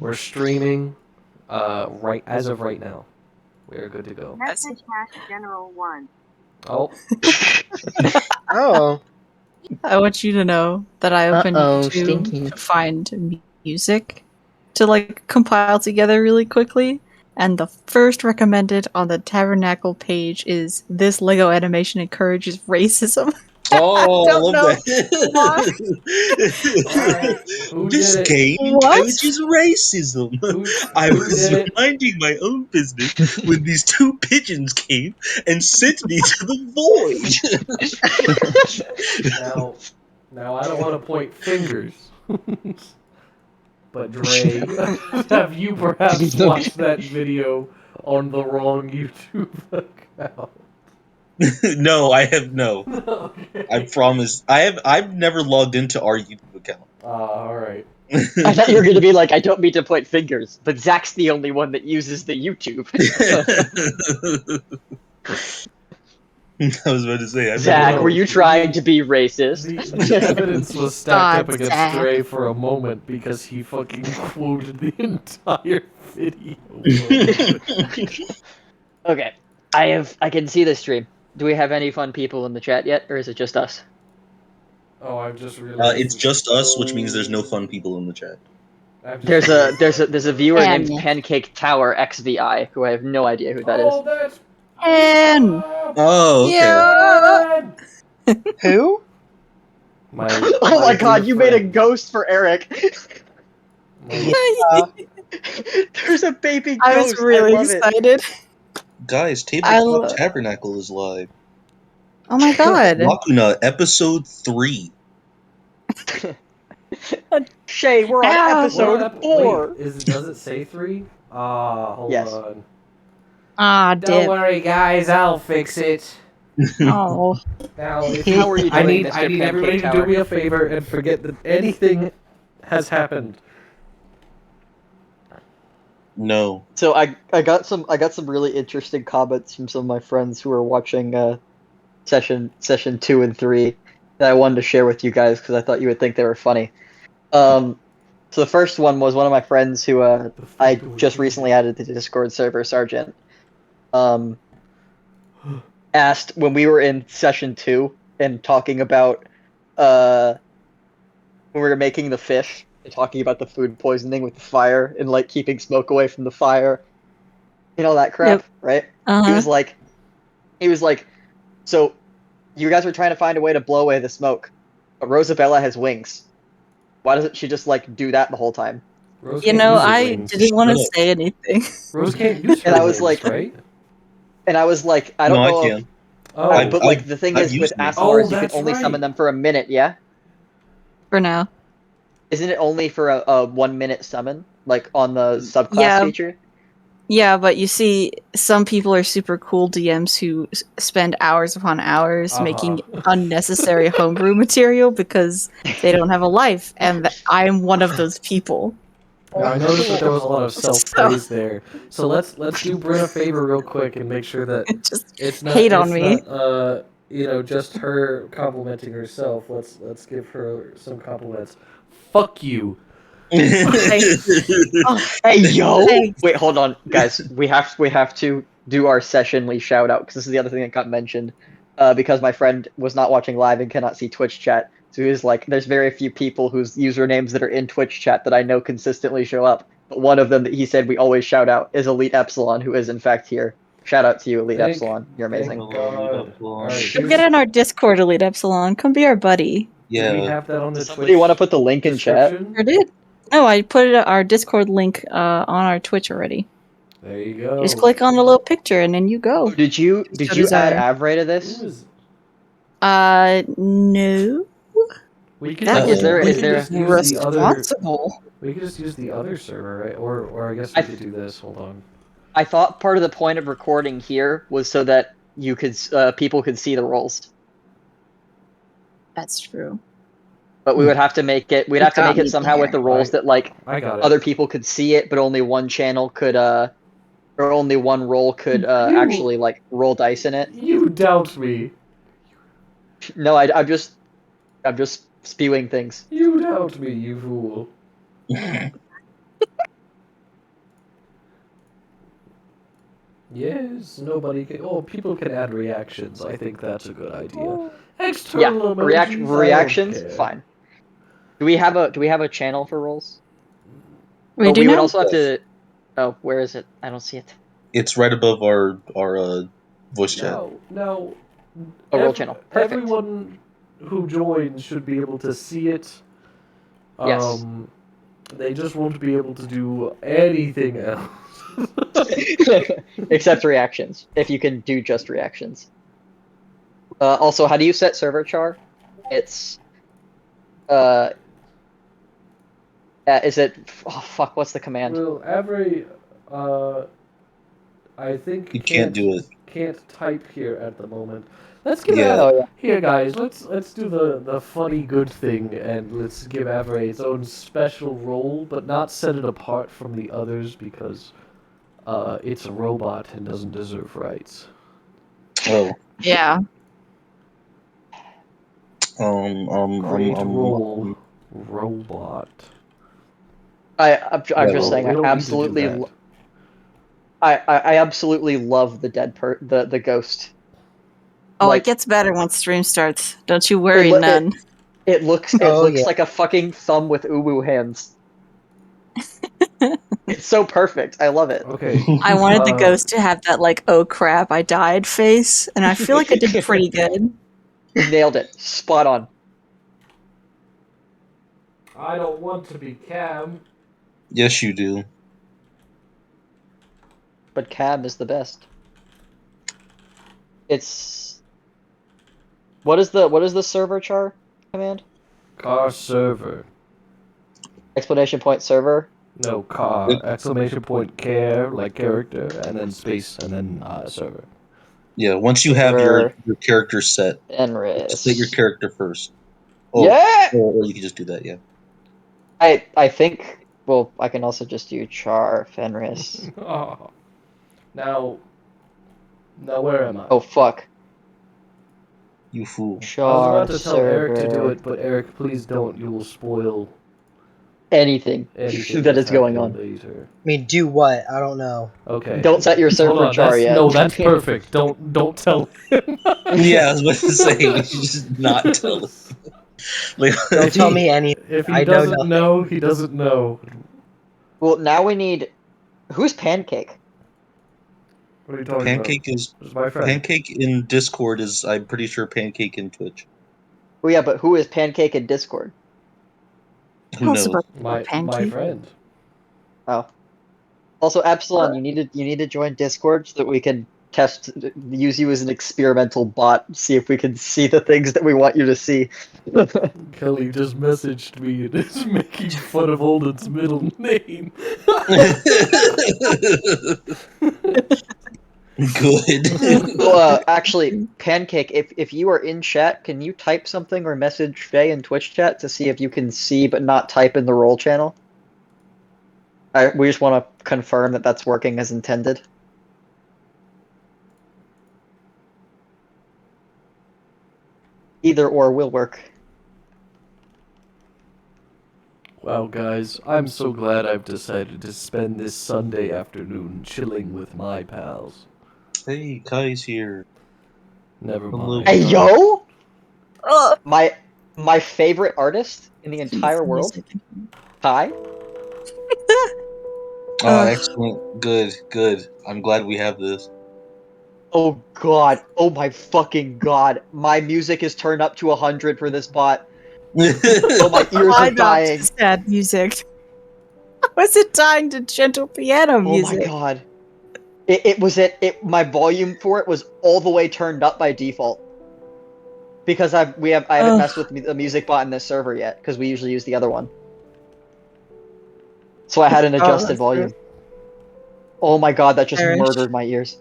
We're streaming right as of right now. We're good to go. Message General 1. Oh. Oh. I want you to know that I opened YouTube stinky. to find music to like compile together really quickly, and the first recommended on the Tabernacle page is "This Lego animation encourages racism." Oh, I love why. that. Who This did it? game What? encourages racism. I who was did it? minding my own business when these two pigeons came and sent me to the void. Now I don't want to point fingers, but Dre, have you perhaps watched that video on the wrong YouTube account? No, I have no. Okay. I promise. I've never logged into our YouTube account. Alright. I thought you were going to be like, I don't mean to point fingers, but Zach's the only one that uses the YouTube. I was about to say, Zach, were you trying to be racist? The evidence was stacked up God, against Zach. Dre for a moment because he fucking quoted the entire video. Okay, I can see the stream. Do we have any fun people in the chat yet, or is it just us? Oh, I've just realized. it's just us, which means there's no fun people in the chat. There's a viewer named Ken. Pancake Tower XVI who I have no idea who that is. Oh, that's. And Oh, okay. yeah. Who? My, Oh my god, dear you made a friend. ghost for Eric. My- There's a baby I ghost. was really love it. excited. Guys, I Tabletop lo- Tabernacle is live. Oh my god. Lacuna, episode 3. Shay, we're on Ow. episode 4. Wait, does it say 3? Hold Yes. on. Ah, Don't dip. worry, guys, I'll fix it. Oh. Now, if How are you I doing, need Mr. Pancake everybody to Tower? do me a favor and forget that anything has happened. No. So I got some really interesting comments from some of my friends who are watching session 2 and 3 that I wanted to share with you guys because I thought you would think they were funny. So the first one was one of my friends who I just recently added to the Discord server, Sergeant. Asked when we were in session 2 and talking about when we were making the fish and talking about the food poisoning with the fire and like keeping smoke away from the fire and all that crap, Yep. right? Uh-huh. He was like, so you guys were trying to find a way to blow away the smoke, but Rosabella has wings. Why doesn't she just like do that the whole time? Rose You can't know, use her I wings. didn't want to Shut up. say anything. Rose can't use her And I was wings, like- right? And I was like, I don't No, know. I can. Oh, But like the thing I've is, with used them. Asimars, Oh, you can that's only right. summon them for a minute. Yeah. For now. Isn't it only for a 1 minute summon, like on the subclass Yeah. feature? Yeah, but you see, some people are super cool DMs who spend hours upon hours making unnecessary homebrew material because they don't have a life, and I'm one of those people. Now, I noticed that there was a lot of self-praise there. So let's do Britta a favor real quick and make sure that Just it's not hate on me. not, just her complimenting herself. Let's give her some compliments. Fuck you. Oh, Hey yo! Thanks. Wait, hold on, guys. We have to do our sessionly shout out because this is the other thing that got mentioned. Because my friend was not watching live and cannot see Twitch chat, so he was like, "There's very few people whose usernames that are in Twitch chat that I know consistently show up." But one of them that he said we always shout out is Elite Epsilon, who is in fact here. Shout out to you, Elite Thank- Epsilon. You're amazing. Thank God. Alright, Come get in our Discord, Elite Epsilon. Come be our buddy. Do we Yeah. have that on the Does Twitch somebody want to put the link in chat? description? Sure did. No, I put it our Discord link on our Twitch already. There you go. Just click on the little picture and then you go. Did you So add does our- Avray to Who this? is- No. We could That just, is there- we is could there- just use the other. Responsible. We could just use the other server, right? Or I guess we could do this. Hold on. I thought part of the point of recording here was so that you could people could see the rolls. That's true. But we would have to make it. We'd You have to got make me it somehow with the there. rolls that like I got it. other people could see it, but only one channel could or only one roll could You- actually like roll dice in it. You doubt me. No, I'm just spewing things. You doubt me, you fool. Yes, nobody can. Oh, people can add reactions. I think that's a good idea. Yeah, External emojis. I don't reactions, care. fine. Do we have a channel for roles? We Oh, do we would now? also have to. Oh, where is it? I don't see it. It's right above our voice chat. No. Oh, role channel. Perfect. Everyone who joins should be able to see it. Yes. They just won't be able to do anything else. Except reactions. If you can do just reactions. Also, how do you set server char? It's is it? Oh fuck! What's the command? Well, every I think You can't do it. Can't type here at the moment. Let's give Yeah. Oh yeah. here, guys. Let's do the funny good thing and let's give Avery its own special role, but not set it apart from the others because it's a robot and doesn't deserve rights. Oh. Yeah. Great role, robot. I'm Yeah, just saying. we don't I need to do absolutely. that. I absolutely love the the ghost. Oh, Like- it gets better once stream starts. Don't you worry, It- none. It looks Oh, yeah. like a fucking thumb with uwu hands. It's so perfect. I love it. Okay. I wanted the Uh, ghost to have that, like, oh crap, I died face, and I feel like I did pretty good. Nailed it. Spot on. I don't want to be Cam. Yes, you do. But Cam is the best. It's what is the server char command? Car server. Exclamation point server. No, car. Exclamation point care, like character, and then space, and then server. Yeah. Once you have your character set, Enris. set your character first. Oh, Yeah. or you can just do that. Yeah. I think. Well, I can also just do char Fenris. Oh. Now, where am I? Oh fuck. You fool. I was Char about to tell Eric to do server. it, but Eric, please don't. You will spoil Anything anything that that's is going happening on. later. I mean, do what? I don't know. Okay. Don't set your server Hold on, char that's, yet. No, that's perfect. Don't tell him. Yeah, I was about to say you should just not tell us. Like, Don't tell me anything. If he I know doesn't nothing. know, he doesn't know. Well, now we need. Who's Pancake? What are you talking Pancake about? is This is my friend. Pancake in Discord is I'm pretty sure Pancake in Twitch. Oh yeah, but who is Pancake in Discord? Who Also, knows? My Pancake. friend. Oh. Also, Epsilon, you need to join Discord so that we can use you as an experimental bot, see if we can see the things that we want you to see. Kelly just messaged me and is making fun of Olden's middle name. Good. Actually, Pancake, if you are in chat, can you type something or message Faye in Twitch chat to see if you can see but not type in the role channel? We just want to confirm that that's working as intended. Either or will work. Wow, guys, I'm so glad I've decided to spend this Sunday afternoon chilling with my pals. Hey, Kai's here. Never Hello. mind. Hey yo! Ugh. My favorite artist in the entire world, Kai. Oh, excellent. Good. I'm glad we have this. Oh god. Oh my fucking god. My music is turned up to 100 for this bot. Oh, my ears I are dying. got sad music. Was it dying to gentle piano Oh music? my god. It was my volume for it was all the way turned up by default. Because I haven't messed with the music bot in this server yet, because we usually use the other one. So I had an adjusted that's volume. fair. Oh my god, that just Perish. murdered my ears.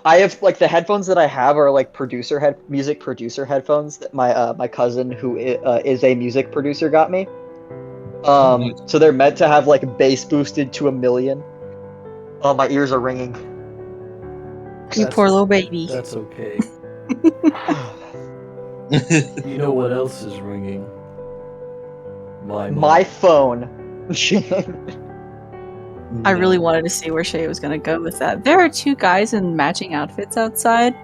I have like the headphones that I have are like music producer headphones that my cousin who is a music producer got me. So they're meant to have like bass boosted to 1,000,000. Oh, my ears are ringing. You poor little baby. That's okay. You know what else is ringing? My My phone. I really No. wanted to see where Shay was gonna go with that. There are two guys in matching outfits outside.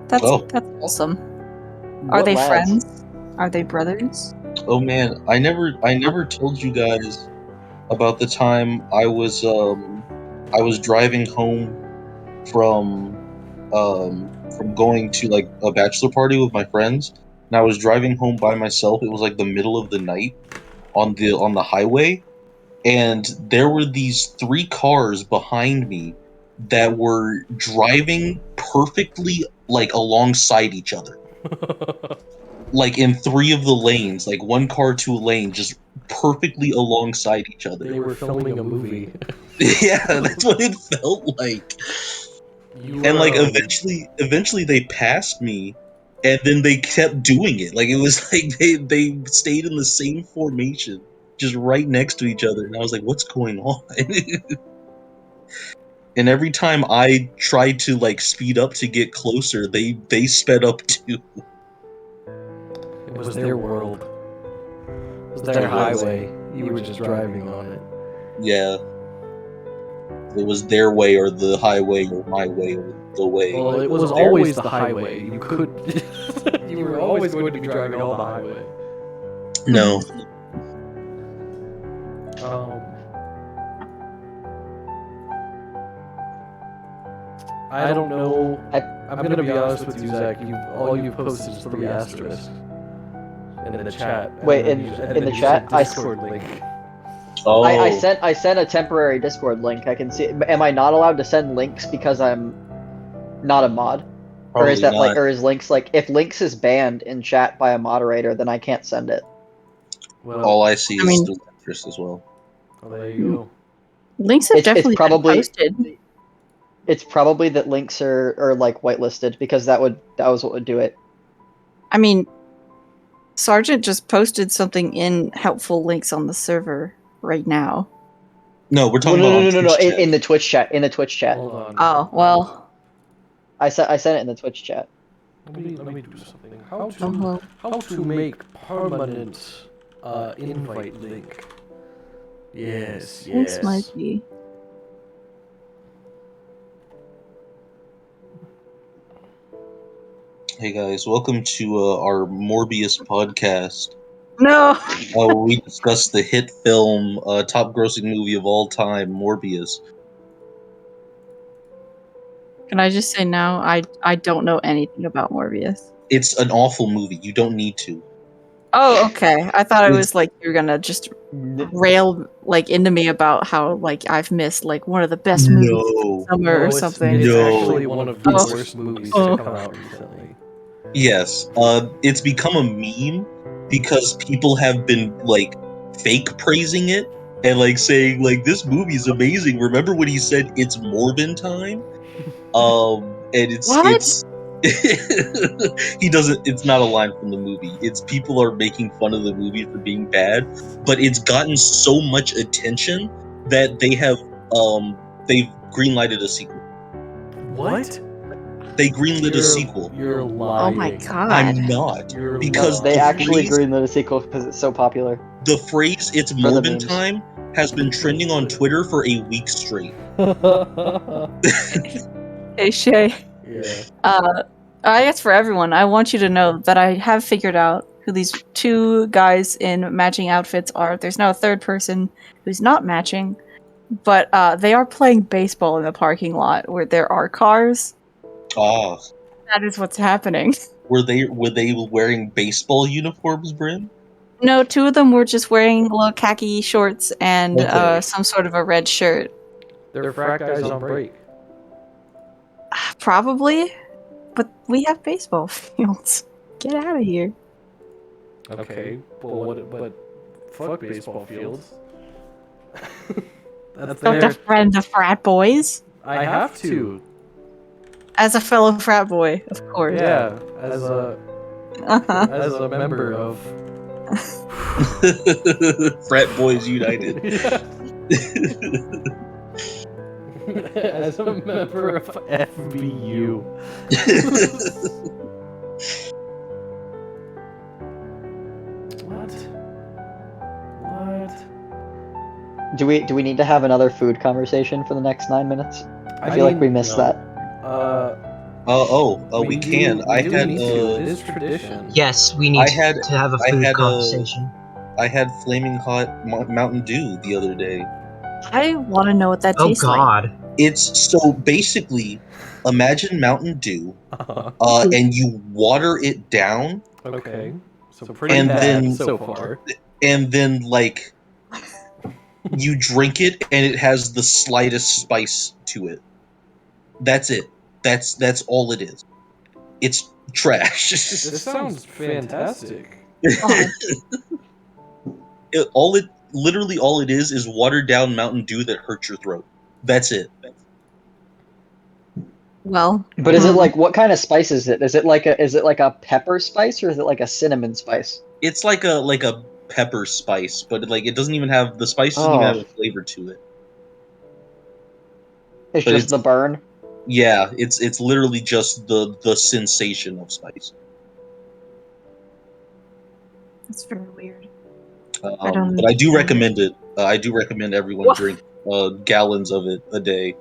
That's Oh. awesome. Are What they lads? friends? Are they brothers? Oh man, I never told you guys about the time I was driving home from going to like a bachelor party with my friends, and I was driving home by myself. It was like the middle of the night on the highway, and there were these three cars behind me that were driving perfectly like alongside each other, like in three of the lanes, like one car to a lane, just perfectly alongside each other. They were filming a movie. Yeah, that's what it felt like. And like eventually they passed me, and then they kept doing it. Like it was like they stayed in the same formation, just right next to each other, and I was like, "What's going on?" And every time I tried to like speed up to get closer, they sped up too. It was their world. It was their highway. You were just driving on it. Yeah, it was their way or the highway or my way or the way. Well, it was always the highway. You could. You were always going to be driving on the highway. No. I don't know. I'm gonna be honest with you, Zach. All you've posted is 3 asterisks in the chat. Wait, and in then the you chat? sent Discord link. Oh. I sent a temporary Discord link. I can see. Am I not allowed to send links because I'm not a mod? Or is Probably that not. like, or is links like, if links is banned in chat by a moderator, then I can't send it. Well, All I see is I mean- the interest as well. there you go. Links have It's definitely probably- been posted. It's probably that links are like whitelisted because that was what would do it. I mean, Sergeant just posted something in helpful links on the server right now. No, we're Well, talking no, about no, no, no, Twitch chat. in the Twitch chat. In the Twitch chat. Hold on. Oh, well. I sent it in the Twitch chat. Let me do something. Oh, How to make permanent invite link? Yes, this might be. Hey guys, welcome to our Morbius podcast. No! We discuss the hit film, top grossing movie of all time, Morbius. Can I just say now, I don't know anything about Morbius. It's an awful movie. You don't need to. Oh, okay. I thought it It's- was like you were gonna just rail like into me about how like I've missed like one of the best movies of No. the summer or something. It's No. actually one of the Oh. worst movies Oh. to come out recently. Yes, it's become a meme because people have been like fake praising it and like saying like this movie's amazing. Remember when he said it's Morbin time? And it's he doesn't. It's not a line from the movie. It's people are making fun of the movie for being bad, but it's gotten so much attention that they've greenlighted a sequel. What? They greenlit a sequel. You're Oh lying. my god. I'm not. You're Because They the actually phrase- greenlit a sequel because it's so popular. The phrase "It's the Morbin memes. time" has been trending on Twitter for a week straight. Hey Shay. Yeah. I guess for everyone, I want you to know that I have figured out who these two guys in matching outfits are. There's now a third person who's not matching, but they are playing baseball in the parking lot where there are cars. Ah, That is what's happening. were they wearing baseball uniforms, Bryn? No, two of them were just wearing little khaki shorts and Okay. some sort of a red shirt. They're frat guys on break. Probably, but we have baseball fields. Get out of here. Okay, but fuck baseball fields. That's Don't their... defriend the frat boys. I have to. As a fellow frat boy, of course. Yeah, as a Uh-huh. as a member of Frat Boys United. as a member of FBU. What? Do we need to have another food conversation for the next 9 minutes? I feel like we missed that. We can. We do need to. It is tradition. Yes, we need to have a food conversation. I had flaming hot Mountain Dew the other day. I want to know what that Oh tastes like. God. It's so basically, imagine Mountain Dew, and you water it down, Okay. So pretty And bad then- so far. and then like you drink it, and it has the slightest spice to it. That's it. That's all it is. It's trash. This sounds fantastic. Literally all it is watered down Mountain Dew that hurts your throat. That's it. Well, But is it like, what kind of spice is it? Is it like a pepper spice, or is it like a cinnamon spice? It's like a pepper spice, but like it doesn't even have the spice doesn't even have a flavor to it. It's But just the burn. Yeah, it's literally just the sensation of spice. that's very weird. But I don't I do understand. recommend it. I do recommend everyone What? drink gallons of it a day.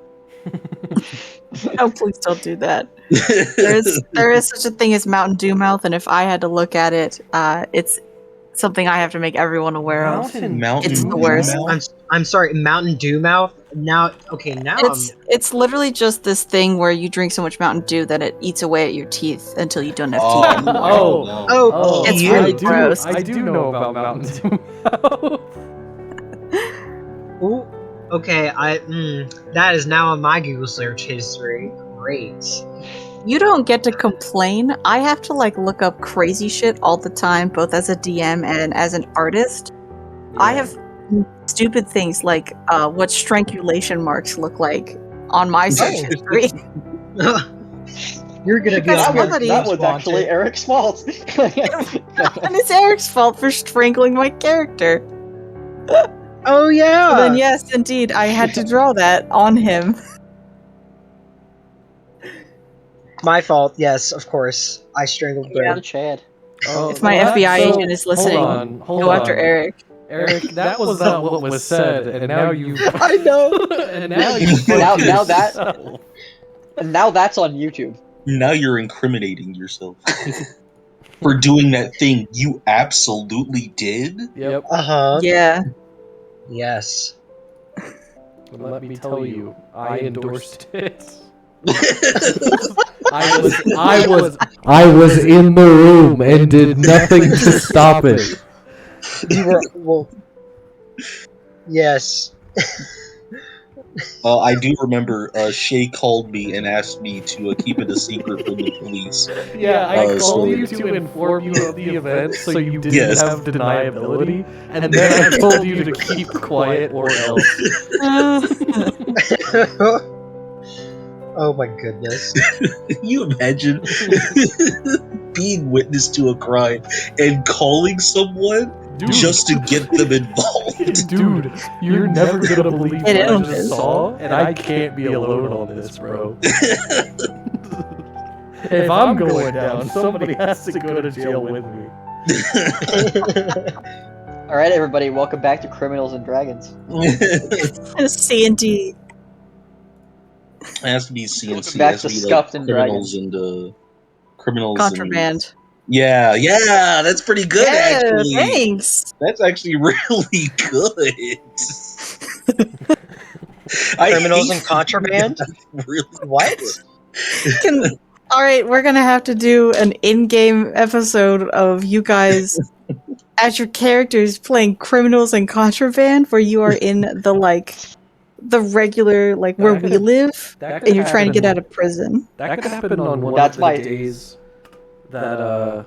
Oh, please don't do that. There is such a thing as Mountain Dew mouth, and if I had to look at it, it's something I have to make everyone aware of. Mountain It's the Dew worst. mouth? I'm sorry, Mountain Dew mouth. Now It's literally just this thing where you drink so much Mountain Dew that it eats away at your teeth until you don't have teeth Oh, anymore. Oh. no. Oh, It's cute. really gross. I do know about Mountain Dew. Ooh, okay, that is now on my Google search history. Great. You don't get to complain. I have to look up crazy shit all the time, both as a DM and as an artist. I have stupid things like what strangulation marks look like on my search history. You're gonna be Because on somebody- That was actually Eric's fault. And it's Eric's fault for strangling my character. Oh yeah. So then yes, indeed, I had to draw that on him. My fault. Yes, of course. I strangled Yeah. Bird. Chad. If my FBI agent is listening, hold go on. after Eric. Eric, that was not what was said, and now you. I know. And now you. Now that- yourself. And now that's on YouTube. Now you're incriminating yourself for doing that thing you absolutely did. Yep. Yeah. Yes. But let me tell you, I endorsed it. I was in the room and did nothing to stop it. You were well. Yes. I do remember Shay called me and asked me to keep it a secret from the police. Yeah, I so- called you to inform you of the event so you didn't Yes. have deniability, and then I told you to keep quiet or else. Oh my goodness. Can you imagine being witness to a crime and calling someone Dude. just to get them involved? Dude, you're never gonna believe what It I is. just saw, and I can't be alone on this, bro. If I'm going down, somebody has to go to jail with me. All right, everybody, welcome back to Criminals and Dragons. C&D. It has to be CNC. Back It has to to be Scuffed and criminals and criminals. Contraband. Yeah, that's pretty good Yeah, actually. thanks. That's actually really good. Criminals and contraband? Really What? All right, we're gonna have to do an in-game episode of you guys as your characters playing criminals and contraband, where you are in the regular where That we could- live, That could and you're trying to get happen- out of prison. That could happen on one That's of my- the days that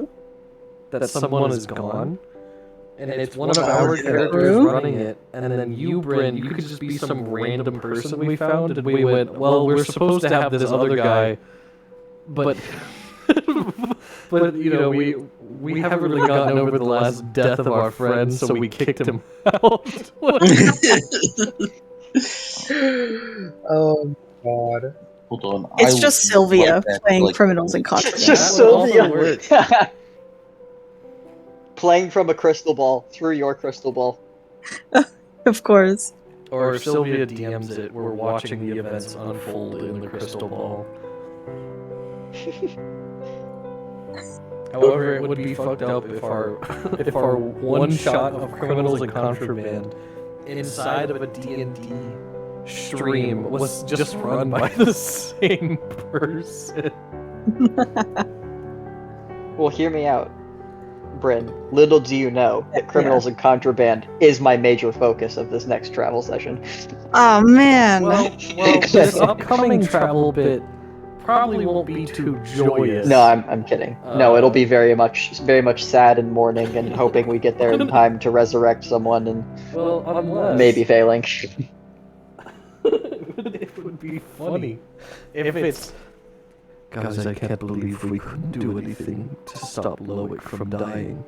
someone is gone, and it's one of our characters running it, and then you, Bryn, you could just be some random person we found, and we went, well, we're supposed to have this other guy, but but you know we haven't really gotten over the last death of our friend, so we kicked him out. Oh god. Hold on. It's I just would Sylvia like that, playing like- criminals and It's contraband. just That would also Sylvia. Playing from a crystal ball through your crystal ball. Of course. Or if Sylvia DMs it, we're watching the events unfold in the crystal ball. However, it would be fucked up if our one shot of criminals and contraband inside of a D&D stream was just run by the same person. Well, hear me out, Bryn. Little do you know that criminals and contraband is my major focus of this next travel session. Oh man. Well, this upcoming travel bit probably won't be too joyous. No, I'm kidding. No, it'll be very much sad and mourning and hoping we get there in time to resurrect someone and unless maybe failing. it would be funny if it's. Guys, I can't believe we couldn't do anything to stop Loic from dying.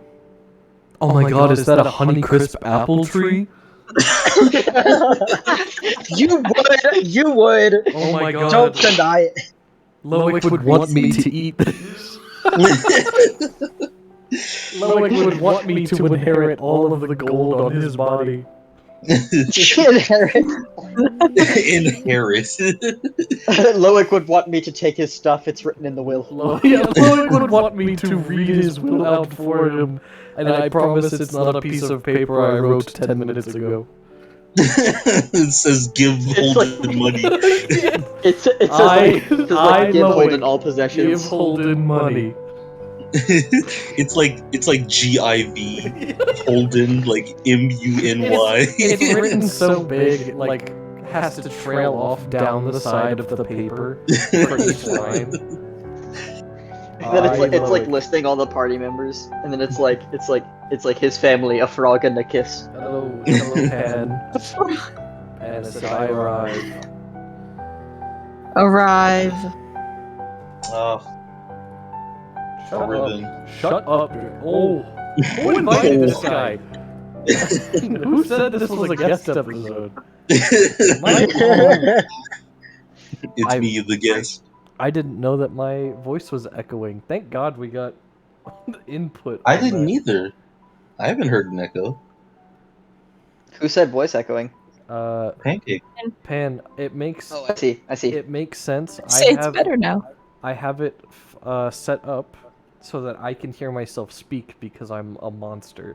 Oh my god, is that a Honeycrisp apple tree? You would. Oh my god. Don't deny it. Loic would want me to eat this. Loic would want me to inherit all of the gold on his body. Inherit. Loic would want me to take his stuff, it's written in the will. Loic would want me to read his will out for him, and I promise it's not a piece of paper I wrote 10 minutes ago. It says give Holden money. It says give Holden all possessions. Give Holden money. it's like GIV Holden, like MUNY. It's written so big, like has to trail off down the side of the paper for each line. And then it's like listing all the party members, and then it's like his family, a frog and a kiss. Hello, Pan. And it says I arrive. Arrive. Shut up. Oh, who invited this guy? Who said this was a guest episode? It's me, the guest. I didn't know that my voice was echoing. Thank God we got input. I didn't either. I haven't heard an echo. Who said voice echoing? Pancake. Pan. It makes. Oh, I see. It makes sense. It's better now. I have it set up so that I can hear myself speak because I'm a monster.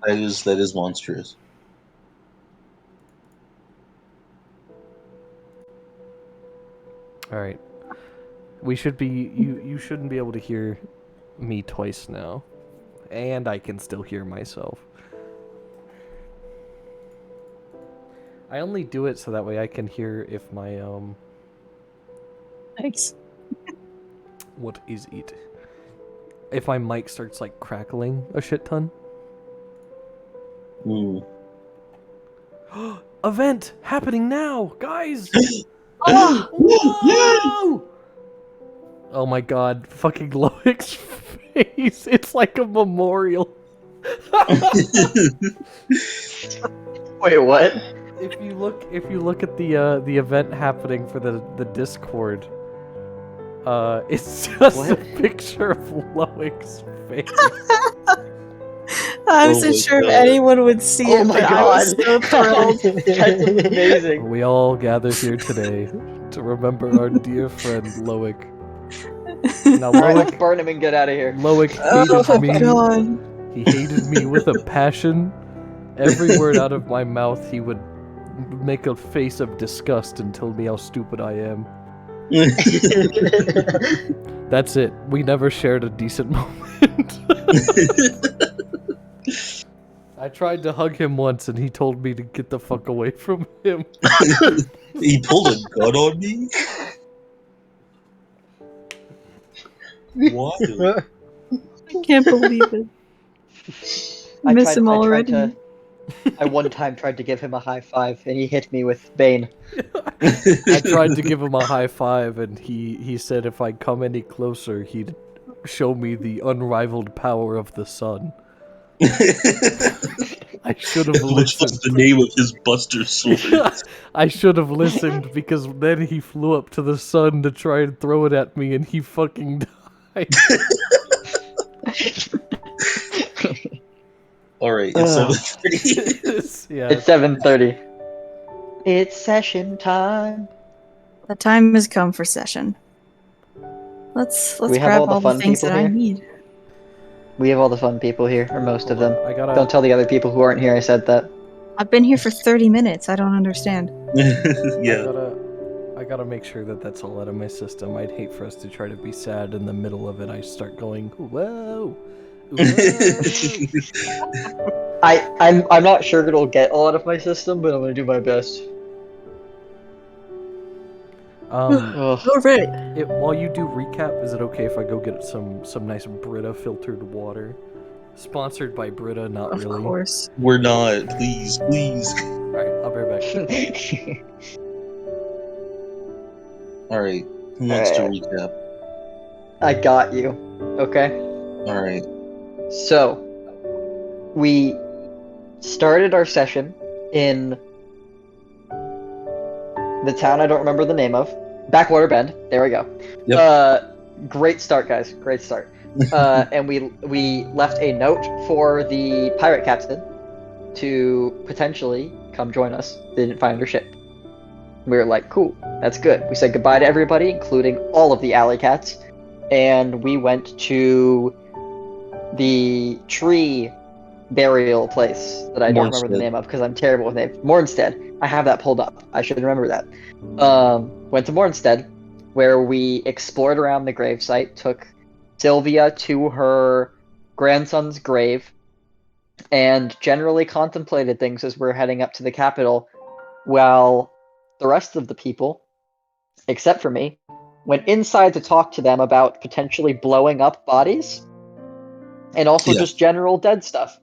That is monstrous. All right. We should be. You shouldn't be able to hear me twice now, and I can still hear myself. I only do it so that way I can hear if my Nice. What is it? If my mic starts like crackling a shit ton. Event happening now, guys! Oh, whoa! Oh my god, fucking Loic's face. It's like a memorial. Wait, what? If you look at the event happening for the Discord, it's just a picture of Loic's face. I wasn't sure if anyone would see it, but I was so thrilled. That's amazing. We all gather here today to remember our dear friend Loic. Now Alright, let's burn him and get out of here. Loic hated me. God. He hated me with a passion. Every word out of my mouth, he would make a face of disgust and tell me how stupid I am. That's it. We never shared a decent moment. I tried to hug him once and he told me to get the fuck away from him. He pulled a gun on me? Why? I can't believe it. I miss him already. I one time tried to give him a high five and he hit me with Bane. I tried to give him a high five and he said if I come any closer he'd show me the unrivaled power of the sun. I should have listened. Which was the name of his Buster Sword. I should have listened because then he flew up to the sun to try and throw it at me and he fucking died. Alright, it's Ugh. 7:30. Yeah. It's 7:30. It's session time. The time has come for session. Let's We have grab all the all the fun things people that I here? need. We have all the fun people here, or most of them. I gotta. Don't tell the other people who aren't here I said that. I've been here for 30 minutes. I don't understand. Yeah. I gotta make sure that that's all out of my system. I'd hate for us to try to be sad in the middle of it. I start going, whoa, whoa. I'm not sure it'll get a lot of my system, but I'm gonna do my best. Ugh. All right. While you do recap, is it okay if I go get some nice Brita filtered water? Sponsored by Brita, not Of really. course. We're not. Please, please. Alright, I'll be right back. Alright, who wants to Alright. recap? I got you. Okay. Alright. So, we started our session in the town I don't remember the name of. Backwater Bend. There we go. Yep. Great start, guys. Great start. And we left a note for the pirate captain to potentially come join us. They didn't find her ship. We were like, cool, that's good. We said goodbye to everybody, including all of the alley cats, and we went to the tree burial place that I don't remember the Mornstead. name of because I'm terrible with names. Mornstead. I have that pulled up. I should remember that. Went to Mornstead, where we explored around the gravesite, took Sylvia to her grandson's grave, and generally contemplated things as we're heading up to the capital, while the rest of the people, except for me, went inside to talk to them about potentially blowing up bodies, and also Yeah. just general dead stuff.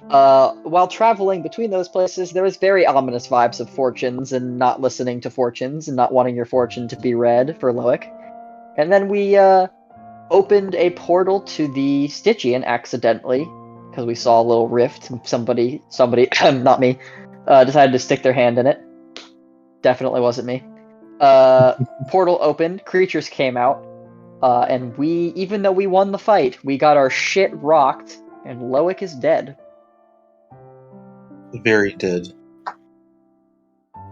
While traveling between those places, there was very ominous vibes of fortunes and not listening to fortunes and not wanting your fortune to be read for Loic. And then we opened a portal to the Stygian accidentally, because we saw a little rift and somebody, not me, decided to stick their hand in it. Definitely wasn't me. Portal opened, creatures came out, and we, even though we won the fight, we got our shit rocked, and Loic is dead. Very dead.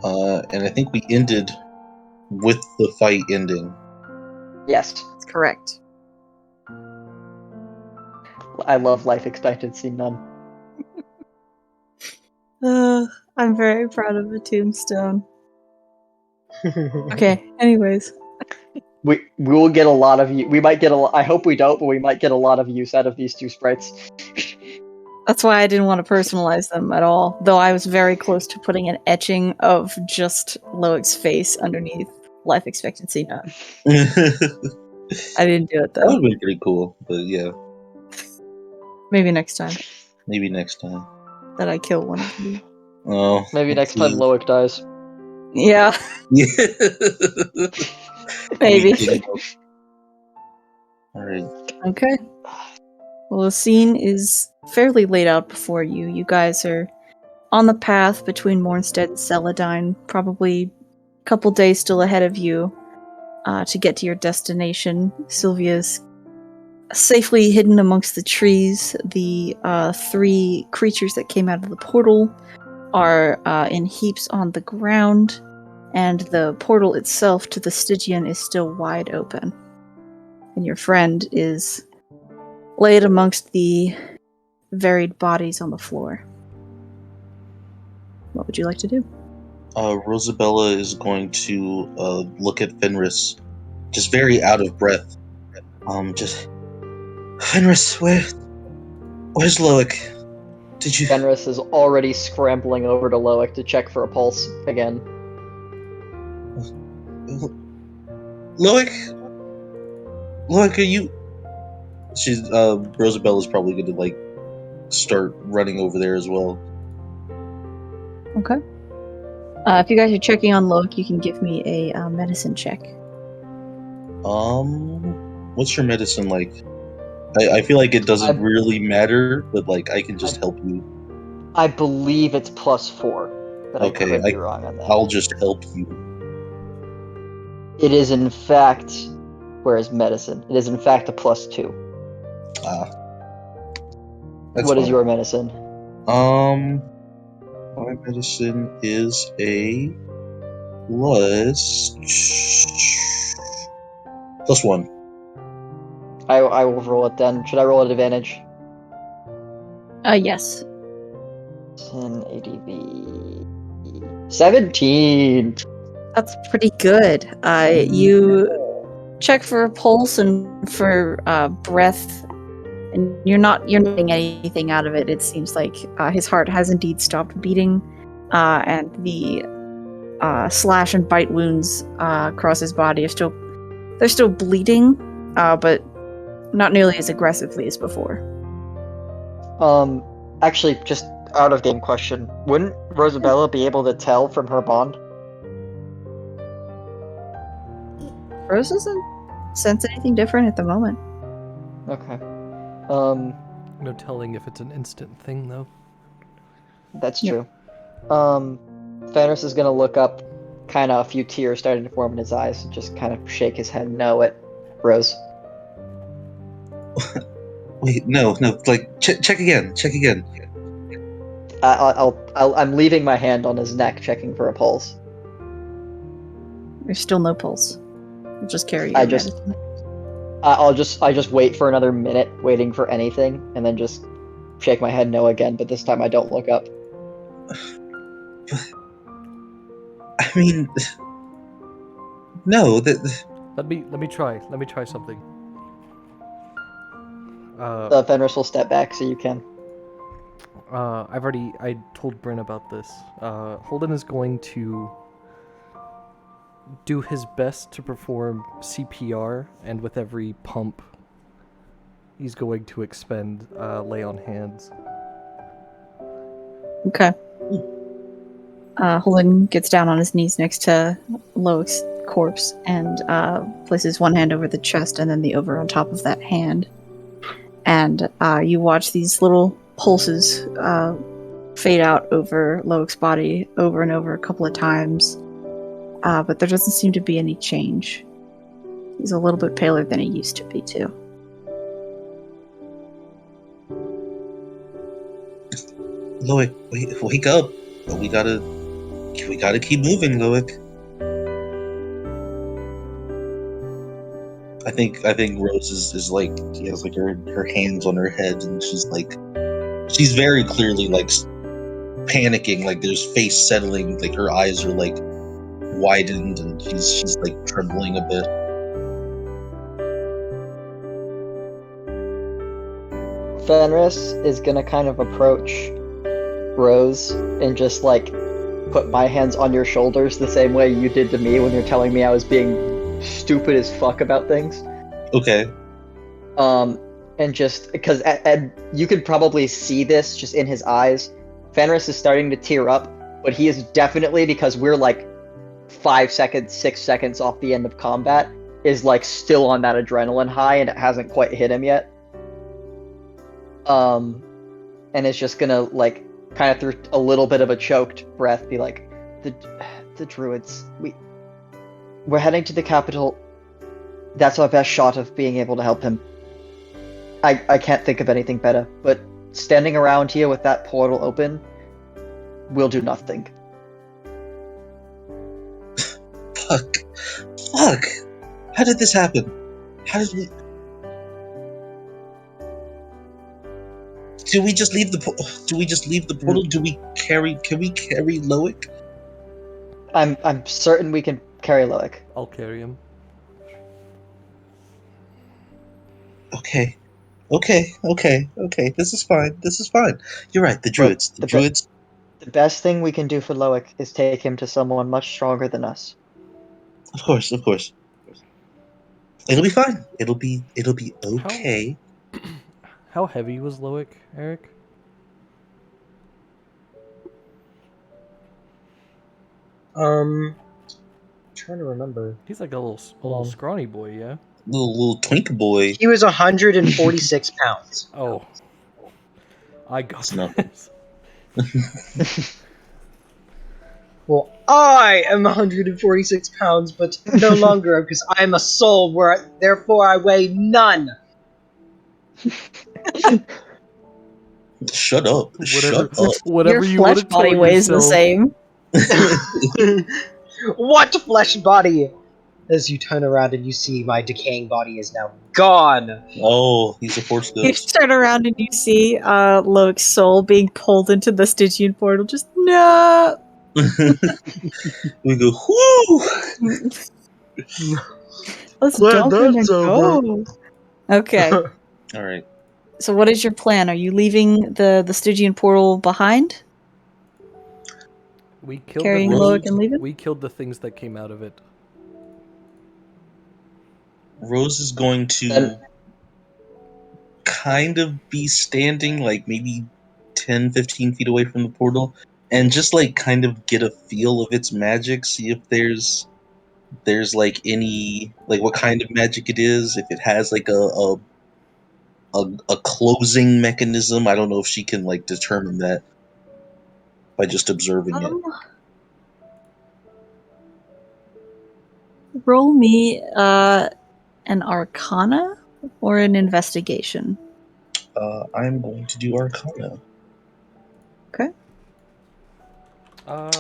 And I think we ended with the fight ending. Yes, That's correct. I love life expectancy, none. I'm very proud of the tombstone. Okay, anyways. We will get a lot of we might get I hope we don't, but we might get a lot of use out of these two sprites. That's why I didn't want to personalize them at all, though I was very close to putting an etching of just Loic's face underneath life expectancy none. That I didn't do it would though. have been pretty cool, but yeah, Maybe next time maybe next time. that I kill one of you. Oh, Maybe next time please. Loic dies. Yeah, Yeah. maybe. Alright. Okay. Well, the scene is fairly laid out before you. You guys are on the path between Mornstead and Celadine, probably a couple days still ahead of you to get to your destination. Sylvia's safely hidden amongst the trees. The three creatures that came out of the portal are in heaps on the ground, and the portal itself to the Stygian is still wide open. And your friend is laid amongst the varied bodies on the floor. What would you like to do? Rosabella is going to look at Fenris, just very out of breath. Fenris, where's Loic? Did you? Fenris is already scrambling over to Loic to check for a pulse again. Loic, are you? She's Rosabella's probably going to start running over there as well. Okay. If you guys are checking on Loic, you can give me a medicine check. What's your medicine like? I feel like it doesn't really matter, but I can just help you. I believe it's +4, but Okay, I could be wrong on that. I'll just help you. It is in fact, whereas medicine, it is in fact a +2. That's What is fine. your medicine? My medicine is a plus +1. I will roll it then. Should I roll at advantage? Yes. 10 ADV. 17. That's pretty good. You check for a pulse and for breath, and you're not getting anything out of it. It seems like his heart has indeed stopped beating, and the slash and bite wounds across his body are still bleeding, but not nearly as aggressively as before. Actually, just out of game question, wouldn't Rosabella be able to tell from her bond? Rose doesn't sense anything different at the moment. Okay. No telling if it's an instant thing, though. That's Yep. true. Thanos is gonna look up, kind of a few tears starting to form in his eyes, and just kind of shake his head no at Rose. Wait, no, like check again. I'm leaving my hand on his neck, checking for a pulse. There's still no pulse. We'll just carry you. I just wait for another minute, waiting for anything, and then just shake my head no again. But this time I don't look up. I mean, no, Let me try something. Fenris will step back so you can. I told Bryn about this. Holden is going to do his best to perform CPR, and with every pump, he's going to expend lay on hands. Okay. Holden gets down on his knees next to Loic's corpse and places one hand over the chest and then the other on top of that hand. And you watch these little pulses fade out over Loic's body over and over a couple of times. But there doesn't seem to be any change. He's a little bit paler than he used to be, too. Loic, wake up! We gotta keep moving, Loic. I think Rose is like, she has like her hands on her head, and she's very clearly like panicking, like there's face settling, like her eyes are like widened, and she's like trembling a bit. Fenris is gonna kind of approach Rose and just like put my hands on your shoulders the same way you did to me when you're telling me I was being stupid as fuck about things. Okay. And just because and you could probably see this just in his eyes. Fenris is starting to tear up, but he is definitely, because we're like 5 seconds, 6 seconds off the end of combat, is like still on that adrenaline high and it hasn't quite hit him yet. And it's just gonna like kind of through a little bit of a choked breath be like, the druids, we're heading to the capital. That's our best shot of being able to help him. I can't think of anything better, but standing around here with that portal open will do nothing. Fuck. How did this happen? How did we? Do we just leave the portal? Can we carry Loic? I'm certain we can carry Loic. I'll carry him. Okay. This is fine. You're right. The druids. The druids. The best thing we can do for Loic is take him to someone much stronger than us. Of course. It'll be fine. It'll be okay. How heavy was Loic, Eric? Trying to remember. He's like a little scrawny boy, yeah? Little twink boy. He was 146 pounds. Oh. I got That's nothing. this. Well, I am 146 pounds, but no longer, because I am a soul, therefore I weigh none. Shut up. Shut Your, up. Whatever your you flesh want to tell body weighs the yourself. same. What flesh body? As you turn around and you see my decaying body is now gone. Oh, he's a force You ghost. turn around and you see Loic's soul being pulled into the Stygian portal. Just no. We go, whoo! Let's Glad jump in that's and go. Okay. Alright. So what is your plan? Are you leaving the Stygian portal behind? We killed Carrying the Loic things, and leaving? we killed the things that came out of it. Rose is going to Then- kind of be standing like maybe 10, 15 feet away from the portal and just like kind of get a feel of its magic, see if there's like any like what kind of magic it is, if it has like a closing mechanism. I don't know if she can like determine that by just observing it. Roll me an Arcana or an Investigation. I'm going to do Arcana. Okay.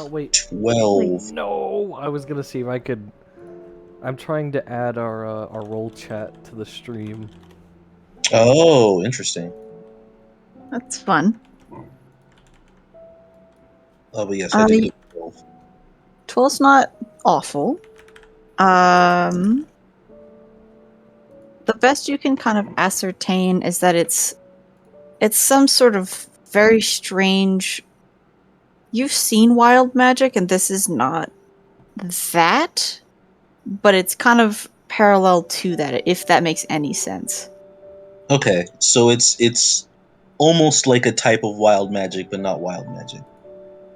Wait. 12. No, I was gonna see if I could. I'm trying to add our roll chat to the stream. Oh, interesting. That's fun. Oh, but yes, I did get 12. 12's not awful. The best you can kind of ascertain is that it's some sort of very strange. You've seen wild magic, and this is not that, but it's kind of parallel to that, if that makes any sense. Okay, so it's almost like a type of wild magic, but not wild magic.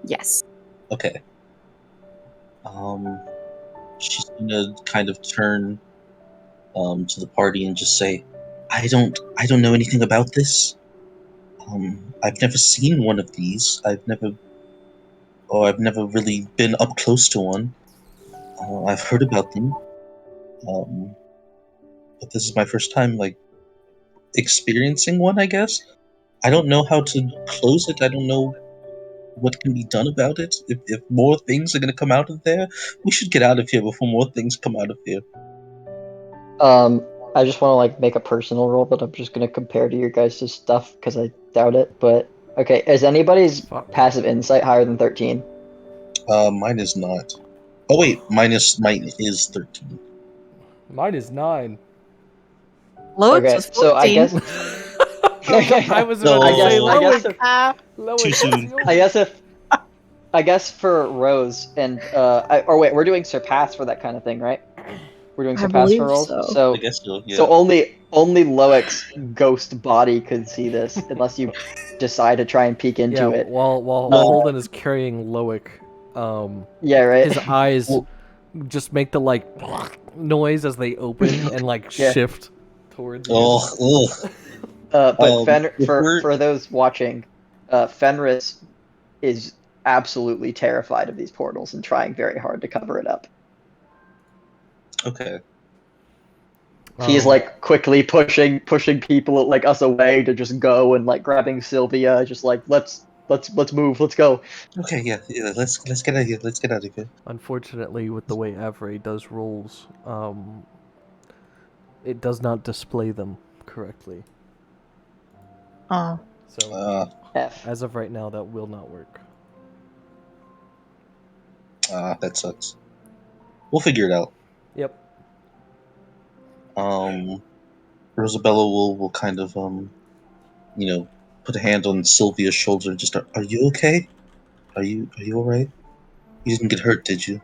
Yes. Okay. She's gonna kind of turn to the party and just say, I don't know anything about this. I've never seen one of these. I've never really been up close to one. I've heard about them. But this is my first time like experiencing one, I guess. I don't know how to close it. I don't know what can be done about it. If more things are gonna come out of there, we should get out of here before more things come out of here. I just want to like make a personal roll that I'm just gonna compare to your guys' stuff because I doubt it. But okay, is anybody's Fuck. passive insight higher than 13? Mine is not. Oh wait, mine is 13. Mine is 9. Loix Okay, was so I 14. guess I was No. about to say I guess Loic. Ah, Loic, Too what's soon. yours? I guess for Rose and or wait, we're doing surpass for that kind of thing, right? We're doing I surpass for believe rolls. so. I guess so. Yeah. So only Loic's ghost body could see this, unless you decide to try and peek into Yeah, it. while Well- Holden is carrying Loic, Yeah, right. his eyes Well- just make the like noise as they open and like Yeah. shift towards you. Oh, ugh. But if we're- for those watching, Fenris is absolutely terrified of these portals and trying very hard to cover it up. Okay. He's like quickly pushing people like us away to just go and like grabbing Sylvia, just like let's move, let's go. Okay. Yeah. Let's get out of here. Let's get out of here. Unfortunately, with the way Avray does rolls, it does not display them correctly. Oh. So F. as of right now, that will not work. That sucks. We'll figure it out. Yep. Rosabella will kind of put a hand on Sylvia's shoulder and just, are you okay? Are you all right? You didn't get hurt, did you?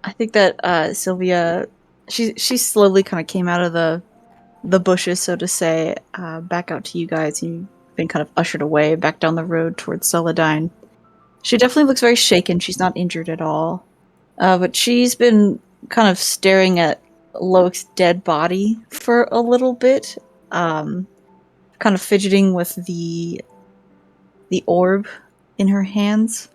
I think that Sylvia, she slowly kind of came out of the bushes, so to say, back out to you guys. You've been kind of ushered away back down the road towards Celadine. She definitely looks very shaken. She's not injured at all, but she's been kind of staring at Loic's dead body for a little bit, kind of fidgeting with the orb in her hands.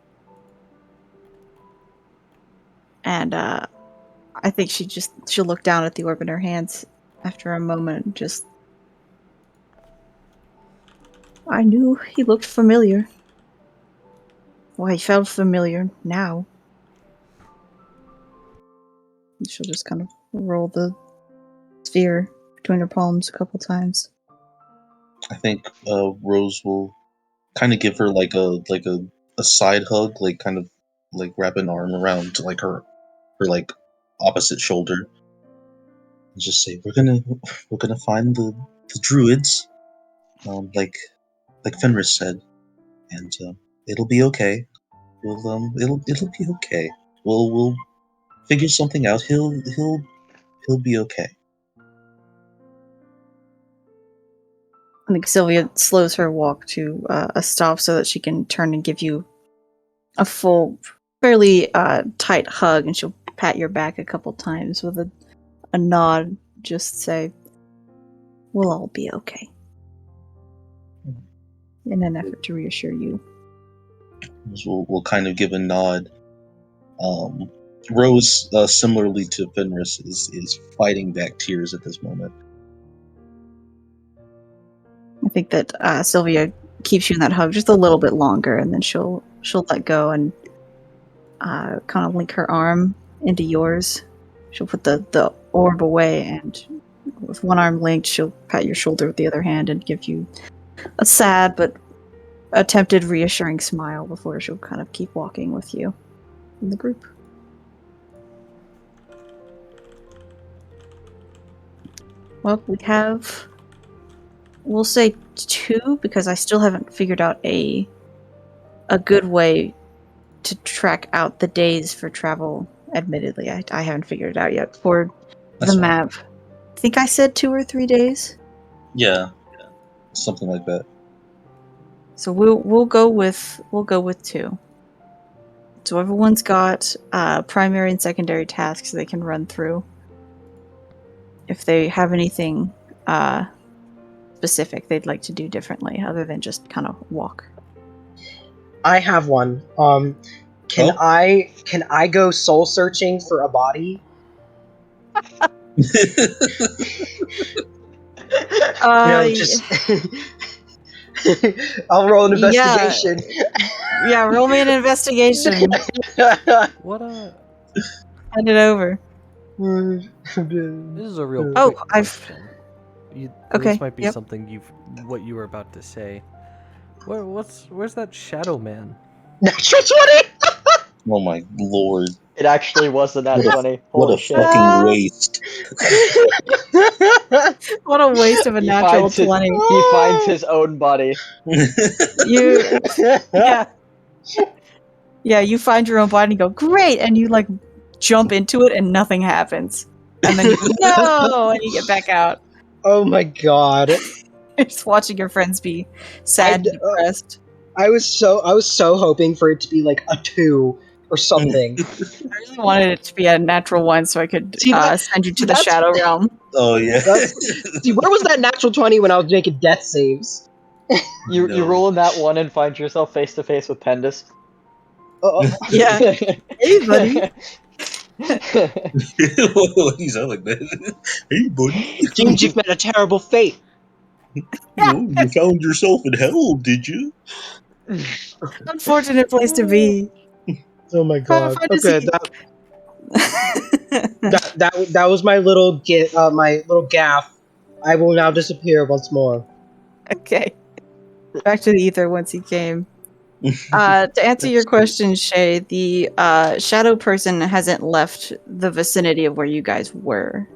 And I think she'll look down at the orb in her hands after a moment and just I knew he looked familiar. Well, he felt familiar now. And she'll just kind of roll the sphere between her palms a couple times. I think Rose will kind of give her like a side hug, like kind of like wrap an arm around like her like opposite shoulder, and just say, we're gonna find the druids, like Fenris said, and it'll be okay. It'll be okay. We'll figure something out. He'll be okay. I think Sylvia slows her walk to a stop so that she can turn and give you a full, fairly tight hug, and she'll pat your back a couple times with a nod, just say, we'll all be okay. In an effort to reassure you. We'll kind of give a nod. Rose, similarly to Fenris, is fighting back tears at this moment. I think that Sylvia keeps you in that hug just a little bit longer, and then she'll let go and kind of link her arm into yours. She'll put the orb away, and with one arm linked, she'll pat your shoulder with the other hand and give you a sad but attempted reassuring smile before she'll kind of keep walking with you in the group. Well, we have, we'll say 2, because I still haven't figured out a good way to track out the days for travel. Admittedly, I haven't figured it out yet for That's the fine. map. I think I said 2 or 3 days. Yeah, something like that. So we'll go with 2. So everyone's got primary and secondary tasks they can run through. If they have anything specific they'd like to do differently, other than just kind of walk. I have one. Can I go soul searching for a body? I'll roll an investigation. Yeah, roll me an investigation. What a... Hand it over. This is a real Oh, quick I've- question. Okay, This might be yep. something what you were about to say. Where's that shadow man? Natural 20! Oh my lord! It actually was a nat 20. What Holy a shit. fucking waste! What a waste of a He natural finds his- 20. He finds his own body. You, yeah. Yeah, you find your own body and go, great! And you, like, jump into it and nothing happens. And then you go, no! And you get back out. Oh my god. You're just watching your friends be sad and depressed. I was so hoping for it to be like a 2 or something. I really wanted it to be a natural 1 so I could See, send you to the that's- Shadow Realm. Oh yeah. See, where was that natural 20 when I was making death saves? You No. roll in that one and find yourself face to face with Pendus. Yeah. Hey, buddy. You sound like that. Hey, buddy. Seems you've met a terrible fate. Oh, you found yourself in hell, did you? Unfortunate place to be. Oh my god. Fun to Okay, see. that was my little gaff. I will now disappear once more. Okay. Back to the ether once he came. To answer your question, Shay, the shadow person hasn't left the vicinity of where you guys were.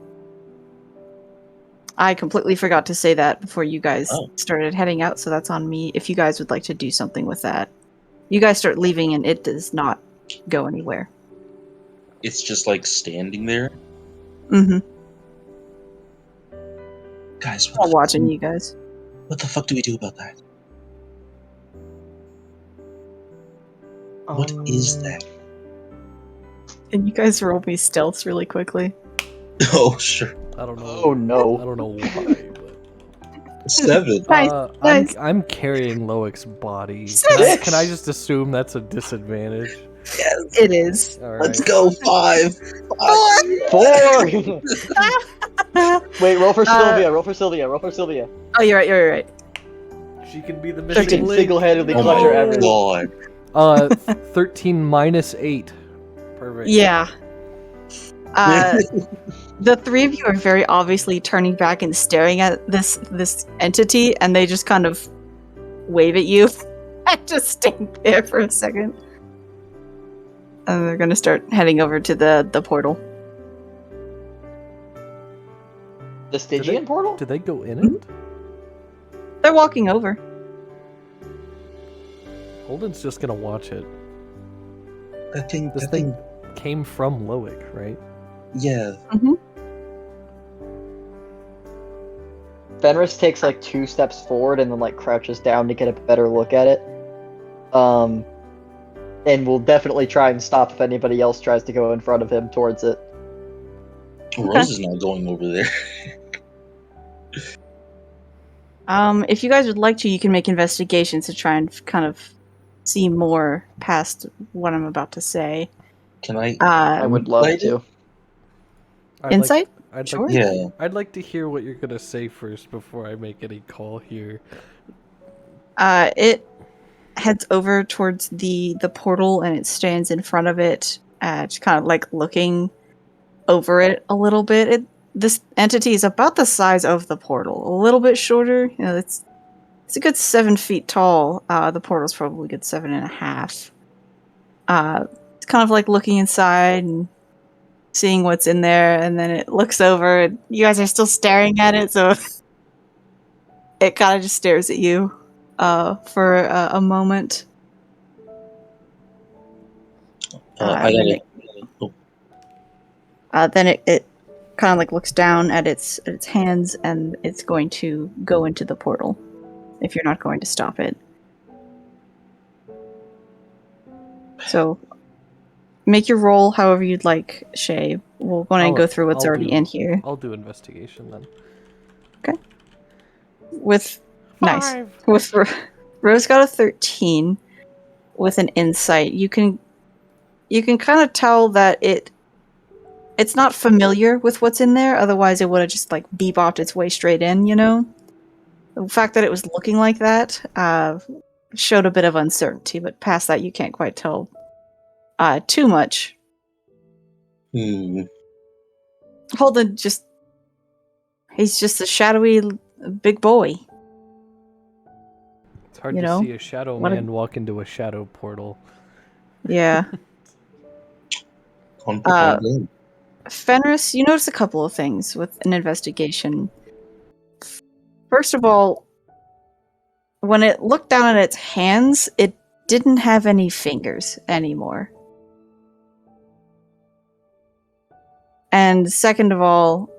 I completely forgot to say that before you guys started heading out, so that's on me. If you guys would like to do something with that, you guys start leaving and it does not go anywhere. It's just like standing there. Mm-hmm. Guys, I'm watching you guys. What the fuck do we do about that? What is that? Can you guys roll me stealths really quickly? Oh, sure. I don't know. Oh no. I don't know why, but 7. Nice. I'm carrying Loic's body. Six. Can I just assume that's a disadvantage? It is. All right. Let's go, 5. 4! Wait, roll for Sylvia, roll for Sylvia, roll for Sylvia. Oh, you're right. She can be the She missing can link. single-handedly Oh clutch my her everything. god. 13 minus 8. Perfect. Yeah. The three of you are very obviously turning back and staring at this entity, and they just kind of wave at you and just stay there for a second. And they're gonna start heading over to the portal. The Stygian portal? Did they go in it? They're walking over. Holden's just gonna watch it. That thing. This That thing thing. came from Loic, right? Yeah. Fenris takes like 2 steps forward and then like crouches down to get a better look at it. And will definitely try and stop if anybody else tries to go in front of him towards it. Rose is not going over there. If you guys would like to, you can make investigations to try and kind of see more past what I'm about to say. Can I? I would love Lady? to. Insight? I'd Sure. Yeah. I'd like to hear what you're gonna say first before I make any call here. It heads over towards the portal and it stands in front of it, just kind of like looking over it a little bit. This entity is about the size of the portal, a little bit shorter. You know, it's a good 7 feet tall. The portal's probably a good 7.5. It's kind of like looking inside and seeing what's in there, and then it looks over. And you guys are still staring at it, so it kind of just stares at you for a moment. I then gotta. then it kind of like looks down at its hands, and it's going to go into the portal if you're not going to stop it. So make your roll however you'd like, Shay. We're going to go through what's already in here. I'll do investigation then. With 5. nice. With Rose got a 13 with an insight. You can kind of tell that it's not familiar with what's in there, otherwise it would have just like bebopped its way straight in, you know? The fact that it was looking like that showed a bit of uncertainty, but past that you can't quite tell too much. Holden he's just a shadowy big boy. It's hard You to know, see a shadow what a- man walk into a shadow portal. Yeah. Confident. Fenris, you notice a couple of things with an investigation. First of all, when it looked down at its hands, it didn't have any fingers anymore. And second of all,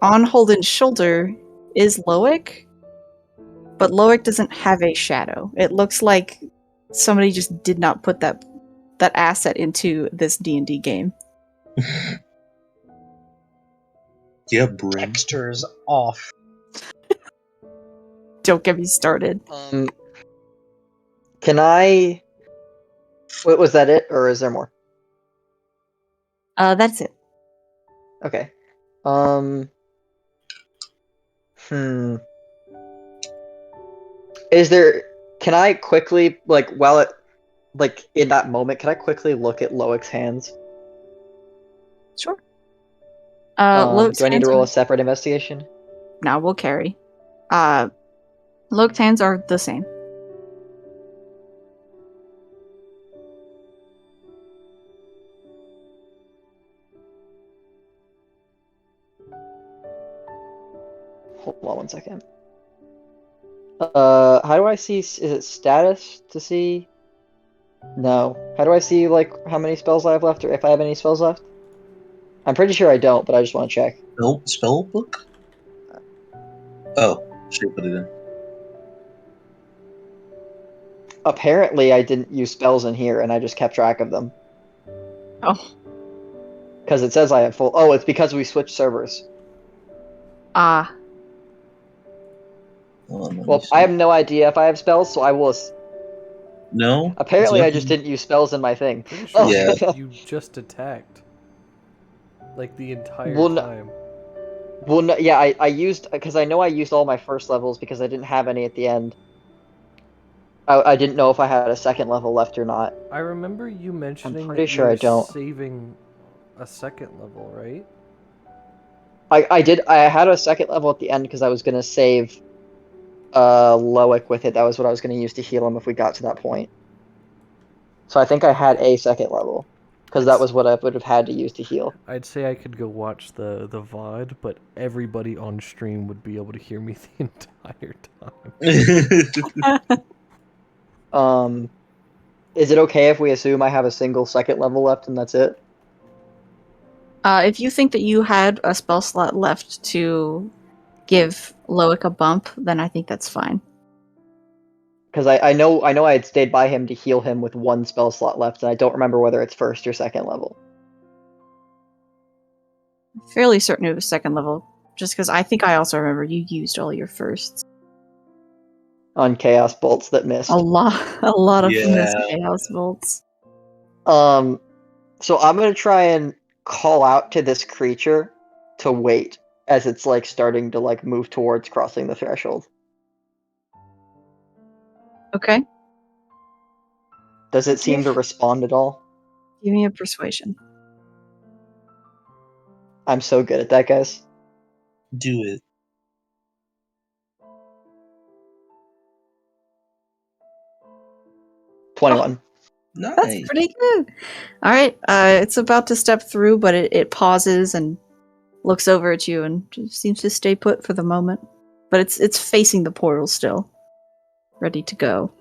on Holden's shoulder is Loic, but Loic doesn't have a shadow. It looks like somebody just did not put that asset into this D&D game. Yeah, bro. Textures off. Don't get me started. Can I? What was that? It or is there more? That's it. Okay. Is there? Can I quickly while it in that moment? Can I quickly look at Loic's hands? Sure. Do Loic's I need hands to roll are- a separate investigation? Now we'll carry. Loic's hands are the same. Hold on 1 second. How do I see? Is it status to see? No. How do I see how many spells I have left, or if I have any spells left? I'm pretty sure I don't, but I just want to check. Spell book? Oh, should put it in. Apparently, I didn't use spells in here, and I just kept track of them. Oh. Because it says I have full. Oh, it's because we switched servers. Ah. Well, I have no idea if I have spells, so I will. No. Apparently, I It's just didn't use spells in my thing. Pretty sure Oh. Yeah. you just attacked. Like the entire Well, no- time. Well, no, yeah, I used because I know I used all my first levels because I didn't have any at the end. I didn't know if I had a second level left or not. I remember you mentioning pretty that you sure I were don't. saving a second level, right? I did. I had a second level at the end because I was gonna save Loic with it. That was what I was gonna use to heal him if we got to that point. So I think I had a second level because that was what I would have had to use to heal. I'd say I could go watch the VOD, but everybody on stream would be able to hear me the entire time. Is it okay if we assume I have a single second level left and that's it? If you think that you had a spell slot left to give Loic a bump, then I think that's fine. Because I know I had stayed by him to heal him with one spell slot left, and I don't remember whether it's first or second level. Fairly certain it was second level, just because I think I also remember you used all your firsts. On Chaos Bolts that missed. A lot of Yeah. missed Chaos Bolts. So I'm gonna try and call out to this creature to wait as it's like starting to like move towards crossing the threshold. Okay, Does it seem to respond at all? give me a persuasion. I'm so good at that, guys. Do it. Oh. 21. Nice. That's pretty good. All right, it's about to step through, but it pauses and looks over at you and just seems to stay put for the moment. But it's facing the portal still, ready to go.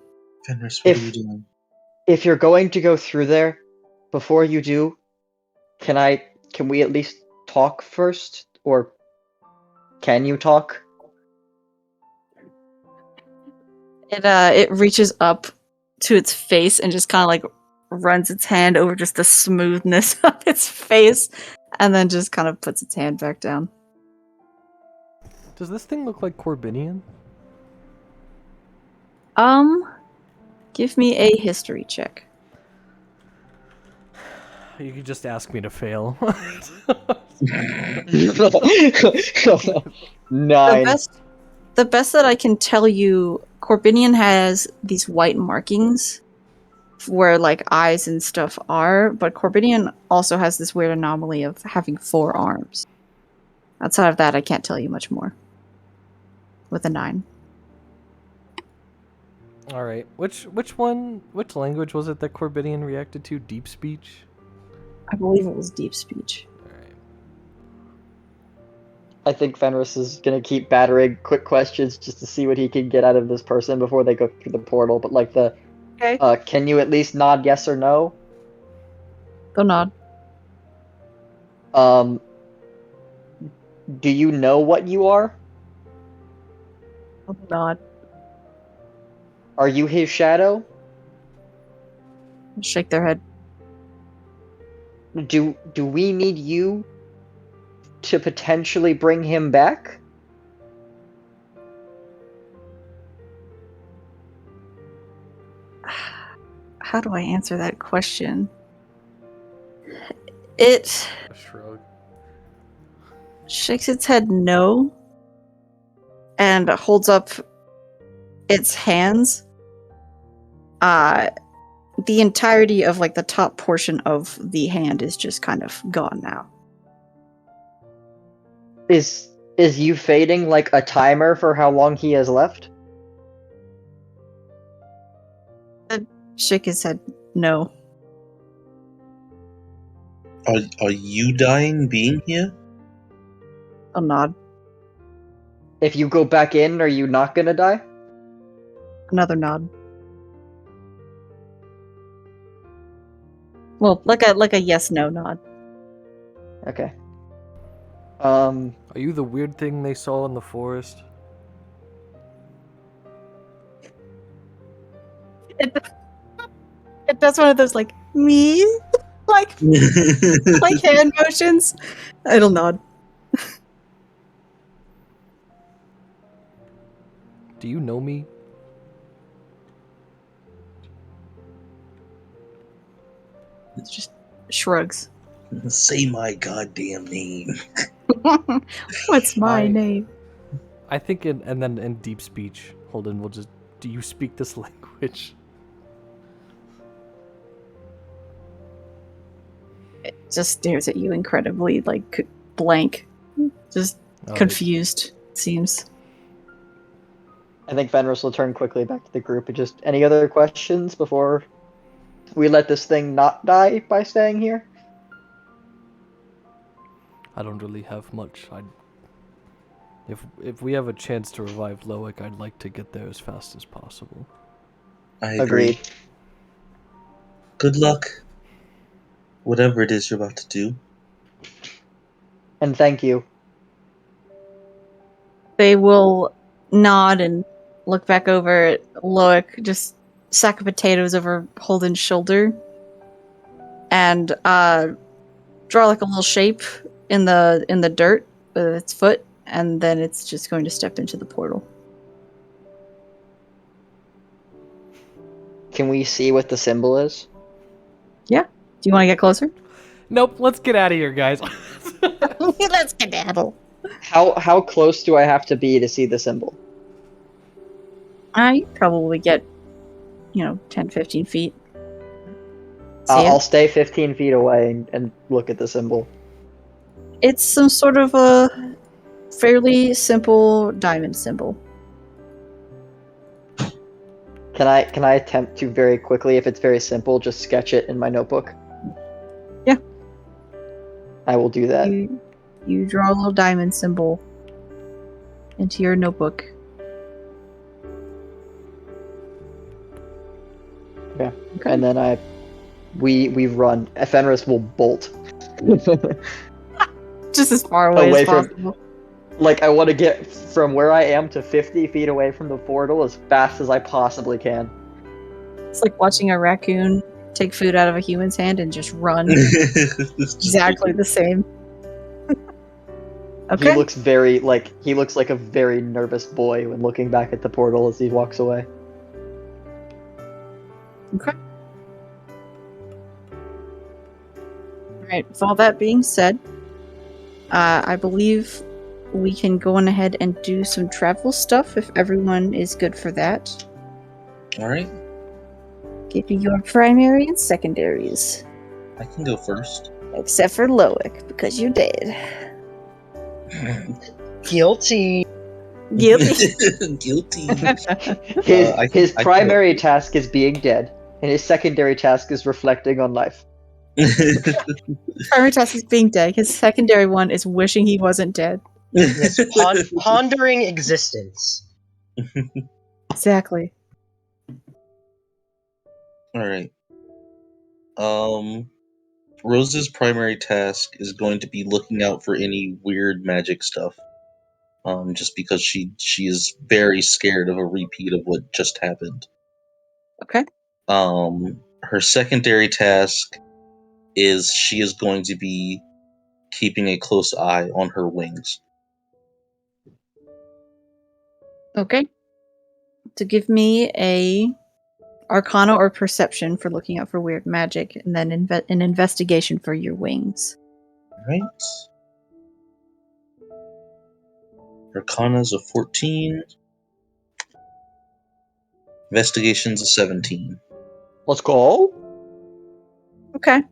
Fenris, what If- are you doing? If you're going to go through there, before you do, can we at least talk first? Or can you talk? It reaches up to its face and just kind of like runs its hand over just the smoothness of its face, and then just kind of puts its hand back down. Does this thing look like Corbinian? Give me a history check. You could just ask me to fail. 9. The best that I can tell you, Corbinian has these white markings where like eyes and stuff are, but Corbinian also has this weird anomaly of having 4 arms. Outside of that, I can't tell you much more. With a 9. All right. Which language was it that Corbinian reacted to? Deep speech? I believe it was deep speech. All right. I think Fenris is gonna keep battering quick questions just to see what he can get out of this person before they go through the portal. But like Okay. can you at least nod yes or no? They'll nod. Do you know what you are? They'll nod. Are you his shadow? Shake their head. Do we need you to potentially bring him back? How do I answer that question? It A shrug. shakes its head no and holds up its hands. The entirety of like the top portion of the hand is just kind of gone now. Is you fading like a timer for how long he has left? Shake his head no. Are you dying being here? I'll nod. If you go back in, are you not gonna die? Another nod. Well, like a yes no nod. Okay. Are you the weird thing they saw in the forest? It does one of those like me like like hand motions. It'll nod. Do you know me? It's just shrugs. Say my goddamn name. What's my I- name? I think and then in deep speech, Holden will just. Do you speak this language? It just stares at you incredibly, like, blank. Just Oh, confused, it seems. I think Fenris will turn quickly back to the group. And just any other questions before we let this thing not die by staying here? I don't really have much. If we have a chance to revive Loic, I'd like to get there as fast as possible. I agree. Agreed. Good luck. Whatever it is you're about to do. And thank you. They will nod and look back over at Loic, just sack of potatoes over Holden's shoulder, and draw like a little shape in the dirt with its foot, and then it's just going to step into the portal. Can we see what the symbol is? Yeah. Do you want to get closer? Nope. Let's get out of here, guys. Let's skedaddle. How close do I have to be to see the symbol? I probably get, 10, 15 feet. See I'll it? stay 15 feet away and look at the symbol. It's some sort of a fairly simple diamond symbol. Can I attempt to very quickly, if it's very simple, just sketch it in my notebook? Yeah. I will do that. You draw a little diamond symbol into your notebook. Yeah. Okay. And then we run. Fenris will bolt. Just as far away Away as from- possible. Like, I want to get from where I am to 50 feet away from the portal as fast as I possibly can. It's like watching a raccoon take food out of a human's hand and just run. Exactly the same. Okay. He looks like a very nervous boy when looking back at the portal as he walks away. Okay. Alright, with all that being said, I believe we can go on ahead and do some travel stuff if everyone is good for that. Alright, Give me your primary and secondaries. I can go first. Except for Loic, because you did. Guilty. Guilty. Guilty. His I primary task is being dead, and his secondary task is reflecting on life. Primary task is being dead. His secondary one is wishing he wasn't dead. Yes, pondering existence. Exactly. Alright. Rose's primary task is going to be looking out for any weird magic stuff. Just because she is very scared of a repeat of what just happened. Okay. Her secondary task is she is going to be keeping a close eye on her wings. Okay. To give me a Arcana or Perception for looking out for weird magic, and then an Investigation for your wings. Right. Arcana's a 14. Investigation's a 17. Let's go. Okay.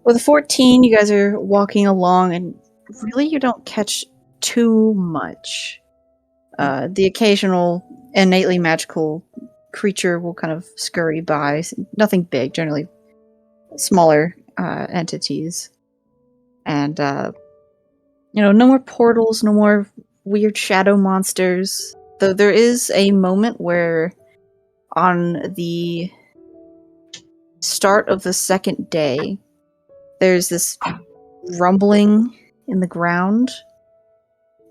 With a 14, you guys are walking along, and really you don't catch too much. The occasional innately magical creature will kind of scurry by. Nothing big, generally smaller entities. And, no more portals, no more weird shadow monsters. Though there is a moment where on the start of the second day, there's this rumbling in the ground,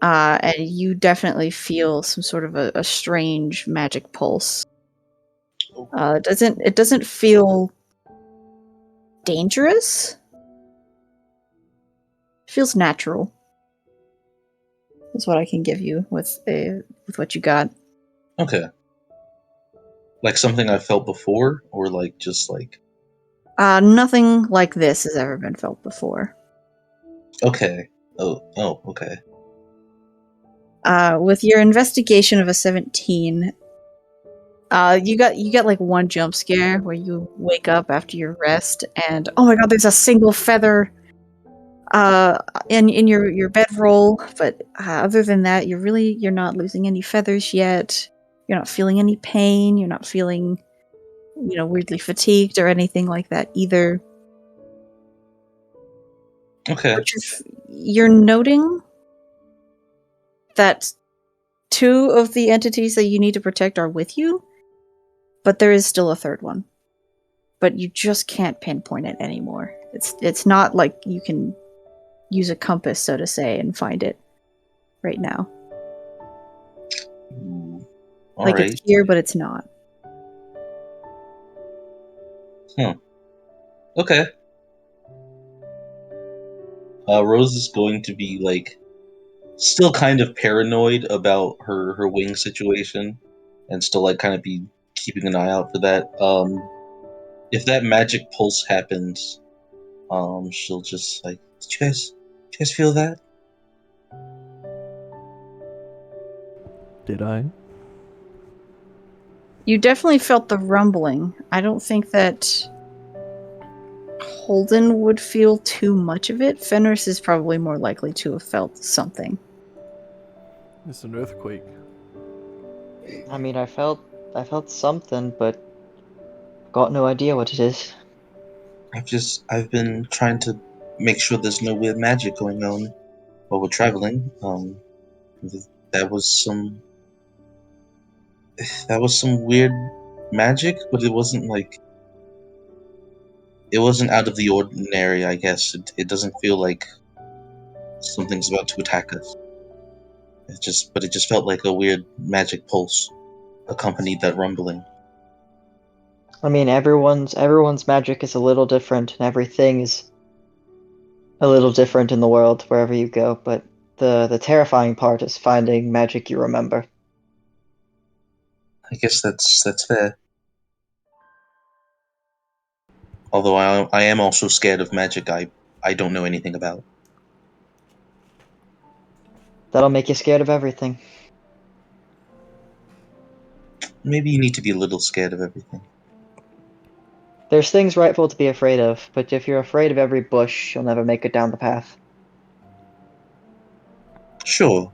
and you definitely feel some sort of a strange magic pulse. It doesn't feel dangerous. It feels natural. That's what I can give you with what you got. Okay. Like something I felt before, or like just like. Nothing like this has ever been felt before. Okay. Okay. With your investigation of a 17, you got like one jump scare where you wake up after your rest, and oh my god, there's a single feather in your bedroll. But other than that, you're not losing any feathers yet. You're not feeling any pain. You're not feeling, weirdly fatigued or anything like that either. Okay. But you're noting that 2 of the entities that you need to protect are with you, but there is still a third one. But you just can't pinpoint it anymore. It's not like you can use a compass, so to say, and find it right now. All like right. it's here, but it's not. Okay. Rose is going to be like still kind of paranoid about her wing situation, and still like kind of be keeping an eye out for that. If that magic pulse happens, she'll just like, did you guys feel that? Did I? You definitely felt the rumbling. I don't think that Holden would feel too much of it. Fenris is probably more likely to have felt something. It's an earthquake. I mean, I felt something, but got no idea what it is. I've been trying to make sure there's no weird magic going on while we're traveling. That was some weird magic, but it wasn't out of the ordinary, I guess. It doesn't feel like something's about to attack us. But it just felt like a weird magic pulse accompanied that rumbling. I mean, everyone's magic is a little different, and everything is a little different in the world wherever you go. But the terrifying part is finding magic you remember. I guess that's fair. Although I am also scared of magic I don't know anything about. That'll make you scared of everything. Maybe you need to be a little scared of everything. There's things rightful to be afraid of, but if you're afraid of every bush, you'll never make it down the path. Sure,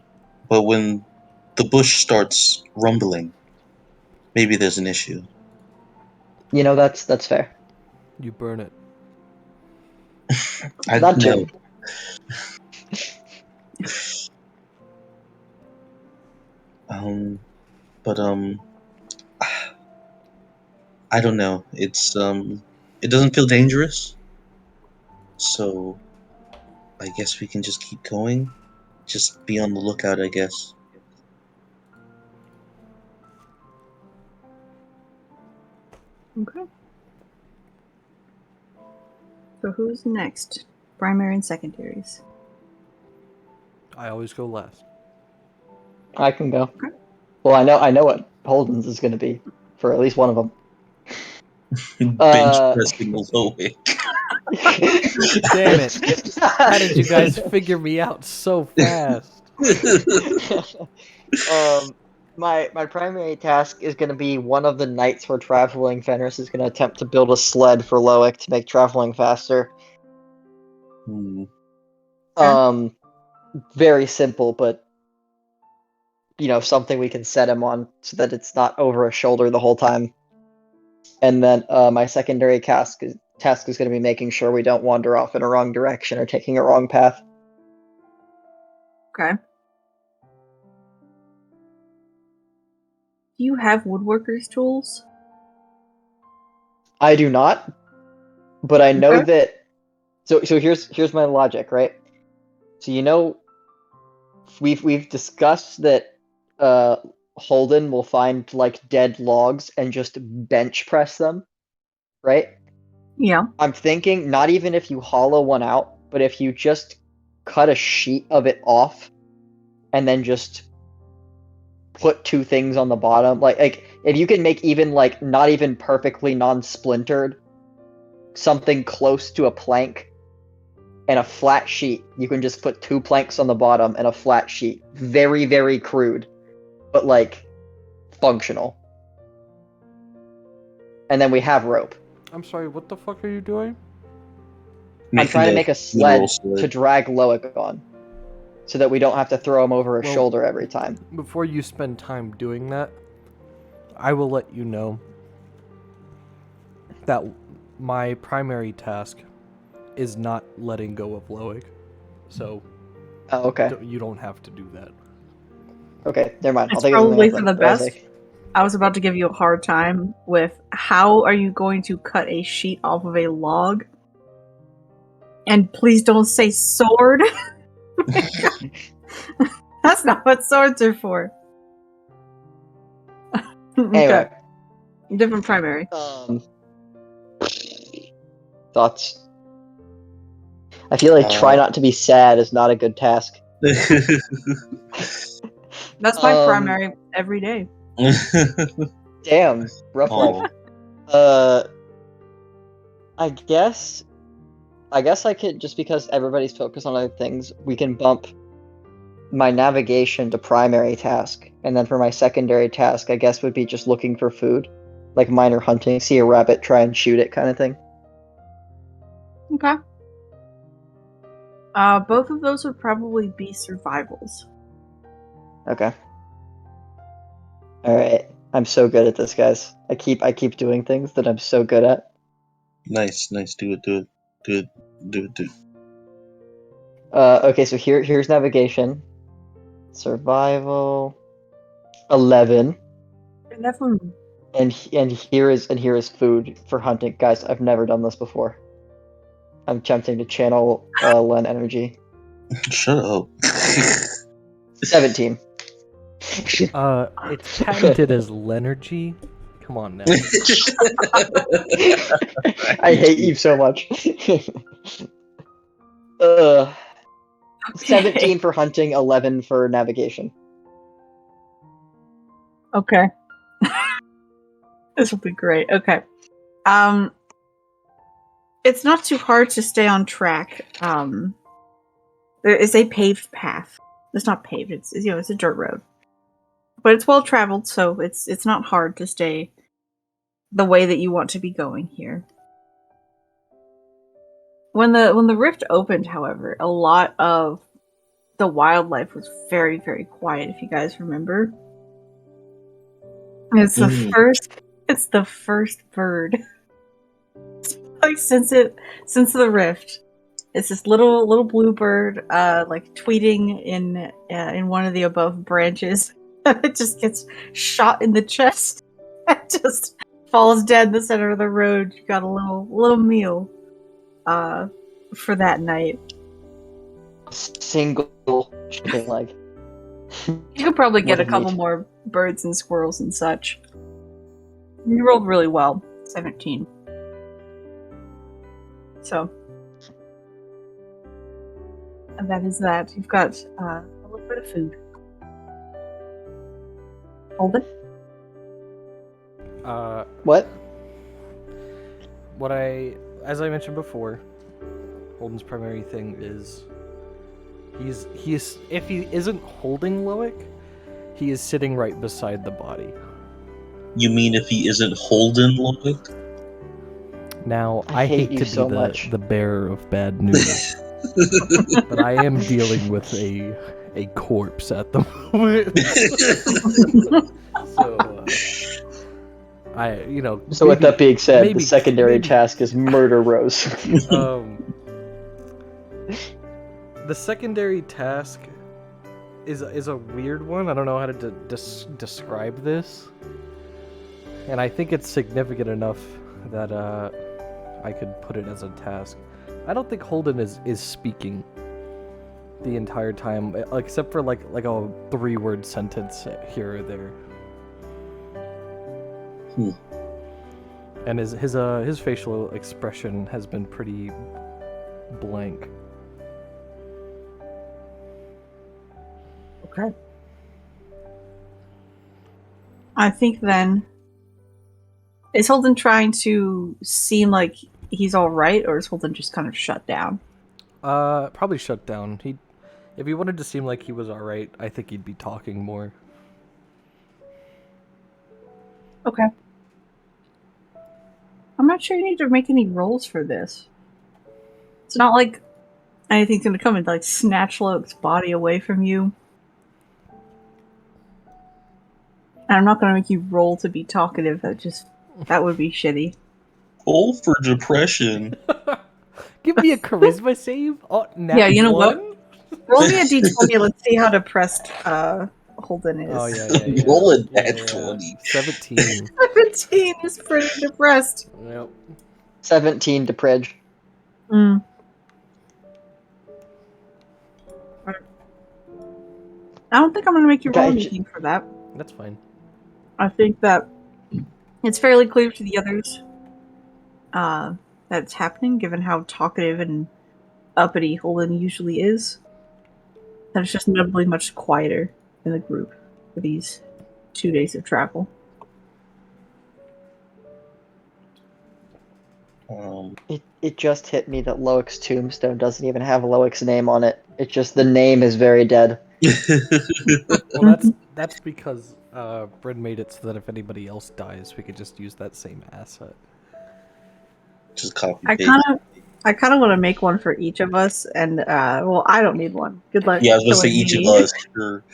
but when the bush starts rumbling, maybe there's an issue. You know, that's fair. You burn it. I Not know. true. But I don't know. It doesn't feel dangerous. So I guess we can just keep going. Just be on the lookout, I guess. Okay. So who's next? Primary and secondaries. I always go last. I can go. Okay. Well, I know what Holden's is going to be for at least one of them. Bench pressing a low weight. Damn it. How did you guys figure me out so fast? My primary task is going to be one of the nights we're traveling. Fenris is going to attempt to build a sled for Loic to make traveling faster. Very simple, but something we can set him on so that it's not over his shoulder the whole time. And then my secondary task is going to be making sure we don't wander off in a wrong direction or taking a wrong path. Okay. Do you have woodworker's tools? I do not, but I know that. So here's my logic, right? So we've discussed that Holden will find like dead logs and just bench press them, right? Yeah. I'm thinking not even if you hollow one out, but if you just cut a sheet of it off and then just put 2 things on the bottom, like if you can make even like not even perfectly non-splintered something close to a plank and a flat sheet. You can just put 2 planks on the bottom and a flat sheet. Very, very crude, but like functional. And then we have rope. I'm sorry, what the fuck are you doing? I'm trying to make a literal sled to drag Loic on, so that we don't have to throw him over his Well- shoulder every time. Before you spend time doing that, I will let you know that my primary task is not letting go of Loic. So Oh, okay. you don't have to do that. Okay, never mind. I'll It's think of something probably else for then. the What was best. I was about to give you a hard time with how are you going to cut a sheet off of a log? And please don't say sword. That's not what swords are for. Anyway, Different primary. thoughts? I feel like try not to be sad is not a good task. That's my Um, primary every day. Damn, rough Oh. life. I guess I could, just because everybody's focused on other things, we can bump my navigation to primary task, and then for my secondary task, I guess would be just looking for food, like minor hunting, see a rabbit, try and shoot it, kind of thing. Okay. Both of those would probably be survivals. Okay. All right. I'm so good at this, guys. I keep doing things that I'm so good at. Nice. Do it. Okay, so here's navigation. Survival 11. And here is food for hunting. Guys, I've never done this before. I'm attempting to channel Len energy. Shut up. 17. It's patented as Lenergy. Come on now. I hate you so much. 17 for hunting, 11 for navigation. Okay. This will be great. Okay. It's not too hard to stay on track. There is a paved path. It's not paved. It's it's a dirt road, but it's well traveled, so it's not hard to stay the way that you want to be going here. When the rift opened, however, a lot of the wildlife was very, very quiet. If you guys remember, it's the first bird. Like since the rift, it's this little blue bird, like tweeting in one of the above branches. It just gets shot in the chest. It just falls dead in the center of the road. You got a little meal, for that night. Single chicken leg. You could probably get What a a couple meat. more birds and squirrels and such. You rolled really well, 17. So, and that is that. You've got a little bit of food. Hold it. What? As I mentioned before, Holden's primary thing is he's if he isn't holding Loic, he is sitting right beside the body. You mean if he isn't holding Loic? Now I hate you to so be much. the bearer of bad news, but I am dealing with a corpse at the moment. So So with that being said, maybe- the secondary maybe- task is murder Rose. The secondary task is a weird one. I don't know how to describe this, and I think it's significant enough that I could put it as a task. I don't think Holden is speaking the entire time, except for like a 3-word sentence here or there. And his facial expression has been pretty blank. Okay. I think then, is Holden trying to seem like he's all right, or is Holden just kind of shut down? Probably shut down. If he wanted to seem like he was alright, I think he'd be talking more. Okay. I'm not sure you need to make any rolls for this. It's not like anything's gonna come and like snatch Loke's body away from you. And I'm not gonna make you roll to be talkative. That would be shitty. Roll for depression. Give me a charisma save? Oh, nat Yeah, you know what? 1? Roll me a d20. Let's see how depressed Holden is. Oh, yeah. Roll a Yeah, nat 20. 17. 17 is pretty depressed. Yep. 17 to Pridge. Mm. I don't think I'm gonna make you roll Okay, anything for that. That's fine. I think that it's fairly clear to the others that it's happening, given how talkative and uppity Holden usually is. That it's just notably much quieter in the group for these 2 days of travel. It just hit me that Loic's tombstone doesn't even have Loic's name on it. It's just the name is very dead. Well, that's because Bryn made it so that if anybody else dies, we could just use that same asset. Just copy I paste. kind of want to make one for each of us, and well, I don't need one. Good luck. Yeah, I was gonna say killing each me. of us. Sure.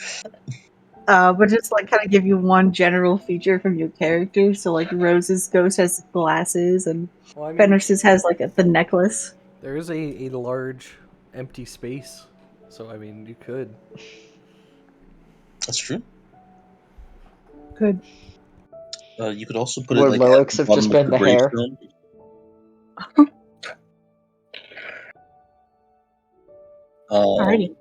But just like kind of give you one general feature from your character. So like Rose's ghost has glasses, and Well, I mean, Fenris's has like the necklace. there is a large empty space, so I mean, you could. That's true. Good. You could also put it Would like Loic's at have just been bottom of the hair? gravestone. Alrighty.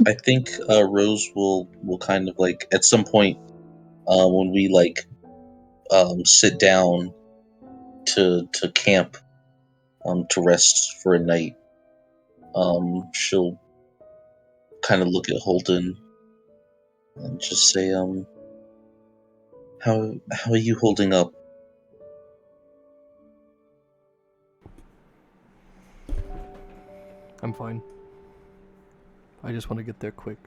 I think Rose will kind of like at some point when we like sit down to camp to rest for a night. She'll kind of look at Holden and just say, how are you holding up? I'm fine. I just want to get there quick.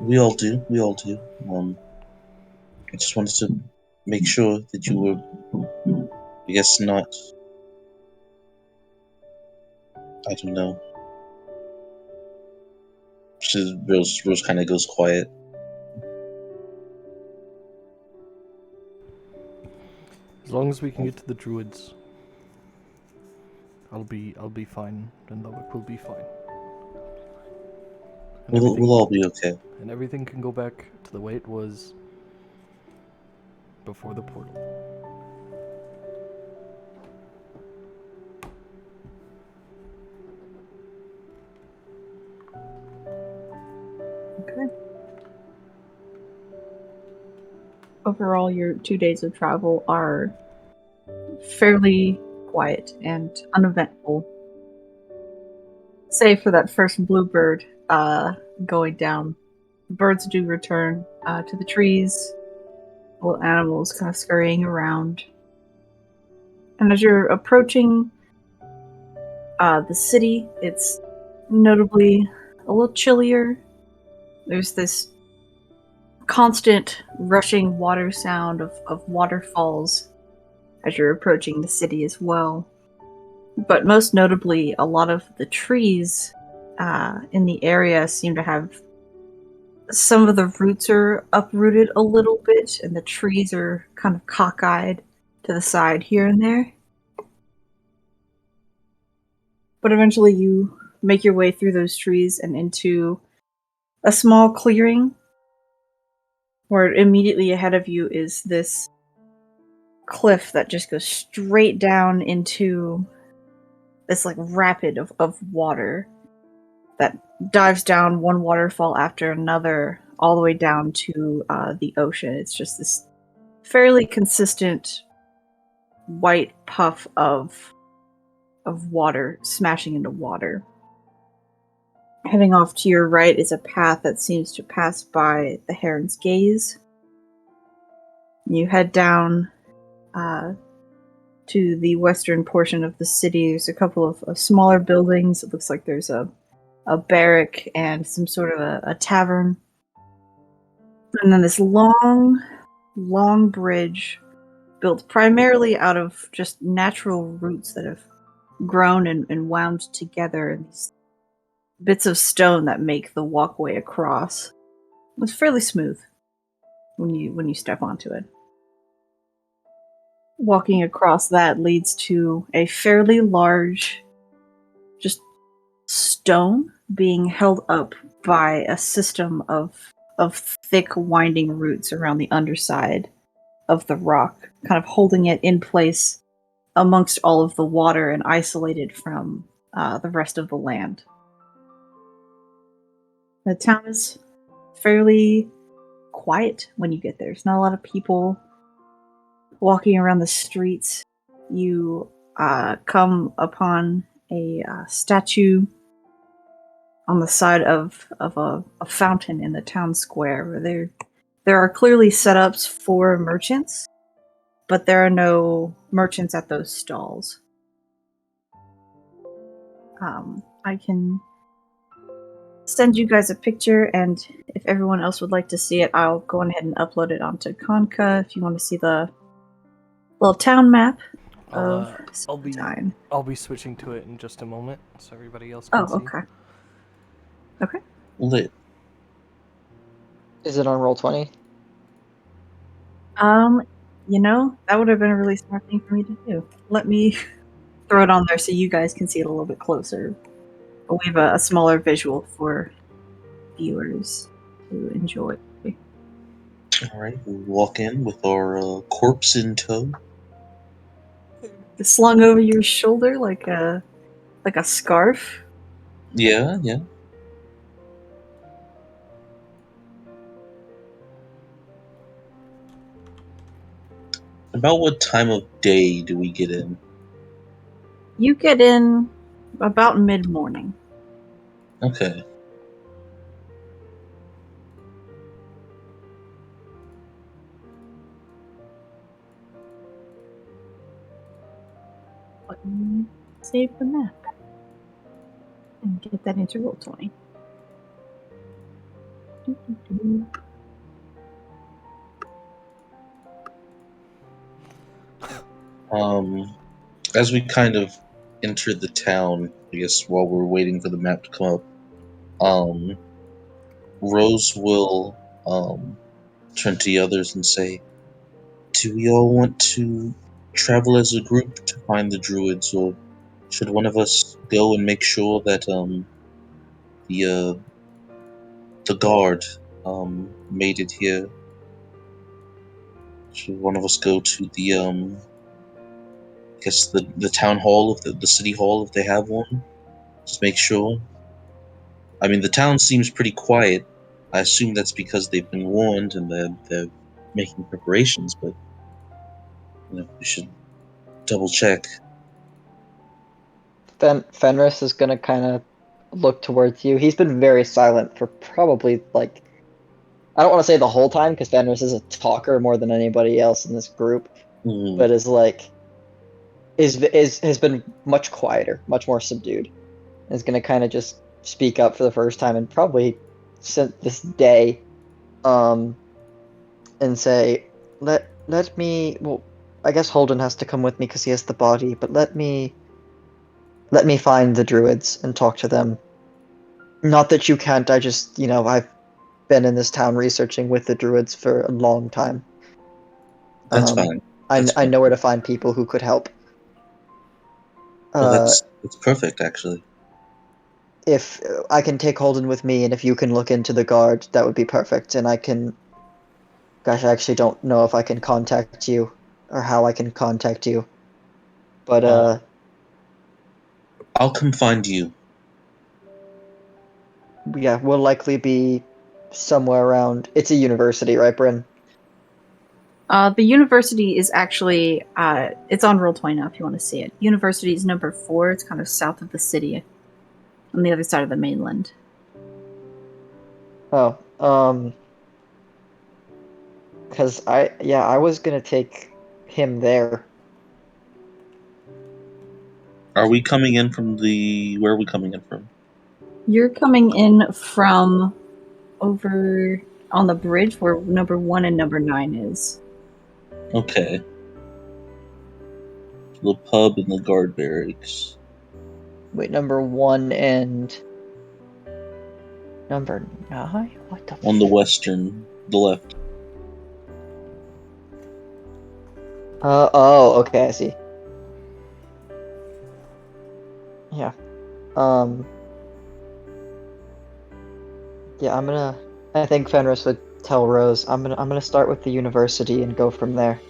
We all do. I just wanted to make sure that you were, I guess, not. I don't know. Rose kind of goes quiet. As long as we can get to the druids, I'll be fine, and Loic will be fine. And We'll all be okay. And everything can go back to the way it was before the portal. Okay. Overall, your 2 days of travel are fairly quiet and uneventful. Save for that first bluebird going down. Birds do return to the trees. Little animals kind of scurrying around. And as you're approaching the city, it's notably a little chillier. There's this constant rushing water sound of waterfalls as you're approaching the city as well. But most notably, a lot of the trees in the area seem to have some of the roots are uprooted a little bit, and the trees are kind of cockeyed to the side here and there. But eventually you make your way through those trees and into a small clearing where immediately ahead of you is this cliff that just goes straight down into this like rapid of water that dives down one waterfall after another all the way down to the ocean. It's just this fairly consistent white puff of water smashing into water. Heading off to your right is a path that seems to pass by the Heron's Gaze. You head down to to the western portion of the city. There's a couple of smaller buildings. It looks like there's a barrack and some sort of a tavern. And then this long bridge built primarily out of just natural roots that have grown and wound together in these bits of stone that make the walkway across. It's fairly smooth when you step onto it. Walking across that leads to a fairly large just stone being held up by a system of thick winding roots around the underside of the rock, kind of holding it in place amongst all of the water and isolated from the rest of the land. The town is fairly quiet when you get there. There's not a lot of people walking around the streets. You come upon a statue on the side of a fountain in the town square, where there are clearly setups for merchants, but there are no merchants at those stalls. I can send you guys a picture, and if everyone else would like to see it, I'll go ahead and upload it onto Conca if you want to see the little town map of Serpentine. I'll be switching to it in just a moment, so everybody else can see. Okay. Okay. Lit. Is it on Roll20? That would have been a really smart thing for me to do. Let me throw it on there so you guys can see it a little bit closer. But we have a smaller visual for viewers to enjoy. Alright, we walk in with our corpse in tow. Slung over your shoulder like a scarf. Yeah. About what time of day do we get in? You get in about mid-morning. Okay. Let me save the map and get that into Roll20. As we kind of enter the town, I guess while we're waiting for the map to come up, Rose will turn to the others and say, "Do we all want to travel as a group to find the druids, or should one of us go and make sure that the guard made it here? Should one of us go to the I guess the town hall of the city hall if they have one? Just make sure. I mean, the town seems pretty quiet. I assume that's because they've been warned and they're making preparations, but we should double check." Fenris is gonna kind of look towards you. He's been very silent for probably I don't want to say the whole time because Fenris is a talker more than anybody else in this group, but has been much quieter, much more subdued. Is gonna kind of just speak up for the first time and probably since this day, and say, let me. Well, I guess Holden has to come with me because he has the body, but let me find the druids and talk to them. Not that you can't. I just I've been in this town researching with the druids for a long time. That's fine. I know where to find people who could help. Well, that's perfect, actually. If I can take Holden with me, and if you can look into the guard, that would be perfect. And I can. Gosh, I actually don't know if I can contact you or how I can contact you. But I'll come find you. Yeah, we'll likely be somewhere around. It's a university, right, Bryn? The university is actually it's on Roll20 now if you want to see it. University is number 4. It's kind of south of the city, on the other side of the mainland. Oh, because I was gonna take him there. Are we coming in from the? Where are we coming in from? You're coming in from over on the bridge where number 1 and number 9 is. Okay. The pub and the guard barracks. Wait, number 1 and number 9? What the? On the the left. Oh, okay, I see. Yeah. Yeah, I think Fenris would tell Rose, I'm gonna start with the university and go from there.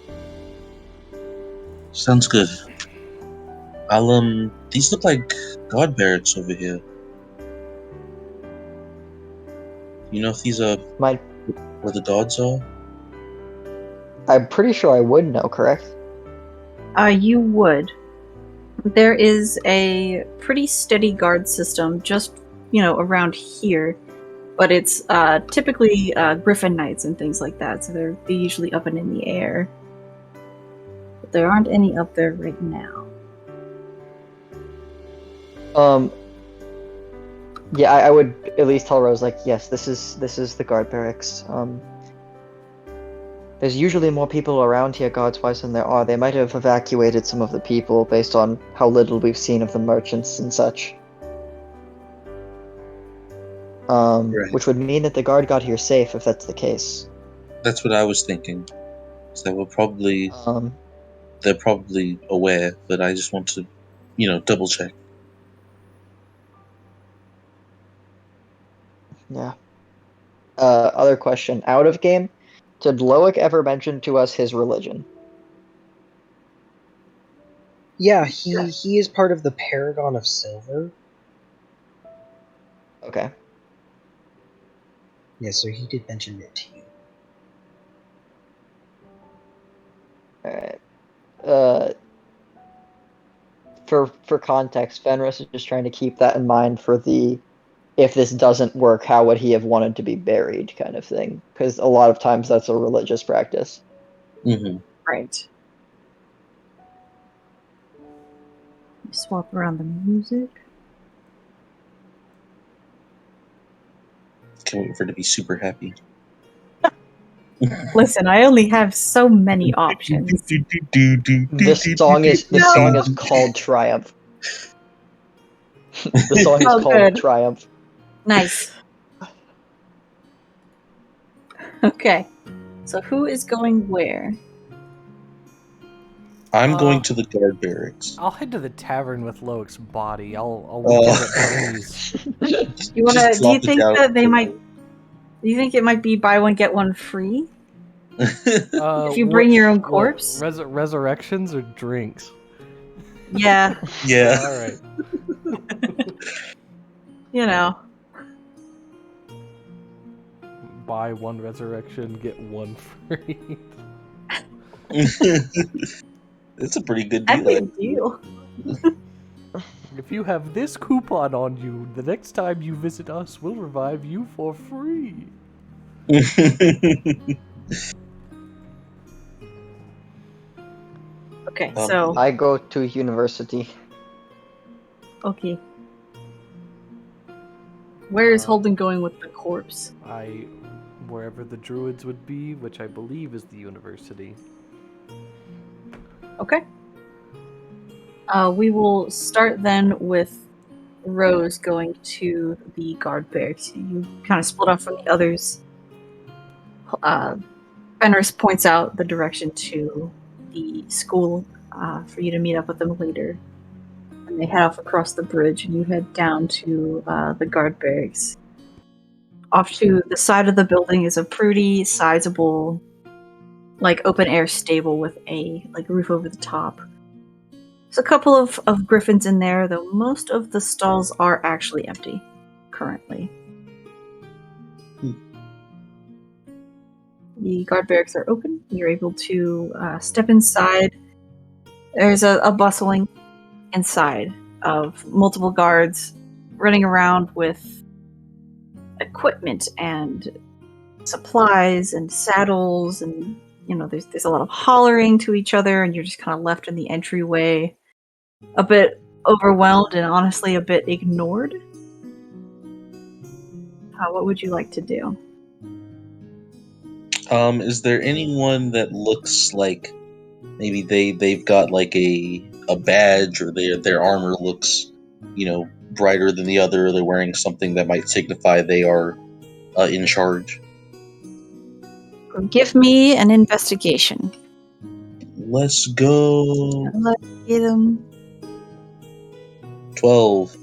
Sounds good. These look like guard barracks over here. You know if these are Might where the guards are? I'm pretty sure I would know, correct? You would. There is a pretty steady guard system just, around here. But it's typically Griffin Knights and things like that, so they're usually up and in the air. But there aren't any up there right now. Yeah, I would at least tell Rose, like, yes, this is the guard barracks. There's usually more people around here guards-wise than there are. They might have evacuated some of the people based on how little we've seen of the merchants and such. Right. Which would mean that the guard got here safe, if that's the case. That's what I was thinking. So they're probably aware, but I just want to, double check. Yeah. Other question, out of game, did Loic ever mention to us his religion? Yeah, he is part of the Paragon of Silver. Okay. Yeah, so he did mention it to you. Alright. For context, Fenris is just trying to keep that in mind for the if this doesn't work, how would he have wanted to be buried kind of thing. Because a lot of times that's a religious practice. Mm-hmm. Right. Swap around the music. Can't wait for it to be super happy. Listen, I only have so many options. This song is called Triumph. The song is Oh, called good. Triumph. Nice. Okay. So who is going where? I'm going to the guard barracks. I'll head to the tavern with Loic's body. I'll look at it, please. You wanna? Do you think that they might? Do you think it might be buy one get one free if you bring your own corpse? Resurrections or drinks? Yeah. Yeah. All right. You know. Buy one resurrection, get one free. It's a pretty good That's deal. a deal. If you have this coupon on you, the next time you visit us, we'll revive you for free. Okay, so I go to university. okay. Where is Holden going with the corpse? Wherever the druids would be, which I believe is the university. Okay. We will start then with Rose going to the guard barracks. You kind of split off from the others. Fenris points out the direction to the school for you to meet up with them later. And they head off across the bridge, and you head down to the guard barracks. Off to the side of the building is a pretty sizable, open air stable with a roof over the top. There's a couple of griffins in there, though most of the stalls are actually empty currently. The guard barracks are open. You're able to step inside. There's a bustling inside of multiple guards running around with equipment and supplies and saddles, and there's a lot of hollering to each other, and you're just kind of left in the entryway, a bit overwhelmed and honestly a bit ignored. What would you like to do? Is there anyone that looks like maybe they've got like a badge, or their armor looks, brighter than the other, or they're wearing something that might signify they are in charge? Give me an investigation. Let's go. Let's get 'em. 12.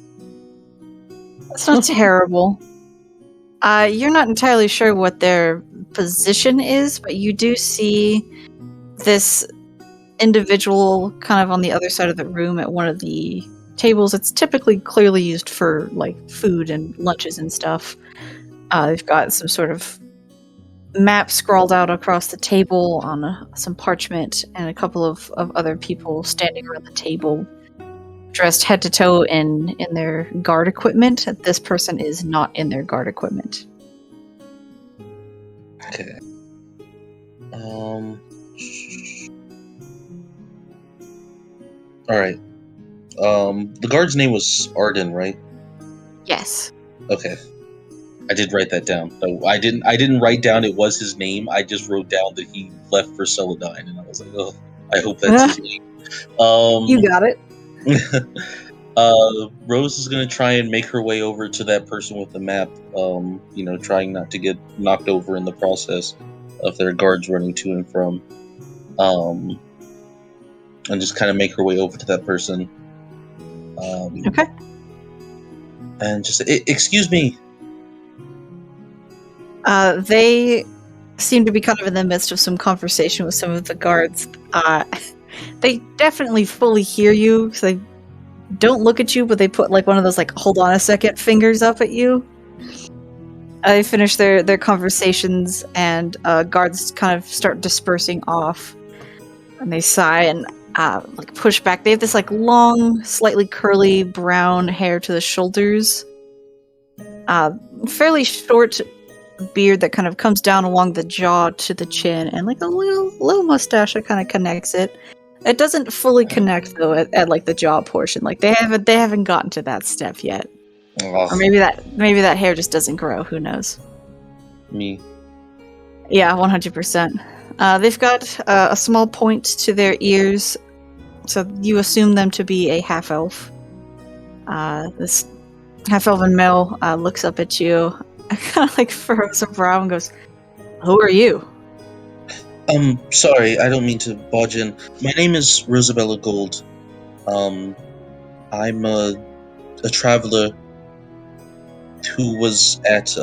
That's not terrible. You're not entirely sure what their position is, but you do see this individual kind of on the other side of the room at one of the tables. It's typically clearly used for like food and lunches and stuff. They've got some sort of map scrawled out across the table on some parchment, and a couple of other people standing around the table dressed head to toe in their guard equipment. This person is not in their guard equipment. Okay. All right. The guard's name was Arden, right? Yes. Okay. I did write that down. So I didn't write down it was his name. I just wrote down that he left for Celadine, and I was like, oh, I hope that's his name. You got it. Rose is gonna try and make her way over to that person with the map. Trying not to get knocked over in the process of their guards running to and from. And just kind of make her way over to that person. Okay. And just say, excuse me. They seem to be kind of in the midst of some conversation with some of the guards. They definitely fully hear you, so they don't look at you, but they put like one of those like hold on a second fingers up at you. They finish their conversations, and guards kind of start dispersing off, and they sigh and like push back. They have this like long, slightly curly brown hair to the shoulders, fairly short beard that kind of comes down along the jaw to the chin, and like a little mustache that kind of connects it. It doesn't fully connect though at like the jaw portion. Like they haven't gotten to that step yet. Oh, Or maybe that hair just doesn't grow. Who knows? me. Yeah, 100%. They've got a small point to their ears, so you assume them to be a half elf. This half elven male looks up at you, kind of like furrows a brow and goes, "Who are you?" Sorry, I don't mean to barge in. My name is Rosabella Gold. I'm a traveler who was at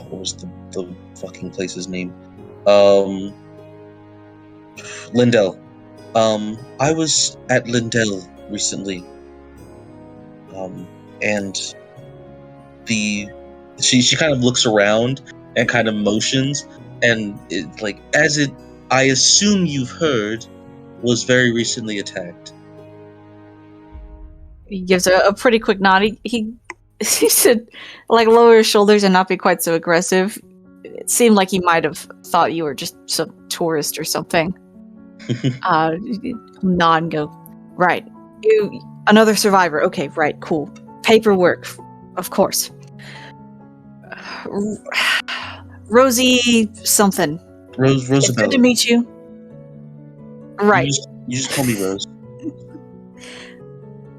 what was the fucking place's name? Lindell. I was at Lindell recently. And she kind of looks around and kind of motions, and I assume you've heard, was very recently attacked. He gives a pretty quick nod. He seems to like lower his shoulders and not be quite so aggressive. It seemed like he might have thought you were just some tourist or something. Nod and go, right. You, another survivor. Okay, right, cool. Paperwork, of course. Rosie something. Rosabella. It's good to meet you. Right. You just call me Rose.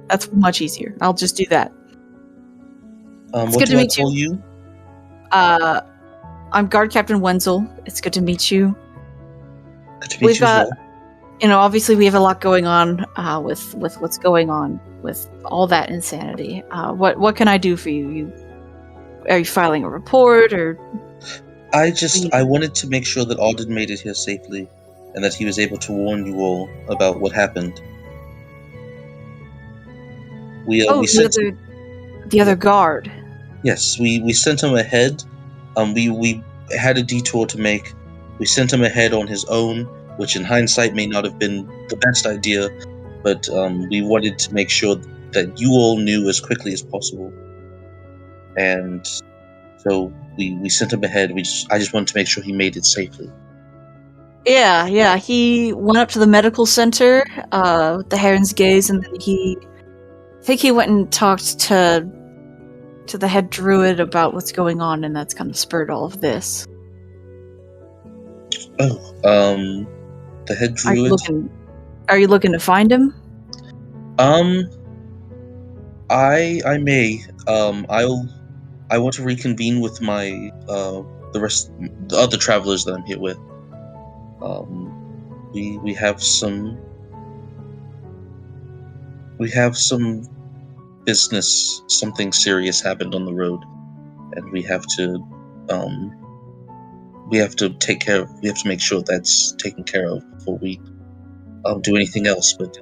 That's much easier. I'll just do that. What good do to I meet call you? I'm Guard Captain Wenzel. It's good to meet you. Good to meet We've you as got, well. Obviously we have a lot going on with what's going on with all that insanity. What can I do for you? Are you filing a report or? I wanted to make sure that Alden made it here safely, and that he was able to warn you all about what happened. We sent the other guard. Yes, we sent him ahead. We had a detour to make. We sent him ahead on his own, which in hindsight may not have been the best idea, but we wanted to make sure that you all knew as quickly as possible. And so we sent him ahead. I just wanted to make sure he made it safely. Yeah. He went up to the medical center with the Heron's Gaze, and then I think he went and talked to the head druid about what's going on, and that's kind of spurred all of this. Oh, the head druid. Are you looking to find him? I may. I want to reconvene with my the other travelers that I'm here with. We have some business. Something serious happened on the road, and we have to take care of. We have to make sure that's taken care of before we do anything else. But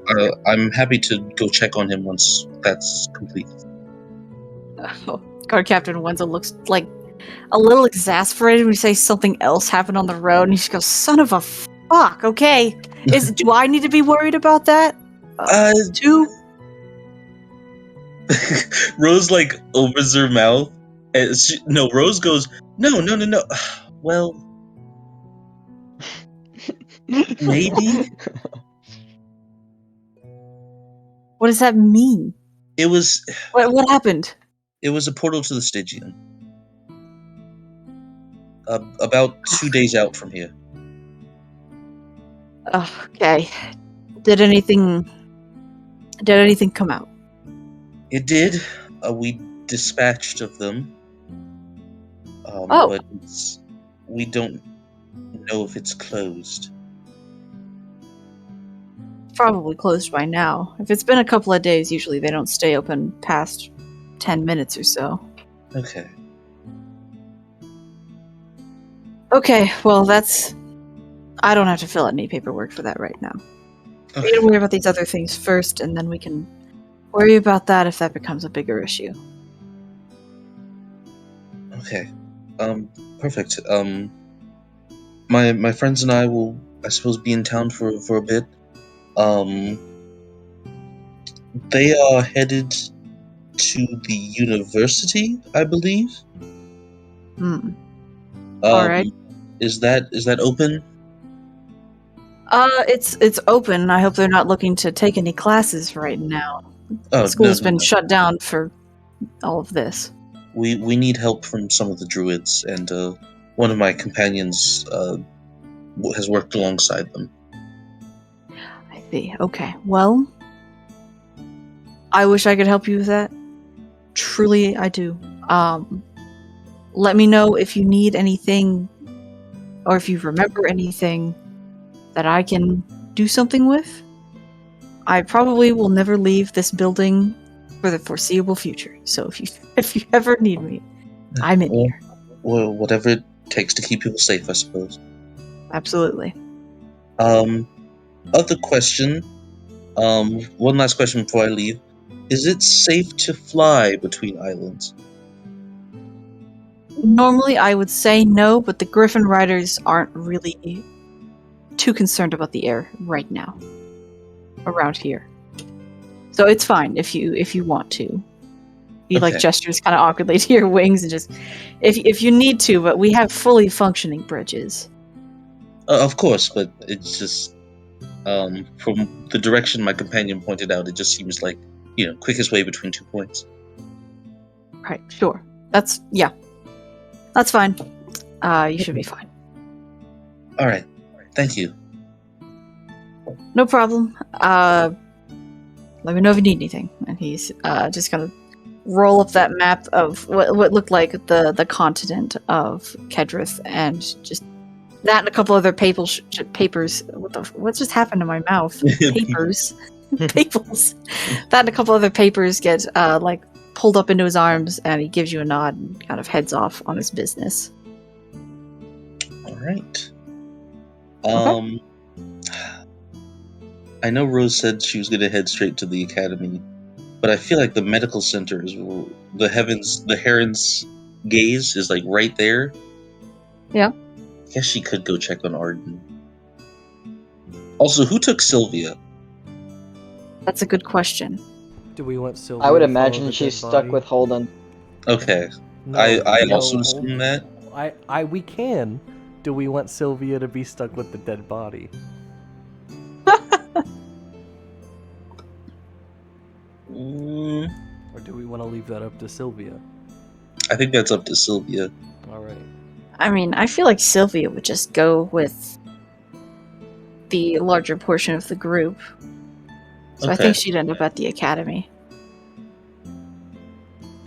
I'm happy to go check on him once that's complete. Oh, Guard Captain Wenzel looks like a little exasperated when you say something else happened on the road, and he just goes, "Son of a fuck." Okay, do I need to be worried about that? Too? Rose like opens her mouth, and Rose goes, no. Well, maybe. What does that mean? It was. What happened? It was a portal to the Stygian. About 2 days out from here. Okay. Did anything come out? It did. We dispatched of them. Oh. But we don't know if it's closed. Probably closed by now. If it's been a couple of days, usually they don't stay open past 10 minutes or so. Okay. Okay, well I don't have to fill out any paperwork for that right now. Okay. We can worry about these other things first, and then we can worry about that if that becomes a bigger issue. Okay. Perfect. My friends and I will, I suppose, be in town for a bit. They are headed to the university, I believe. All right. Is that open? It's open. I hope they're not looking to take any classes right now. Oh, The school's no. been shut down for all of this. We need help from some of the druids, and one of my companions has worked alongside them. I see. Okay. Well, I wish I could help you with that. Truly, I do. Let me know if you need anything, or if you remember anything that I can do something with. I probably will never leave this building for the foreseeable future. So if you ever need me, I'm in here. Well, whatever it takes to keep people safe, I suppose. Absolutely. Other question. One last question before I leave. Is it safe to fly between islands? Normally I would say no, but the Griffin Riders aren't really too concerned about the air right now around here. So it's fine if you want to. He Okay. gestures kind of awkwardly to your wings and just if you need to, but we have fully functioning bridges. Of course, but it's just from the direction my companion pointed out, it just seems like, quickest way between 2 points. Right, sure. That's fine. You should be fine. All right. Thank you. No problem. Let me know if you need anything. And he's just gonna roll up that map of what looked like the continent of Kedrith, and just that and a couple other papers. What just happened to my mouth? Papers. Papers. That and a couple other papers get pulled up into his arms, and he gives you a nod and kind of heads off on his business. All right. Okay. I know Rose said she was going to head straight to the academy, but I feel like the medical center is the Heron's Gaze is right there. Yeah. I guess she could go check on Arden. Also, who took Sylvia? That's a good question. Do we want Sylvia? I would to follow imagine the she's dead stuck body? with Holden. Okay. No, I no, also assume that. we can do we want Sylvia to be stuck with the dead body? Or do we want to leave that up to Sylvia? I think that's up to Sylvia. Alright. I mean, I feel like Sylvia would just go with the larger portion of the group. So I Okay. think she'd end up at the academy.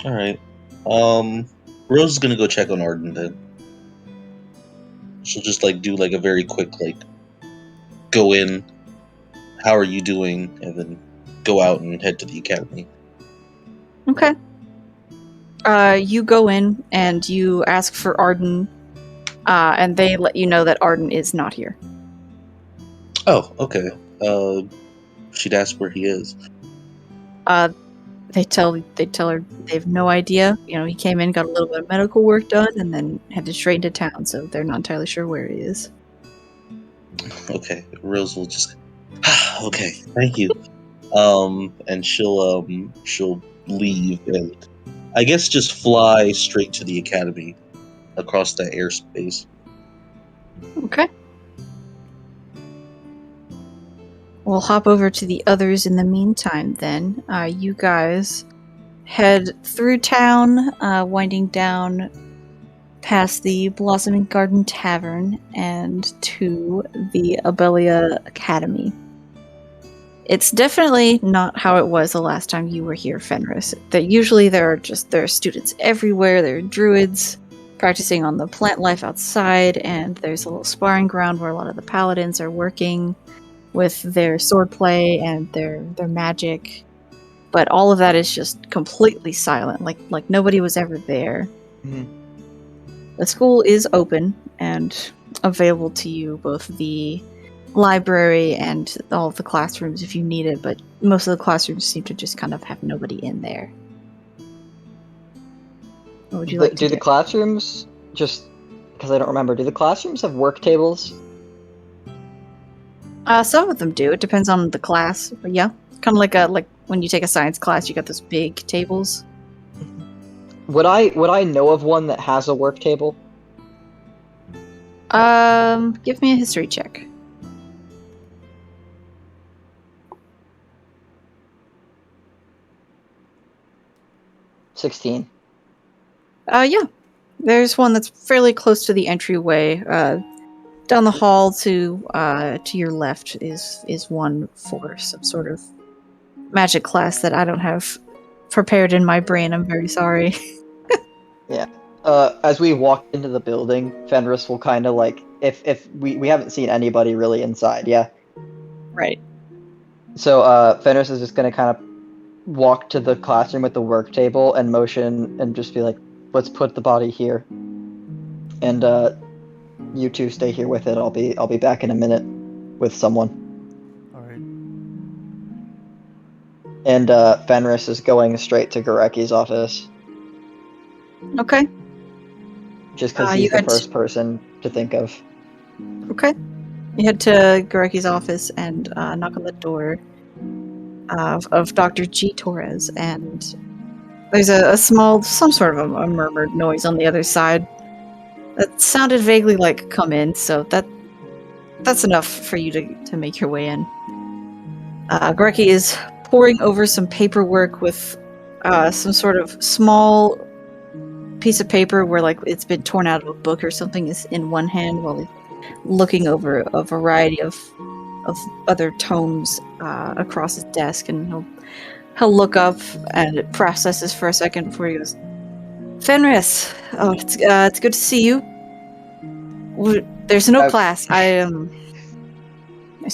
Alright. Rose is gonna go check on Arden then. She'll just do a very quick go in, how are you doing, and then go out and head to the academy. Okay. You go in and you ask for Arden, and they let you know that Arden is not here. Oh, okay. She'd ask where he is. They tell her they have no idea. He came in, got a little bit of medical work done, and then headed straight into town. So they're not entirely sure where he is. Okay, Rose will just. Okay, thank you. And she'll leave and I guess just fly straight to the academy across that airspace. Okay. We'll hop over to the others in the meantime then. You guys head through town, winding down past the Blossoming Garden Tavern and to the Abelia Academy. It's definitely not how it was the last time you were here, Fenris. Usually there are students everywhere, there are druids practicing on the plant life outside, and there's a little sparring ground where a lot of the paladins are working with their swordplay and their magic. But all of that is just completely silent, like nobody was ever there. Mhm. The school is open and available to you, both the library and all of the classrooms if you need it, but most of the classrooms seem to just kind of have nobody in there. What would you like to do? The classrooms, just because I don't remember, do the classrooms have work tables? Some of them do. It depends on the class, but yeah, kind of like when you take a science class, you got those big tables. Would I know of one that has a work table? Give me a history check. $16. Yeah. There's one that's fairly close to the entryway. Down the hall to your left is one for some sort of magic class that I don't have prepared in my brain. I'm very sorry. Yeah. As we walk into the building, Fenris will kind of if we haven't seen anybody really inside, yeah. Right. So Fenris is just gonna kind of walk to the classroom with the work table and motion and just be like, let's put the body here. And you two stay here with it. I'll be back in a minute with someone. Alright. And Fenris is going straight to Goreki's office. Okay. Just because you he's the had first person to think of. Okay. You head to Goreki's office and knock on the door of Dr. G. Torres, and there's some sort of a murmured noise on the other side that sounded vaguely like "come in," so that's enough for you to make your way in. Goreki is poring over some paperwork with some sort of small piece of paper where it's been torn out of a book or something is in one hand while he's looking over a variety of other tomes across his desk, and he'll look up and it processes for a second before he goes, Fenris, it's good to see you. There's no class. There's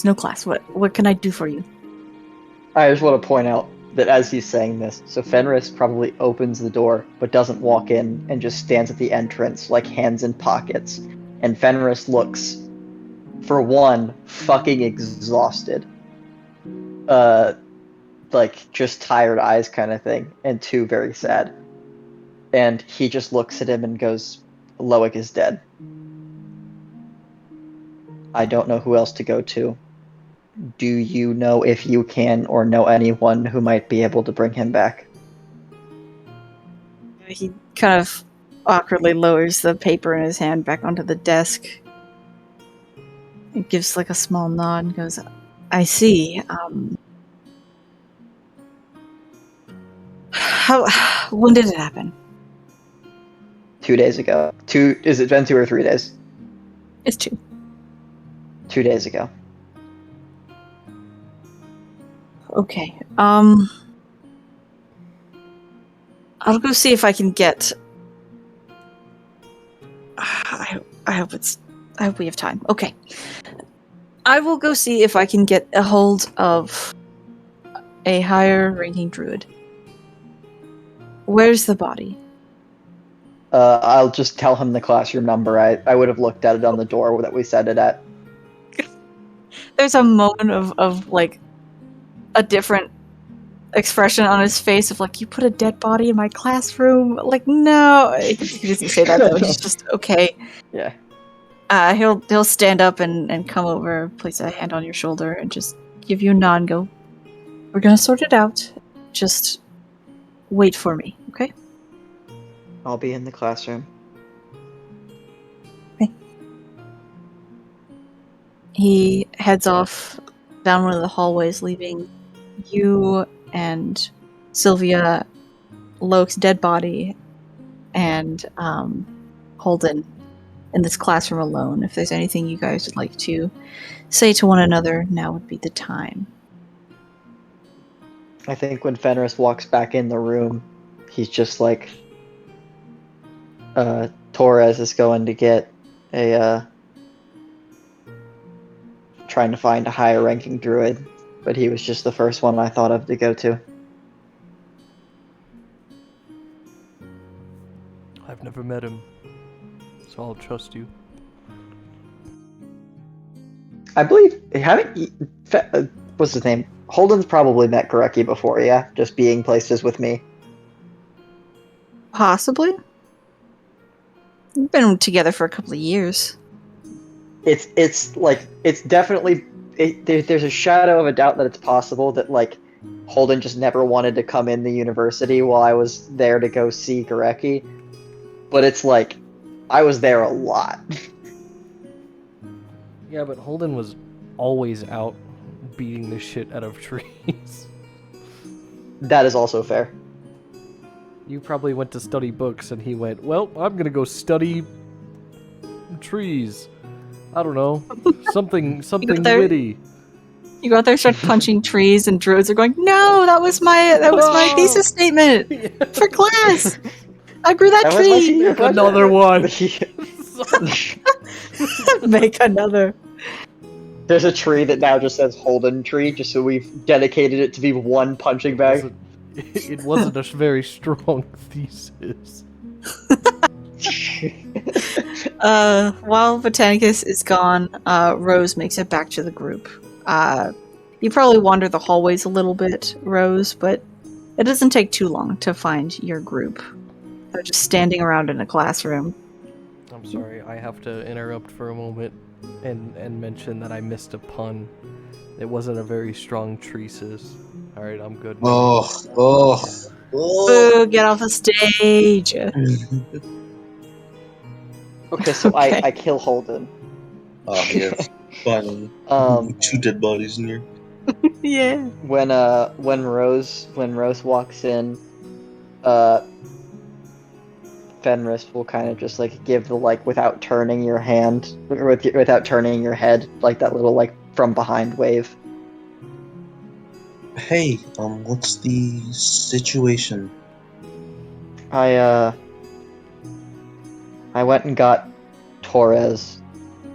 no class. What can I do for you? I just want to point out that as he's saying this, so Fenris probably opens the door but doesn't walk in and just stands at the entrance, hands in pockets. And Fenris looks, for one, fucking exhausted. Just tired eyes kind of thing. And two, very sad. And he just looks at him and goes, Loic is dead. I don't know who else to go to. Do you know if you can or know anyone who might be able to bring him back? He kind of awkwardly lowers the paper in his hand back onto the desk. It gives like a small nod and goes, I see. When did it happen? 2 days ago. Is it been 2 or 3 days? It's 2. 2 days ago. Okay. I'll go see if I can get. I hope we have time. Okay. I will go see if I can get a hold of a higher ranking druid. Where's the body? I'll just tell him the classroom number. I would have looked at it on the door that we set it at. There's a moment of like a different expression on his face of like, you put a dead body in my classroom? Like, no. He doesn't say that though. He's just okay. Yeah. He'll stand up and come over, place a hand on your shoulder, and just give you a nod and go, we're gonna sort it out. Just wait for me, okay? I'll be in the classroom. Okay. He heads off down one of the hallways, leaving you and Sylvia, Loke's dead body, and Holden in this classroom alone. If there's anything you guys would like to say to one another, now would be the time. I think when Fenris walks back in the room, he's just like, Torres is going to get trying to find a higher ranking druid, but he was just the first one I thought of to go to. I've never met him, so I'll trust you. I believe, what's his name? Holden's probably met Gareki before, yeah? Just being places with me. Possibly. We've been together for a couple of years. It's like, it's definitely, there's a shadow of a doubt that it's possible that, like, Holden just never wanted to come in the university while I was there to go see Gareki. But it's like, I was there a lot. Yeah, but Holden was always out beating the shit out of trees. That is also fair. You probably went to study books and he went, well, I'm gonna go study trees. I don't know. Something there? witty. You go out there, start punching trees, and druids are going, no, that was my thesis statement for class. I grew that Was my tree. senior Make project. another one. Make another. There's a tree that now just says Holden tree, just so we've dedicated it to be one punching bag. It wasn't a very strong thesis. While Botanicus is gone, Rose makes it back to the group. You probably wander the hallways a little bit, Rose, but it doesn't take too long to find your group. They're just standing around in a classroom. I'm sorry, I have to interrupt for a moment and mention that I missed a pun. It wasn't a very strong treesis. Alright, I'm good. Oh. Boo, get off the stage! Okay, so Okay. I kill Holden. Oh, yeah. Finally. 2 dead bodies in here. Yeah. When Rose walks in, Fenris will kind of just like give the like without turning your hand, without turning your head, like that little like from behind wave. Hey, what's the situation? I went and got Torres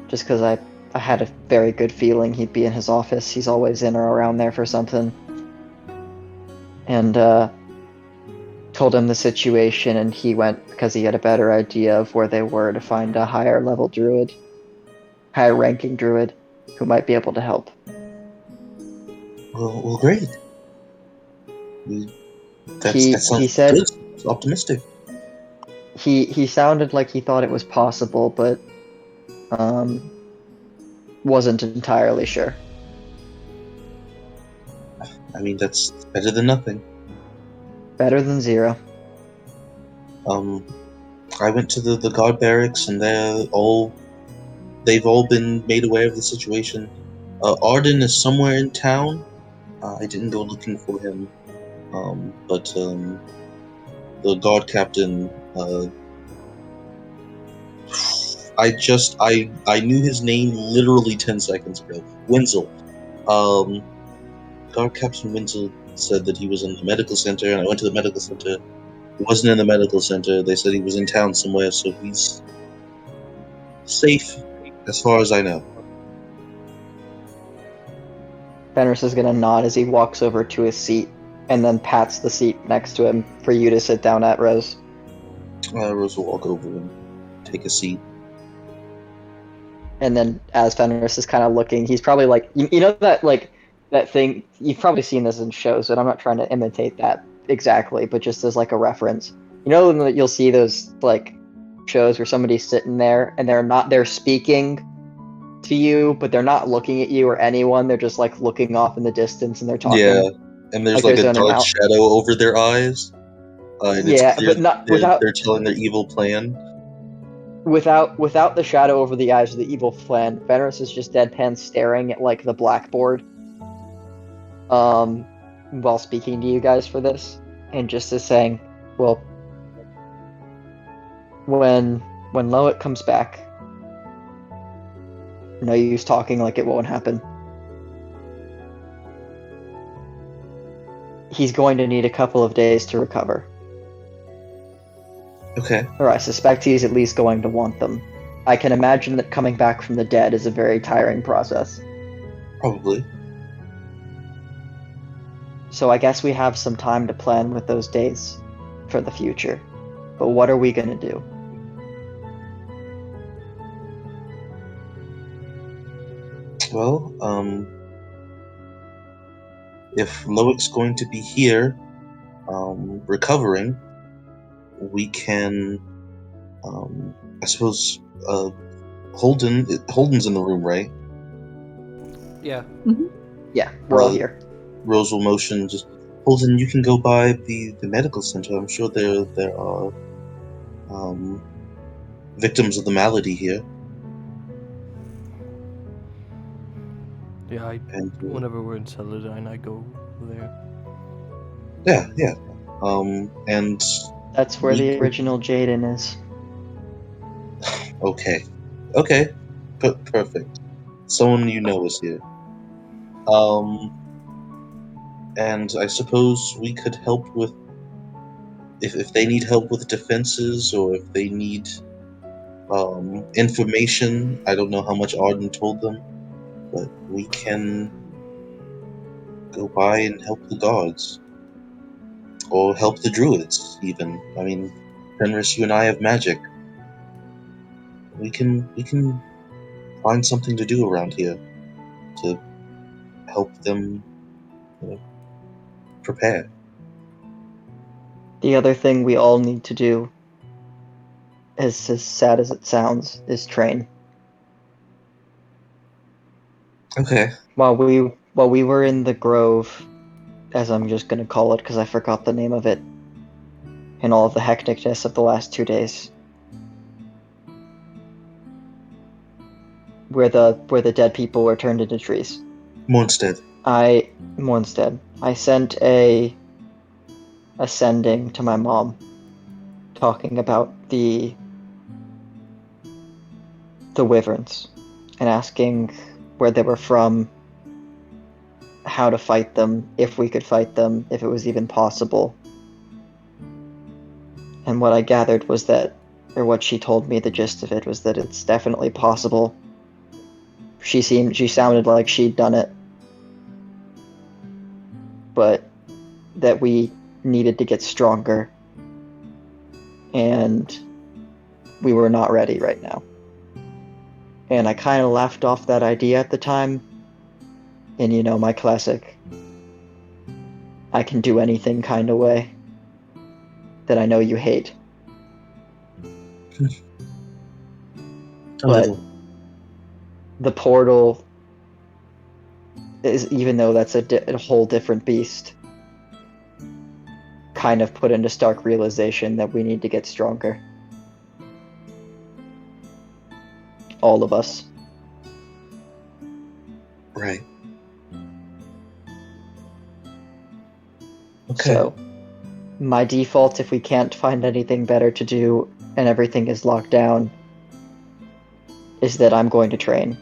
just because I had a very good feeling he'd be in his office. He's always in or around there for something. And told him the situation, and he went because he had a better idea of where they were to find a higher level druid, higher ranking druid, who might be able to help. Well, great. He said good. It's optimistic. he sounded like he thought it was possible, but wasn't entirely sure. I mean, that's better than nothing. Better than zero. I went to the guard barracks, and they're all they've all been made aware of the situation. Arden is somewhere in town. I didn't go looking for him, but the guard captain. I knew his name literally 10 seconds ago. Wenzel. Guard Captain Wenzel said that he was in the medical center, and I went to the medical center. He wasn't in the medical center. They said he was in town somewhere, so he's safe, as far as I know. Fenris is gonna nod as he walks over to his seat, and then pats the seat next to him for you to sit down at, Rose. Rose will walk over and take a seat. And then as Fenris is kind of looking, he's probably like, you know that thing, you've probably seen this in shows, and I'm not trying to imitate that exactly, but just as like a reference. You know when you'll see those like shows where somebody's sitting there and they're speaking to you, but they're not looking at you or anyone, they're just like looking off in the distance and they're talking. Yeah, and there's like a they're zoning dark out. shadow over their eyes. And it's Yeah, clear but not they're telling their evil plan. without the shadow over the eyes of the evil plan. Fenris is just deadpan staring at like the blackboard while speaking to you guys for this, and just is saying, well, when Loic comes back, no use talking like it won't happen. He's going to need a couple of days to recover. Okay. Or I suspect he's at least going to want them. I can imagine that coming back from the dead is a very tiring process. Probably. So I guess we have some time to plan with those days for the future. But what are we gonna do? Well, if Loic's going to be here, recovering, we can, I suppose, Holden's in the room, right? Yeah. Yeah, we're all here. Rose will motion, just, Holden, you can go by the medical center. I'm sure there are, victims of the malady here. Yeah, And, whenever we're in Celadine, I go there. yeah. And That's where the original Jaden is. okay, perfect. Someone you know is here. And I suppose we could help with if they need help with defenses, or if they need information. I don't know how much Arden told them, but we can go by and help the guards, or help the druids. Even, I mean, Fenris, you and I have magic. We can find something to do around here to help them prepare. The other thing we all need to do, as sad as it sounds, is train. Okay. While we were in the Grove, as I'm just gonna call it because I forgot the name of it, and all of the hecticness of the last 2 days, where the dead people were turned into trees. Mornstead. I sent a sending to my mom, talking about the wyverns, and asking where they were from, how to fight them, if we could fight them, if it was even possible. And what I gathered was that, or what she told me, the gist of it was that it's definitely possible. She sounded like she'd done it, but that we needed to get stronger, and we were not ready right now. And I kind of laughed off that idea at the time, in, you know, my classic I can do anything kind of way that I know you hate. But the portal is, even though that's a whole different beast, kind of put into stark realization that we need to get stronger. All of us. Right. Okay. So, my default, if we can't find anything better to do and everything is locked down, is that I'm going to train.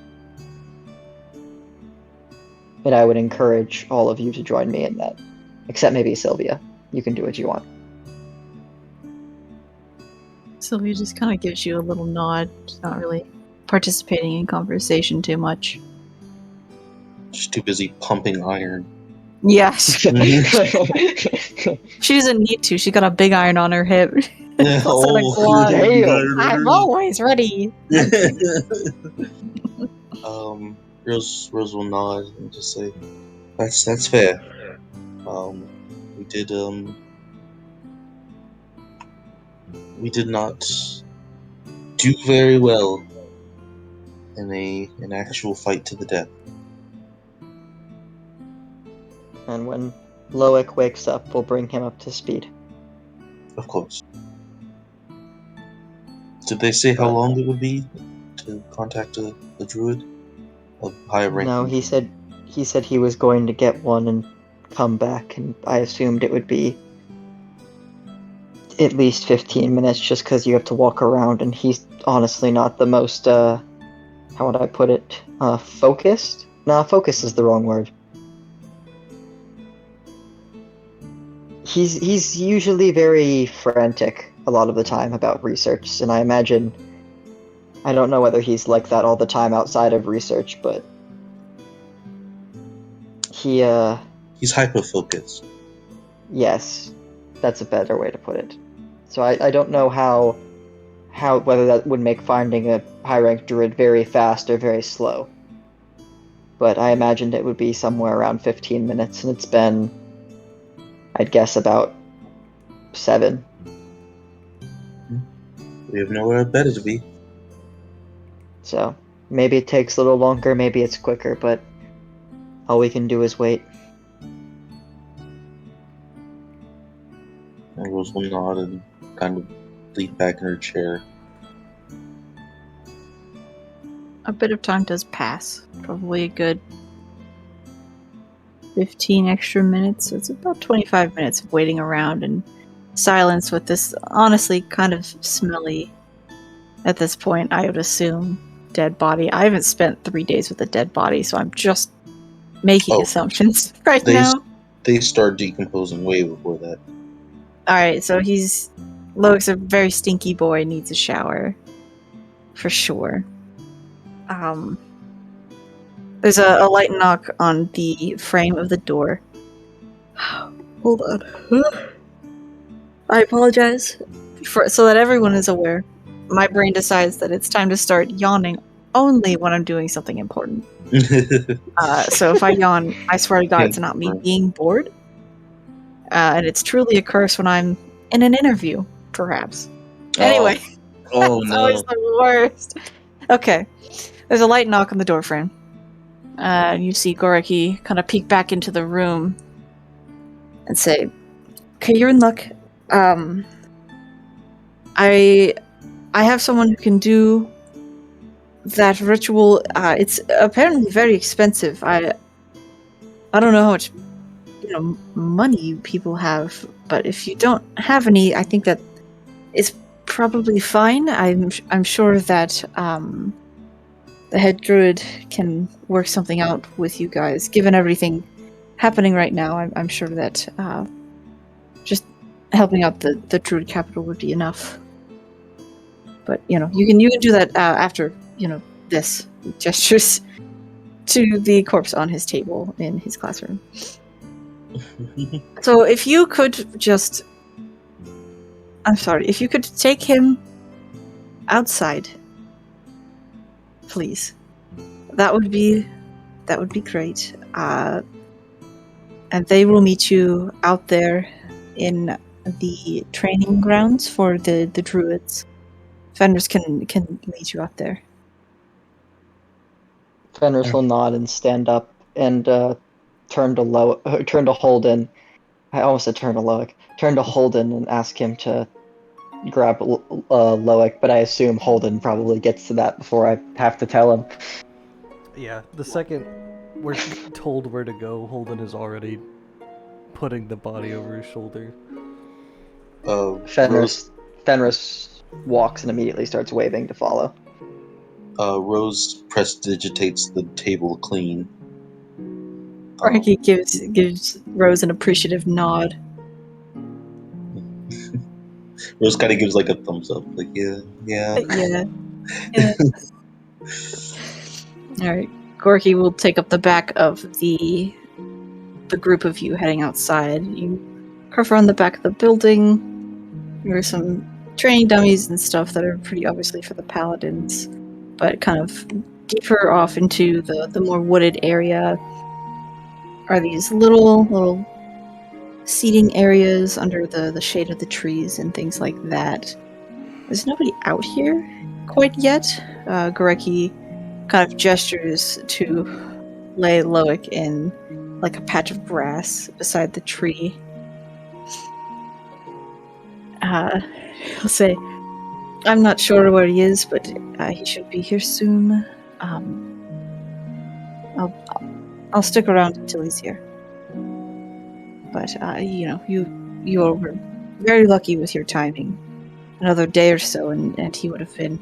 And I would encourage all of you to join me in that. Except maybe Sylvia. You can do what you want. Sylvia just kind of gives you a little nod. She's not really participating in conversation too much. Just too busy pumping iron. Yeah, she doesn't need to. She got a big iron on her hip. Yeah, Plus on a oh, glove. Damn. I'm always ready. Rose will nod and just say, "That's fair." We did not do very well in an actual fight to the death. And when Loic wakes up, we'll bring him up to speed. Of course. Did they say how long it would be to contact the druid? A higher rank? No, he said he was going to get one and come back, and I assumed it would be at least 15 minutes just because you have to walk around, and he's honestly not the most, how would I put it, focused? Nah, focus is the wrong word. He's usually very frantic a lot of the time about research, and I imagine, I don't know whether he's like that all the time outside of research, but he's hyper-focused. Yes, that's a better way to put it. So I don't know how whether that would make finding a high-ranked druid very fast or very slow. But I imagined it would be somewhere around 15 minutes, and it's been, I'd guess, about 7. We have nowhere better to be. So maybe it takes a little longer, maybe it's quicker, but all we can do is wait. And Rose will nod and kind of lean back in her chair. A bit of time does pass. Probably a good 15 extra minutes. So it's about 25 minutes of waiting around in silence with this honestly kind of smelly, at this point, I would assume, dead body. I haven't spent 3 days with a dead body, so I'm just making assumptions right now. They start decomposing way before that. Alright, so Loic's a very stinky boy, needs a shower. For sure. There's a light knock on the frame of the door. Hold on. I apologize. So that everyone is aware, my brain decides that it's time to start yawning only when I'm doing something important. So if I yawn, I swear to God, it's not me being bored. And it's truly a curse when I'm in an interview, perhaps. Anyway. Oh It's no. always the worst. Okay. There's a light knock on the door frame. And you see Goriki kind of peek back into the room and say, "Okay, you're in luck. I have someone who can do that ritual. It's apparently very expensive. I don't know how much money people have, but if you don't have any, I think that it's probably fine. I'm sure that the head druid can work something out with you guys. Given everything happening right now, I'm sure that just helping out the druid capital would be enough. But you can do that after this." Gestures to the corpse on his table in his classroom. So if you could just, I'm sorry, if you could take him outside, please, that would be great. And they will meet you out there in the training grounds for the druids. Fenris can lead you out there. Fenris will nod and stand up and turn to Holden. I almost said turn to Loic. Turn to Holden and ask him to grab Loic, but I assume Holden probably gets to that before I have to tell him. Yeah, the second we're told where to go. Holden is already putting the body over his shoulder. Fenris walks and immediately starts waving to follow. Rose prestidigitates the table clean. Frankie gives Rose an appreciative nod. Rose kind of gives like a thumbs up, like yeah. Yeah. Alright. Gorky will take up the back of the group of you heading outside. You carve around the back of the building. There are some training dummies and stuff that are pretty obviously for the paladins, but kind of deeper off into the more wooded area are these little seating areas under the shade of the trees and things like that. There's nobody out here quite yet. Goreki kind of gestures to lay Loic in like a patch of grass beside the tree. He'll say, I'm not sure where he is, but he should be here soon. I'll stick around until he's here. But, you were very lucky with your timing. Another day or so, and he would have been...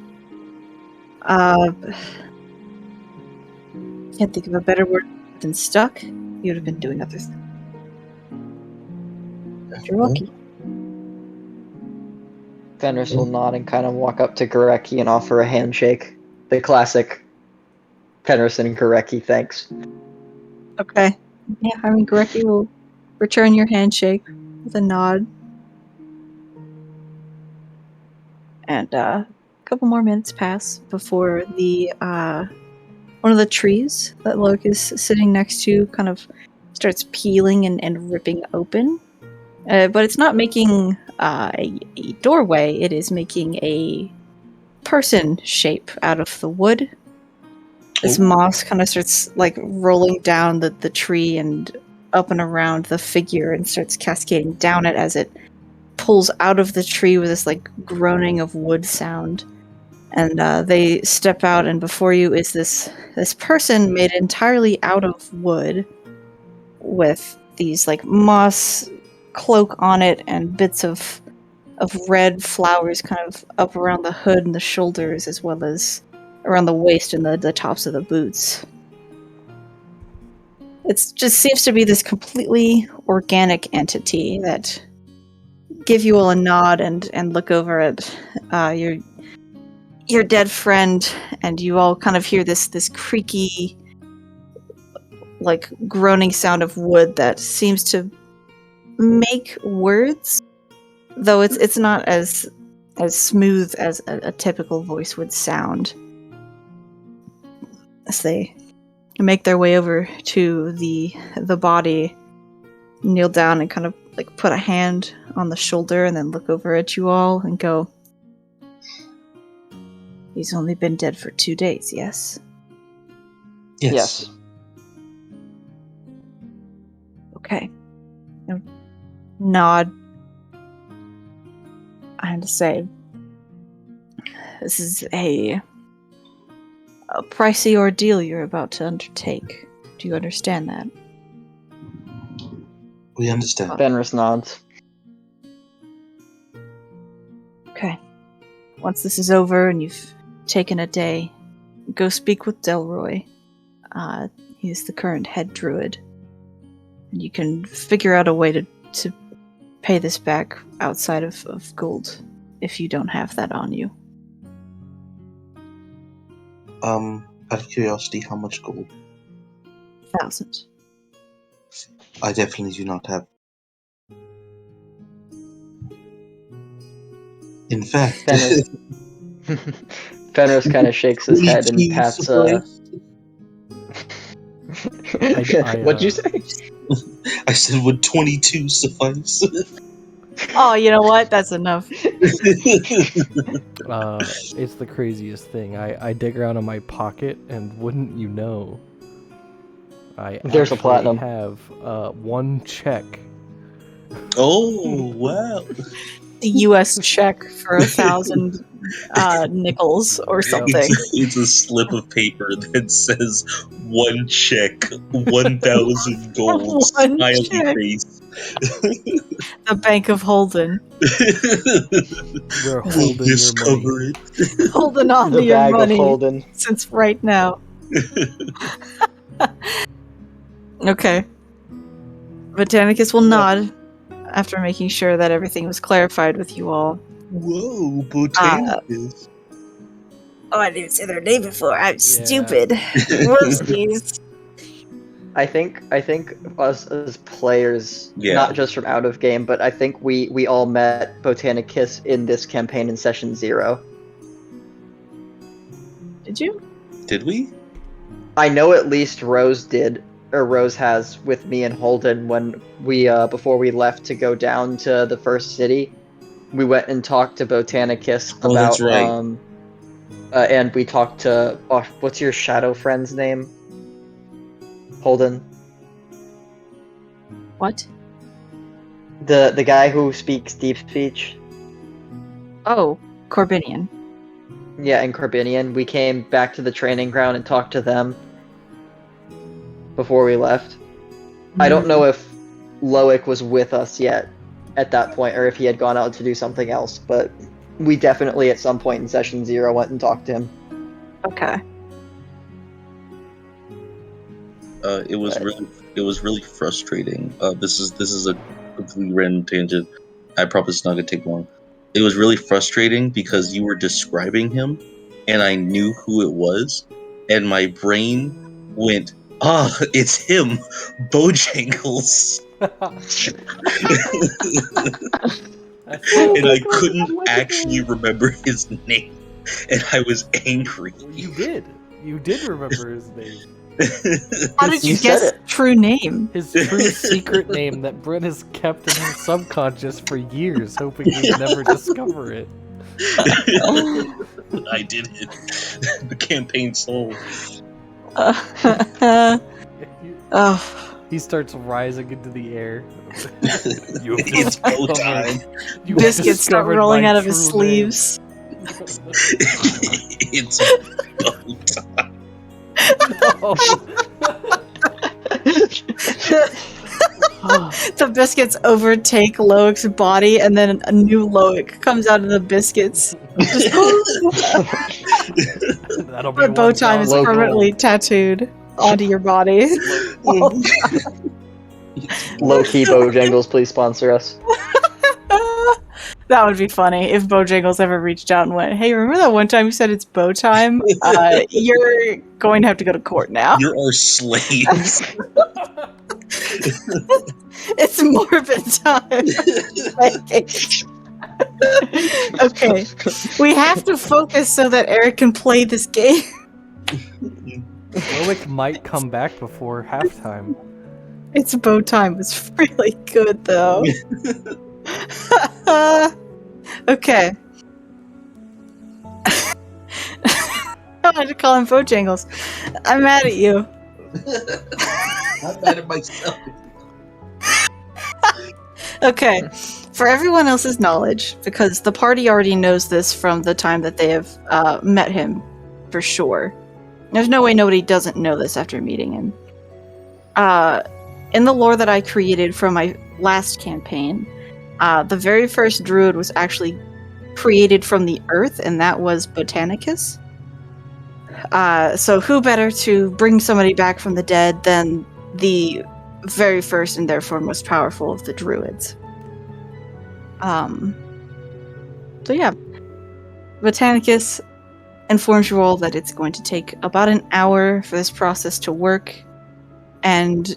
can't think of a better word than stuck. He would have been doing other things. You're lucky. Fenris will nod and kind of walk up to Goreki and offer a handshake. The classic Fenris and Goreki thanks. Okay. Yeah, Goreki will return your handshake with a nod. And a couple more minutes pass before the one of the trees that Loic is sitting next to kind of starts peeling and ripping open. But it's not making a doorway, it is making a person shape out of the wood. This moss kind of starts like rolling down the tree and up and around the figure and starts cascading down it as it pulls out of the tree with this like groaning of wood sound. And they step out, and before you is this person made entirely out of wood with these like moss cloak on it and bits of red flowers kind of up around the hood and the shoulders, as well as around the waist and the tops of the boots. It just seems to be this completely organic entity that give you all a nod and look over at your dead friend, and you all kind of hear this creaky, like groaning sound of wood that seems to make words, though it's not as smooth as a typical voice would sound. As they make their way over to the body, kneel down and kind of like put a hand on the shoulder and then look over at you all and go, he's only been dead for 2 days, yes? Yes. Okay. Nod. I have to say, this is a pricey ordeal you're about to undertake. Do you understand that? We understand. Fenris nods. Okay. Once this is over and you've taken a day, go speak with Delroy. He's the current head druid. And you can figure out a way to pay this back outside of gold if you don't have that on you. Out of curiosity, how much gold? 1,000. I definitely do not have. In fact, Fenris kind of shakes his head and pats. What'd you say? I said, would 22 suffice? Oh, you know what? That's enough. It's the craziest thing. I dig around in my pocket, and wouldn't you know, There's a platinum. have one check. Oh, wow. U.S. check for 1,000 nickels or something. It's a slip of paper that says 1 check, 1,000 gold, One smiley check. face. The Bank of Holden. We're We'll holding your money. discover it. Holding on The to your bag of money Holden. since right now. Okay. Botanicus will nod after making sure that everything was clarified with you all. Whoa, Botanicus. Oh, I didn't say their name before. I'm Yeah. stupid. Whoopsies. I think us as players, Yeah. not just from out of game, but I think we all met Botanicus in this campaign in session 0. Did you? Did we? I know at least Rose did, or Rose has, with me and Holden when we before we left to go down to the first city. We went and talked to Botanicus Oh, about that's right. and we talked to what's your shadow friend's name? Holden. What? The guy who speaks deep speech. Oh, Corbinian. Yeah, in Corbinian. We came back to the training ground and talked to them before we left. I don't know if Loic was with us yet at that point, or if he had gone out to do something else, but we definitely at some point in session 0 went and talked to him. Okay. It was really frustrating. This is a completely random tangent. I promise it's not gonna take long. It was really frustrating because you were describing him, and I knew who it was, and my brain went, it's him, Bojangles. And I couldn't actually remember his name, and I was angry. You did. You did remember his name. How did you You said guess it. true name? His true secret name that Britt has kept in his subconscious for years, hoping we'd never discover it. I did it. The campaign sold. Oh. He starts rising into the air. You have It's go discovered- time. you have Biscuits start discovered rolling my out of his true name. sleeves. It's go time. Oh. The biscuits overtake Loic's body, and then a new Loic comes out of the biscuits. That'll be Your bow tie is 1,000 permanently gold. tattooed onto your body. Low-key Bojangles, please sponsor us. That would be funny if Bojangles ever reached out and went, "Hey, remember that one time you said it's bow time? You're going to have to go to court now. You're our slaves. It's morbid time." Okay, we have to focus so that Eric can play this game. Loic might come back before halftime. It's bow time. It's really good though. Okay. I wanted to call him Bojangles. I'm mad at you. I'm mad at myself. Okay. For everyone else's knowledge, because the party already knows this from the time that they have met him, for sure. There's no way nobody doesn't know this after meeting him. In the lore that I created from my last campaign, the very first druid was actually created from the earth, and that was Botanicus. So who better to bring somebody back from the dead than the very first and therefore most powerful of the druids? So yeah, Botanicus informs you all that it's going to take about an hour for this process to work, and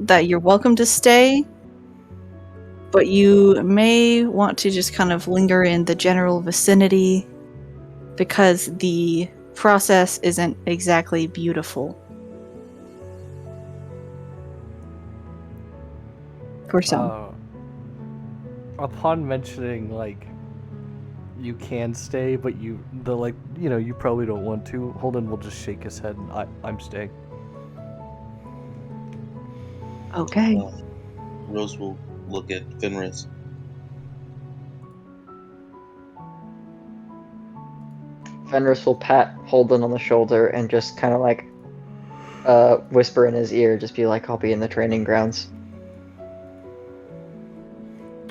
that you're welcome to stay, but you may want to just kind of linger in the general vicinity because the process isn't exactly beautiful. For some. Upon mentioning, like, you can stay, but you probably don't want to, Holden will just shake his head and I'm staying. Okay. Rose will look at Fenris. Fenris will pat Holden on the shoulder and just kind of like whisper in his ear, just be like, I'll be in the training grounds.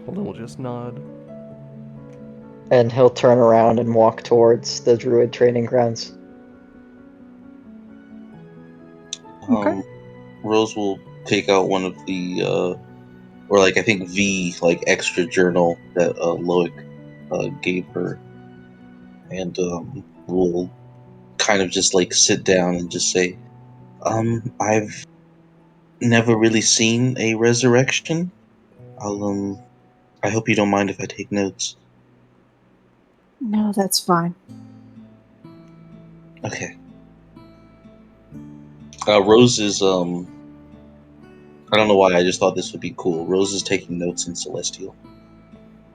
Holden will just nod. And he'll turn around and walk towards the druid training grounds. Okay. Rose will take out one of the, or like I think the like extra journal that Loic gave her, and will kind of just like sit down and just say, I've never really seen a resurrection. I hope you don't mind if I take notes. No, that's fine. Okay. Rose is I don't know why, I just thought this would be cool. Rose is taking notes in Celestial.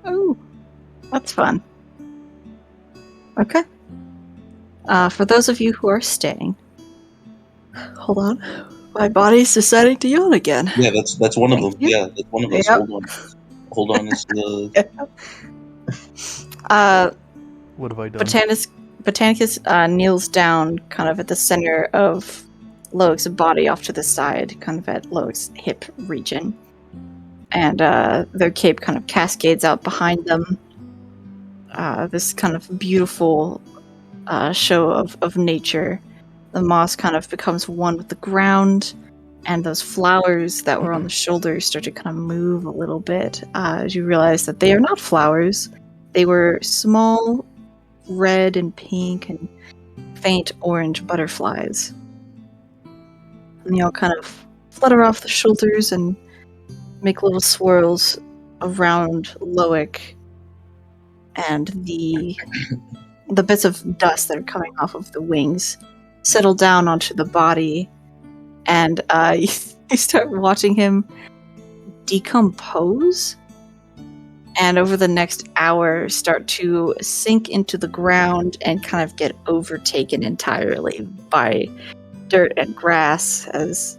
Oh, that's fun. Okay. For those of you who are staying, hold on. My body's deciding to yawn again. Yeah, that's one of them. Thank you. Yeah, that's one of us. Yep. Hold on. Is What have I done? Botanicus kneels down kind of at the center of Loic's body off to the side, kind of at Loic's hip region. And their cape kind of cascades out behind them. This kind of beautiful show of nature. The moss kind of becomes one with the ground, and those flowers that were on the shoulders start to kind of move a little bit as you realize that they are not flowers. They were small red and pink and faint orange butterflies. And they all kind of flutter off the shoulders and make little swirls around Loic, and the bits of dust that are coming off of the wings settle down onto the body, and you start watching him decompose, and over the next hour start to sink into the ground and kind of get overtaken entirely by dirt and grass, as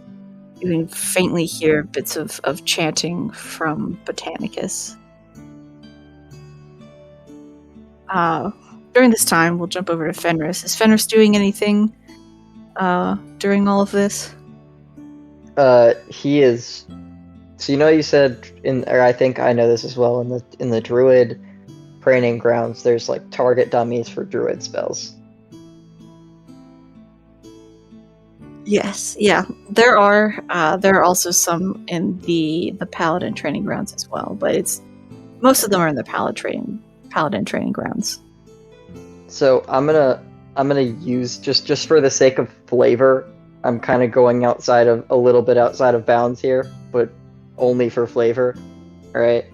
you can faintly hear bits of chanting from Botanicus. During this time, we'll jump over to Fenris. Is Fenris doing anything during all of this? He is. So you said or I think I know this as well. In the druid training grounds, there's like target dummies for druid spells. Yes, yeah. There are also some in the paladin training grounds as well, but most of them are in the paladin training grounds. So I'm gonna use just for the sake of flavor. I'm kind of going a little bit outside of bounds here, but only for flavor. All right.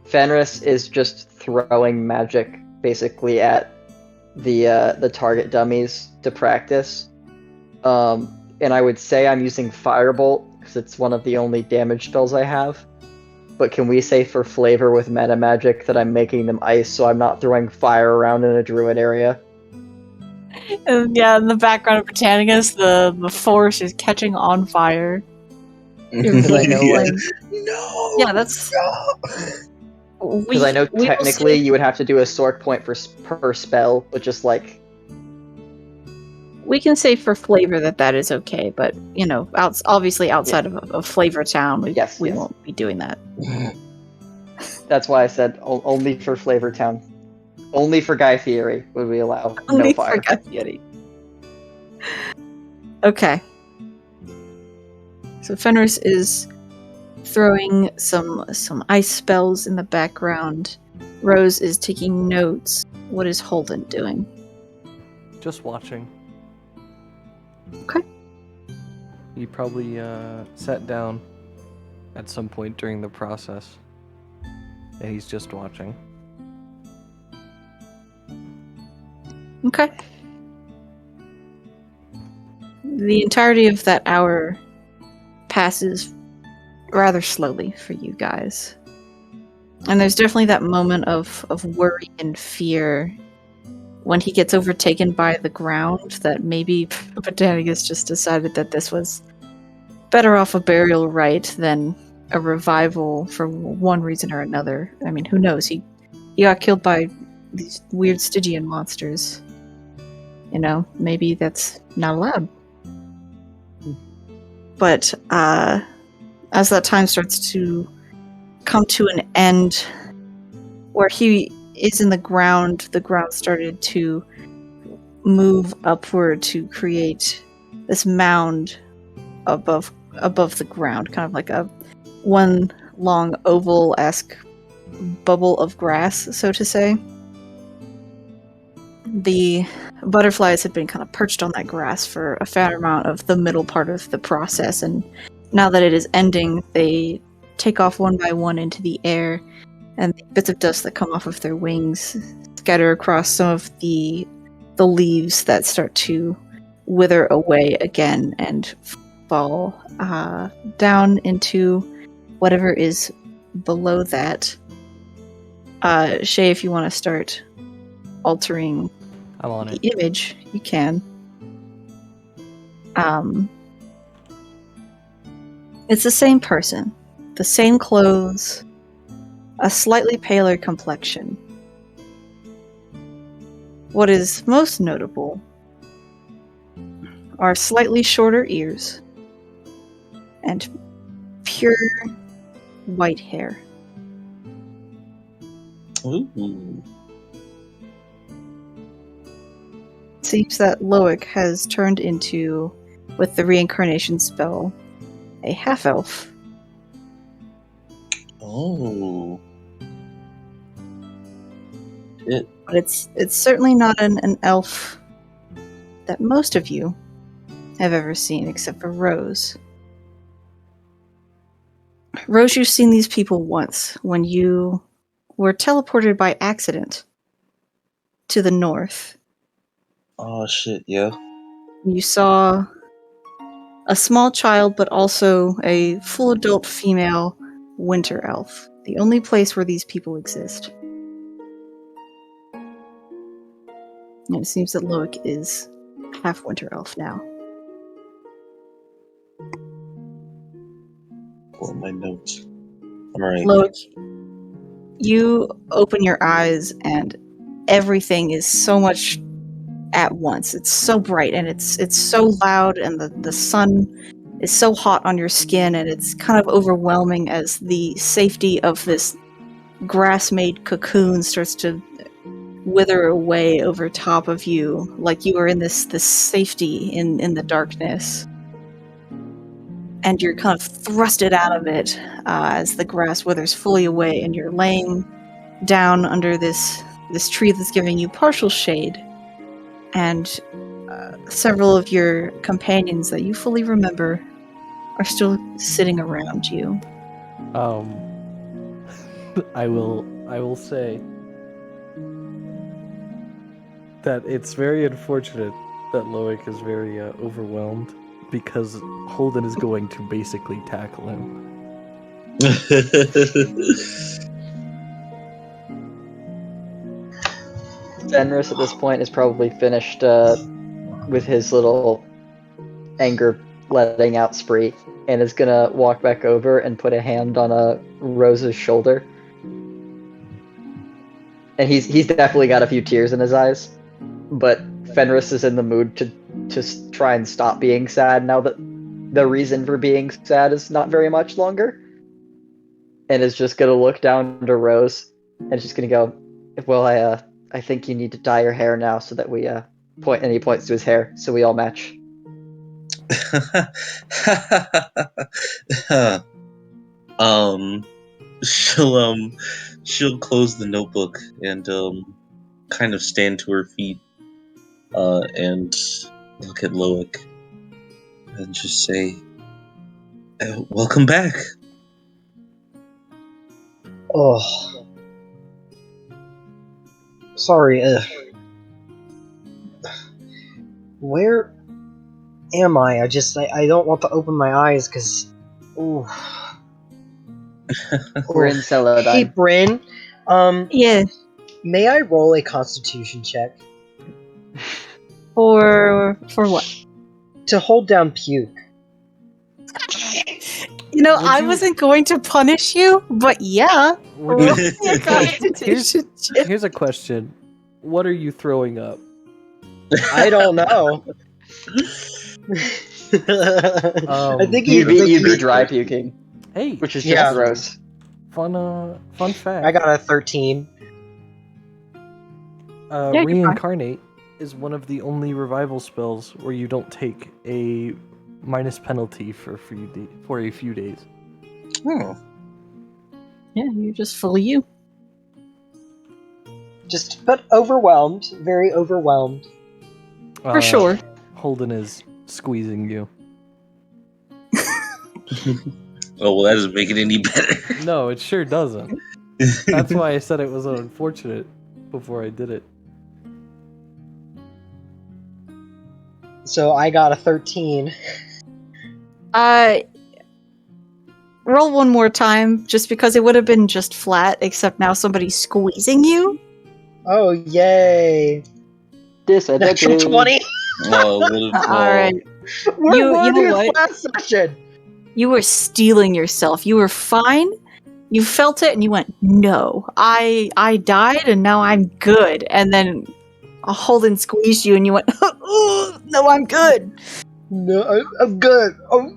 Fenris is just throwing magic basically at the target dummies to practice. And I would say I'm using Firebolt because it's one of the only damage spells I have. But can we say for flavor with meta magic that I'm making them ice, so I'm not throwing fire around in a druid area? And yeah, in the background of Botanicus, the forest is catching on fire. Because I know, like, no. Yeah, that's. Because I know technically you would have to do a sword point per spell, but just like. We can say for flavor that is okay, but obviously outside of Flavor Town, we won't be doing that. That's why I said only for Flavor Town. Only for Guy Fieri would we allow no fire. For Guy Fieri. Okay. So Fenris is throwing some ice spells in the background. Rose is taking notes. What is Holden doing? Just watching. Okay. He probably sat down at some point during the process, and he's just watching. Okay. The entirety of that hour passes rather slowly for you guys. And there's definitely that moment of worry and fear when he gets overtaken by the ground, that maybe Botanicus just decided that this was better off a burial rite than a revival for one reason or another. I mean, who knows? He got killed by these weird Stygian monsters. You know, maybe that's not allowed. But as that time starts to come to an end, where he is in the ground started to move upward to create this mound above the ground, kind of like a one long oval-esque bubble of grass, so to say. The butterflies had been kind of perched on that grass for a fair amount of the middle part of the process, and now that it is ending, they take off one by one into the air, and the bits of dust that come off of their wings scatter across some of the leaves that start to wither away again and fall down into whatever is below that. Shay, if you want to start altering I'm on the it. image, you can. It's the same person, the same clothes, a slightly paler complexion. What is most notable are slightly shorter ears and pure white hair. Ooh. It seems that Loic has turned into, with the reincarnation spell, a half-elf. Oh. Shit. But it's certainly not an elf that most of you have ever seen, except for Rose. Rose, you've seen these people once, when you were teleported by accident to the north. Oh shit, yeah. You saw a small child, but also a full adult female winter elf. The only place where these people exist. And it seems that Loic is half winter elf now. Pull my notes. Alright. Loic, you open your eyes and everything is so much at once. It's so bright and it's so loud, and the sun is so hot on your skin, and it's kind of overwhelming as the safety of this grass-made cocoon starts to wither away over top of you, like you are in this safety in the darkness. And you're kind of thrusted out of it as the grass withers fully away, and you're laying down under this tree that's giving you partial shade. And several of your companions that you fully remember are still sitting around you. I will say that it's very unfortunate that Loic is very overwhelmed, because Holden is going to basically tackle him. Fenris at this point is probably finished with his little anger letting out spree, and is gonna walk back over and put a hand on Rose's shoulder. And he's definitely got a few tears in his eyes, but Fenris is in the mood to try and stop being sad now that the reason for being sad is not very much longer, and is just gonna look down to Rose and she's gonna go, well, I think you need to dye your hair now so that we point, and he points to his hair, so we all match. She'll close the notebook and kind of stand to her feet and look at Loic and just say, welcome back. Oh. Sorry, where am I? I don't want to open my eyes because... Ooh. We're in Celadine. Hey, Bryn. Yeah, May I roll a constitution check? for what? To hold down puke. You know, Would I you- wasn't going to punish you, but yeah. Would Roll you- me a constitution check. Here's a question. What are you throwing up? I don't know. I think You'd you be dry puking, Hey, which is Yeah. just gross. fun fact. I got a 13. Yeah, you're fine. Reincarnate is one of the only revival spells where you don't take a minus penalty for a few days. Oh. Yeah, you're just fully you. But overwhelmed. Very overwhelmed. For sure. Holden is squeezing you. Oh, well, that doesn't make it any better. No, it sure doesn't. That's why I said it was unfortunate before I did it. So I got a 13. Roll one more time, just because it would have been just flat, except now somebody's squeezing you. Oh, yay. Disadvantage. Natural 20? Alright. We're You know running a what? flat session. You were stealing yourself. You were fine. You felt it and you went, no, I died and now I'm good. And then Holden squeezed you and you went, oh, no, I'm good. No, I'm good. Oh,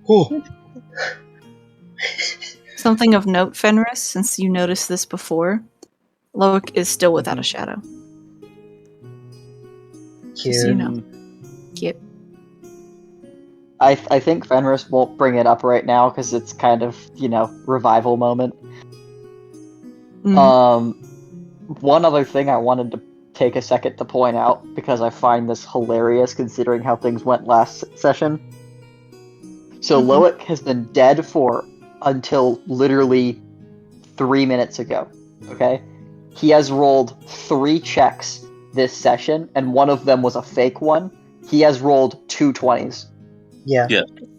Oh. Something of note, Fenris, since you noticed this before, Loic is still without a shadow. Just so you know. Cute. I think Fenris won't bring it up right now because it's kind of, revival moment. Mhm. One other thing I wanted to take a second to point out, because I find this hilarious considering how things went last session. So Loic has been dead until literally 3 minutes ago. Okay? He has rolled 3 checks this session, and one of them was a fake one. He has rolled 2 20s. Yeah.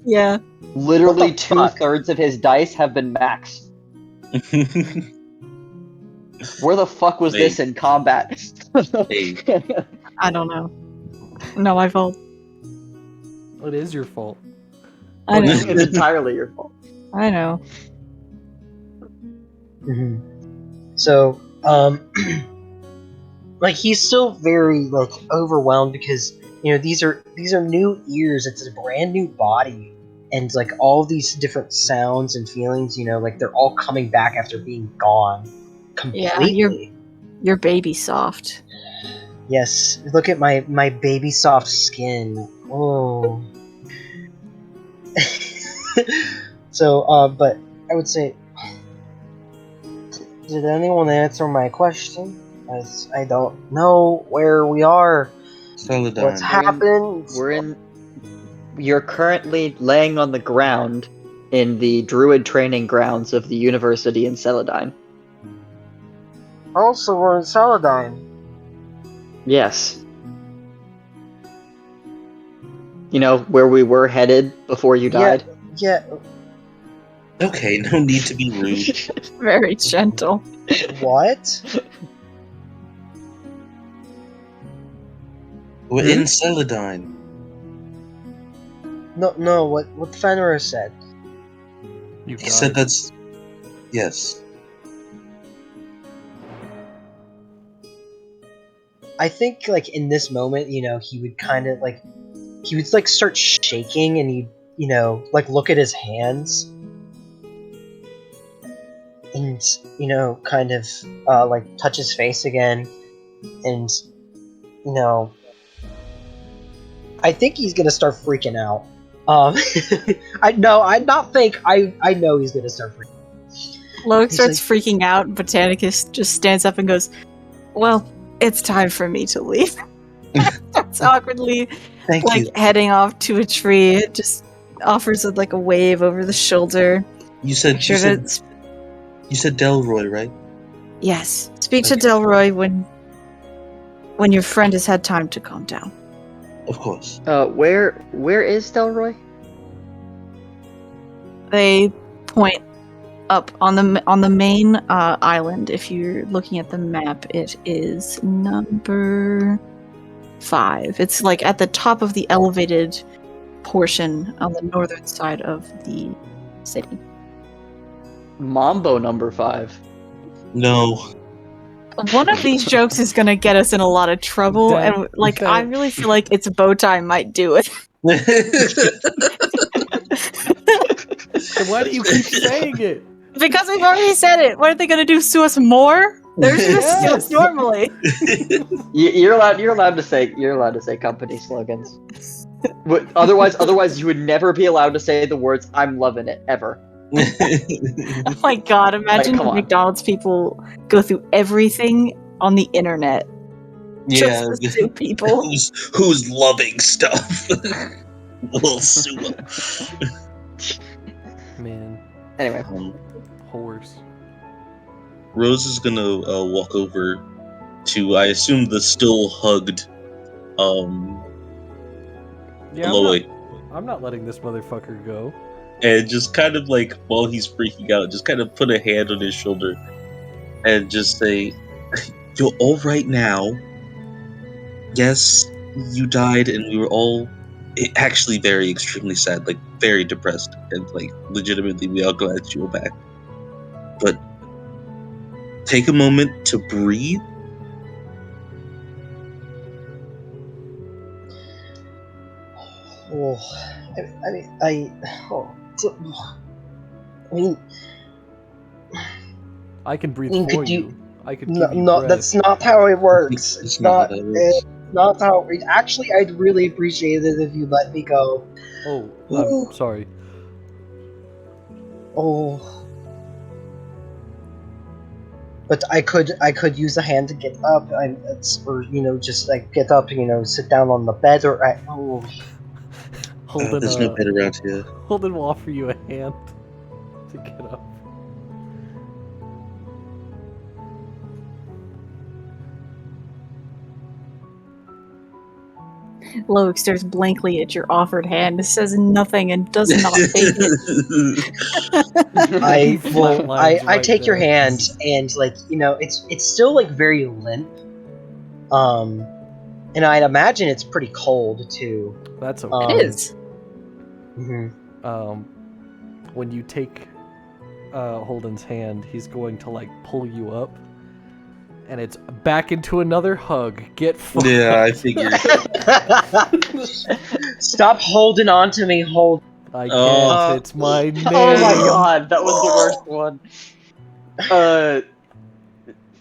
Yeah. Literally What the fuck? 2/3 of his dice have been maxed. Where the fuck was this in combat? Hey. I don't know. Not my fault. It is your fault. I know. It's entirely your fault. I know. So, like, he's still very, like, overwhelmed because, these are new ears, it's a brand new body, and, like, all these different sounds and feelings, like, they're all coming back after being gone completely. Yeah, you're baby soft. Yes, look at my baby soft skin. Oh. So, but I would say, did anyone answer my question? As I don't know where we are. Celadine. What's happened? You're currently laying on the ground in the druid training grounds of the university in Celadine. Also, we're in Saladine. Yes. Where we were headed before you died? Yeah. Okay, no need to be rude. Very gentle. What? We're in Celadine. No. What Fenrir said. You He said that's... Yes. I think, like, in this moment, he would kind of, like, start shaking and he'd, like, look at his hands. And, kind of, like, touch his face again. And, I think he's gonna start freaking out. I know he's gonna start freaking out. Loic He's starts freaking out, and Botanicus just stands up and goes, well, it's time for me to leave. Starts awkwardly, Thank you. heading off to a tree. It just offers a wave over the shoulder. You said Delroy, right? Yes. Speak to Okay. Delroy when your friend has had time to calm down. Of course. Where is Delroy? They point up on the main island. If you're looking at the map, it is number 5. It's at the top of the elevated portion on the northern side of the city. Mambo number 5. No. One of these jokes is gonna get us in a lot of trouble, and I really feel like its bow tie might do it. Then why do you keep saying it? Because we've already said it. What are they gonna do? Sue us more? They're just sue us normally. You're allowed to say company slogans. But otherwise you would never be allowed to say the words "I'm loving it" ever. Oh my god! Imagine come the on. McDonald's people go through everything on the internet Yeah. just to sue people. Who's loving stuff? We'll sue 'em. Man, Anyway, horse. Rose is gonna walk over to, I assume, the still hugged Yeah, Loic, I'm not letting this motherfucker go. and just kind of like, while he's freaking out, just kind of put a hand on his shoulder and just say, "You're all right now. Yes, you died, and we were all actually very extremely sad, like very depressed, and like legitimately we are glad you were back. But take a moment to breathe." Oh, I mean, I can breathe Could for you- you. I could no, give you no, breath. that's not how it works. It's not how that works. Not how. Actually, I'd really appreciate it if you let me go. Oh, I'm sorry. Oh, but I could use a hand to get up. Or just like get up. Sit down on the bed or. Holden, There's no bed around here. Holden will offer you a hand to get up. Loic stares blankly at your offered hand, says nothing, and does not take it. I Flatlines right take your there. hand and it's still like very limp. And I'd imagine it's pretty cold too. That's okay. It is. Mhm. When you take Holden's hand, he's going to like pull you up, and it's back into another hug. Get fucked. Yeah, I figured. Stop holding on to me, hold. I can't. Oh. It's my name. oh my god, that was the worst one.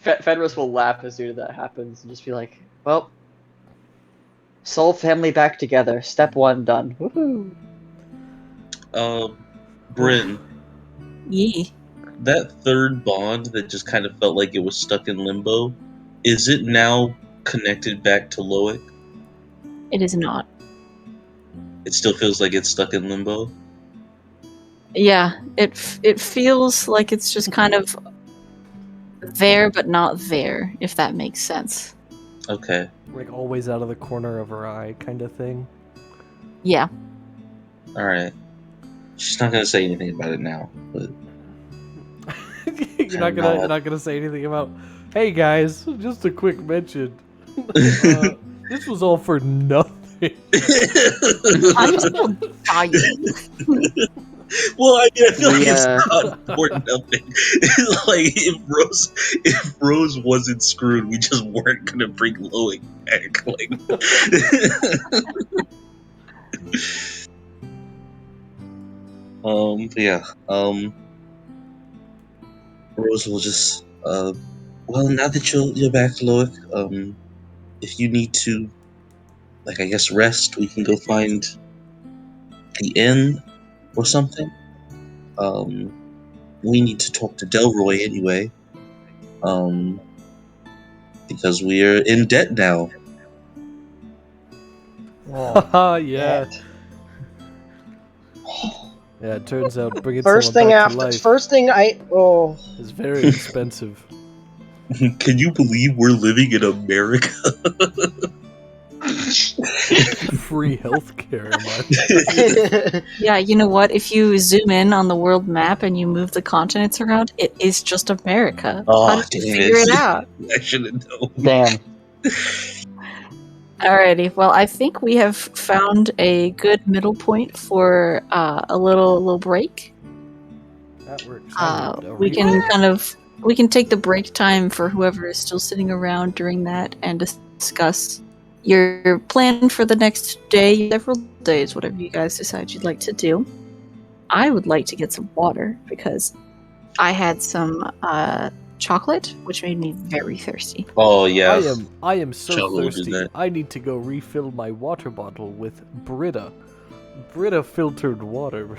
Fenris will laugh as soon as that happens and just be like, "Well, soul family back together. Step 1 done." Woohoo! Bryn, Yee. that third bond that just kind of felt like it was stuck in limbo, is it now connected back to Loic? It is not. It still feels like it's stuck in limbo? Yeah, it feels like it's just kind of there, but not there, if that makes sense. Okay. Like always out of the corner of her eye, kind of thing. Yeah. Alright. She's not gonna say anything about it now, but You're not gonna say anything about. Hey guys, just a quick mention. This was all for nothing. I'm still dying. Well, I mean, I feel like We, it's not for nothing. It's like if Rose wasn't screwed, we just weren't gonna bring Loic back. Like, but yeah. Rose will just well, now that you're back, Loic, if you need to, like, I guess rest, we can go find the inn or something. We need to talk to Delroy anyway. Because we are in debt now. Haha, yeah. Yeah, it turns out bringing First someone thing back to after. life First thing is very expensive. Can you believe we're living in America? Free healthcare, am I? Yeah, you know what? If you zoom in on the world map and you move the continents around, it is just America. Oh, How did you damn figure it. it out? I should have known. Damn. Alrighty. Well, I think we have found a good middle point for a little break. That works. I need a We refill. can we can take the break time for whoever is still sitting around during that and discuss your plan for the next day, several days, whatever you guys decide you'd like to do. I would like to get some water because I had some chocolate, which made me very thirsty. Oh yeah. I am so Chocolate will do thirsty. that. I need to go refill my water bottle with Britta. Britta filtered water.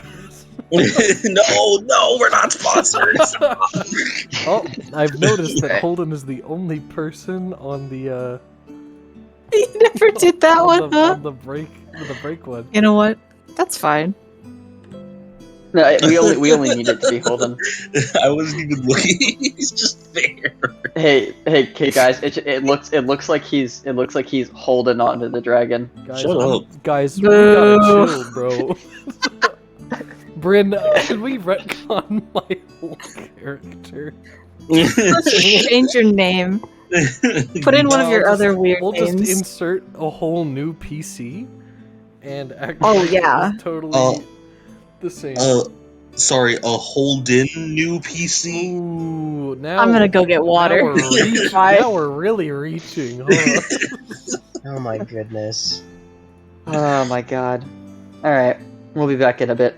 No, we're not sponsored. Oh, I've noticed that Holden is the only person on the You never did that one, huh? on the break one. You know what? That's fine. No, we only need it to be Holden. I wasn't even looking. He's just there. Hey, guys! It looks like he's holding onto the dragon. Guys, Shut up. Guys, we Boo. gotta chill, bro. Bryn, can we retcon my whole character? Change your name. Put in one of your other weird We'll names. just insert a whole new PC, and actually Oh, yeah. it's totally the same. Sorry, a Holden new PC. Ooh, now I'm gonna go get water. Now we're really reaching, huh? Oh my goodness. Oh my god! All right, we'll be back in a bit.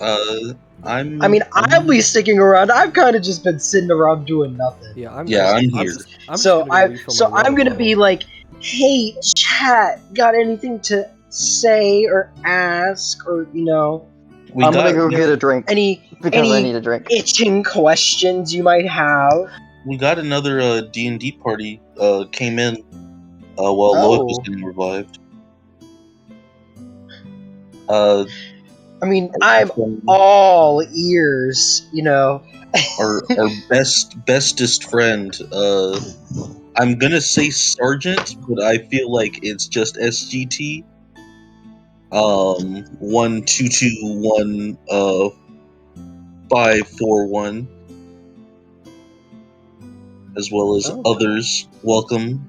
I'll be sticking around. I've kind of just been sitting around doing nothing. Yeah, I'm here. I'm gonna be like, hey, chat, got anything to say or ask or I'm gonna go get a drink any because I need a drink. itching questions you might have. We got another D&D party came in while Loic was getting revived. I'm all ears, Our bestest friend. I'm gonna say Sergeant, but I feel like it's just SGT. 1221 541, as well as others. Welcome.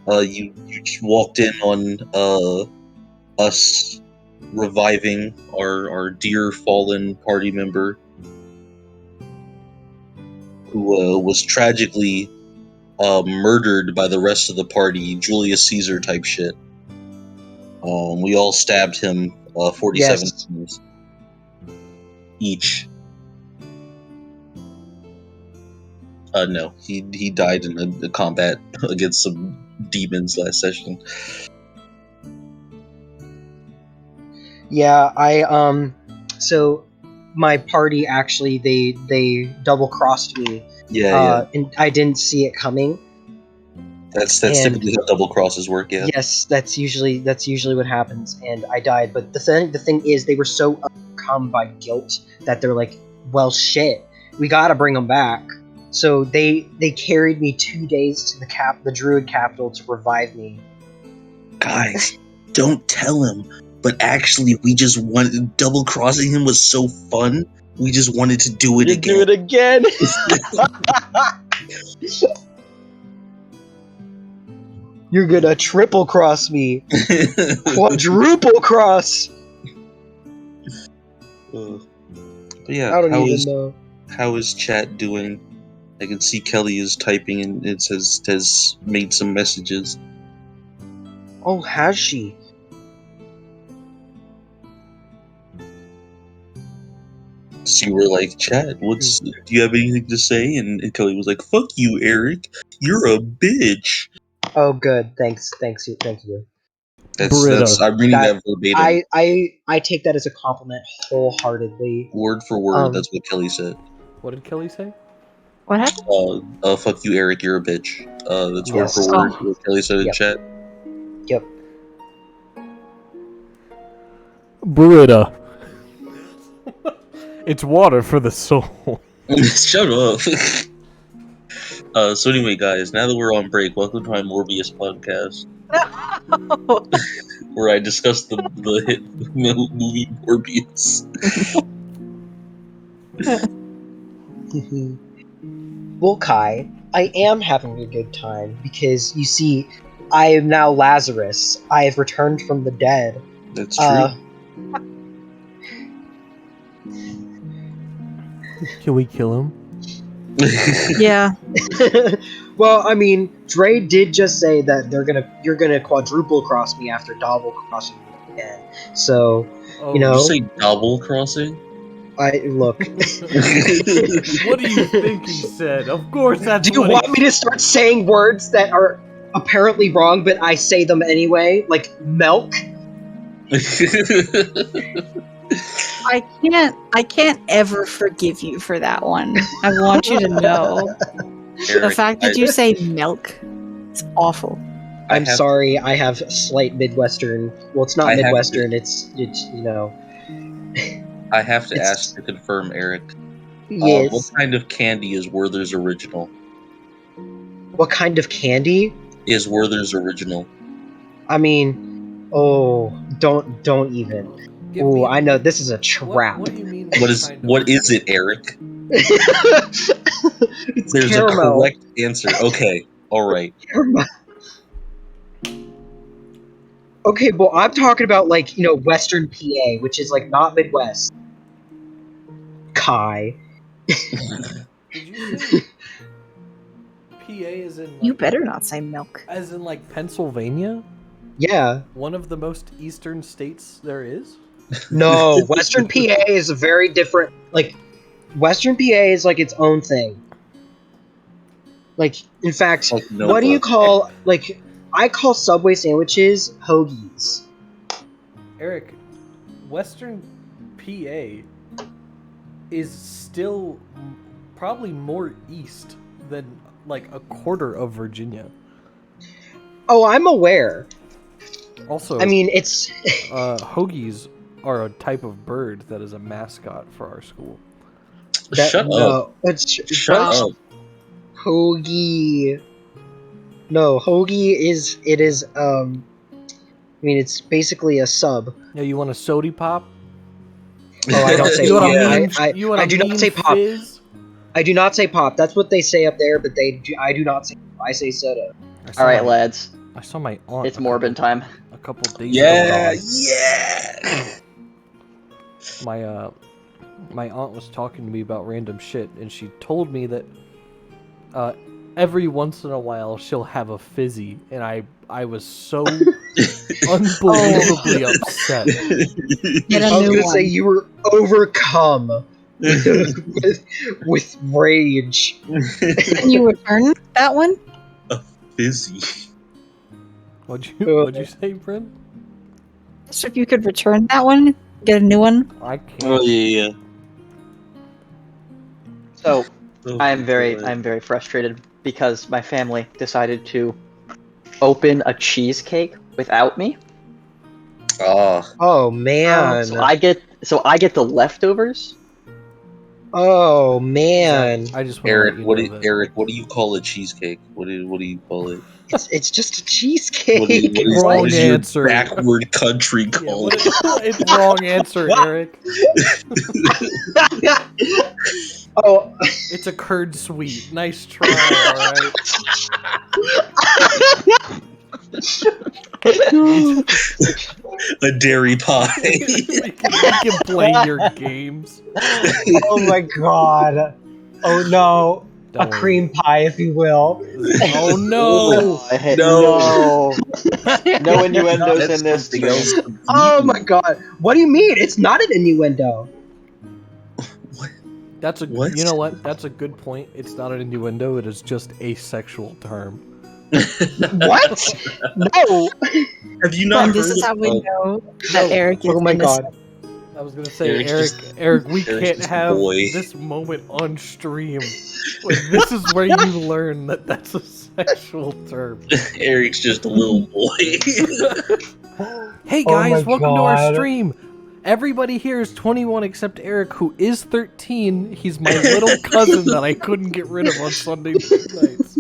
You walked in on us reviving our dear fallen party member who was tragically murdered by the rest of the party, Julius Caesar type shit. We all stabbed him 47 times each. No, he died in a combat against some demons last session. Yeah, so my party actually they double crossed me. Yeah. And I didn't see it coming. That's typically how double crosses work. Yeah. Yes, that's usually what happens, and I died. But the thing is, they were so overcome by guilt that they're like, well, shit, we gotta bring them back. So they carried me 2 days to the druid capital to revive me. Guys, don't tell him. But actually, we just wanted double crossing him was so fun. We just wanted to do it again. Do it again. You're gonna triple cross me, quadruple cross. But yeah, I don't even know. How is chat doing? I can see Kelly is typing and it says has made some messages. Oh, has she? So you were like, chat, do you have anything to say? And Kelly was like, fuck you, Eric. You're a bitch. Oh, good. Thank you. That's I'm reading that verbatim. I take that as a compliment wholeheartedly. Word for word, that's what Kelly said. What did Kelly say? What happened? Fuck you, Eric, you're a bitch. That's word Yes. for word what Kelly said in chat. Yep. Britta. It's water for the soul. Shut up. So anyway, guys, now that we're on break, welcome to my Morbius podcast, where I discuss the hit movie Morbius. Well, Kai, I am having a good time because you see, I am now Lazarus. I have returned from the dead. That's true. Can we kill him? Yeah. Well, I mean, Dre did just say that you're gonna quadruple cross me after double crossing me again. So, Oh, you know, You say double crossing? I look. what do you think he said? Of course, that's Do you what want he me to start saying words that are apparently wrong, but I say them anyway? Like milk? I can't ever forgive you for that one. I want you to know. The Eric, fact that you say milk is awful. I'm sorry, I have slight Midwestern. Well, it's not I have Midwestern. It's you know. I have to It's- ask to confirm, Eric. Yes. What kind of candy is Werther's original? What kind of candy? Is Werther's original? I mean, oh, don't even. Give Oh, me- I know this is a trap. What do you mean? What is it, Eric? It's There's caramel. a correct answer. Okay, all right. Caramel. Okay, well, I'm talking about like Western PA, which is like not Midwest. Kai. Did you say PA is in? Like, You better not say milk. As in like Pennsylvania, Yeah. one of the most eastern states there is. No, Western PA is a very different. Like, Western PA is like its own thing. Like, in fact, Like what do you call like? I call Subway sandwiches hoagies. Eric, Western PA is still probably more east than like a quarter of Virginia. Oh, I'm aware. Also, I mean, it's hoagies are a type of bird that is a mascot for our school. Shut up. Shut up. Hoagie. No, hoagie is I mean, it's basically a sub. Yeah, you want a sody pop? Oh, I don't say You pop. want a mean? I, I do not say pop. Fizz? I do not say pop. That's what they say up there, but I do not say pop. I say soda. All right, lads. I saw my aunt. It's Morbin time. A couple days Yeah, ago. yeah. My aunt was talking to me about random shit, and she told me that every once in a while she'll have a fizzy, and I was so unbelievably upset. Get a I was new gonna one. say you were overcome with rage. Can you return that one? Fizzy. What'd you say, Bryn? So if you could return that one, get a new one. I can't. Oh yeah. So Oh, I'm very frustrated because my family decided to open a cheesecake without me. Oh man. So I get the leftovers. Oh man. I just want Eric, to what let do you know that. Eric? What do you call a cheesecake? What do you call it? It's just a cheesecake. What is Wrong your answer. backward country Yeah, called? it's wrong answer, Eric. Oh. It's a curd sweet. Nice try, alright? A dairy pie. we can play your games. Oh my god. Oh no. Don't A worry. cream pie, if you will. Oh no! No innuendos That's in this something stream. else Oh completely. my god. What do you mean? It's not an innuendo. That's a What? You know what? That's a good point. It's not an innuendo. It is just a sexual term. What? No. Have you not And this heard is how we of- know that Eric is Oh my innocent. god. I was gonna say, Eric's Eric, we Eric's can't just a have boy. this moment on stream. Where this is where you learn that that's a sexual term. Eric's just a little boy. Hey Oh my guys, welcome to our God. stream. Everybody here is 21 except Eric, who is 13. He's my little cousin that I couldn't get rid of on Sunday nights.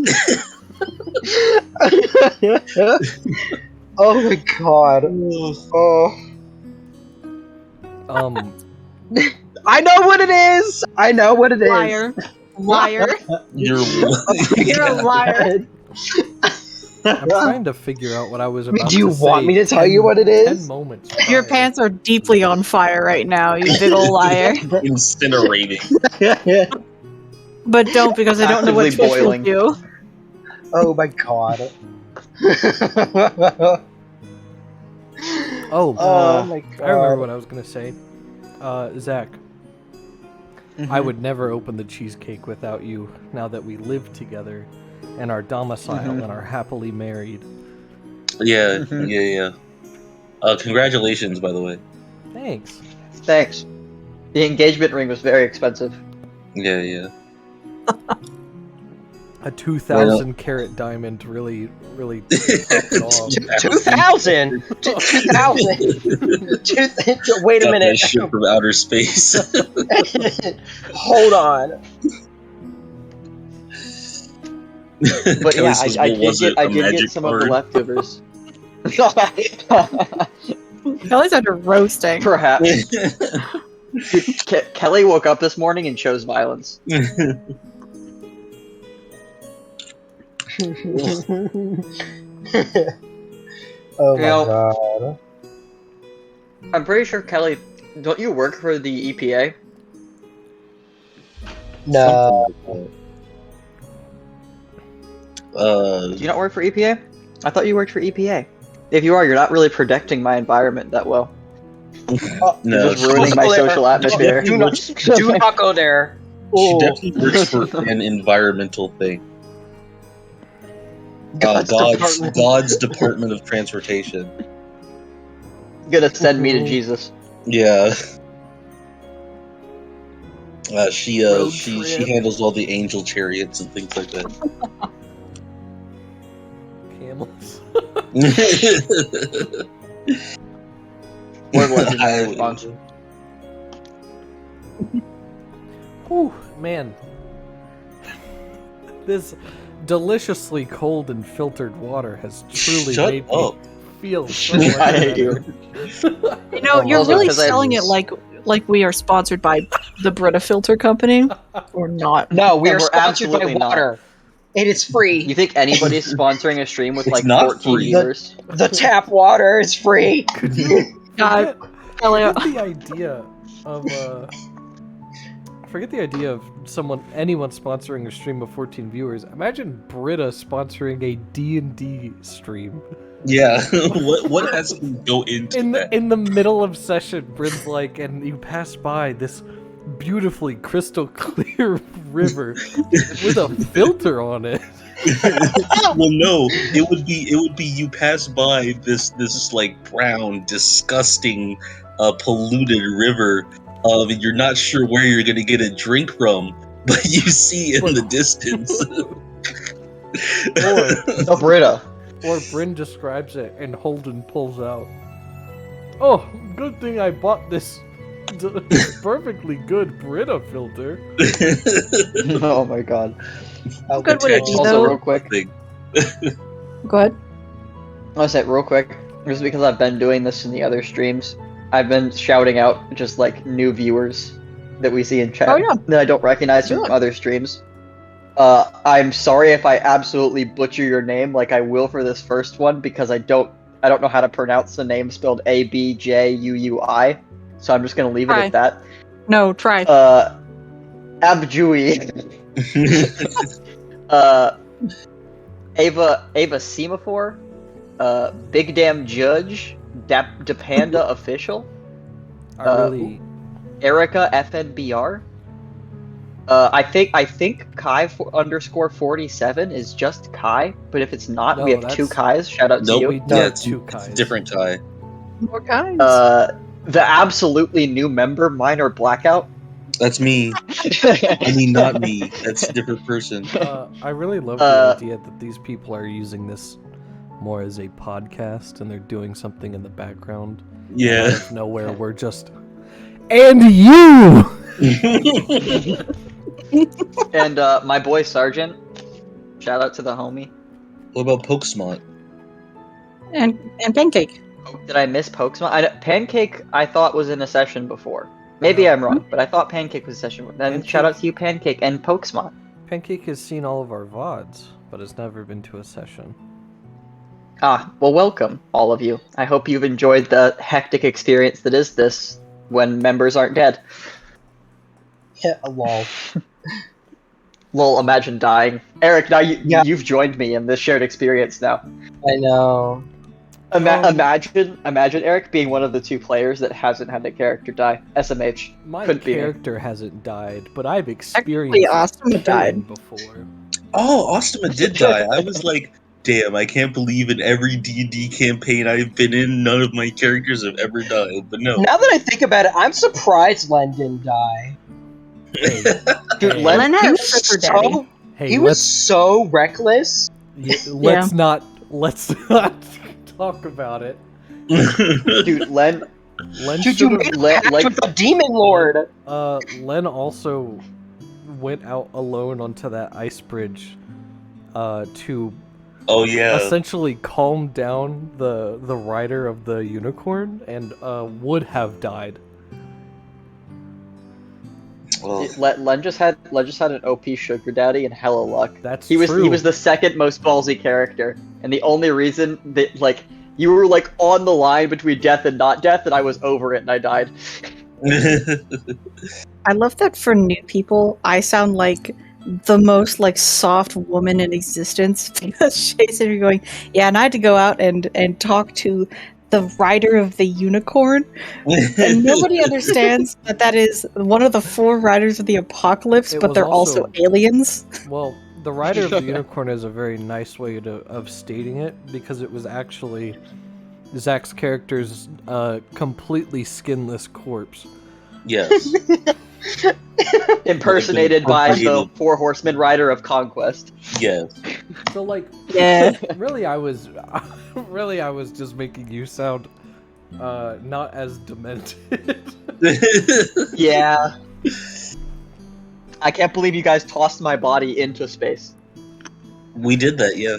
Oh my god. Oh. I know what it is. I know what it is. Liar. Liar. You're You're a liar. I'm trying to figure out what I was about to say. Do you want me to tell you what it is? 10 moments. Your prior. pants are deeply on fire right now, you big ol' liar. Incinerating. But don't, because I don't know what Actively Twitch will boiling. do. Oh my god. Oh, Oh my god. I remember what I was gonna say. Zach, Mm-hmm. I would never open the cheesecake without you. Now that we live together, and are domiciled Mhm. and are happily married. Yeah, Mhm. yeah. Congratulations, by the way. Thanks. Thanks. The engagement ring was very expensive. Yeah. A 2,000 carat diamond really topped it off. 2,000? 2,000? Wait a Got minute. that shit from outer space. Hold on. But Kelly yeah, says, I what did was get it? I A did magic get some of the card? leftovers. Kelly's under roasting. Perhaps. Kelly woke up this morning and chose violence. Oh my Now- god. I'm pretty sure Kelly, don't you work for the EPA? No. Something like Do you not work for EPA? I thought you worked for EPA. If you are, you're not really protecting my environment that well. Oh, no, You're just ruining don't my go there. social atmosphere. Do not, do not go there. she Oh, definitely works for an environmental thing. God's department. God's Department of Transportation. Gonna send me to Jesus. Yeah. She Road she trip. handles all the angel chariots and things like that. Camels. Word legendary response. Whew, man. This deliciously cold and filtered water has truly Shut made up. me feel so I much hate better. You know, you're Also, really 'cause I- selling it like we are sponsored by the Britta Filter Company, or not. No, we And are we're sponsored by absolutely not. water. It is free. You think anybody's sponsoring a stream with It's like not 14 free. viewers? The tap water is free. Could you God, forget the idea of forget the idea of anyone sponsoring a stream of 14 viewers. Imagine Britta sponsoring a D&D stream. Yeah. what has to go into that? In the middle of session, Bryn's like, and you pass by this beautifully crystal clear river with a filter on it. Well, no, it would be you pass by this like brown, disgusting, polluted river. And you're not sure where you're gonna get a drink from, but you see in the distance. Oh, Britta. Or Bryn describes it and Holden pulls out. Oh, good thing I bought this perfectly good Britta filter. Oh my god. how good would it be Also, though? real quick, Go ahead. I'll say it real quick, just because I've been doing this in the other streams. I've been shouting out just like new viewers that we see in chat Oh, yeah. that I don't recognize from Good. other streams. I'm sorry if I absolutely butcher your name like I will for this first one because I don't know how to pronounce the name spelled Abjuui. So I'm just gonna leave it Try. at that. No, try. Abjui. Ava Semaphore, Big Damn Judge, Dapanda Official, Erica FNBR. I think Kai underscore 47 is just Kai, but if it's not, we No, have two that's- Kais. Shout out to Nope. you. We do Yeah, have it's two it's a Kais. different Kai. More kinds. The absolutely new member, Minor Blackout. That's me. I mean, not me. That's a different person. I really love the idea that these people are using this more as a podcast and they're doing something in the background. Yeah. Out of nowhere, we're just. And you! And my boy Sergeant. Shout out to the homie. What about Pokesmont? and Pancake. Did I miss Pokemon? Pancake, I thought was in a session before. Maybe I'm wrong, but I thought Pancake was a session. Then Pancake- shout out to you, Pancake, and Pokemon. Pancake has seen all of our VODs, but has never been to a session. Well, welcome, all of you. I hope you've enjoyed the hectic experience that is this when members aren't dead. Yeah, lol. Lol, imagine dying. Eric, now Yeah. you've joined me in this shared experience now. I know. Imagine Eric being one of the 2 players that hasn't had a character die. SMH. My Couldn't be me. character hasn't died, but I've Actually, experienced Austin killing died. before. Oh, Ostema did die. I was like, damn, I can't believe in every D&D campaign I've been in, none of my characters have ever died. But no. Now that I think about it, I'm surprised Len didn't die. Hey, Dude, hey, Len- Len He had a was sugar daddy. so hey, he was so reckless. let's not talk about it. Dude, Len Len Dude, you should've- made a Len- pact like- with the demon lord. Len also went out alone onto that ice bridge to Oh yeah. essentially calm down the rider of the unicorn and would have died. Well, Len just had an OP sugar daddy and hella luck. That's He true. was the second most ballsy character, and the only reason that like you were like on the line between death and not death, and I was over it and I died. I love that for new people, I sound like the most like soft woman in existence because Shay's sitting here going, yeah, and I had to go out and talk to the rider of the unicorn, and nobody understands that is one of the 4 riders of the apocalypse, It but was they're also aliens. Well, the rider of the unicorn is a very nice way of stating it because it was actually Zach's character's completely skinless corpse. yes. Impersonated by the 4 horsemen rider of conquest. Yes. So like, Yeah. really, I was just making you sound not as demented. Yeah. I can't believe you guys tossed my body into space. We did that, yeah.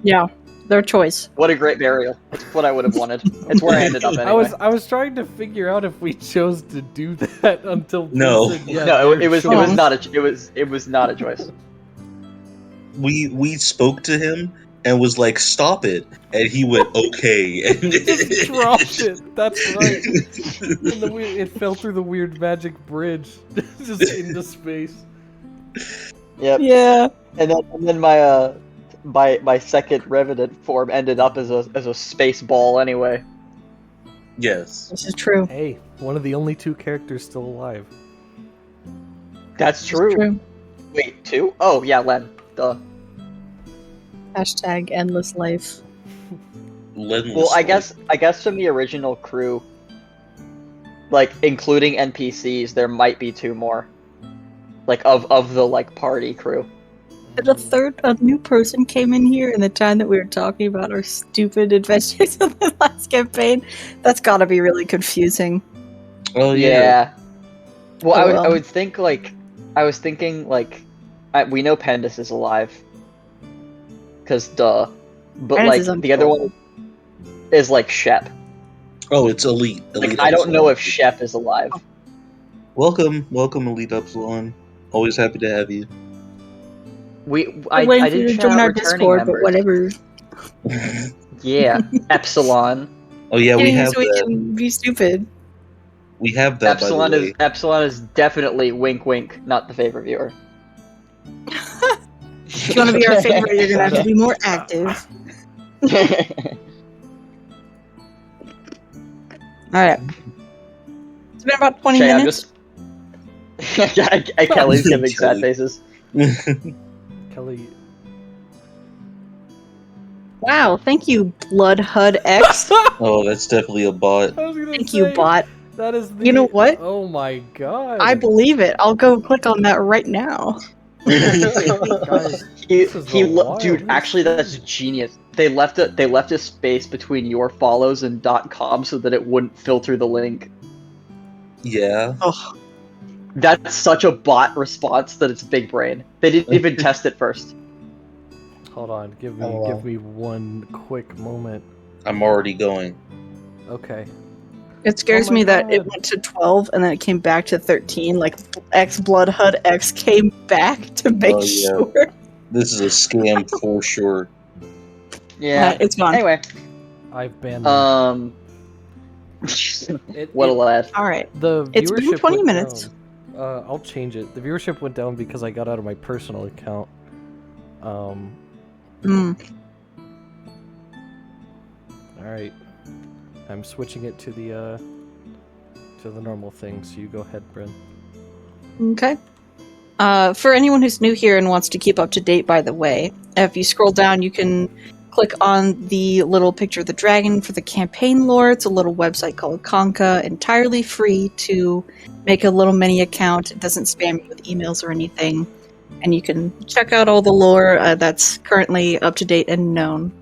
Yeah, their choice. What a great burial. It's what I would have wanted. It's where I ended up anyway. I was trying to figure out if we chose to do that until No. Blue said, yeah, No, their it was choice. not a choice. We spoke to him and was like, "Stop it," and he went, "Okay," and Just dropped it. That's right. And it fell through the weird magic bridge, just into space. Yep. Yeah. And then my second revenant form ended up as a space ball anyway. Yes. This is true. Hey, one of the only 2 characters still alive. That's It's true. true. Wait, 2? Oh yeah, Len. Duh. Hashtag endless life. Well, I guess from the original crew, like including NPCs, there might be 2 more. Like of the like party crew. And a new person came in here in the time that we were talking about our stupid adventures in the last campaign. That's gotta be really confusing. Oh Yeah. Well, Oh, I well. was thinking like, we know Pendus is alive. Cause duh. But Pendus like is the other one is like Shep. Oh, it's Elite. Like Elite I don't know Epsilon. if Shep is alive. Welcome, Elite Epsilon. Always happy to have you. I Waiting for didn't you to shout join out our returning Discord, but members. whatever. Yeah, Epsilon. Oh yeah, we Getting have so we that. can be stupid. We have that. Epsilon by the way. Epsilon is definitely wink wink, not the favorite viewer. If you want to be our favorite, you're gonna have to be more active. Alright. It's been about 20 Shay, I'm minutes. just. Yeah, Kelly's giving sad Kelly. faces. Kelly, Wow, thank you, Blood HUD X. Oh, that's definitely a bot. I was gonna Thank say, you, bot. That is the, You know what? Oh my god. I believe it. I'll go click on that right now. Guys, this is the Dude, wildest. actually, that's genius. They left a space between your follows and .com so that it wouldn't filter the link. Yeah. Oh, That's such a bot response that it's big brain. They didn't even test it first. Hold on, give LOL. me one quick moment. I'm already going. Okay. it scares Oh my me that it God. went to 12 and then it came back to 13. Like X Blood HUD X came back to make Oh, yeah. sure. This is a scam for sure. Yeah. It's gone. Anyway, I've banned them. What a lad. All right. The It's been viewership 20 went minutes. down. I'll change it. The viewership went down because I got out of my personal account. Mm. Alright. I'm switching it to the normal thing, so you go ahead, Bryn. Okay. For anyone who's new here and wants to keep up to date, by the way, if you scroll down, you can click on the little picture of the dragon for the campaign lore. It's a little website called Conca, entirely free to make a little mini account. It doesn't spam you with emails or anything. And you can check out all the lore that's currently up to date and known.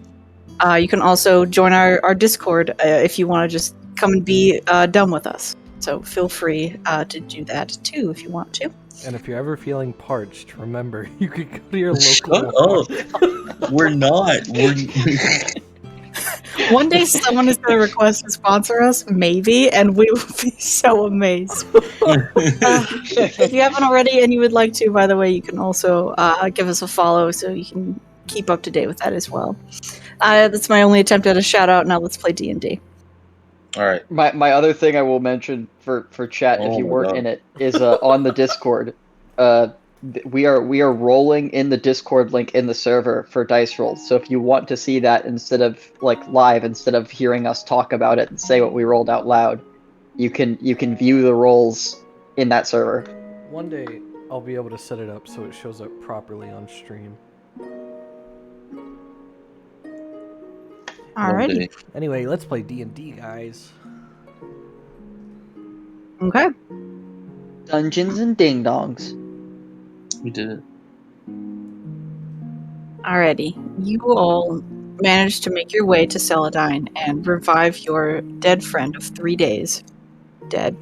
You can also join our Discord if you want to just come and be done with us. So feel free to do that too if you want to. And if you're ever feeling parched, remember, you could go to your Shut local up. We're not. One day someone is going to request to sponsor us, maybe, and we will be so amazed. If you haven't already and you would like to, by the way, you can also give us a follow so you can keep up to date with that as well. That's my only attempt at a shout out. Now let's play D&D. All right. My other thing I will mention for chat, if Oh you my weren't God. in it, is on the Discord. We are rolling in the Discord link in the server for dice rolls. So if you want to see that instead of live, instead of hearing us talk about it and say what we rolled out loud, you can view the rolls in that server. One day, I'll be able to set it up so it shows up properly on stream. Alrighty. Anyway, let's play D&D, guys. Okay. Dungeons and Ding Dongs. We did it. Alrighty. You all managed to make your way to Celadine and revive your dead friend of 3 days. Dead.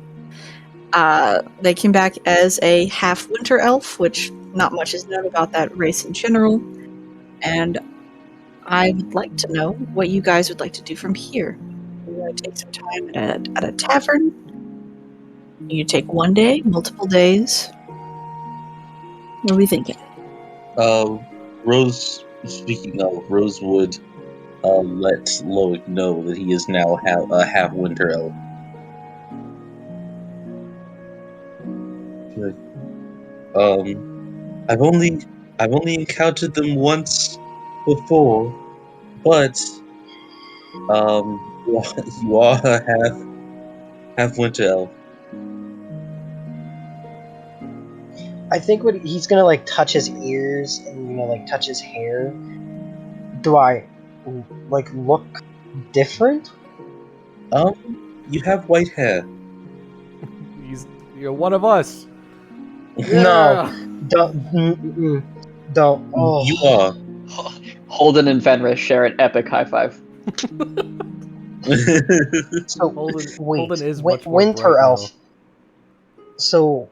They came back as a half-winter elf, which not much is known about that race in general. And I would like to know what you guys would like to do from here. You want to take some time at a tavern? You take 1 day, multiple days? What are we thinking? Rose. Speaking of, Rose would let Loic know that he is now a half winter elf. Like, I've only encountered them once before, but you are a half winter elf. I think what he's gonna touch his ears and touch his hair. Do I look different? You have white hair. You're one of us. No. Don't. Oh. You are. Holden and Fenris share an epic high five. So Holden is wait, much more winter bright elf. now. So,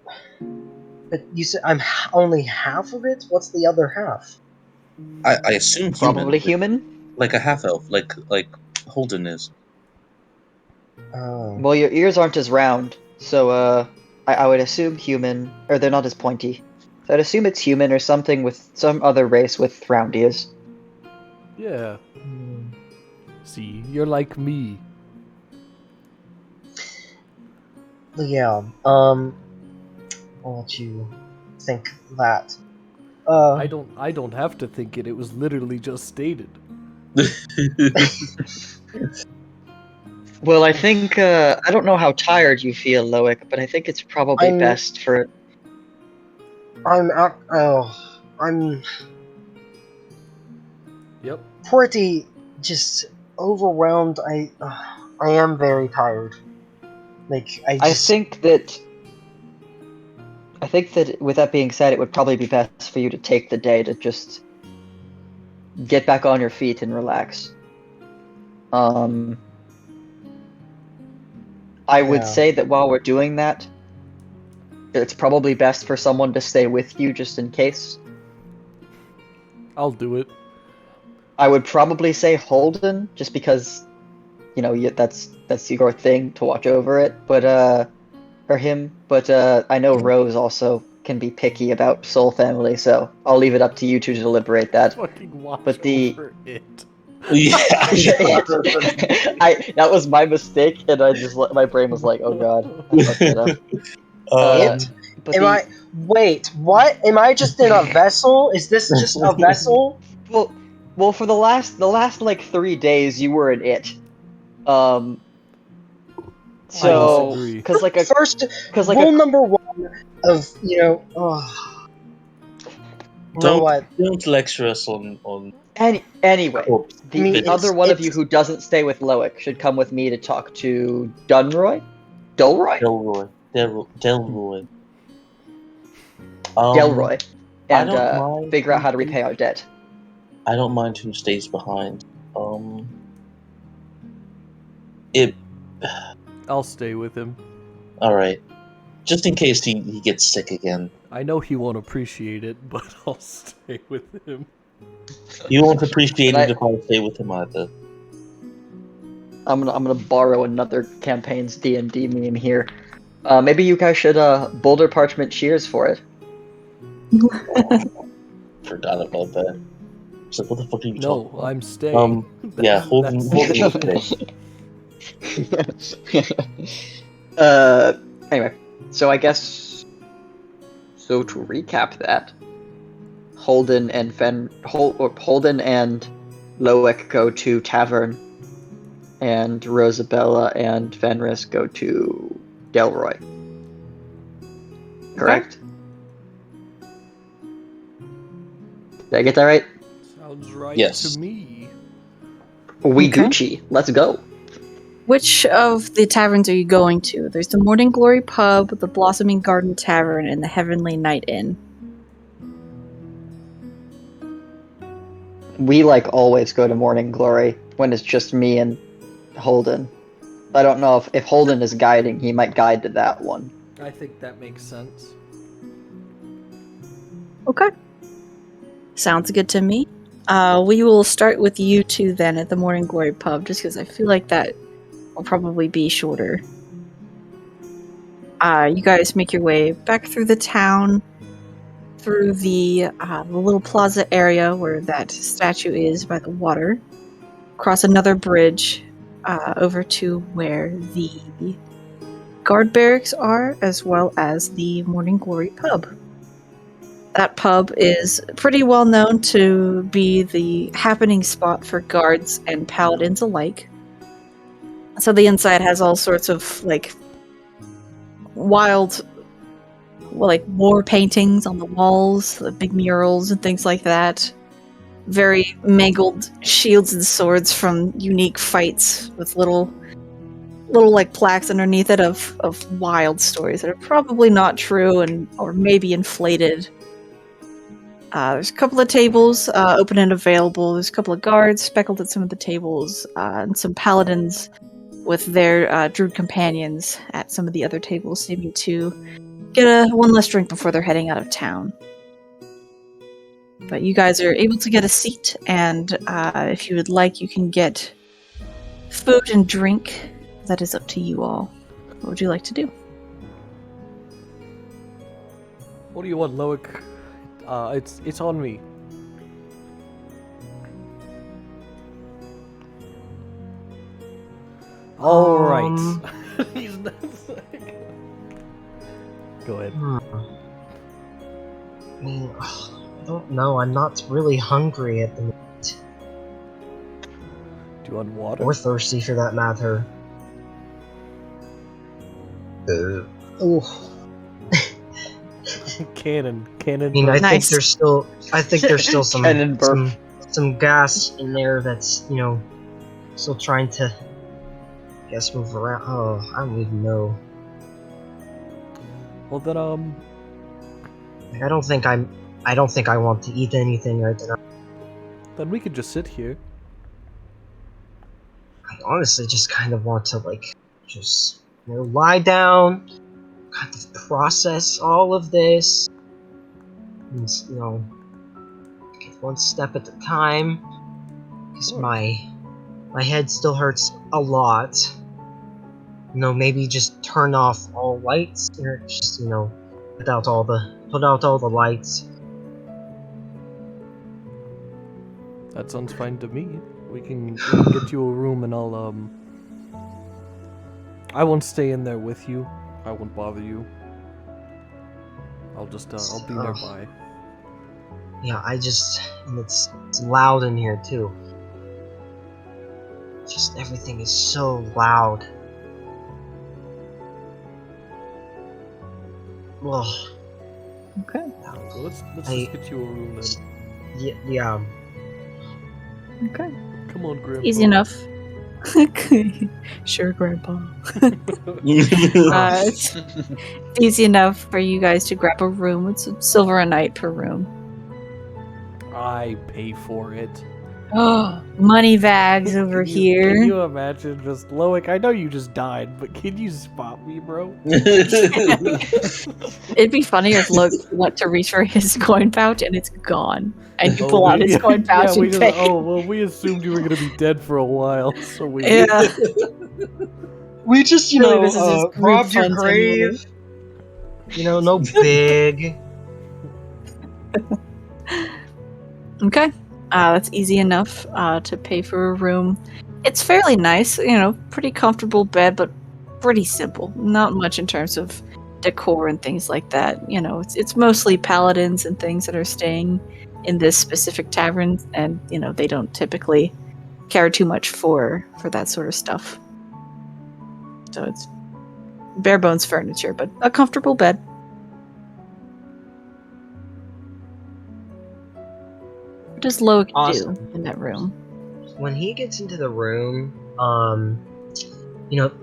but you said I'm only half of it. What's the other half? I assume Probably human. human. Like a half elf, like Holden is. Oh. Well, your ears aren't as round, so I would assume human, or they're not as pointy. So I'd assume it's human or something with some other race with round ears. Yeah. See, you're like me. Yeah. I'll let you think that. I don't have to think it. It was literally just stated. Well, I think I don't know how tired you feel, Loic, but I think it's probably best for. I'm Yep. pretty just overwhelmed. I am very tired. I think that with that being said, it would probably be best for you to take the day to just get back on your feet and relax. I would say that while we're doing that, it's probably best for someone to stay with you just in case. I'll do it. I would probably say Holden, just because, that's your thing to watch over it, or him. But I know Rose also can be picky about Soul Family, so I'll leave it up to you two to deliberate that. Fucking watch But the- over it. Yeah. That was my mistake, and my brain was like, oh god, I fucked it up. But Wait, what? Am I just in a vessel? Is this just a vessel? well, for the last like 3 days, you were an it. So, disagree. because like a First, because like rule a number one of, you know, you know what? Don't lecture us on anyway, corpse. the I mean, other one of you who doesn't stay with Loic should come with me to talk to Dunroy, Delroy, Delroy. Delroy, I and don't mind figure out how to who repay our debt. I don't mind who stays behind. It. I'll stay with him. All right, just in case he gets sick again. I know he won't appreciate it, but I'll stay with him. You won't appreciate And it if I stay with him either. I'm gonna borrow another campaign's D&D meme here. Maybe you guys should boulder parchment cheers for it. Forgot about that. It's like, what the fuck are you No, talking about? I'm staying. Yeah, Holden will stay. Anyway, so I guess. So to recap that, Holden and Loic go to tavern, and Rosabella and Fenris go to Delroy. Correct? Did I get that right? Sounds right Yes. to me. We Okay. Gucci. Let's go. Which of the taverns are you going to? There's the Morning Glory Pub, the Blossoming Garden Tavern, and the Heavenly Night Inn. We always go to Morning Glory when it's just me and Holden. I don't know if Holden is guiding, he might guide to that one. I think that makes sense. Okay. Sounds good to me. We will start with you two then at the Morning Glory Pub, just because I feel like that will probably be shorter. You guys make your way back through the town, through the little plaza area where that statue is by the water, across another bridge, over to where the guard barracks are, as well as the Morning Glory Pub. That pub is pretty well known to be the happening spot for guards and paladins alike. So the inside has all sorts of wild, war paintings on the walls, the big murals and things like that. Very mangled shields and swords from unique fights with little plaques underneath it of wild stories that are probably not true or maybe inflated. There's a couple of tables open and available. There's a couple of guards speckled at some of the tables, and some paladins with their druid companions at some of the other tables, seeming to get one less drink before they're heading out of town. But you guys are able to get a seat, and if you would like, you can get food and drink. That is up to you all. What would you like to do? What do you want, Loic? It's on me. All right. He's not like... Go ahead. I mean, I don't know. I'm not really hungry at the moment. Do you want water? Or thirsty, for that matter. Oh. Cannon. I mean, I Nice. think there's still Cannon burp. some gas in there that's, still trying to, move around. Oh, I don't even know. Well then, I don't think I want to eat anything right now. then we could just sit here. I honestly just kind of want to, just, lie down, kind of process all of this, and, take one step at a time, because Sure. my head still hurts a lot. Maybe just turn off all lights, or just, put out all the lights. That sounds fine to me. We can get you a room, and I won't stay in there with you. I won't bother you. I'll just I'll be nearby. Yeah, and it's loud in here too. Just everything is so loud. Ugh. Okay. So let's I- just get you a room then. Yeah. Okay. Come on, Grandpa. Easy enough. Sure, Grandpa. It's easy enough for you guys to grab a room. It's a silver a night per room. I pay for it. Oh, money bags over here. Can you imagine just Loic? I know you just died, but can you spot me, bro? It'd be funny if Luke went to reach for his coin pouch and it's gone. And you pull out his coin pouch we and just, pay. oh well, we assumed you were gonna be dead for a while, so we. Yeah. We just, Really, this is just group robbed your funds anyway. grave. No big. Okay. That's easy enough to pay for a room. It's fairly nice, pretty comfortable bed, but pretty simple. Not much in terms of decor and things like that. It's mostly paladins and things that are staying in this specific tavern, and they don't typically care too much for that sort of stuff. So it's bare bones furniture, but a comfortable bed. What does Loic Awesome. do in that room? When he gets into the room,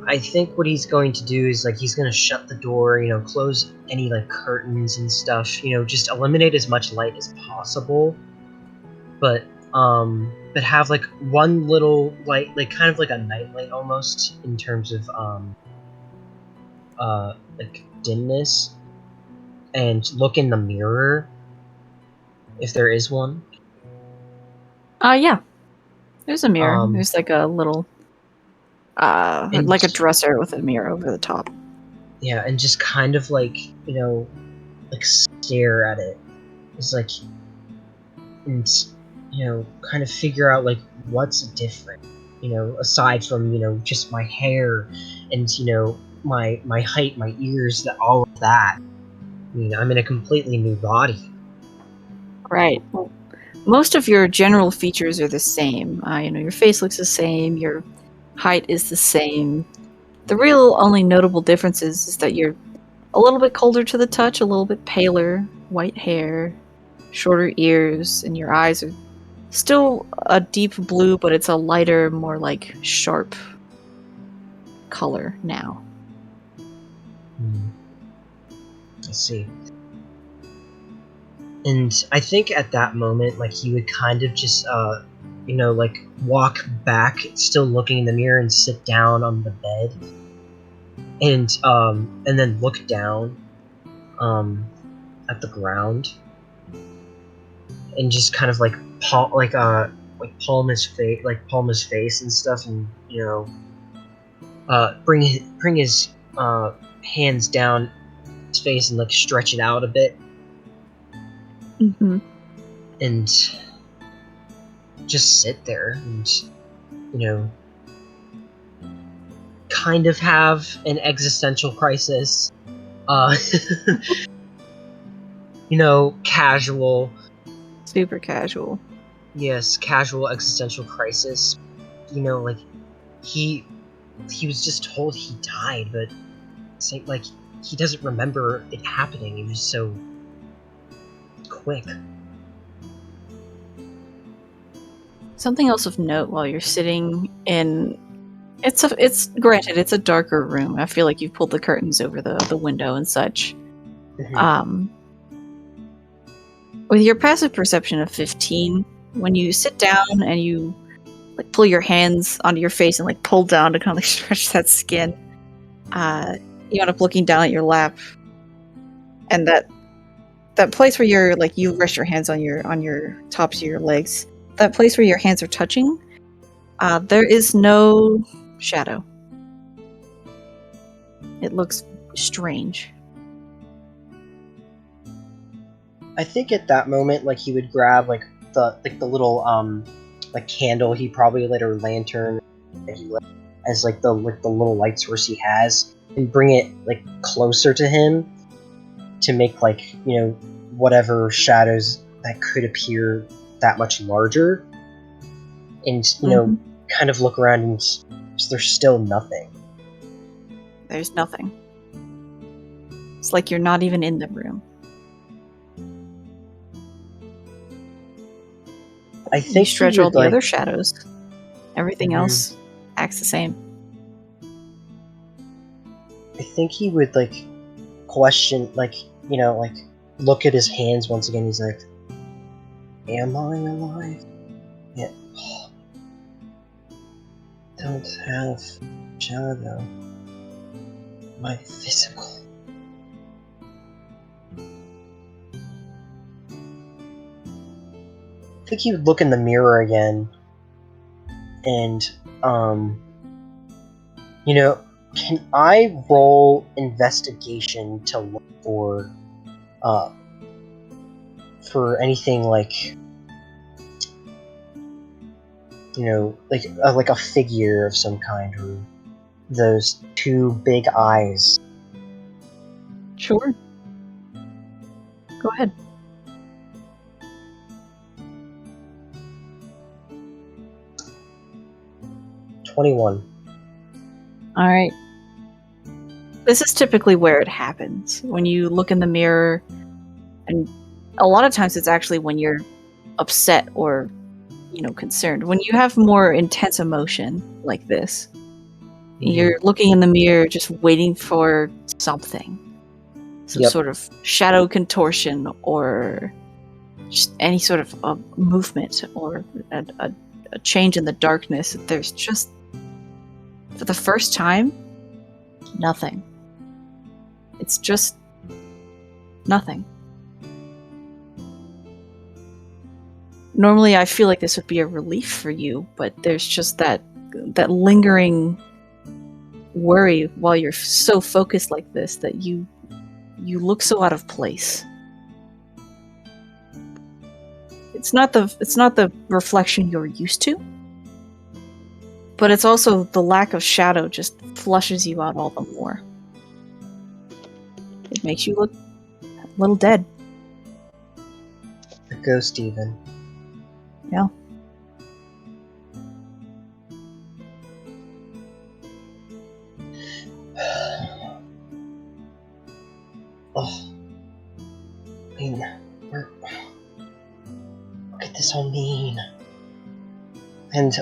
I think what he's going to do is he's going to shut the door, close any curtains and stuff, just eliminate as much light as possible. But have one little light, kind of like a nightlight almost in terms of dimness, and look in the mirror if there is one. Yeah. There's a mirror. There's There's a little like a dresser with a mirror over the top. Yeah, and just kind of stare at it. It's and kind of figure out what's different. Aside from just my hair and my height, my ears, all of that. I'm in a completely new body. Right. Well, most of your general features are the same. Your face looks the same. Your height is the same. The real only notable difference is that you're a little bit colder to the touch, a little bit paler, white hair, shorter ears, and your eyes are still a deep blue, but it's a lighter, more sharp color now. I see. And I think at that moment, he would kind of just, walk back, still looking in the mirror, and sit down on the bed, and then look down, at the ground, and just kind of palm his face and stuff, and bring his hands down his face and stretch it out a bit. Mm-hmm. And just sit there and kind of have an existential crisis. Casual. Super casual. Yes, casual existential crisis. He was just told he died, but he doesn't remember it happening. It was so quick. Something else of note while you're sitting in it's granted it's a darker room. I feel like you've pulled the curtains over the window and such. Mm-hmm. With your passive perception of 15, when you sit down and you pull your hands onto your face and pull down to kind of stretch that skin, you end up looking down at your lap, and that place where you're you rest your hands on your tops of your legs, that place where your hands are touching, there is no shadow. It looks strange. I think at that moment, he would grab the little like candle he probably lit, or lantern that he lit, as like the little light source he has, and bring it like closer to him to make like, you know, whatever shadows that could appear that much larger, and you know, kind of look around and there's still nothing. There's nothing. It's like you're not even in the room. I You think stretch he all would, the like, other shadows. Everything Mhm. else acts the same. I think he would like question, like, you know, like look at his hands once again. He's like, "Am I alive? Yeah. Don't have shadow. My physical." I think he would look in the mirror again, and you know, can I roll investigation to look for anything like, you know, like a figure of some kind, or those two big eyes? Sure. Go ahead. $21. Alright. This is typically where it happens. When you look in the mirror, and a lot of times it's actually when you're upset or, you know, concerned. When you have more intense emotion like this, you're looking in the mirror just waiting for something. Some Yep. sort of shadow contortion, or just any sort of movement, or a change in the darkness. There's just, for the first time, nothing. It's just nothing. Normally I feel like this would be a relief for you, but there's just that lingering worry while you're so focused like this, that you look so out of place. It's not the reflection you're used to, but it's also the lack of shadow just flushes you out all the more. It makes you look a little dead. Go, Steven. Yeah. Oh, I mean, look at this all mean. And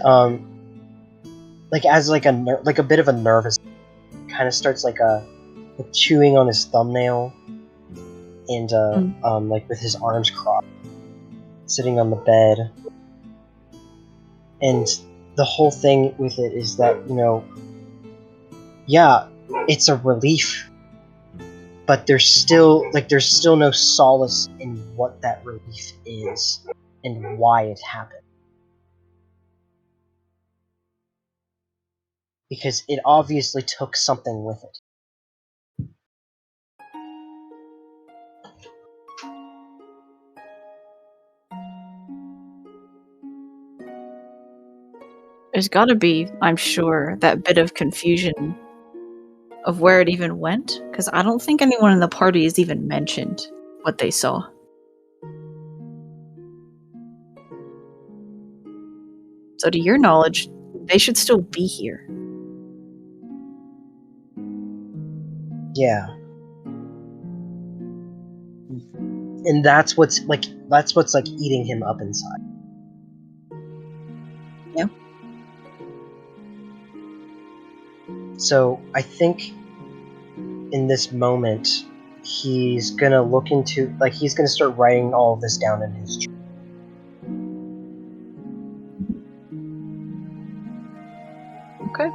like as like a bit of a nervous, kind of starts like chewing on his thumbnail, and like with his arms crossed, sitting on the bed. And the whole thing with it is that, you know, yeah, it's a relief, but there's still no solace in what that relief is and why it happened. Because it obviously took something with it. There's gotta be, I'm sure, that bit of confusion of where it even went, because I don't think anyone in the party has even mentioned what they saw. So to your knowledge, they should still be here. Yeah. And that's what's like eating him up inside. Yeah. So I think in this moment he's gonna look into, like, he's gonna start writing all of this down in his journal. Okay.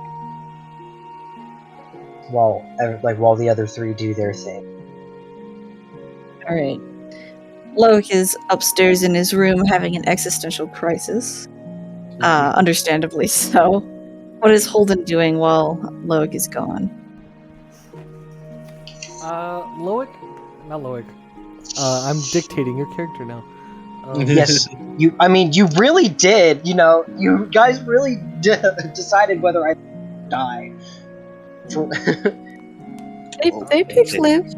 While the other three do their thing. Alright. Loic is upstairs in his room having an existential crisis. Understandably so. What is Holden doing while Loic is gone? Loic? Not Loic. I'm dictating your character now. Yes, you. I mean, you really did. You know, you guys really decided whether I die. They picked live.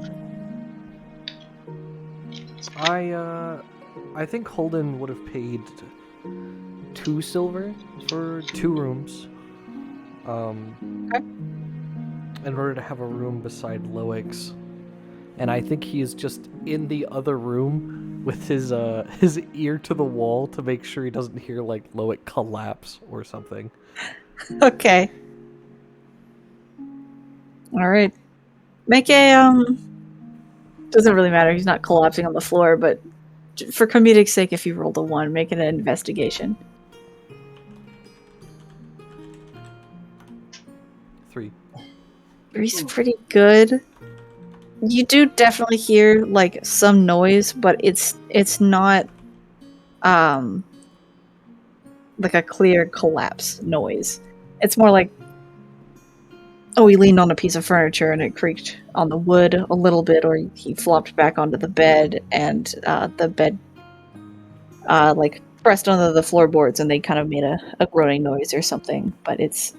I think Holden would have paid 2 silver for 2 rooms. In order to have a room beside Loic's. And I think he is just in the other room with his ear to the wall to make sure he doesn't hear like Loic collapse or something. Okay. All right. Make a Doesn't really matter. He's not collapsing on the floor, but for comedic sake, if you rolled a 1, make it an investigation. 3. 3's pretty good. You do definitely hear like some noise, but it's not like a clear collapse noise. It's more like, oh, he leaned on a piece of furniture and it creaked on the wood a little bit, or he flopped back onto the bed and the bed like pressed onto the floorboards and they kind of made a groaning noise or something. But it's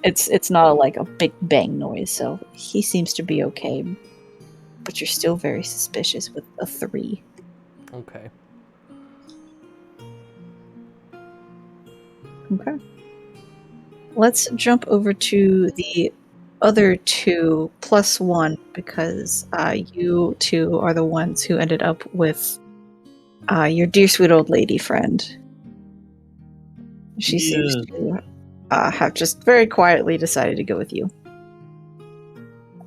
not like a big bang noise, so he seems to be okay. But you're still very suspicious with a 3. Okay. Okay. Let's jump over to the other 2 plus 1, because you 2 are the ones who ended up with your dear sweet old lady friend. She seems to have just very quietly decided to go with you.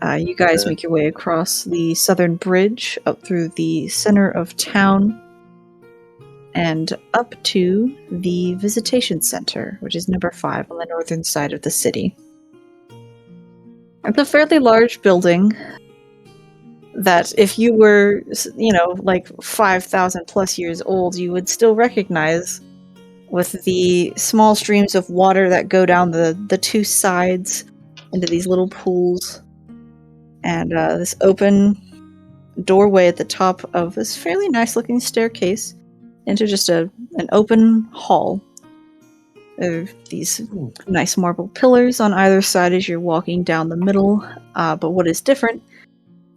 You guys make your way across the southern bridge, up through the center of town, and up to the visitation center, which is number 5 on the northern side of the city. It's a fairly large building that if you were, like 5,000 plus years old, you would still recognize, with the small streams of water that go down the 2 sides into these little pools. And this open doorway at the top of this fairly nice-looking staircase into just an open hall. There are these nice marble pillars on either side as you're walking down the middle. But what is different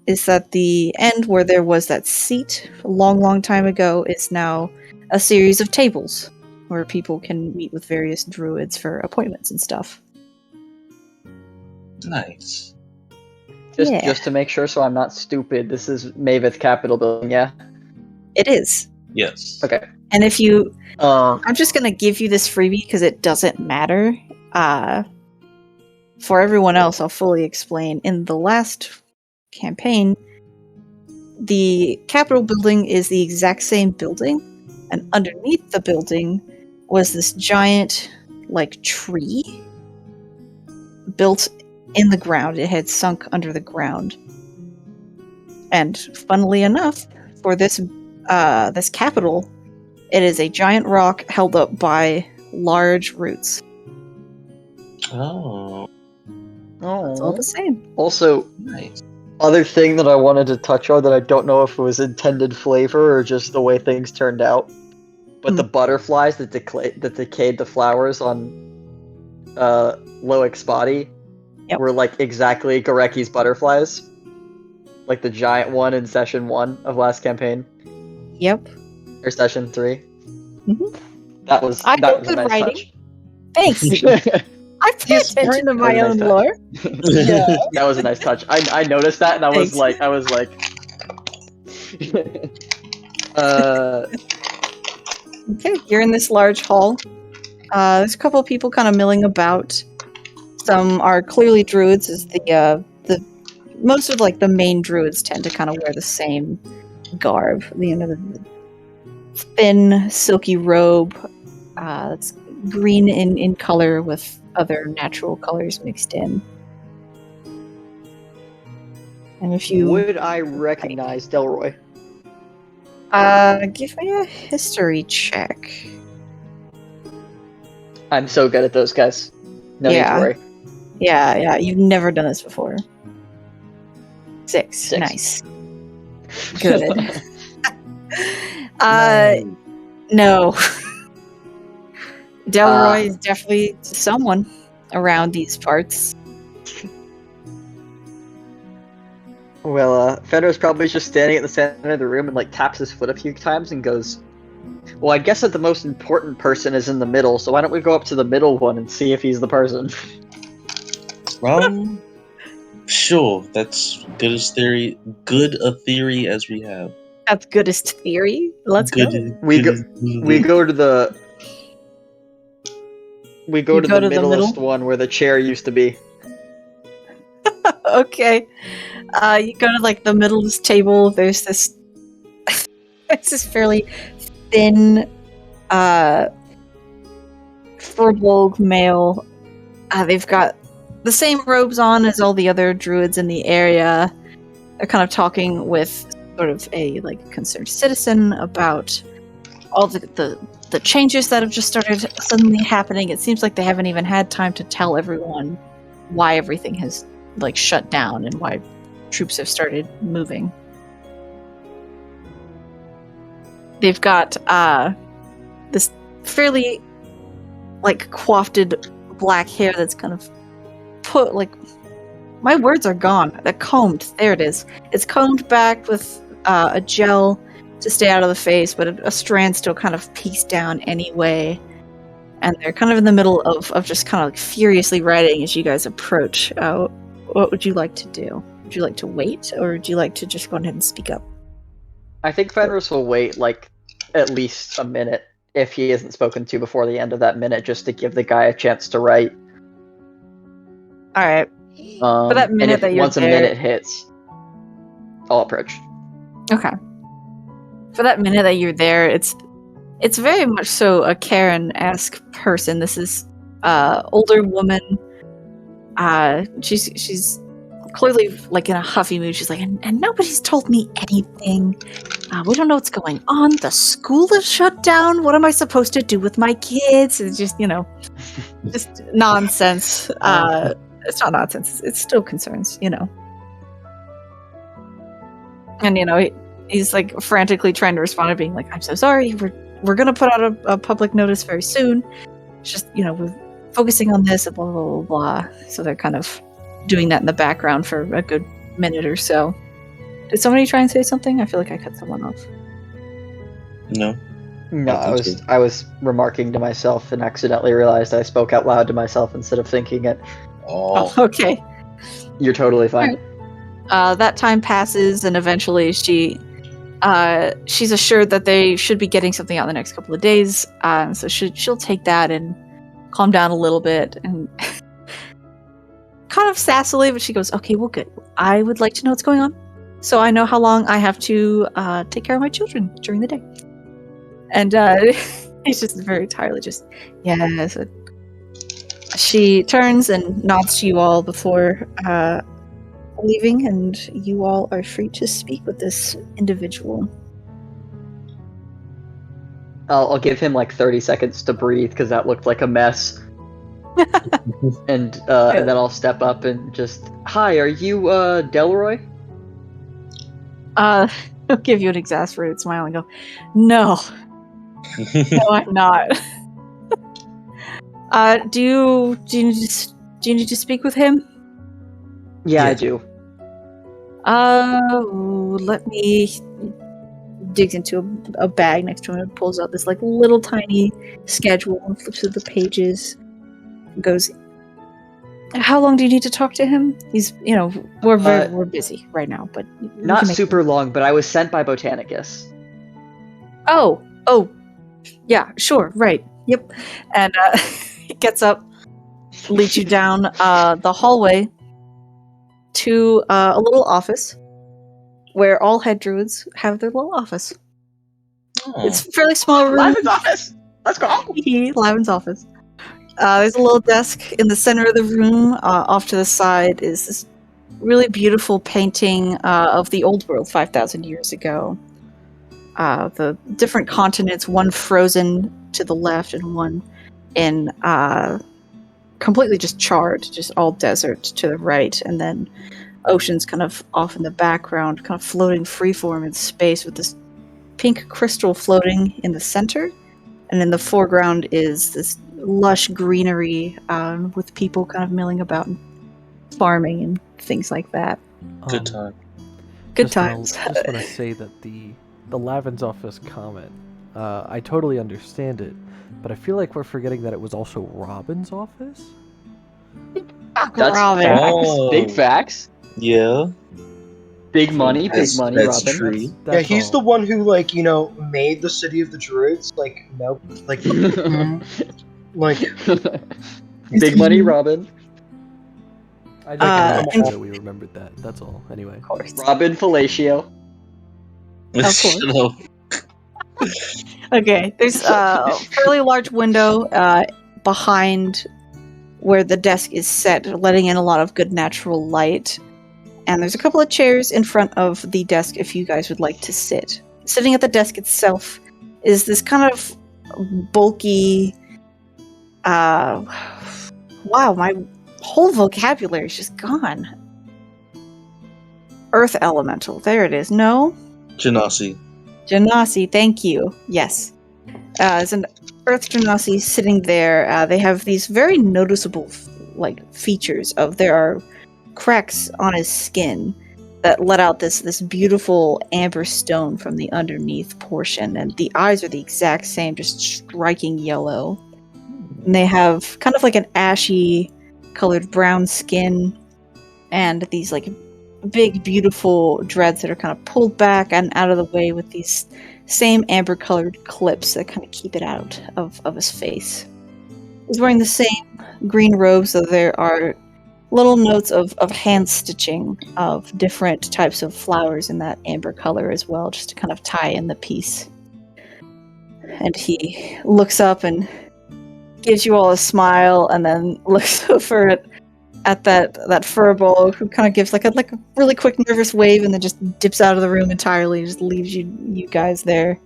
is that the end where there was that seat a long, long time ago is now a series of tables where people can meet with various druids for appointments and stuff. Nice. Just to make sure, so I'm not stupid. This is Maveth Capitol Building, yeah. It is. Yes. Okay. And if you, I'm just gonna give you this freebie because it doesn't matter. For everyone else, I'll fully explain. In the last campaign, the Capitol building is the exact same building, and underneath the building was this giant, like, tree built in the ground. It had sunk under the ground. And funnily enough, for this this capital, it is a giant rock held up by large roots. Oh. It's all the same. Also, Nice. other thing that I wanted to touch on that I don't know if it was intended flavor or just the way things turned out, but the butterflies that decayed the flowers on Loic's body were like exactly Goreki's butterflies. Like the giant one in session 1 of last campaign. Yep. Or session 3. Mm-hmm. That was I a good nice writing. touch. Thanks. I pay attention to my own lore. Yeah. That was a nice touch. I noticed that and I was like Okay, you're in this large hall. There's a couple of people kind of milling about. Some are clearly druids, as the most of like the main druids tend to kind of wear the same garb. The thin, silky robe that's green in color with other natural colors mixed in. And if you would I recognize Delroy? give me a history check. I'm so good at those guys. No need to worry. Yeah, you've never done this before. 6. Nice. Good. Nice. No. Delroy is definitely someone around these parts. Well, Fenrir's probably just standing at the center of the room and like taps his foot a few times and goes, "Well, I guess that the most important person is in the middle, so why don't we go up to the middle one and see if he's the person?" Sure. That's good a theory as we have. That's goodest theory. Let's go. We go to the middlest one where the chair used to be. Okay. You go to like the middlest table. There's this. It's this fairly thin, furbolg male. They've got the same robes on as all the other druids in the area. They're kind of talking with sort of a like concerned citizen about all the changes that have just started suddenly happening. It seems like they haven't even had time to tell everyone why everything has like shut down and why troops have started moving. They've got this fairly like coiffed black hair that's kind of put like, my words are gone. They're combed. There it is. It's combed back with a gel to stay out of the face, but a strand still kind of pieced down anyway. And they're kind of in the middle of just kind of like furiously writing as you guys approach. What would you like to do? Would you like to wait, or would you like to just go ahead and speak up? I think Fenris will wait like at least a minute if he isn't spoken to before the end of that minute, just to give the guy a chance to write. All right. For that minute that you're once there, a minute hits, I'll approach. Okay. For that minute that you're there, it's very much so a Karen-esque person. This is older woman. She's clearly like in a huffy mood. She's like, and nobody's told me anything. We don't know what's going on. The school is shut down. What am I supposed to do with my kids? It's just, just nonsense. It's not nonsense. It's still concerns, And he's like frantically trying to respond to being like, "I'm so sorry. We're gonna put out a public notice very soon. It's just we're focusing on this and blah blah blah blah." So they're kind of doing that in the background for a good minute or so. Did somebody try and say something? I feel like I cut someone off. No. No, I was remarking to myself and accidentally realized I spoke out loud to myself instead of thinking it. Oh, okay. You're totally fine. Right. That time passes, and eventually she's assured that they should be getting something out in the next couple of days. So she'll take that and calm down a little bit, and kind of sassily, but she goes, "Okay, well, good. I would like to know what's going on, so I know how long I have to take care of my children during the day." And he's just very entirely just, yes. She turns and nods to you all before leaving, and you all are free to speak with this individual. I'll give him like 30 seconds to breathe because that looked like a mess. and then I'll step up and just, "Hi, are you Delroy?" I'll give you an exasperated smile and go, "No, no, I'm not." Do you need to speak with him? Yeah, I do. Let me. Digs into a bag next to him and pulls out this like little tiny schedule and flips through the pages. Goes, "How long do you need to talk to him?" He's, we're busy right now, but not super long. But I was sent by Botanicus. Oh, yeah, sure, right, yep. And he gets up, leads you down the hallway to a little office where all head druids have their little office. Oh. It's a fairly small room. Lavin's office. Let's go. Lavin's office. There's a little desk in the center of the room. Off to the side is this really beautiful painting of the old world 5,000 years ago. The different continents, one frozen to the left and one in completely just charred, just all desert to the right, and then oceans kind of off in the background, kind of floating freeform in space with this pink crystal floating in the center, and in the foreground is this lush greenery with people kind of milling about and farming and things like that. Good time. Good just times. I just want to say that the Lavin's office comment, I totally understand it, but I feel like we're forgetting that it was also Robin's office. That's Robin. facts. Oh. Big facts. Yeah. Big money, That's Robin. true. Yeah, he's the one who, like, made the city of the druids. Like, nope. Like, like, Big money, Robin. I'd like to and- make sure we remembered that. That's all. Anyway. Of course. Robin Fellatio. course. Shut up. Okay, there's a fairly large window behind where the desk is set, letting in a lot of good natural light. And there's a couple of chairs in front of the desk if you guys would like to sit. Sitting at the desk itself is this kind of bulky... wow, my whole vocabulary is just gone. Earth elemental. There it is. No? Genasi. Genasi, thank you. Yes. There's an Earth Genasi sitting there. They have these very noticeable features of there are cracks on his skin that let out this beautiful amber stone from the underneath portion, and the eyes are the exact same, just striking yellow. And they have kind of like an ashy colored brown skin and these big beautiful dreads that are kind of pulled back and out of the way with these same amber colored clips that kind of keep it out of his face. He's wearing the same green robe, so there are little notes of hand stitching of different types of flowers in that amber color as well, just to kind of tie in the piece. And he looks up and gives you all a smile, and then looks over at that furball, who kind of gives like a really quick nervous wave, and then just dips out of the room entirely, and just leaves you guys there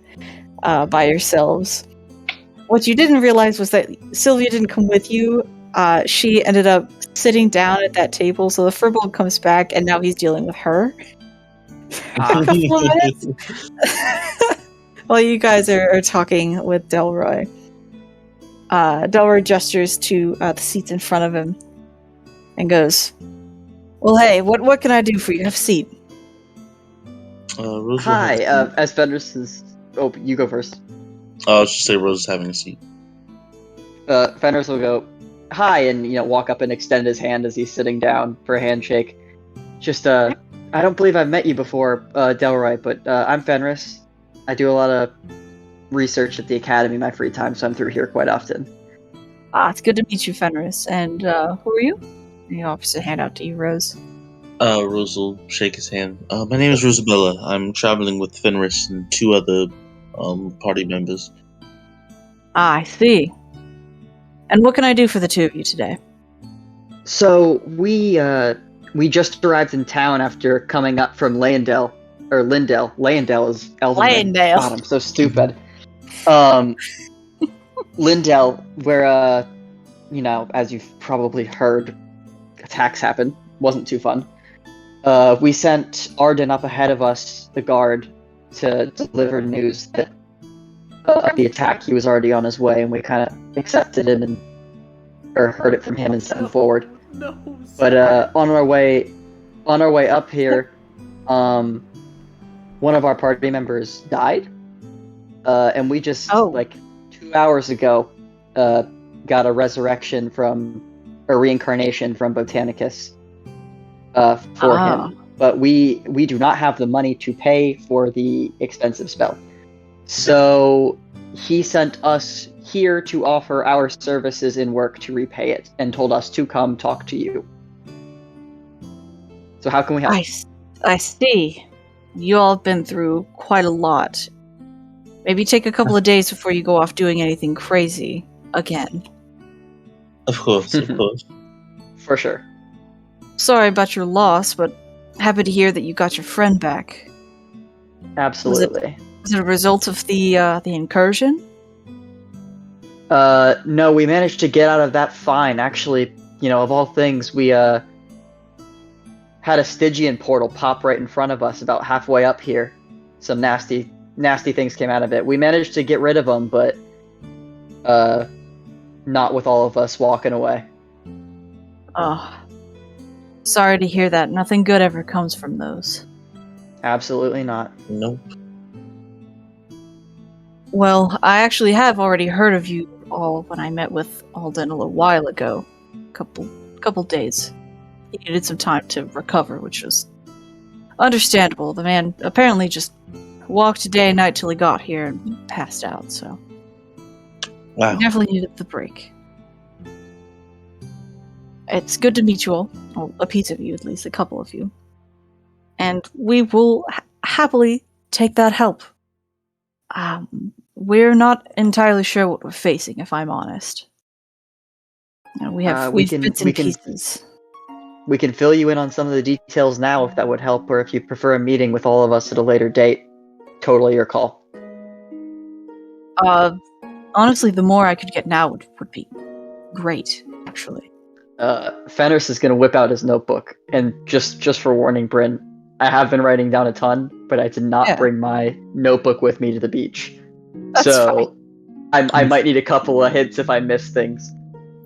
by yourselves. What you didn't realize was that Sylvia didn't come with you. She ended up sitting down at that table, so the furball comes back, and now he's dealing with her for a couple of minutes while you guys are talking with Delroy. Delroy gestures to the seats in front of him and goes, "Well, hey, what can I do for you? Have a seat." Rose Hi, as Fenris is... Oh, you go first. I'll just say Rose is having a seat. Fenris will go, "Hi," and, walk up and extend his hand as he's sitting down for a handshake. Just, I don't believe I've met you before, Delroy, but I'm Fenris. I do a lot of research at the Academy in my free time, so I'm through here quite often. It's good to meet you, Fenris. And who are you? And he offers a hand out to you, Rose. Rose will shake his hand. My name is Rosabella. I'm traveling with Fenris and two other party members. I see. And what can I do for the two of you today? So, we just arrived in town after coming up from Leyendell. Or Lindell. Leyendell is Elven. Leyendell. God, I'm so stupid. Lindell, where, as you've probably heard, attacks happen. Wasn't too fun. We sent Arden up ahead of us, the guard, to deliver news that the attack, he was already on his way, and we kind of accepted him or heard it from him and sent him forward. No. But on our way up here, one of our party members died, and we just 2 hours ago got a resurrection from a reincarnation from Botanicus for him. But we do not have the money to pay for the expensive spell. So he sent us here to offer our services in work to repay it, and told us to come talk to you. So how can we help? I see. You all have been through quite a lot. Maybe take a couple of days before you go off doing anything crazy again. Of course, of course. For sure. Sorry about your loss, but happy to hear that you got your friend back. Absolutely. Was it a result of the incursion? No, we managed to get out of that fine. Actually, of all things, we had a Stygian portal pop right in front of us about halfway up here. Some nasty nasty things came out of it. We managed to get rid of them, but not with all of us walking away. Oh, sorry to hear that. Nothing good ever comes from those. Absolutely not. Nope. Well, I actually have already heard of you all when I met with Alden a little while ago. Couple days. He needed some time to recover, which was understandable. The man apparently just walked day and night till he got here and passed out, so Wow. he definitely needed the break. It's good to meet you all. Well, a piece of you, at least, a couple of you. And we will happily take that help. We're not entirely sure what we're facing, if I'm honest. We have bits and pieces. We can fill you in on some of the details now if that would help, or if you prefer a meeting with all of us at a later date. Totally your call. Honestly, the more I could get now would be great, actually. Fenris is going to whip out his notebook, and just for warning, Bryn, I have been writing down a ton, but I did not bring my notebook with me to the beach. That's so I might need a couple of hints if I miss things.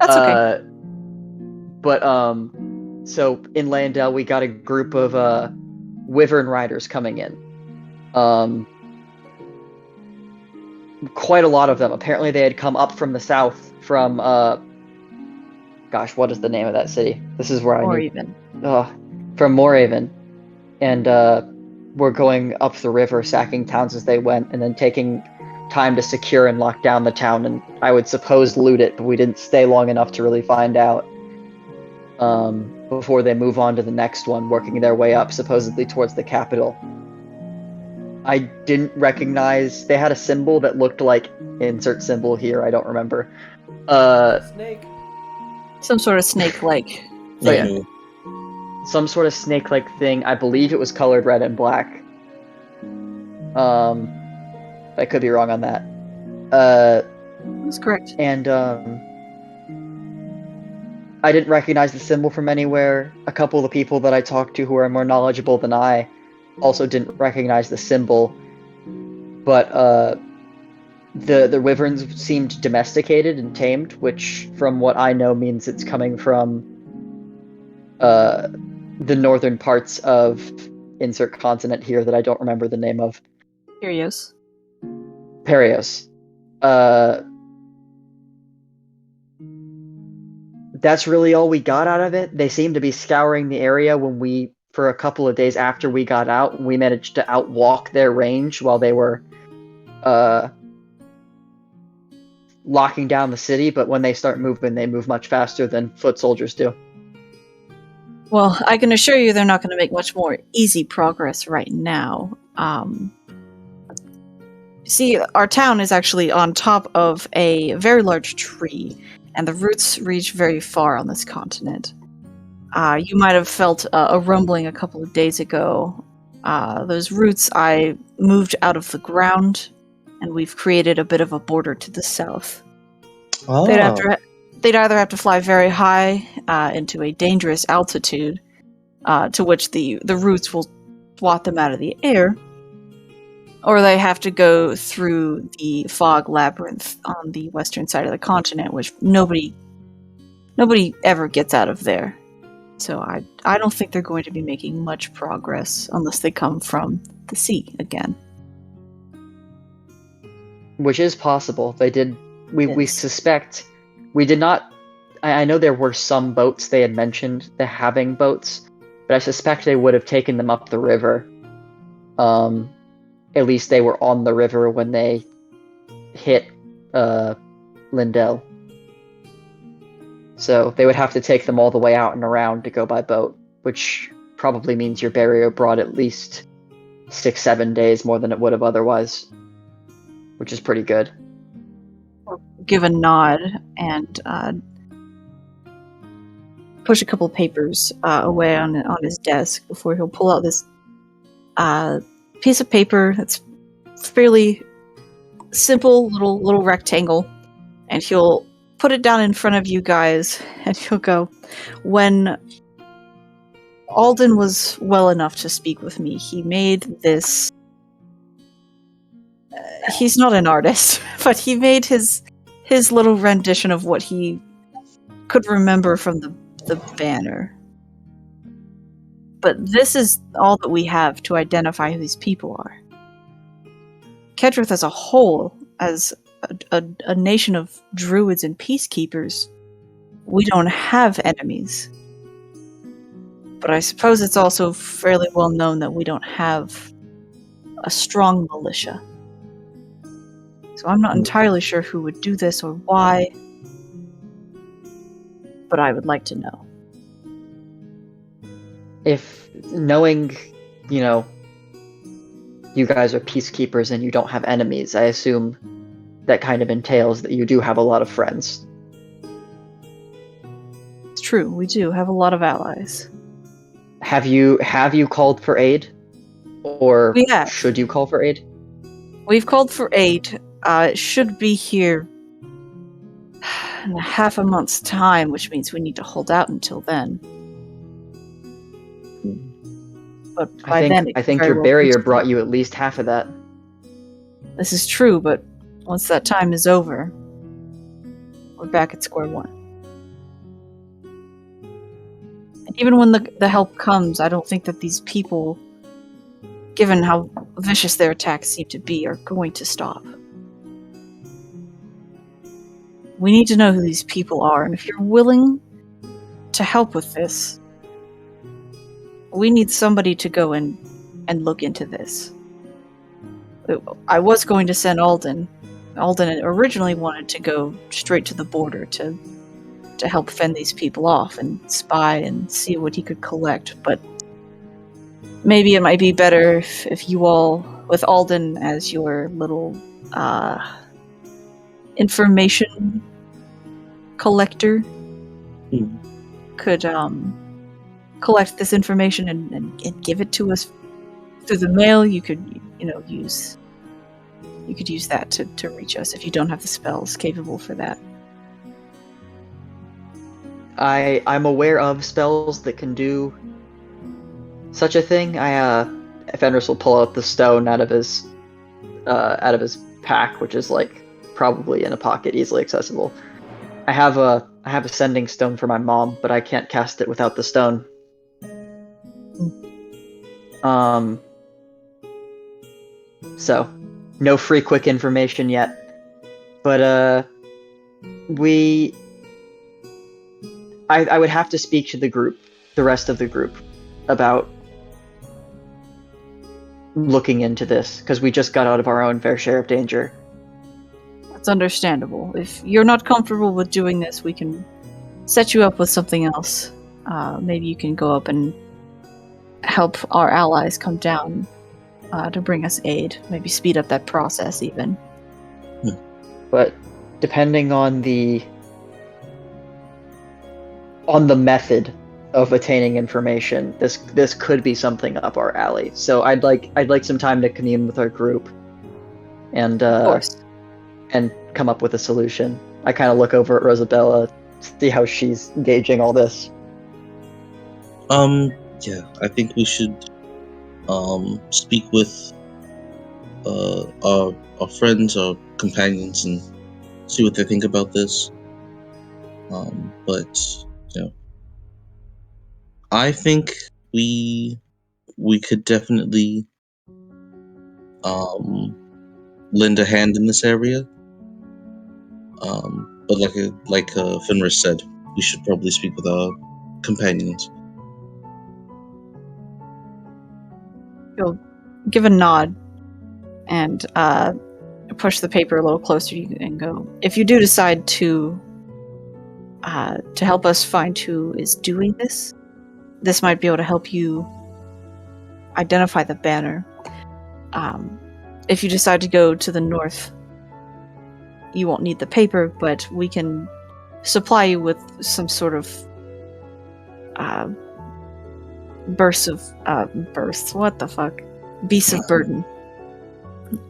That's okay. But so in Landell, we got a group of Wyvern riders coming in. Quite a lot of them. Apparently, they had come up from the south from gosh, what is the name of that city? This is where Moraven. From Moraven, and we're going up the river, sacking towns as they went, and then taking time to secure and lock down the town, and I would suppose loot it, but we didn't stay long enough to really find out. Before they move on to the next one, working their way up, supposedly towards the capital. I didn't recognize... They had a symbol that looked like... Insert symbol here, I don't remember. Snake. Some sort of snake-like. But yeah, some sort of snake-like thing. I believe it was colored red and black. I could be wrong on that. That's correct. And I didn't recognize the symbol from anywhere. A couple of the people that I talked to who are more knowledgeable than I also didn't recognize the symbol. But the wyverns seemed domesticated and tamed, which from what I know means it's coming from the northern parts of insert continent here that I don't remember the name of. Curious. Perios. That's really all we got out of it. They seemed to be scouring the area for a couple of days after we got out. We managed to outwalk their range while they were locking down the city, but when they start moving, they move much faster than foot soldiers do. Well, I can assure you they're not going to make much more easy progress right now. See, our town is actually on top of a very large tree, and the roots reach very far on this continent. You might have felt a rumbling a couple of days ago. Those roots I moved out of the ground, and we've created a bit of a border to the south. Oh. They'd either have to fly very high into a dangerous altitude, to which the roots will swat them out of the air, or they have to go through the fog labyrinth on the western side of the continent, which nobody ever gets out of there. So I don't think they're going to be making much progress unless they come from the sea again. Which is possible. They did. We suspect. We did not. I know there were some boats they had mentioned, the having boats, but I suspect they would have taken them up the river. At least they were on the river when they hit Lindell. So they would have to take them all the way out and around to go by boat, which probably means your barrier brought at least 6-7 days more than it would have otherwise, which is pretty good. Give a nod and push a couple of papers away on his desk before he'll pull out this piece of paper that's fairly simple, little rectangle, and he'll put it down in front of you guys, and he'll go, when Alden was well enough to speak with me, he made this He's not an artist, but he made his little rendition of what he could remember from the banner. But this is all that we have to identify who these people are. Kedrith as a whole, as a nation of druids and peacekeepers, we don't have enemies. But I suppose it's also fairly well known that we don't have a strong militia. So I'm not entirely sure who would do this or why, but I would like to know. If knowing, you guys are peacekeepers and you don't have enemies, I assume that kind of entails that you do have a lot of friends. It's true, we do have a lot of allies. Have you called for aid? Or We have. should you call for aid? We've called for aid. It should be here in half a month's time, which means we need to hold out until then. But by then, it I could think very your well barrier be- brought you at least half of that. This is true, but once that time is over, we're back at square one. And even when the help comes, I don't think that these people, given how vicious their attacks seem to be, are going to stop. We need to know who these people are, and if you're willing to help with this, we need somebody to go and look into this. I was going to send Alden. Alden originally wanted to go straight to the border to help fend these people off and spy and see what he could collect, but maybe it might be better if you all, with Alden as your little information collector, could collect this information and give it to us through the mail. You could use that to reach us if you don't have the spells capable for that. I'm aware of spells that can do such a thing. Fenris will pull out the stone out of his pack, which is like probably in a pocket, easily accessible. I have a sending stone for my mom, but I can't cast it without the stone. So no free quick information yet. But I would have to speak to the rest of the group, about looking into this, because we just got out of our own fair share of danger. That's understandable. If you're not comfortable with doing this, we can set you up with something else. Maybe you can go up and help our allies come down to bring us aid. Maybe speed up that process even. But depending on the method of attaining information, this could be something up our alley. So I'd like some time to commune with our group, and Of course. and come up with a solution. I kind of look over at Rosabella, see how she's gauging all this. Yeah, I think we should speak with our friends, our companions, and see what they think about this. But I think we could definitely lend a hand in this area. But like Fenris said, we should probably speak with our companions. You'll give a nod and push the paper a little closer to you and go, if you do decide to help us find who is doing this, this might be able to help you identify the banner. If you decide to go to the north, you won't need the paper, but we can supply you with some sort of beasts of burden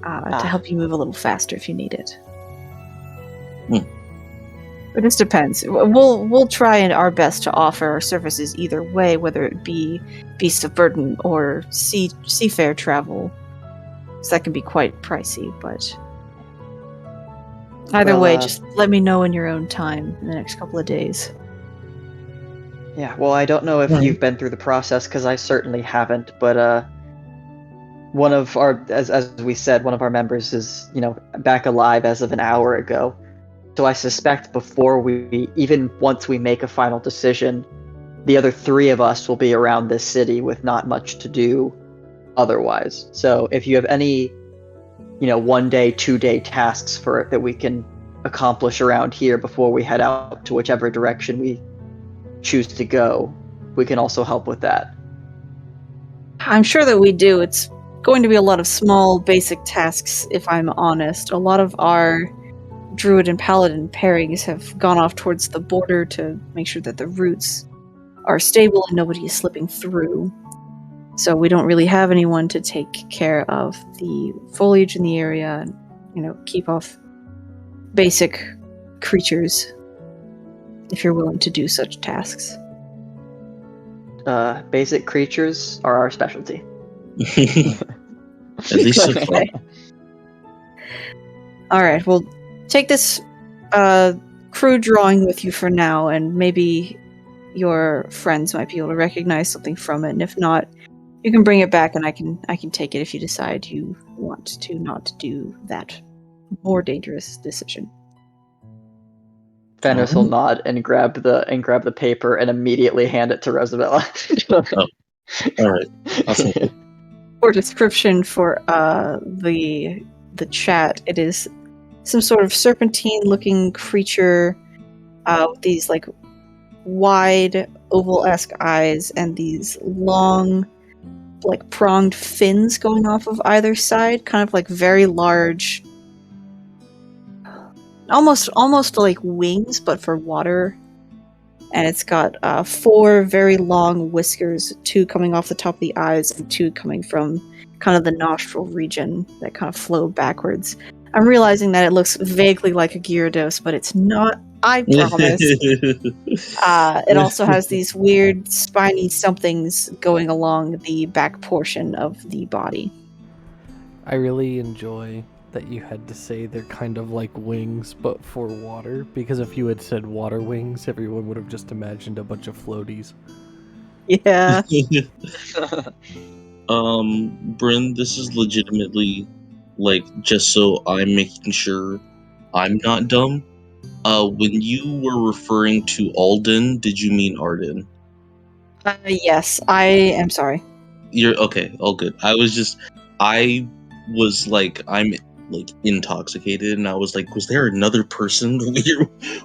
to help you move a little faster if you need it. But this depends. We'll try our best to offer our services either way, whether it be beasts of burden or seafair travel. So that can be quite pricey, but either Well, way, just let me know in your own time in the next couple of days. Yeah, well, I don't know if Right. you've been through the process, because I certainly haven't, but one of our, as we said, one of our members is, back alive as of an hour ago. So I suspect even once we make a final decision, the other 3 of us will be around this city with not much to do otherwise. So if you have any, 1-day, 2-day tasks that we can accomplish around here before we head out to whichever direction we choose to go, we can also help with that. I'm sure that we do. It's going to be a lot of small, basic tasks, if I'm honest. A lot of our druid and paladin pairings have gone off towards the border to make sure that the routes are stable and nobody is slipping through. So we don't really have anyone to take care of the foliage in the area and, keep off basic creatures, if you're willing to do such tasks. Basic creatures are our specialty. At least so far. Okay. Alright, well, take this crude drawing with you for now, and maybe your friends might be able to recognize something from it, and if not, you can bring it back and I can take it if you decide you want to not do that more dangerous decision. Fenris will nod and grab the paper and immediately hand it to Rosabella. All right, I'll take it. For description for the chat, it is some sort of serpentine-looking creature with these like wide oval-esque eyes and these long, like pronged fins going off of either side, kind of like very large, almost like wings, but for water. And it's got 4 very long whiskers, 2 coming off the top of the eyes and 2 coming from kind of the nostril region that kind of flow backwards. I'm realizing that it looks vaguely like a Gyarados, but it's not, I promise. It also has these weird spiny somethings going along the back portion of the body. I really enjoy that you had to say they're kind of like wings, but for water, because if you had said water wings, everyone would have just imagined a bunch of floaties. Yeah. Bryn, this is legitimately, like, just so I'm making sure I'm not dumb. When you were referring to Alden, did you mean Arden? Yes, I am sorry. You're okay, all good. I was like, I'm like intoxicated, and I was like, was there another person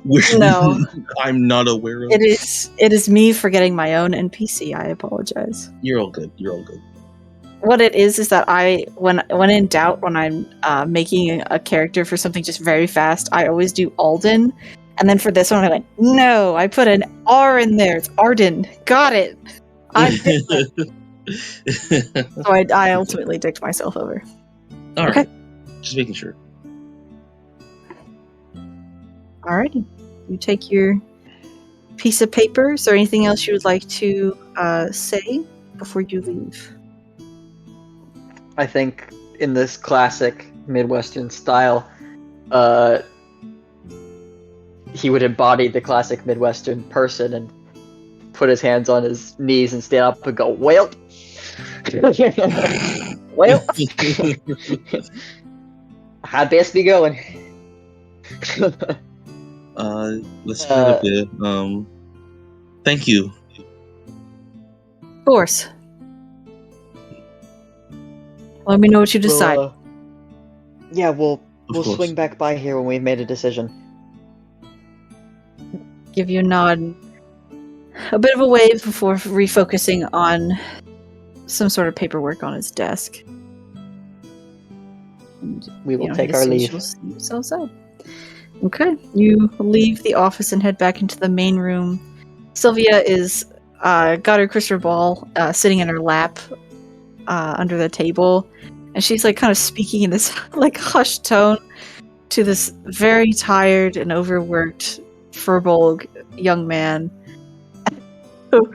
we're No. I'm not aware of? It is me forgetting my own NPC. I apologize. You're all good. You're all good. What it is that when in doubt, when I'm making a character for something just very fast, I always do Alden. And then for this one, I went, no, I put an R in there. It's Arden. Got it. I'm different. So I ultimately dicked myself over. All Okay. right. Just making sure. Alrighty. You take your piece of paper. Is there anything else you would like to say before you leave? I think in this classic Midwestern style, he would embody the classic Midwestern person and put his hands on his knees and stand up and go, well, well, how'd best be going? Let's kind of it. Thank you. Of course. Let me know what you decide. We'll course. swing back by here when we've made a decision. Give you a nod. A bit of a wave before refocusing on some sort of paperwork on his desk. And, We will he take our leave. decisions yourselves out. Okay, you leave the office and head back into the main room. Sylvia is got her crystal ball sitting in her lap under the table, and she's like kind of speaking in this like hushed tone to this very tired and overworked Furbolg young man who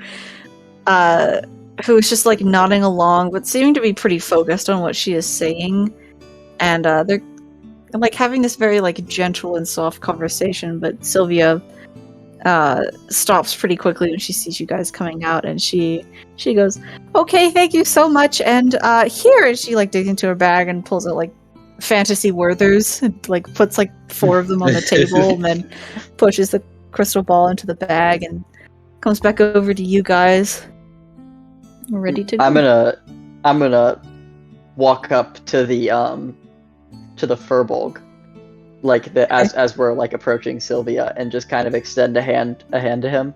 who is just like nodding along, but seeming to be pretty focused on what she is saying. And they're like having this very like gentle and soft conversation. But Sylvia stops pretty quickly when she sees you guys coming out, and she goes, "Okay, thank you so much." And here, and she like digs into her bag and pulls out like fantasy Werthers, and like puts like 4 of them on the table, and then pushes the crystal ball into the bag and comes back over to you guys. We're ready to go. I'm gonna walk up to the Furbolg, like as we're like approaching Sylvia, and just kind of extend a hand to him.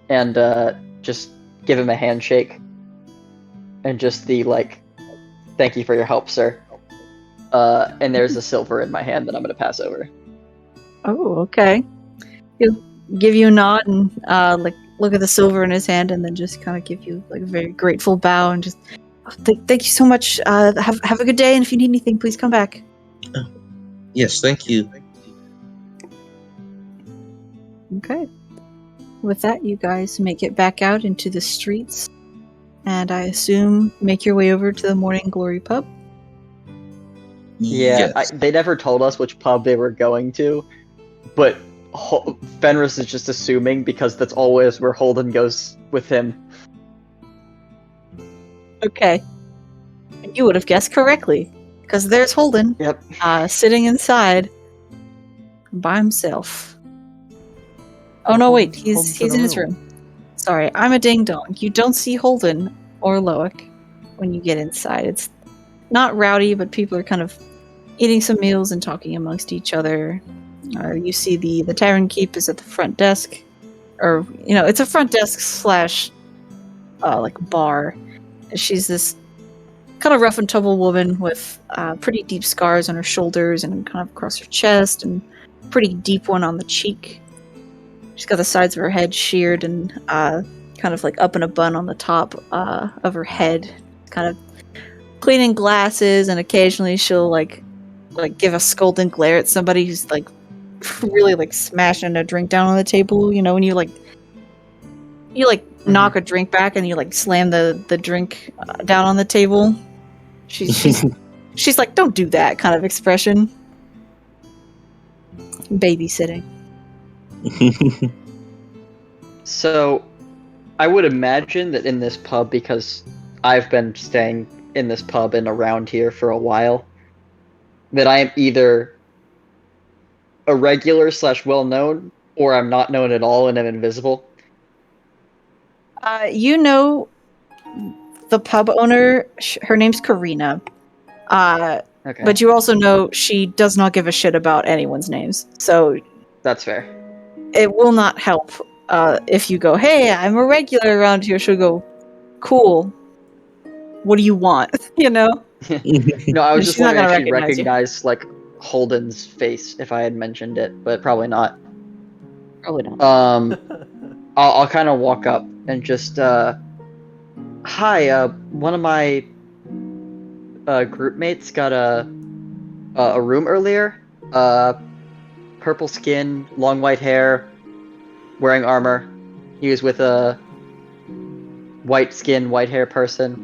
And just give him a handshake, and just the like, "Thank you for your help, sir." And there's a silver in my hand that I'm gonna pass over. Oh, okay. He'll give you a nod and like look at the silver in his hand, and then just kind of give you like a very grateful bow and just thank you so much. Have a good day, and if you need anything, please come back. Yes, thank you. Okay. With that, you guys make it back out into the streets, and I assume make your way over to the Morning Glory pub. Yeah, Yes. they never told us which pub they were going to, but Fenris is just assuming because that's always where Holden goes with him. Okay. And you would have guessed correctly, because there's Holden. Yep. Sitting inside by himself. Oh no, wait, he's in his room. Sorry, I'm a ding dong. You don't see Holden or Loic when you get inside. It's not rowdy, but people are kind of eating some meals and talking amongst each other. You see the Tavern Keep is at the front desk, or it's a front desk slash like bar. She's this kind of rough and tumble woman with pretty deep scars on her shoulders and kind of across her chest, and pretty deep one on the cheek. She's got the sides of her head sheared and kind of like up in a bun on the top of her head, kind of cleaning glasses, and occasionally she'll like give a scolding glare at somebody who's like really like smashing a drink down on the table. When you knock a drink back and you like slam the drink down on the table. She's like, "Don't do that," kind of expression. Babysitting. So, I would imagine that in this pub, because I've been staying in this pub and around here for a while, that I am either a regular / well-known, or I'm not known at all and I'm invisible. The pub owner, her name's Karina. Okay, But you also know she does not give a shit about anyone's names. So that's fair. it will not help if you go, "Hey, I'm a regular around here." She'll go, "Cool. What do you want?" No, I was just She's not wondering gonna if she'd recognize you. recognize like Holden's face if I had mentioned it, but probably not. Probably not. I'll kind of walk up and just, "Hi, one of my group mates got a room earlier. Purple skin, long white hair, wearing armor. He was with a white skin, white hair person.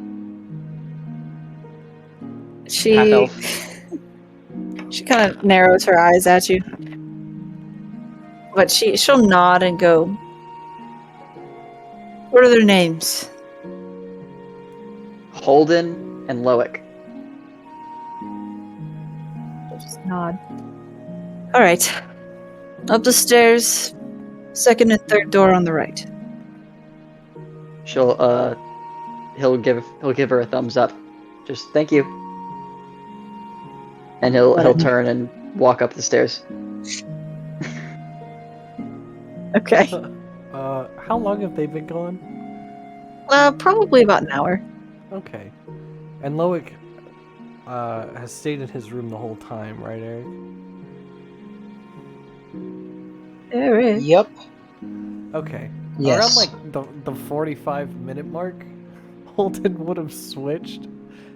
Half elf." She kind of narrows her eyes at you, but she'll nod and go, "What are their names?" Holden and Loic. She'll just nod. "All right, up the stairs, second and third door on the right." He'll give her a thumbs up. Just, "Thank you." And he'll turn and walk up the stairs. Okay. How long have they been gone? Probably about an hour. Okay. And Loic has stayed in his room the whole time, right, Eric? There is. Yep. Okay. Yes. Around like the 45-minute mark, Holden would have switched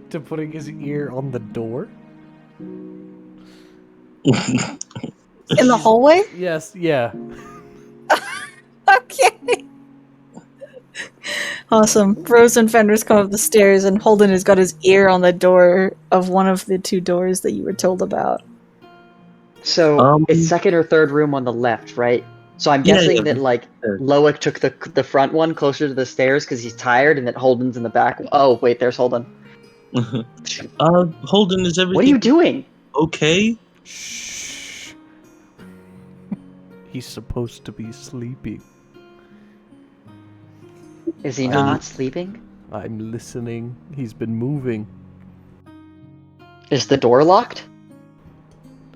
to putting his ear on the door. In the hallway? Yes, yeah. Awesome. Rose and Fenris come up the stairs, and Holden has got his ear on the door of one of the two doors that you were told about. So it's second or third room on the left, right? So I'm guessing that like Loic took the front one closer to the stairs because he's tired, and that Holden's in the back. Oh wait, there's Holden. Holden, is everything What are you doing? okay? Shh. He's supposed to be sleeping. Is he not sleeping? I'm listening. He's been moving. Is the door locked?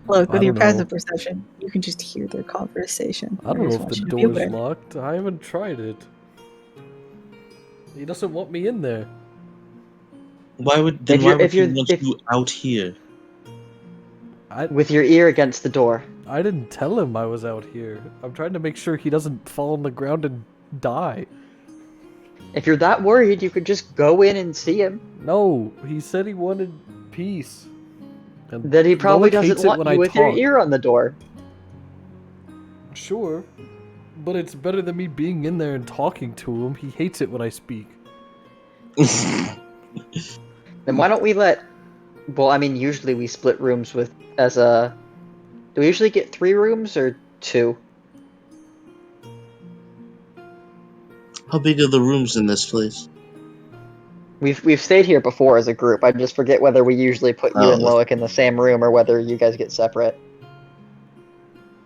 Look, with I your don't know. passive perception, you can just hear their conversation. I don't know just if want the you to be door's aware. locked. I haven't tried it. He doesn't want me in there. Why would If he you're- want if you're- you out here? With your ear against the door. I didn't tell him I was out here. I'm trying to make sure he doesn't fall on the ground and die. If you're that worried, you could just go in and see him. No, he said he wanted peace. And Then he probably Loic hates doesn't it want when you I with your talk. ear on the door. Sure, but it's better than me being in there and talking to him. He hates it when I speak. Then why don't we let... Well, I mean, usually we split rooms with... as a... Do we usually get 3 rooms or 2? How big are the rooms in this place? We've stayed here before as a group. I just forget whether we usually put you and Oh. Loic in the same room or whether you guys get separate.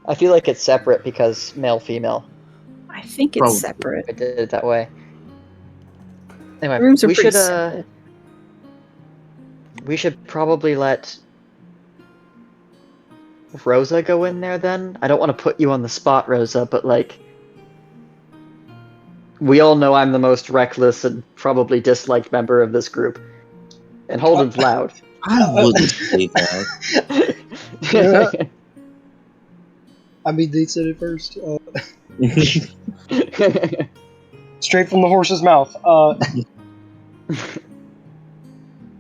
I feel like it's separate because male-female. I think it's Probably. separate. I did it that way. Anyway, Rooms are we pretty should simple. we should probably let Rosa go in there then. I don't want to put you on the spot, Rosa, but like we all know I'm the most reckless and probably disliked member of this group. And Holden's loud. I wouldn't say that. I mean, they said it first. Straight from the horse's mouth.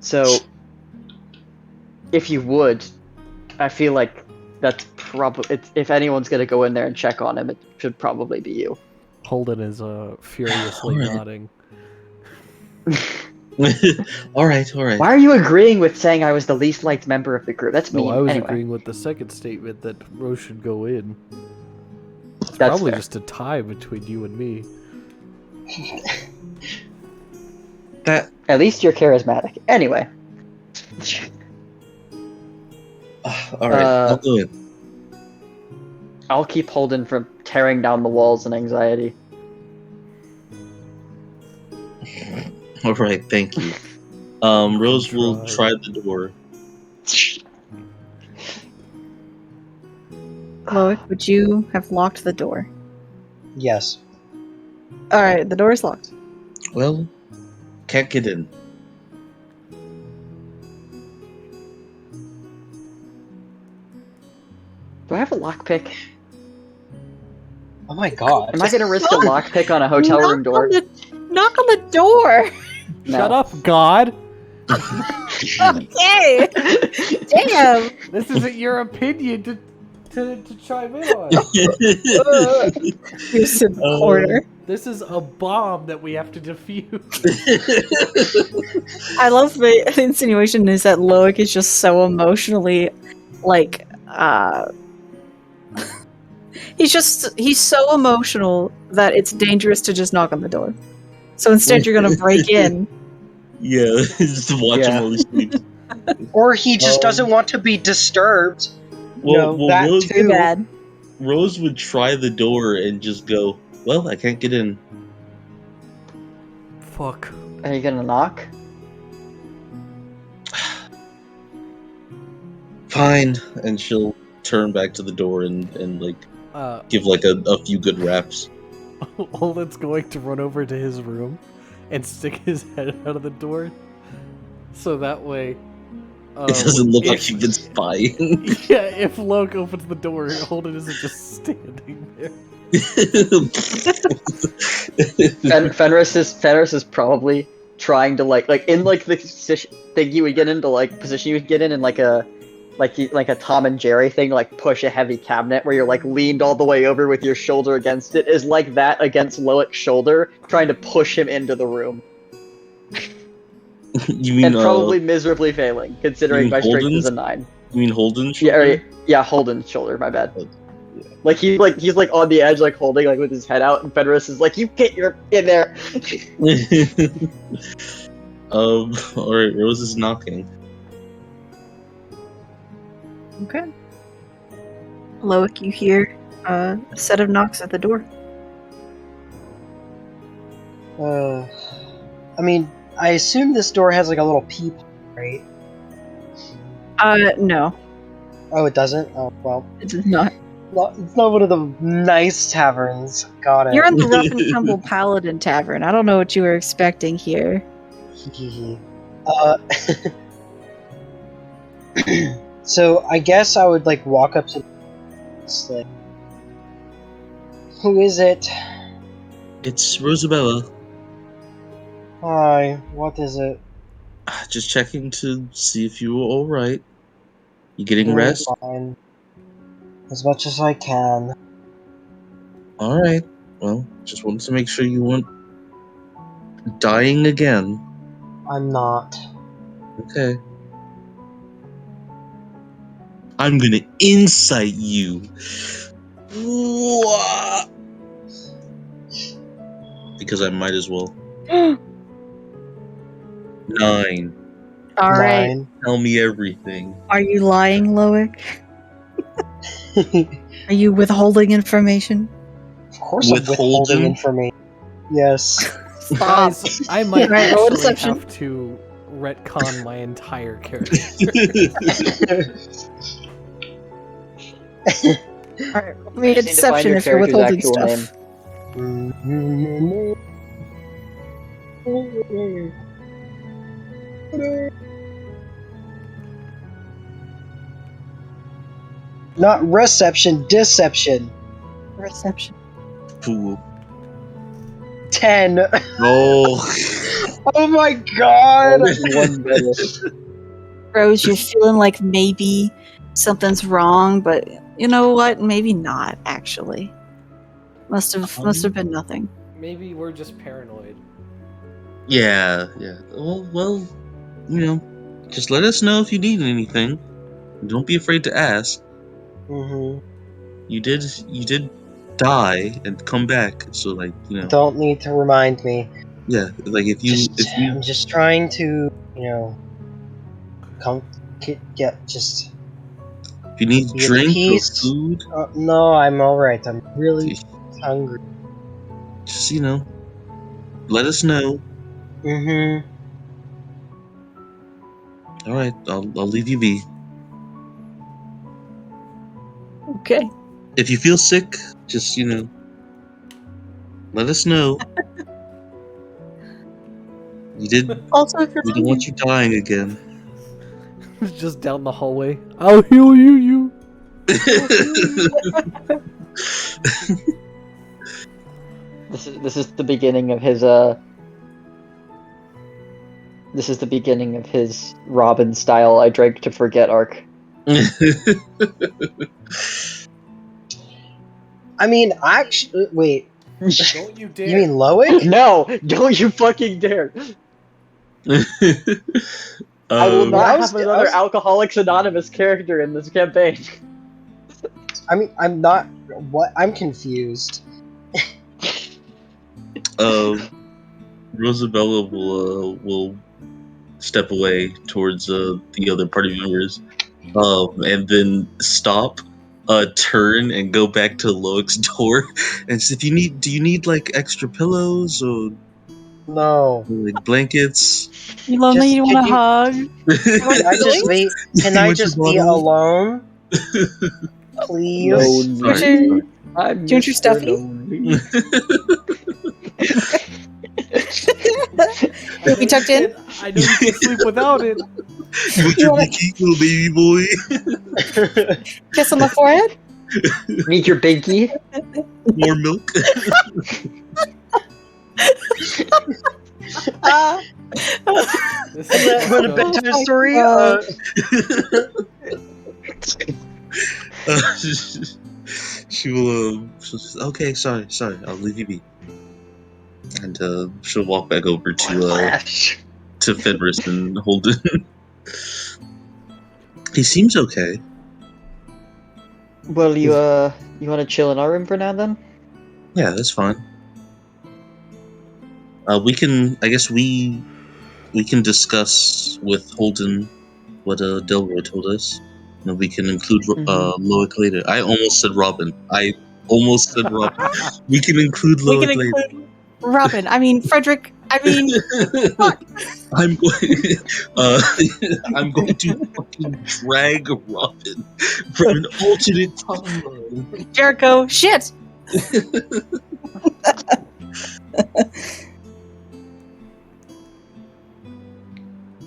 So, if you would, I feel like that's probably... If anyone's going to go in there and check on him, it should probably be you. Holden is furiously Alright. nodding. all right. Why are you agreeing with saying I was the least liked member of the group? That's No, mean. I was Anyway, agreeing with the second statement that Rose should go in. It's That's probably fair. just a tie between you and me. That. at least you're charismatic. Anyway. All right. I'll do it. I'll keep Holden from tearing down the walls in anxiety. All right. Thank you. Rose will Try. try the door. Loic, would you have locked the door? Yes. Alright, the door is locked. Well, can't get in. Do I have a lockpick? Oh my god. Am I gonna risk a lockpick on a hotel room door? Knock on the door! No. Shut up, God! Okay! Damn! This isn't your opinion to chime in on. You sit in the corner. This is a bomb that we have to defuse. I love the insinuation is that Loic is just so emotionally, like, he's so emotional that it's dangerous to just knock on the door. So instead you're gonna break in. Yeah, just watch Yeah. him while he sleeps. Or he just doesn't want to be disturbed. Well, No, that Rose, too. Too bad. Rose would try the door and just go, well, I can't get in. Fuck. Are you gonna knock? Fine. And she'll turn back to the door and like, give like a few good raps. Holden's going to run over to his room and stick his head out of the door. So that way... It doesn't look like if- you can spy. Yeah, if Loke opens the door, Holden isn't just standing there. Fenris is probably trying to like in like the thing you would get into, like position you would get in like a like a Tom and Jerry thing, like push a heavy cabinet where you're like leaned all the way over with your shoulder against it, is like that against Loic's shoulder, trying to push him into the room. You mean And probably miserably failing, considering mean my strength Holden's? is a 9. You mean Holden's Yeah, shoulder? yeah, Holden's shoulder, my bad. Yeah. Like he's like on the edge, like holding like with his head out, and Fenris is like, "You get your in there." Alright, Rose is knocking. Okay. Loic, you hear a set of knocks at the door. I mean, I assume this door has like a little peephole, right? No, Oh, it doesn't? Oh, well. it does not. It's not one of the nice taverns. Got it. You're in the Rough and Tumble Paladin Tavern. I don't know what you were expecting here. So I guess I would like walk up to like, who is it? It's Rosabella. Hi, what is it? Just checking to see if you were alright. You getting Doing rest? Fine. As much as I can. Alright. Well, just wanted to make sure you weren't dying again. I'm not. Okay. I'm gonna incite you. Wha- Because I might as well. 9. All right. 9. Tell me everything. Are you lying, Loic? Are you withholding information? Of course I'm withholding Withholding? information. Yes. Stop. Guys, I might Right, roll actually deception. have to retcon my entire character. All right, roll me a Just need to find deception your if you're character's withholding actual stuff. name. Not reception, deception. Reception. Fool. 10. Oh. Oh my god! One better. Rose, you're feeling like maybe something's wrong, but you know what? Maybe not. Actually, must have been nothing. Maybe we're just paranoid. Yeah. Well, you know, just let us know if you need anything. Don't be afraid to ask. Mm-hmm. You did die and come back, so like, you know. Don't need to remind me. Yeah, like if you I'm just trying to, just. if you need Be at drink or peace. food, No, I'm alright. I'm really hungry. just let us know. Mm-hmm. All right, I'll leave you be. Okay. If you feel sick, just let us know. You did. Also, if you're We don't want you dying again. Just down the hallway. I'll heal you. This is the beginning of his This is the beginning of his Robin style I drank to forget arc. I mean, actually, wait. Don't you dare. You mean Loic? No, don't you fucking dare! I will not I was- have another I was- Alcoholics Anonymous character in this campaign. I mean, I'm not. What? I'm confused. Rosabella will step away towards the other party members, and then stop, turn and go back to Loic's door, and say, do you need like extra pillows or No. like blankets? you love Just- me, you want could a you- hug? Can I just be? Can You I want your just be bottle? alone? Please. No, Sorry. I'm Do you want your Mr. stuffy? Lonely. Will be tucked in? I know you can sleep without it. You want You your wanna- binky, little baby boy? Kiss on the forehead? Meet your binky. More milk? This is Want a so- bedtime my story? God. She will. She'll just, okay, sorry. I'll leave you be. And she'll walk back over Flash. to Fenris and Holden. He seems okay. Well, you want to chill in our room for now, then? Yeah, that's fine. We can. I guess we can discuss with Holden what Delroy told us. And we can include Loic later. I almost said Robin. We can include We can Loic later. include Robin. I mean, Frederick. I mean, fuck. I'm going to fucking drag Robin from an alternate timeline. Jericho. Shit.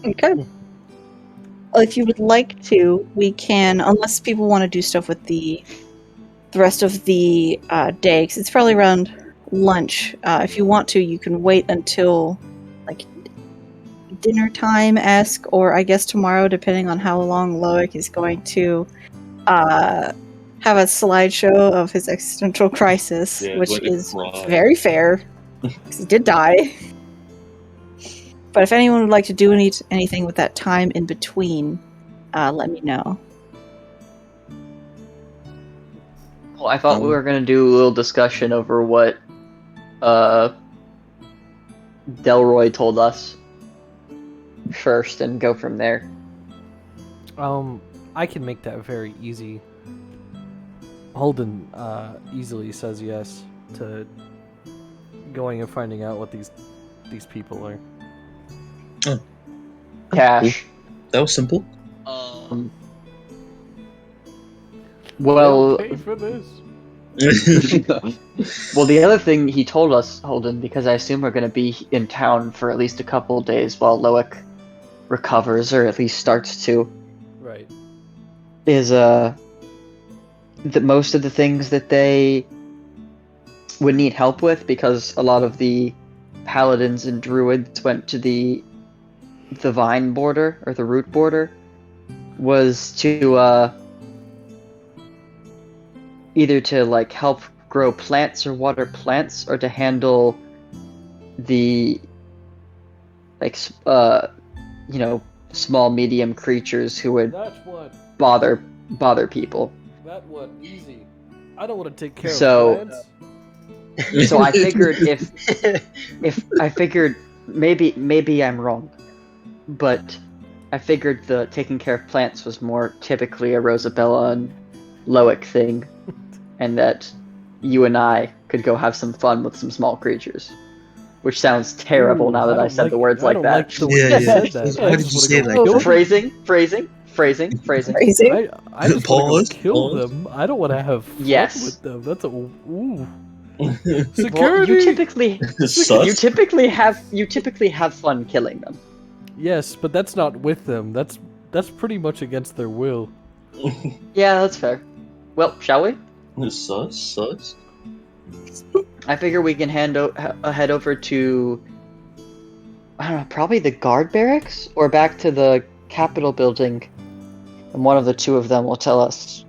Okay. Well, if you would like to, we can, unless people want to do stuff with the rest of the day, because it's probably around lunch. If you want to, you can wait until like dinner time-esque, or I guess tomorrow, depending on how long Loic is going to have a slideshow of his existential crisis, Yeah, which going to is cry. very fair, because he did die. But if anyone would like to do anything with that time in between, let me know. Well, I thought we were gonna do a little discussion over what Delroy told us first, and go from there. I can make that very easy. Holden easily says yes to going and finding out what these people are. Cash. That was simple. Well, Pay for this. well, the other thing he told us, Holden, because I assume we're going to be in town for at least a couple of days while Loic recovers, or at least starts to, Right. is that most of the things that they would need help with, because a lot of the paladins and druids went to the vine border, or the root border, was to either to like help grow plants or water plants, or to handle the like small medium creatures who would That's what. bother people. That one easy. I don't want to take care So- of plants. So I figured if I figured maybe I'm wrong, but I figured the taking care of plants was more typically a Rosabella and Loic thing, and that you and I could go have some fun with some small creatures. Which sounds terrible Ooh, now that I don't said the words I like don't that. like the way you Yeah. said that. Why I did just you wanna say go that? kill them. Phrasing. Crazy. I just want Pause, to go kill pause. them. I don't want to have fun Yes. with them. That's a ooh. Well, Security. you typically Sus? you typically have fun killing them. Yes, but that's not with them. That's pretty much against their will. Yeah, that's fair. Well, shall we? Sus? I figure we can head over to, I don't know, probably the guard barracks, or back to the Capitol building, and one of the two of them will tell us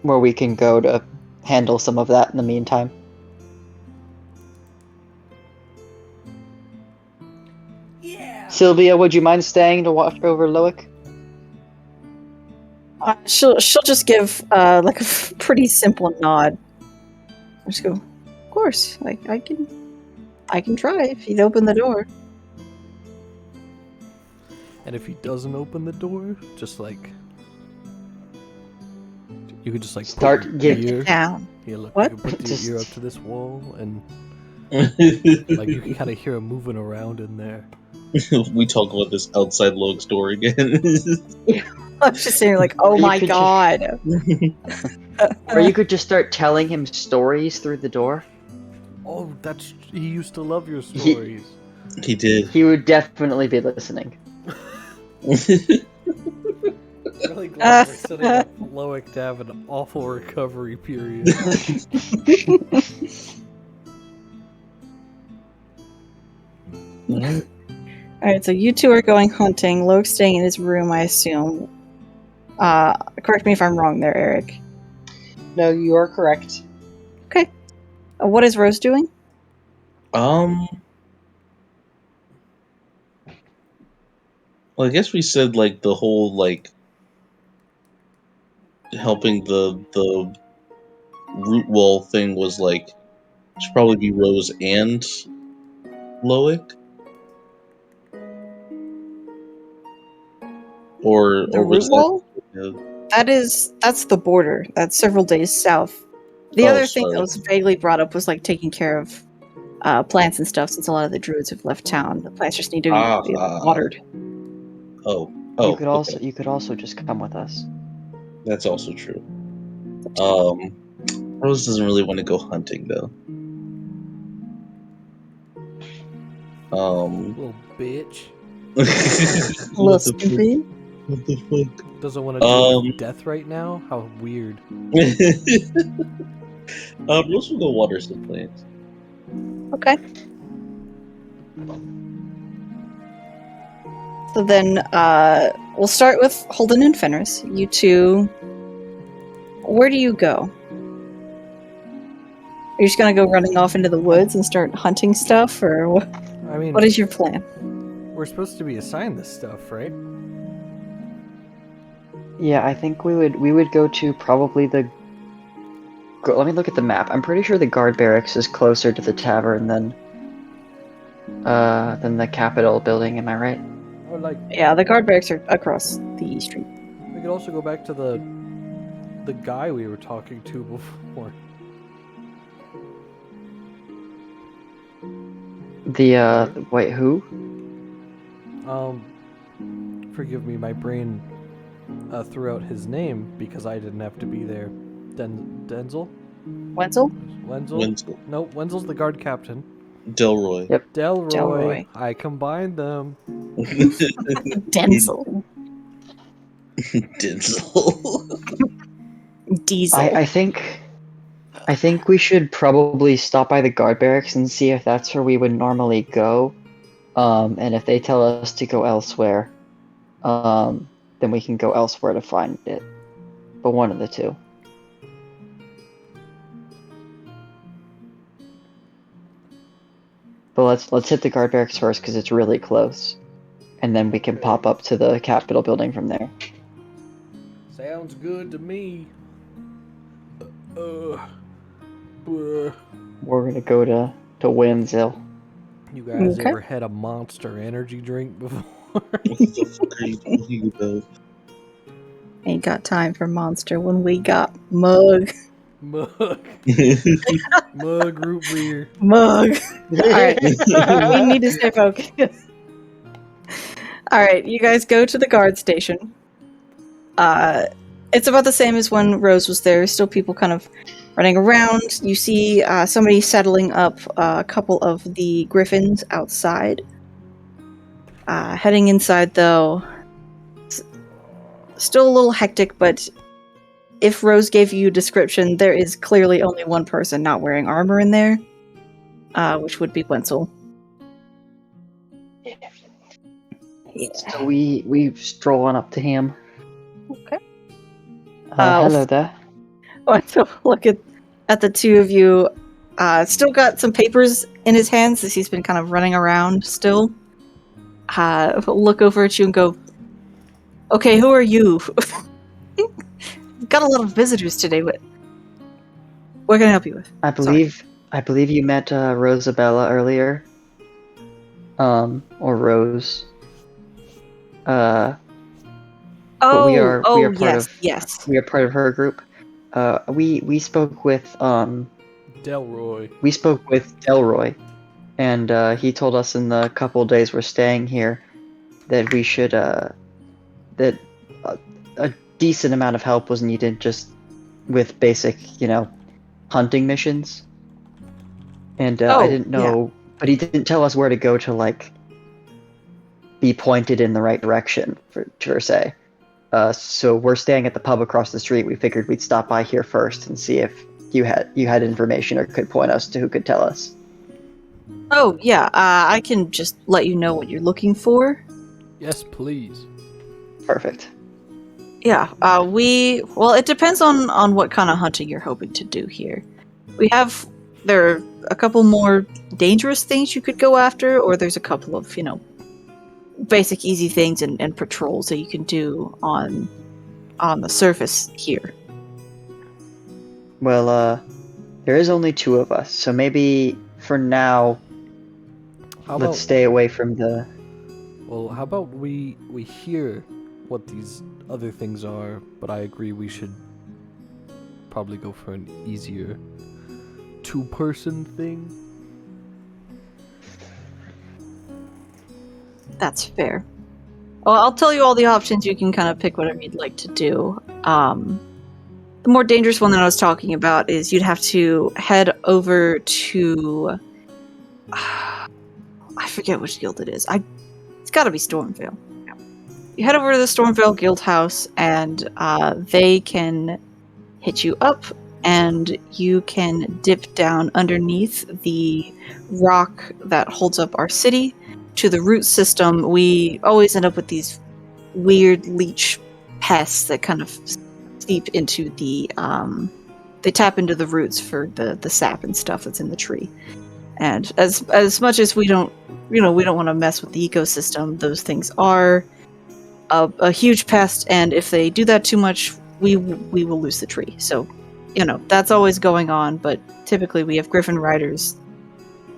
where we can go to handle some of that in the meantime. Yeah. Sylvia, would you mind staying to watch over Loic? She'll just give like a pretty simple nod. Just go, of course. Like I can try if you'd open the door. And if he doesn't open the door, just like you could just like Start put your giving ear. Down. Yeah, look, What? you can put your Just- ear up to this wall, and like you can kind of hear him moving around in there. We talk about this outside Loic's door again. I was just saying, like, oh You my could god. Or you could just start telling him stories through the door. Oh, he used to love your stories. He did. He would definitely be listening. Really glad we're setting up Loic to have an awful recovery period. Alright, so you two are going hunting. Loke's staying in his room, I assume. Correct me if I'm wrong there, Eric. No, you are correct. Okay. What is Rose doing? Well, I guess we said like the whole like helping the root wall thing was like should probably be Rose and Loic, or The was root wall? that? That's the border. That's several days south. The Oh, other thing that sorry. was vaguely brought up was like taking care of plants and stuff, since a lot of the druids have left town. The plants just need to be watered. Oh, You could okay. also just come with us. That's also true. Rose doesn't really want to go hunting though. Little bitch. Little stupid. What the fuck? Doesn't want to deal with death right now? How weird. Rose will go water some plants. Okay. So then, we'll start with Holden and Fenris. You two, where do you go? Are you just gonna go running off into the woods and start hunting stuff, or what? I mean, What is your plan? we're supposed to be assigned this stuff, right? Yeah, I think we would go to probably the. Let me look at the map. I'm pretty sure the guard barracks is closer to the tavern than the Capitol building. Am I right? Or like, Yeah, the guard barracks are across the street. we could also go back to the guy we were talking to before. Wait, who? Forgive me, my brain threw out his name because I didn't have to be there. Denzel? Wenzel? Wenzel? Wenzel. No, Wenzel's the guard captain. Delroy. Yep. Delroy. Delroy. I combined them. Denzel. Denzel. Diesel. I think we should probably stop by the guard barracks and see if that's where we would normally go. And if they tell us to go elsewhere, then we can go elsewhere to find it. But one of the two. But let's hit the guard barracks first because it's really close, and then we can pop up to the Capitol building from there. Sounds good to me. Buh. We're gonna go to Windsell. You guys Okay. ever had a Monster Energy drink before? What the fuck are you talking about? Ain't got time for Monster when we got Mug. Mug. Mug root beer. Mug. Alright. We need to stay focused. Alright, you guys go to the guard station. It's about the same as when Rose was there. Still people kind of running around. You see somebody settling up a couple of the griffins outside. Heading inside, though, still a little hectic, but if Rose gave you a description, there is clearly only one person not wearing armor in there, which would be Wenzel. Yeah. So we stroll on up to him. Okay. Hello there. Wenzel, look at the two of you. Still got some papers in his hands as he's been kind of running around still. Look over at you and go, okay, who are you? Got a lot of visitors today. What can I help you with? I believe you met Rosabella earlier. Or Rose. But we are part yes, of yes. we are part of her group. We spoke with Delroy. We spoke with Delroy, and he told us in the couple days we're staying here that we should that a decent amount of help was needed just with basic, hunting missions. And I didn't know, but he didn't tell us where to go to like be pointed in the right direction per se. So we're staying at the pub across the street. We figured we'd stop by here first and see if you had information or could point us to who could tell us. Oh, yeah, I can just let you know what you're looking for. Yes, please. Perfect. Yeah, well, it depends on what kind of hunting you're hoping to do here. There are a couple more dangerous things you could go after, or there's a couple of, basic easy things and patrols that you can do on the surface here. Well, there is only 2 of us, so maybe for now, How let's about stay away from the. Well, how about we hear what these other things are, but I agree we should probably go for an easier 2-person thing. That's fair. Well, I'll tell you all the options. You can kind of pick whatever you'd like to do. The more dangerous one that I was talking about is you'd have to head over to... I forget which guild it is. It's got to be Stormvale. You head over to the Stormvale Guild House, and they can hit you up, and you can dip down underneath the rock that holds up our city to the root system. We always end up with these weird leech pests that kind of seep into the they tap into the roots for the sap and stuff that's in the tree. And as much as we don't want to mess with the ecosystem, those things are a huge pest, and if they do that too much, we will lose the tree. So, that's always going on, but typically we have griffin riders.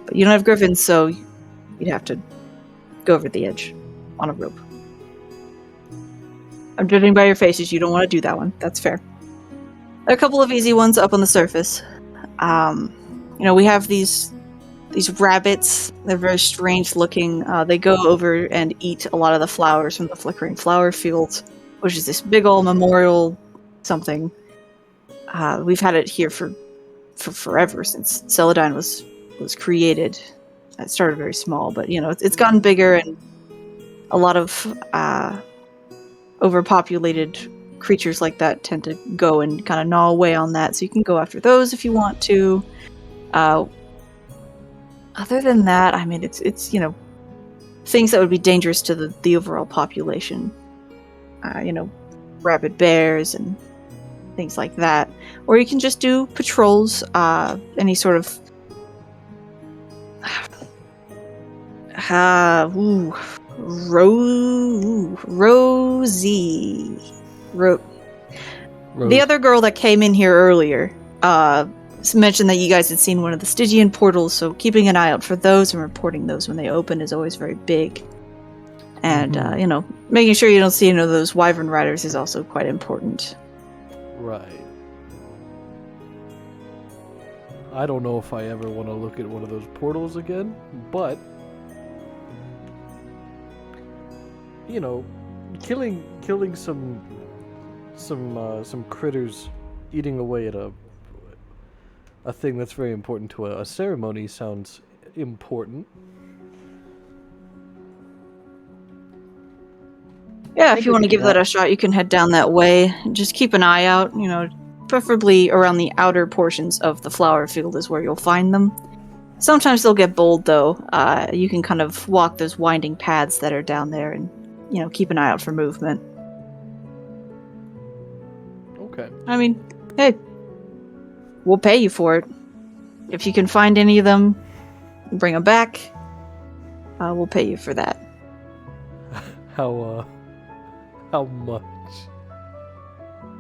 But you don't have griffins, so you'd have to go over the edge on a rope. I'm judging by your faces, you don't want to do that one. That's fair. There are a couple of easy ones up on the surface. We have these rabbits. They're very strange looking. They go over and eat a lot of the flowers from the flickering flower field, which is this big old memorial something. We've had it here for forever, since Celadine was created. It started very small, but it's gotten bigger, and a lot of overpopulated creatures like that tend to go and kind of gnaw away on that. So you can go after those if you want to. Other than that, I mean, it's things that would be dangerous to the overall population. Rabid bears and things like that. Or you can just do patrols, any sort of Rosie. The other girl that came in here earlier mentioned that you guys had seen one of the Stygian portals, so keeping an eye out for those and reporting those when they open is always very big. And, making sure you don't see any of those wyvern riders is also quite important. Right. I don't know if I ever want to look at one of those portals again, but killing some critters, eating away at a thing that's very important to a ceremony sounds important. Yeah, if you want to give that a shot, you can head down that way. Just keep an eye out, preferably around the outer portions of the flower field is where you'll find them. Sometimes they'll get bold, though. You can kind of walk those winding paths that are down there and, keep an eye out for movement. Okay. I mean, hey, we'll pay you for it. If you can find any of them, bring them back, we'll pay you for that. How much?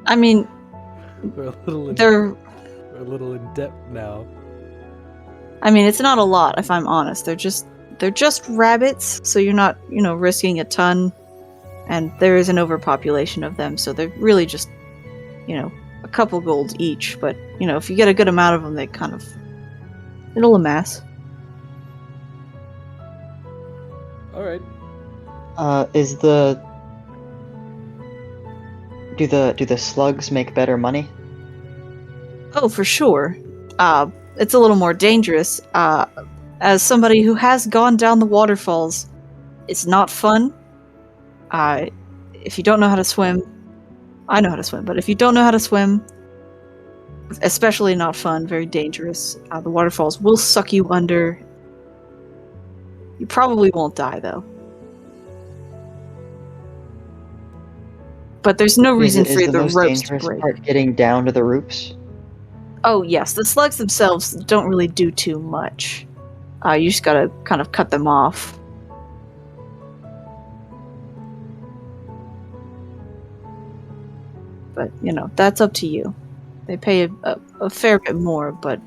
I mean, We're a little in debt now. I mean, it's not a lot, if I'm honest. They're just rabbits, so you're not, risking a ton, and there is an overpopulation of them, so they're really just, a couple gold each. But if you get a good amount of them, they kind of it'll amass. All right. Do the slugs make better money? Oh, for sure. It's a little more dangerous. As somebody who has gone down the waterfalls, it's not fun. If you don't know how to swim, I know how to swim, but if you don't know how to swim, especially not fun, very dangerous. The waterfalls will suck you under. You probably won't die, though. But there's no reason for Is the the most ropes to dangerous break. part getting down to the roofs? Oh, yes. The slugs themselves don't really do too much. You just gotta kind of cut them off. But, you know, that's up to you. They pay a fair bit more, but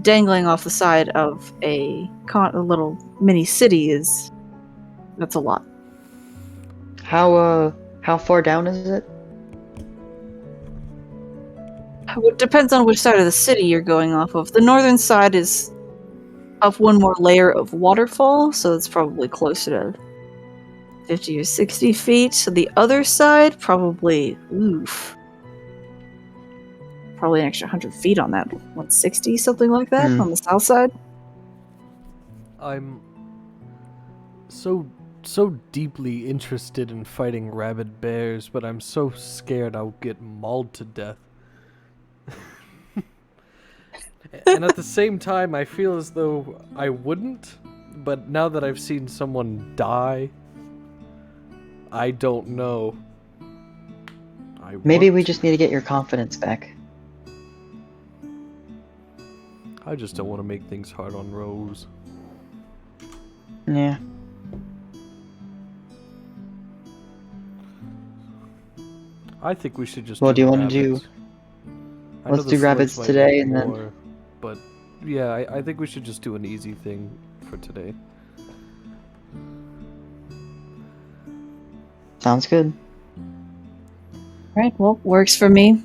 dangling off the side of a little mini city that's a lot. How far down is it? It depends on which side of the city you're going off of. The northern side is up one more layer of waterfall, so it's probably closer to 50 or 60 feet. So the other side, probably, probably an extra 100 feet on that. 160, something like that, on the south side. I'm so deeply interested in fighting rabid bears, but I'm so scared I'll get mauled to death. And at the same time, I feel as though I wouldn't, but now that I've seen someone die, I don't know. Maybe we just need to get your confidence back. I just don't want to make things hard on Rose. Yeah. I think we should just Well, do you want want to to do... Let's do rabbits today, and then... But, yeah, I think we should just do an easy thing for today. Sounds good. Right, well, works for me.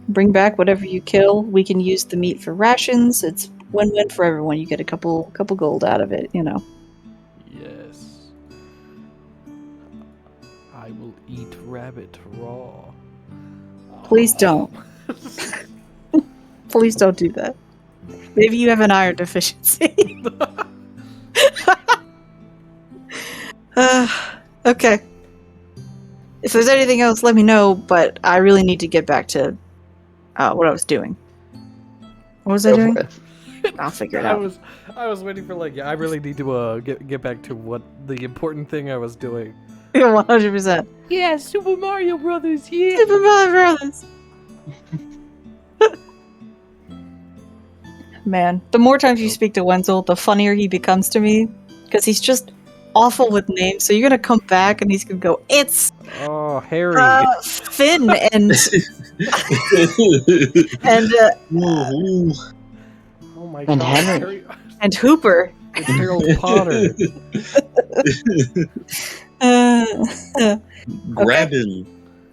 Bring back whatever you kill. We can use the meat for rations. It's win-win for everyone. You get a couple gold out of it, you know. Yes. I will eat rabbit raw. Please don't. Please don't do that. Maybe you have an iron deficiency. Okay. If there's anything else, let me know, but I really need to get back to what I was doing. What was I doing? I'll figure it out. I was waiting for I really need to get back to what the important thing I was doing. 100%. Yeah, Super Mario Brothers. Yeah. Super Mario Brothers. Man, the more times you speak to Wenzel, the funnier he becomes to me, because he's just awful with names. So you're gonna come back and he's gonna go, "It's Harry, Finn and and oh my and god, Henry. and Hooper." It's Harold Potter. Grabbin.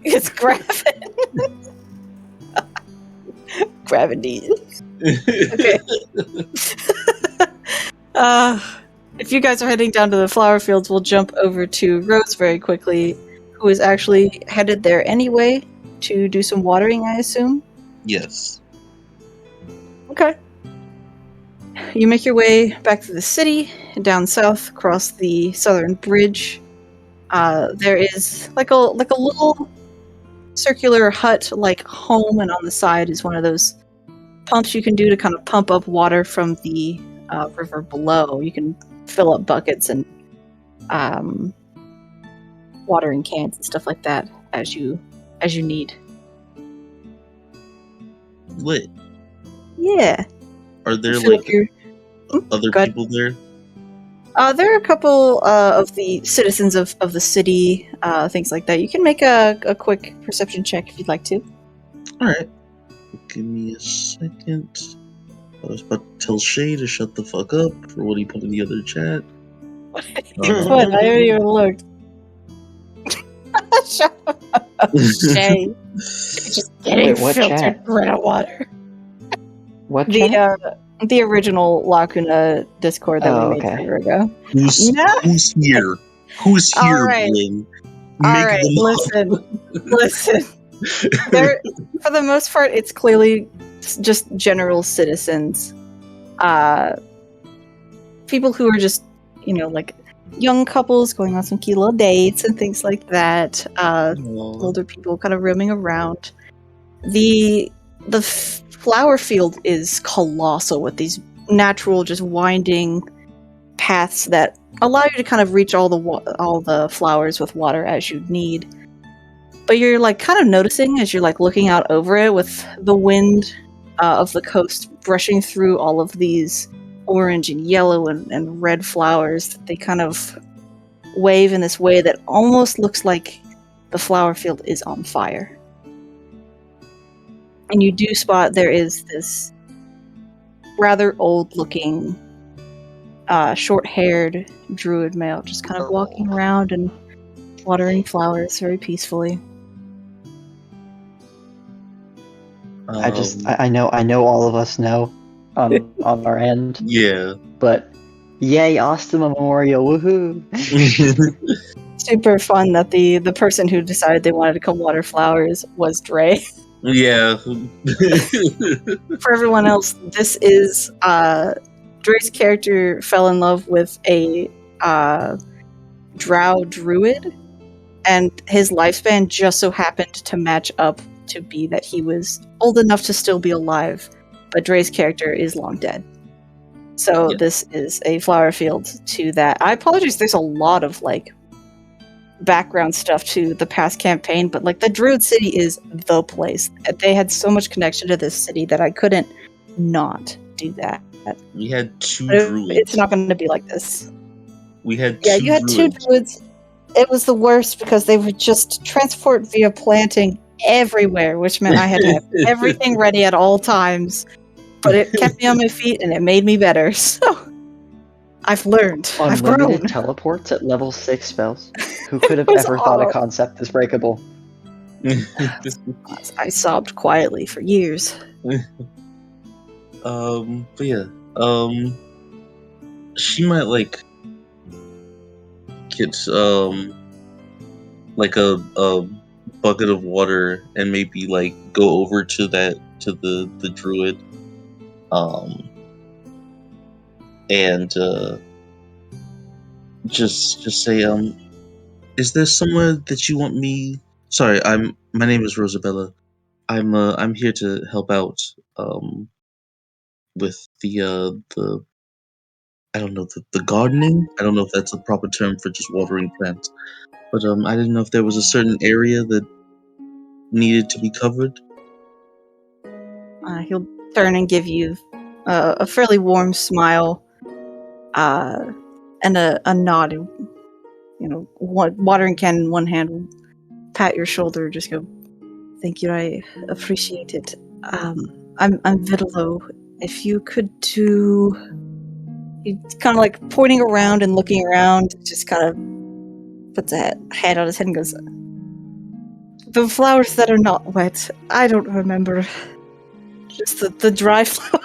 It's Gravin. Gravity. Okay. If you guys are heading down to the flower fields, we'll jump over to Rose very quickly, who is actually headed there anyway to do some watering, I assume. Yes. Okay. You make your way back to the city, down south, across the southern bridge. There is like a little circular hut-like home, and on the side is one of those pumps you can do to kind of pump up water from the river below. You can fill up buckets and watering cans and stuff like that as you need. Lit. Yeah. Are there Feel like you're- other go ahead. people there? There are a couple of the citizens of the city, things like that. You can make a quick perception check if you'd like to. Alright. Give me a second. I was about to tell Shay to shut the fuck up for what he put in the other chat. What? I haven't even looked. Shut up, Shay. You're just getting Wait, what filtered chat? Brita water. What chat? The original Lacuna Discord that we made a year ago. Who's here? Who's All here, right. Blin? All Make right, them up. listen. For the most part, it's clearly just general citizens. People who are just, like young couples going on some cute little dates and things like that. Older people kind of roaming around. The flower field is colossal with these natural, just winding paths that allow you to kind of reach all the flowers with water as you need. But you're like kind of noticing as you're like looking out over it with the wind of the coast brushing through all of these orange and yellow and red flowers. They kind of wave in this way that almost looks like the flower field is on fire. And you do spot there is this rather old-looking, short-haired druid male just kind of walking around and watering flowers very peacefully. I know all of us know on our end, Yeah. but yay, Austin Memorial, woohoo! Super fun that the person who decided they wanted to come water flowers was Dre. Yeah. For everyone else, this is Dre's character fell in love with a drow druid, and his lifespan just so happened to match up to be that he was old enough to still be alive, but Dre's character is long dead. So This is a flower field to that. I apologize, there's a lot of like background stuff to the past campaign, but like the Druid City is the place. They had so much connection to this city that I couldn't not do that. We had two But druids. it's not going to be like this. We had Yeah, two you had druids. 2 druids. It was the worst because they would just transport via planting everywhere, which meant I had to have everything ready at all times. But it kept me on my feet and it made me better. So I've learned. I've grown. Unlimited teleports at level 6 spells. Who could have It was ever thought a awful. concept this breakable? I sobbed quietly for years. But yeah, she might like get like a bucket of water and maybe like go over to the druid, and just say, is there somewhere that you want me? Sorry, my name is Rosabella. I'm here to help out with the I don't know, the gardening. I don't know if that's a proper term for just watering plants, but I didn't know if there was a certain area that needed to be covered. He'll turn and give you a fairly warm smile and a nod. You know, watering can in one hand, will pat your shoulder, just go, "Thank you, I appreciate it. I'm Vidalo. If you could do..." He's kind of like pointing around and looking around, just kind of puts a hand on his head and goes, "The flowers that are not wet, I don't remember. Just the dry flower.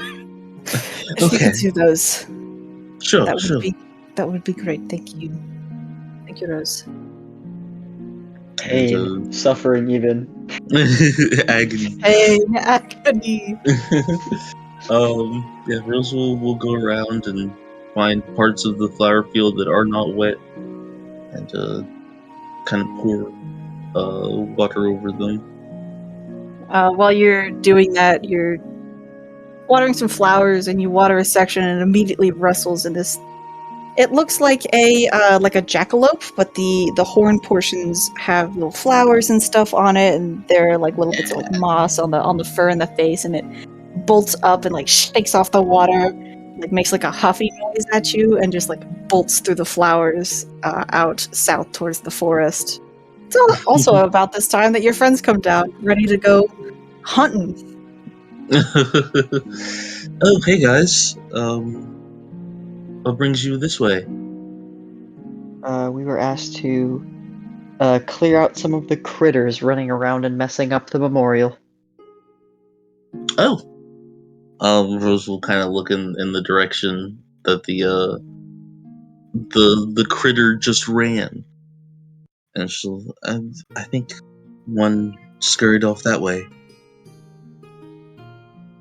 If you Okay. could do those, Sure, that sure. would be great. Thank you, Rose." Pain, suffering even. Agony. Hey, agony. Yeah, Rose will go around and find parts of the flower field that are not wet, and kind of pour water over them. While you're doing that, you're watering some flowers, and you water a section, and it immediately rustles in this. It looks like a jackalope, but the horn portions have little flowers and stuff on it, and there are like little bits of like moss on the fur and the face, and it bolts up and like shakes off the water, like makes like a huffy noise at you, and just like bolts through the flowers out south towards the forest. It's also about this time that your friends come down, ready to go hunting. Oh, hey guys. What brings you this way? We were asked to clear out some of the critters running around and messing up the memorial. Oh. Rose will kind of look in the direction that the critter just ran, and she'll. I think one scurried off that way.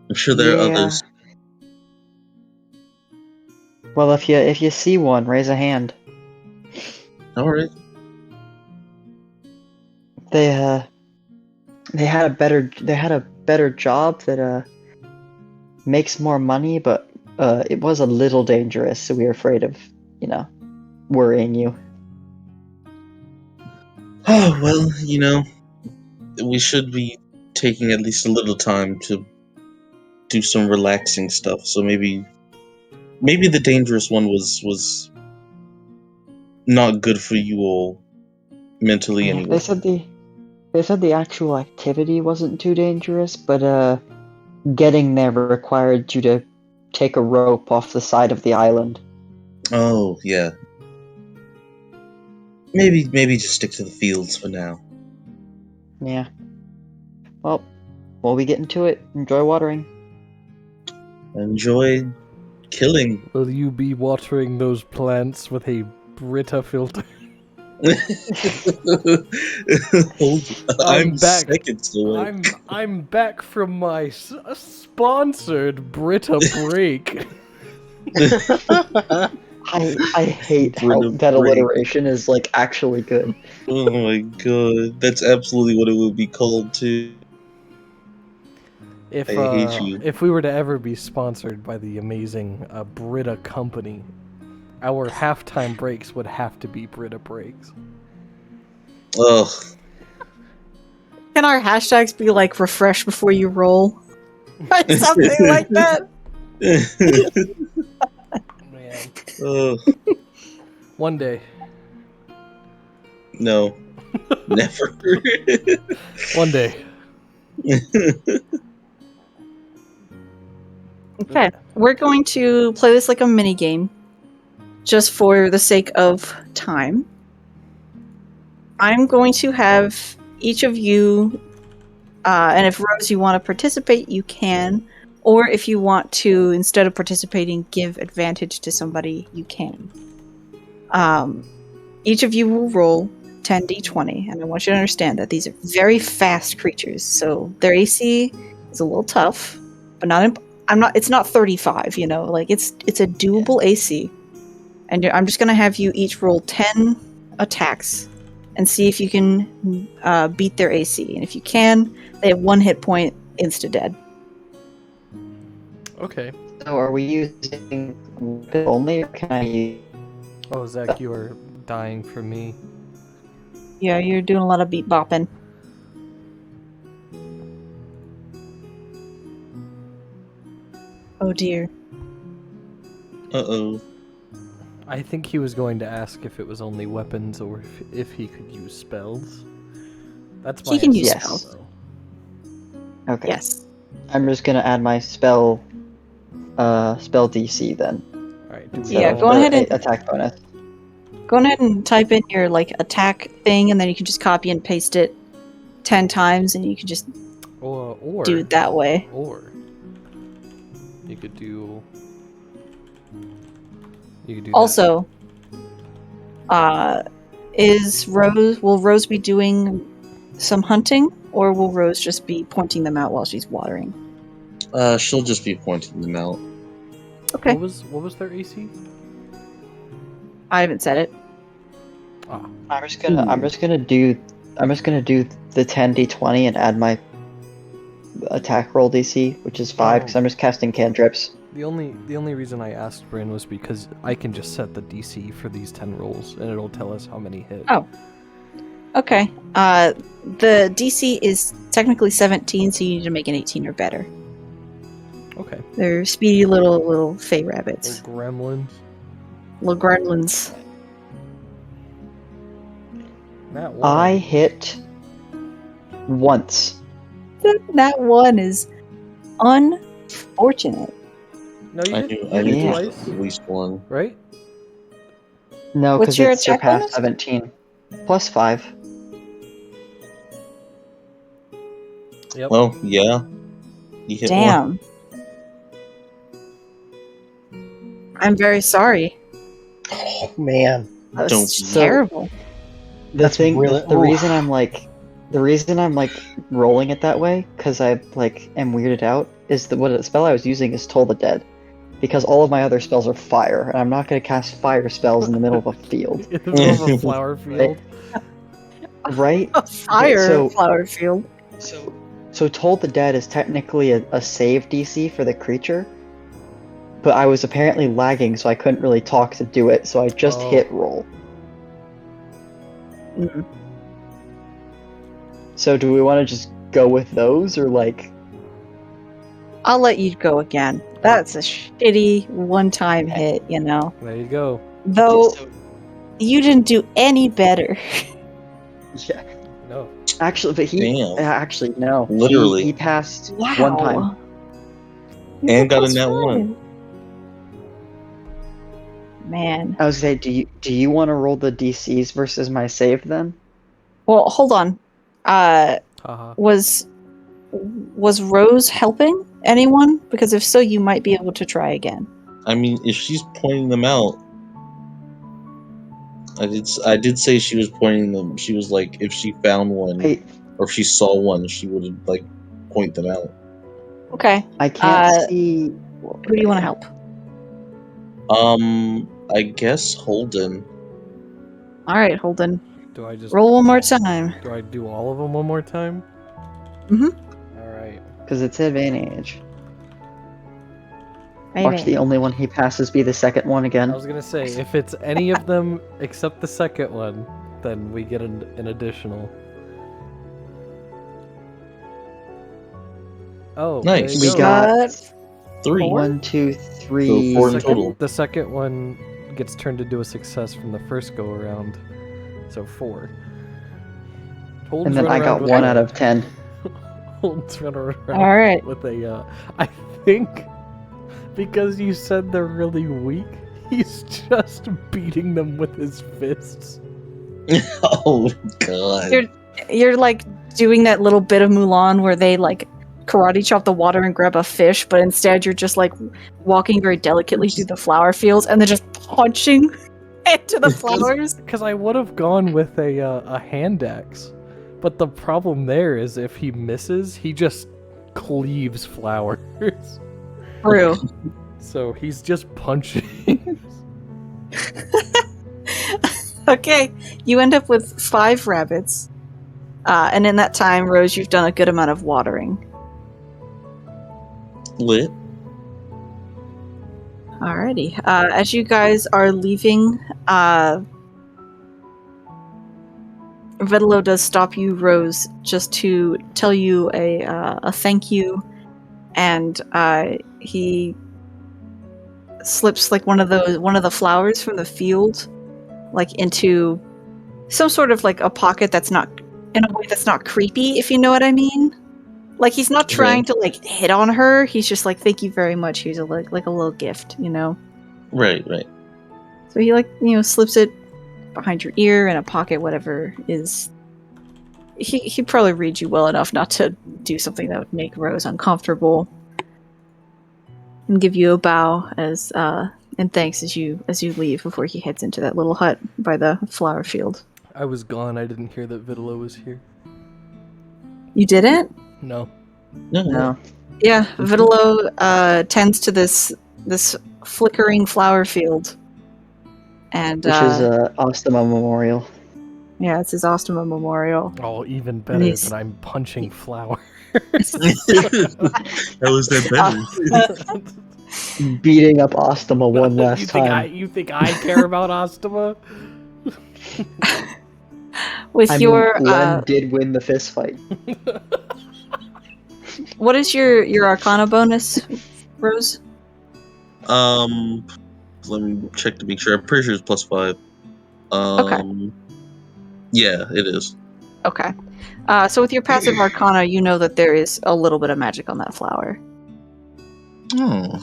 I'm sure there are others. Well, if you see one, raise a hand. All right. They had a better job that makes more money, but it was a little dangerous, so we were afraid of worrying you. Oh, well, we should be taking at least a little time to do some relaxing stuff. So maybe the dangerous one was not good for you all mentally Yeah, anyway. they said the actual activity wasn't too dangerous, but getting there required you to take a rope off the side of the island. Oh, yeah. Maybe just stick to the fields for now. Yeah. Well, we'll be getting to it. Enjoy watering. Enjoy killing. Will you be watering those plants with a Britta filter? I'm back. seconds away. I'm back from my sponsored Britta break. I hate how Britta that break. alliteration is like actually good. Oh my god, that's absolutely what it would be called too. If I hate you. if we were to ever be sponsored by the amazing Britta company, our halftime breaks would have to be Britta breaks. Ugh. Can our hashtags be like refresh before you roll? Or something like that? Man. Ugh. One day. No. Never. One day. Okay, we're going to play this like a mini game, just for the sake of time. I'm going to have each of you, and if Rose you want to participate, you can, or if you want to, instead of participating, give advantage to somebody, you can. Each of you will roll 10d20, and I want you to understand that these are very fast creatures, so their AC is a little tough, but it's not 35, like it's a doable AC. And I'm just going to have you each roll 10 attacks and see if you can beat their AC. And if you can, they have 1 hit point, insta-dead. Okay. So are we using weapon only, or can I use... Oh, Zach, you are dying for me. Yeah, you're doing a lot of beat bopping. Oh dear. Uh-oh. I think he was going to ask if it was only weapons or if he could use spells. That's my He can use answer, spells. though. Okay. Yes. I'm just gonna add my spell DC then. Alright, Yeah, So go ahead and attack bonus. go ahead and type in your attack thing, and then you can just copy and paste it 10 times, and you can just Or do it that way. Or you could do. Also, will Rose be doing some hunting, or will Rose just be pointing them out while she's watering? She'll just be pointing them out. Okay. What was their AC? I haven't said it. Ah, I'm just gonna do the 10d20 and add my attack roll DC, which is 5, because I'm just casting cantrips. the only reason I asked Bryn was because I can just set the DC for these 10 rolls and it'll tell us how many hit. Oh. Okay. The DC is technically 17, so you need to make an 18 or better. Okay. They're speedy little fey rabbits. Little gremlins. Little gremlins. That one. I hit once. That one is unfortunate. No, you I hit, knew you I hit knew twice, at least one. right? No, What's because your it attack surpassed bonus? 17. Plus 5. Yep. Well, yeah. You hit one. Damn. I'm very sorry. Oh man. That was Don't- just terrible. That's really- The oof. reason I'm rolling it that way, because I am weirded out, is that what the spell I was using is Toll the Dead, because all of my other spells are fire, and I'm not going to cast fire spells in the middle of a field, In the middle of a flower field. right? A fire So- flower field. So Toll the Dead is technically a save DC for the creature, but I was apparently lagging, so I couldn't really talk to do it, so I just Oh. hit roll. Mm. So do we want to just go with those, or like... I'll let you go again. That's a shitty one-time hit, you know. There you go. Though So- you didn't do any better. yeah. No. Actually, but Damn. Actually, no. Literally. He passed Wow. one time. And got a That's net one. fine. Man. I was gonna say, do you want to roll the DCs versus my save then? Well, hold on. Haha. Was Rose helping anyone? Because if so, you might be able to try again. I mean, if she's pointing them out, I did say she was pointing them. She was like, if she found one or if she saw one, she would like point them out. Okay. I can't Uh, see. Who do you want to help? I guess Holden. All right, Holden. Do I just Roll one more time. do I do all of them one more time? Mhm. All right. Because it's advantage. Maybe. Watch the only one he passes be the second one I again. was gonna say if it's any of them except the second one, then we get an additional. Oh, Nice. there you We go. got 3. 1, 2, 3. So 4 in Second- total. The second one gets turned into a success from the first go around, so 4. And then I got 1 out of 10. Holden's running around All right. with a. I think because you said they're really weak, he's just beating them with his fists. Oh god. You're like doing that little bit of Mulan where they like karate chop the water and grab a fish, but instead you're just like walking very delicately through the flower fields and then just punching into the flowers. Because I would have gone with a hand axe, but the problem there is if he misses, he just cleaves flowers. True. So he's just punching. Okay, you end up with 5 rabbits. And in that time, Rose, you've done a good amount of watering. Lit. Alrighty. As you guys are leaving, Vedalo does stop you, Rose, just to tell you a thank you, and he slips like one of the flowers from the field, like into some sort of like a pocket that's not in a way that's not creepy, if you know what I mean. Like he's not trying to like hit on her. He's just like, thank you very much. Here's a like a little gift, you know. Right. So he slips it behind your ear in a pocket, whatever is. He probably reads you well enough not to do something that would make Rose uncomfortable, and give you a bow as and thanks as you leave before he heads into that little hut by the flower field. I was gone. I didn't hear that Vitalo was here. You didn't? No. No. Yeah, Vitalo tends to this flickering flower field, and Which is Ostema Memorial. yeah, it's his Ostema Memorial. Oh, even better Nice. than I'm punching flower. That was that better. Beating up Ostema one last you think time. you think I care about Ostema? With I your mean, Glenn did win the fist fight. what is your Arcana bonus, Rose? Let me check to make sure. I'm pretty sure it's +5. Okay. Yeah, it is. Okay. So with your passive Arcana, you know that there is a little bit of magic on that flower. Oh.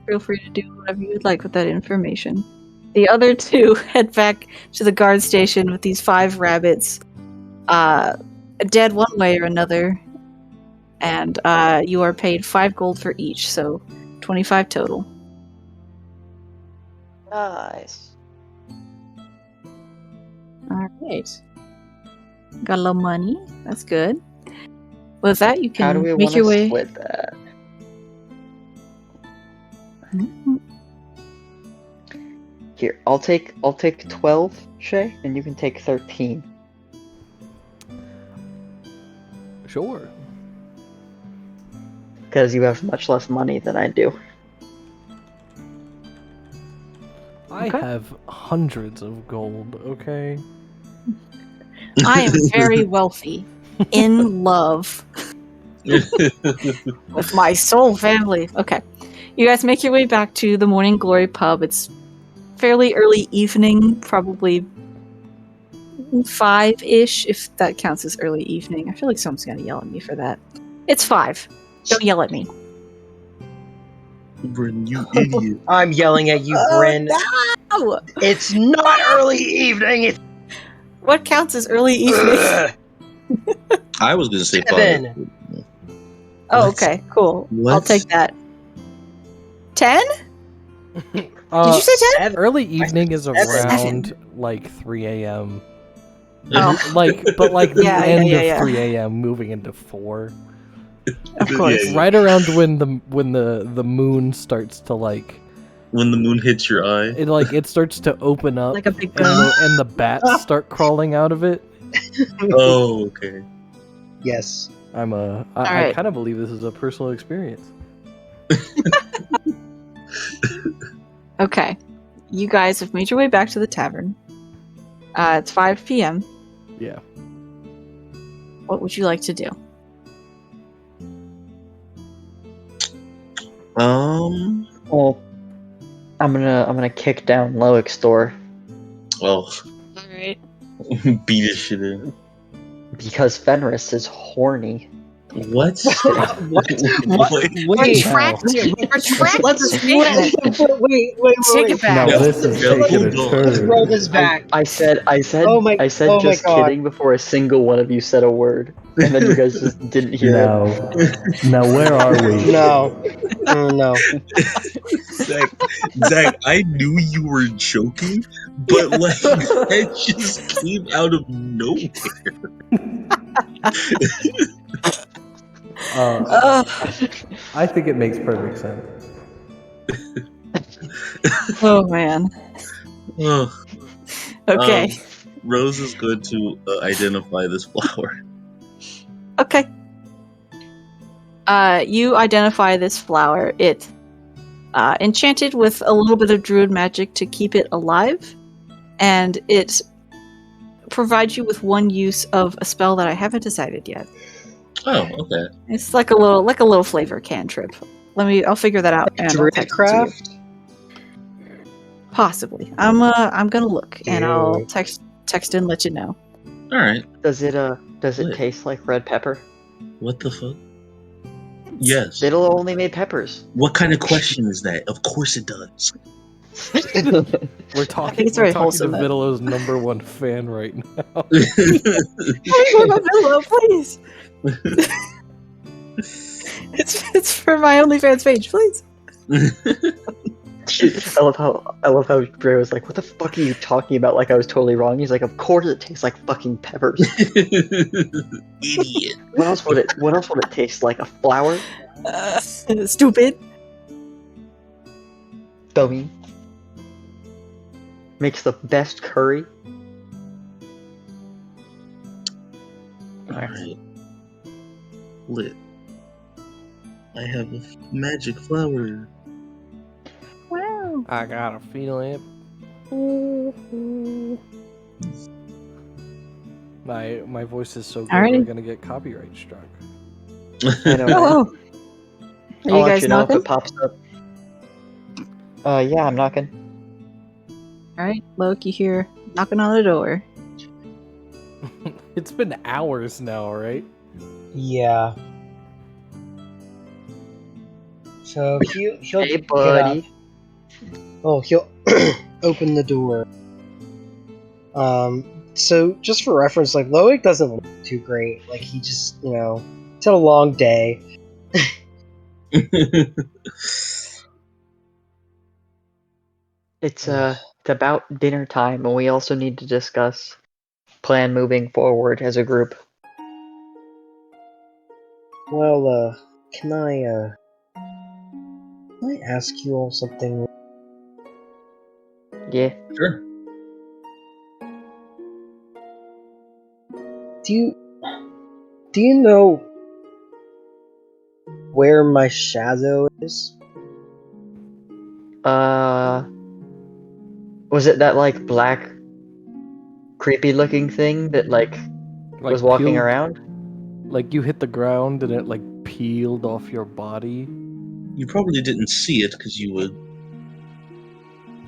Feel free to do whatever you'd like with that information. The other two head back to the guard station with these 5 rabbits, dead one way or another, and you are paid 5 gold for each, so 25 total. Nice. Alright. Got a little money. That's good. With that, you How do can we make want your to way. split that? Here, I'll take 12, Shay, and you can take 13. Sure. because you have much less money than I do. I Okay. have hundreds of gold, okay? I am very wealthy, in love with my soul family. Okay. You guys make your way back to the Morning Glory pub. It's fairly early evening, probably 5-ish, if that counts as early evening. I feel like someone's gonna yell at me for that. It's 5. Don't yell at me. Bryn, you idiot. I'm yelling at you, Bryn. No! It's not early evening. It's What counts as early evening? Ugh. I was gonna say 7. 5. Oh, What? okay, cool. What? I'll take that. 10? Did Uh, you say 10? 7. early evening is Seven. around like 3 a.m. Oh. But like the Yeah, end yeah. of 3 a.m. moving into 4. Of course. Yeah. Right around when the moon starts to like When the moon hits your eye. it starts to open up Like a big and gun. and the bats start crawling out of it. Oh, okay. Yes. I Alright. kind of believe this is a personal experience. Okay. You guys have made your way back to the tavern. It's 5 p.m. Yeah. What would you like to do? Well, I'm gonna kick down Loic's door Well, Alright. beat his shit in. because Fenris is horny. What? What? Wait. Retract Retract Let's the statement. wait. Take it back. Now this is Yeah, taking a hold on. Let's roll turn. this back. I said Oh my just God. kidding before a single one of you said a word, and then you guys just didn't hear it. Now where are we? No. No. Zach, I knew you were joking, but like that just came out of nowhere. I think it makes perfect sense. Oh man. Ugh. Okay. Rose is going to identify this flower. Okay. You identify this flower. It enchanted with a little bit of druid magic to keep it alive, and it provides you with one use of a spell that I haven't decided yet. Oh, okay. It's like a little flavor cantrip. I'll figure that out and I'll text it to you. Druidcraft? Possibly. I'm gonna look and I'll Dude. text and let you know. All right. Does it What? taste like red pepper? What the fuck? Yes. It'll only make peppers. What kind of question is that? Of course it does. We're talking. I think it's we're very talking wholesome, to though. Vidalo's number 1 fan right now. Hello, please. It's for my OnlyFans page, please. I love how Bray was like, "What the fuck are you talking about?" Like I was totally wrong. He's like, "Of course it tastes like fucking peppers. Idiot. What else would it taste like? A flower? Stupid. Dummy. Makes the best curry." Alright. Lit. I have a magic flower. Wow. I got a feeling. My voice is so good. Alrighty. We're gonna get copyright struck. I know. Oh. Are I'll you let guys you know if knocking? it pops up. Yeah, I'm knocking. Alright, Loki here, knocking on the door. It's been hours now, right? Yeah. So he'll Hey, get buddy. up. Oh, he'll open the door. So just for reference, like Loic doesn't look too great. Like he just, it's had a long day. It's about dinner time, and we also need to discuss plan moving forward as a group. Well, can I ask you all something? Yeah. Sure. Do you know where my shadow is? Was it that like black, creepy looking thing that like was walking peeled- around? Like you hit the ground and it like peeled off your body. You probably didn't see it because you were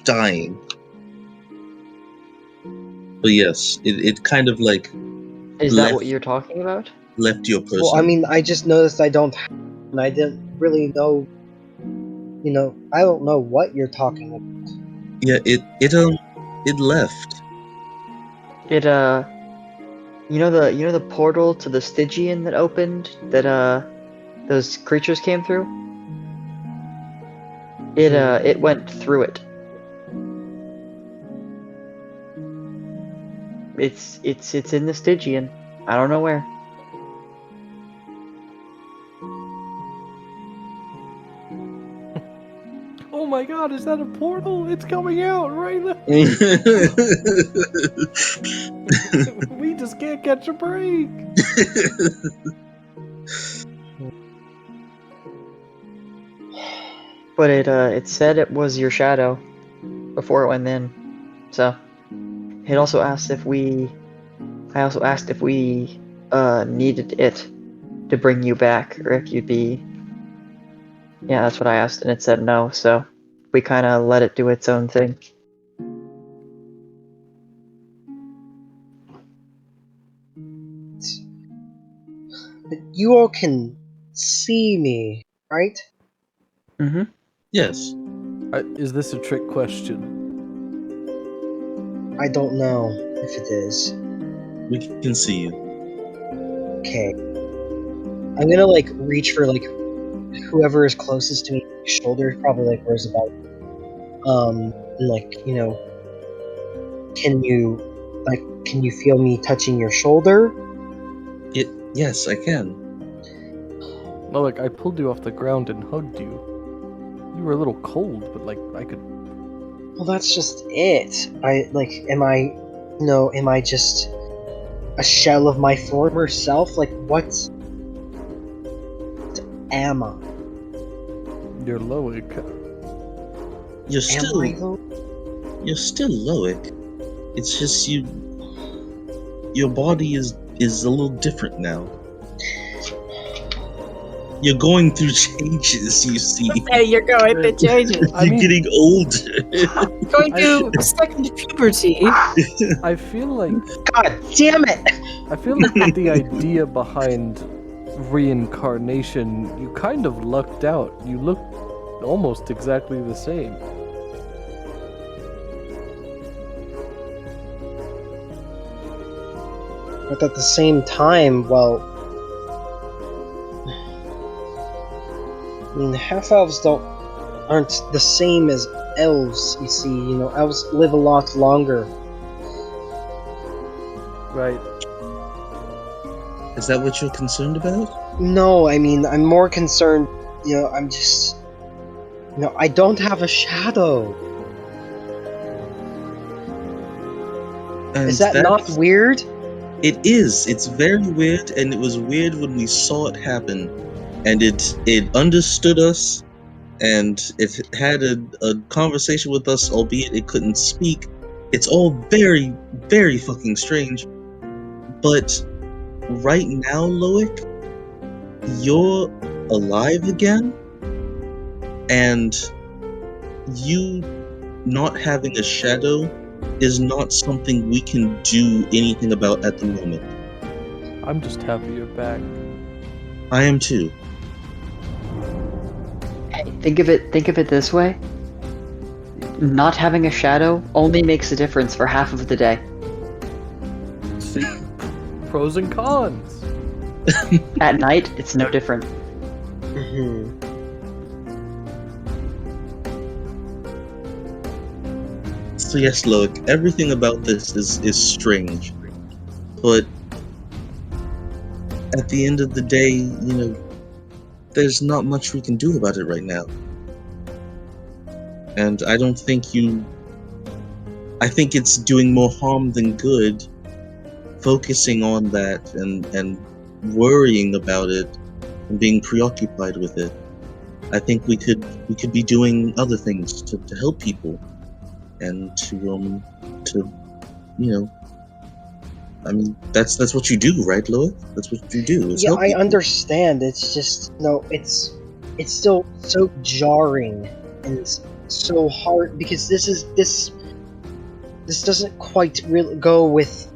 dying. But yes, it kind of like Is that left- what you're talking about? left your person. Well, I mean, I just noticed I don't, and I didn't really know. You know, I don't know what you're talking about. Yeah, it left. It you know the portal to the Stygian that opened that those creatures came through? It went through it. It's in the Stygian. I don't know where. Oh my god, is that a portal? It's coming out right now. We just can't catch a break. But it said it was your shadow before it went in. So it also asked if we needed it to bring you back, or if you'd be. Yeah, that's what I asked, and it said no. So we kind of let it do its own thing. But you all can see me, right? Mm-hmm. Yes. Is this a trick question? I don't know if it is. We can see you. Okay. I'm gonna like reach for like whoever is closest to me, shoulder, probably like Roosevelt. And like, you know, can you feel me touching your shoulder? Yes, I can. No, like I pulled you off the ground and hugged you. You were a little cold, but like I could. Well, that's just it. Am I just a shell of my former self? Like, what am I? You're Loic. You're still Am I though? you're still Loic. It's just your body is a little different now. You're going through changes, you see. Hey, you're going to changes. I You're mean- getting older. Going to second puberty. I feel like God damn it! with the idea behind reincarnation, you kind of lucked out. You look almost exactly the same. But at the same time, well, I mean, half-elves aren't the same as elves, you see. You know, elves live a lot longer. Right. Is that what you're concerned about? No, I mean, I'm more concerned, you know, I'm just... You know, I don't have a shadow. And Is that not that's- weird? It is. It's very weird, and it was weird when we saw it happen. And it understood us, and it had a conversation with us, albeit it couldn't speak. It's all very, very fucking strange. But right now, Loic, you're alive again, and you not having a shadow is not something we can do anything about at the moment. I'm just happy you're back. I am too. Hey, think of it this way. Not having a shadow only makes a difference for half of the day. See, pros and cons. At night, it's no different. Mm-hmm. So yes, Loic, everything about this is strange. But at the end of the day, you know, there's not much we can do about it right now. And I don't think I think it's doing more harm than good focusing on that and worrying about it and being preoccupied with it. I think we could be doing other things to help people, and to you know, I mean, that's what you do, right, Lois? That's what you do. Is Yeah, help I people. understand. It's just it's still so jarring and so hard because this doesn't quite really go with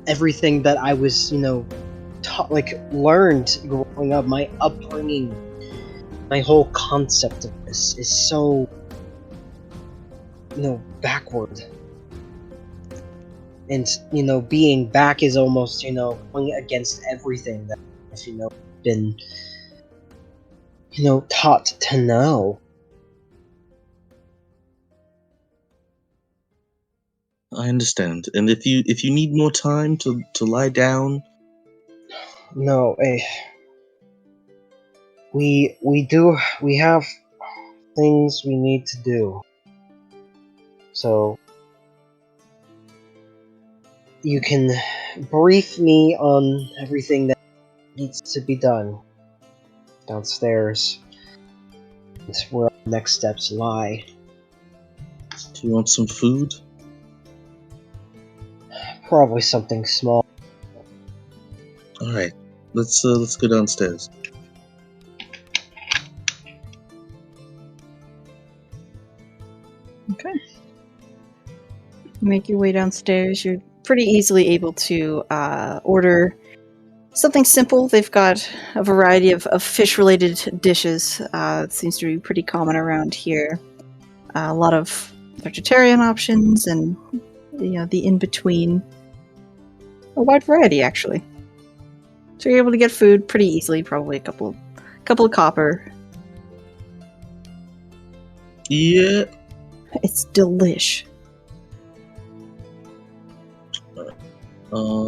everything that I was learned growing up. My upbringing, my whole concept of this is so backward. And being back is almost going against everything that I've been taught to know. I understand. And if you need more time to lie down, No, we have things we need to do. So you can brief me on everything that needs to be done downstairs. It's where the next steps lie. do you want some food? Probably something small. All right, let's go downstairs. Okay. Make your way downstairs. You're pretty easily able to order something simple. They've got a variety of fish-related dishes. It seems to be pretty common around here. A lot of vegetarian options and the in-between. A wide variety, actually. So you're able to get food pretty easily. Probably a couple of copper. Yeah. It's delish. I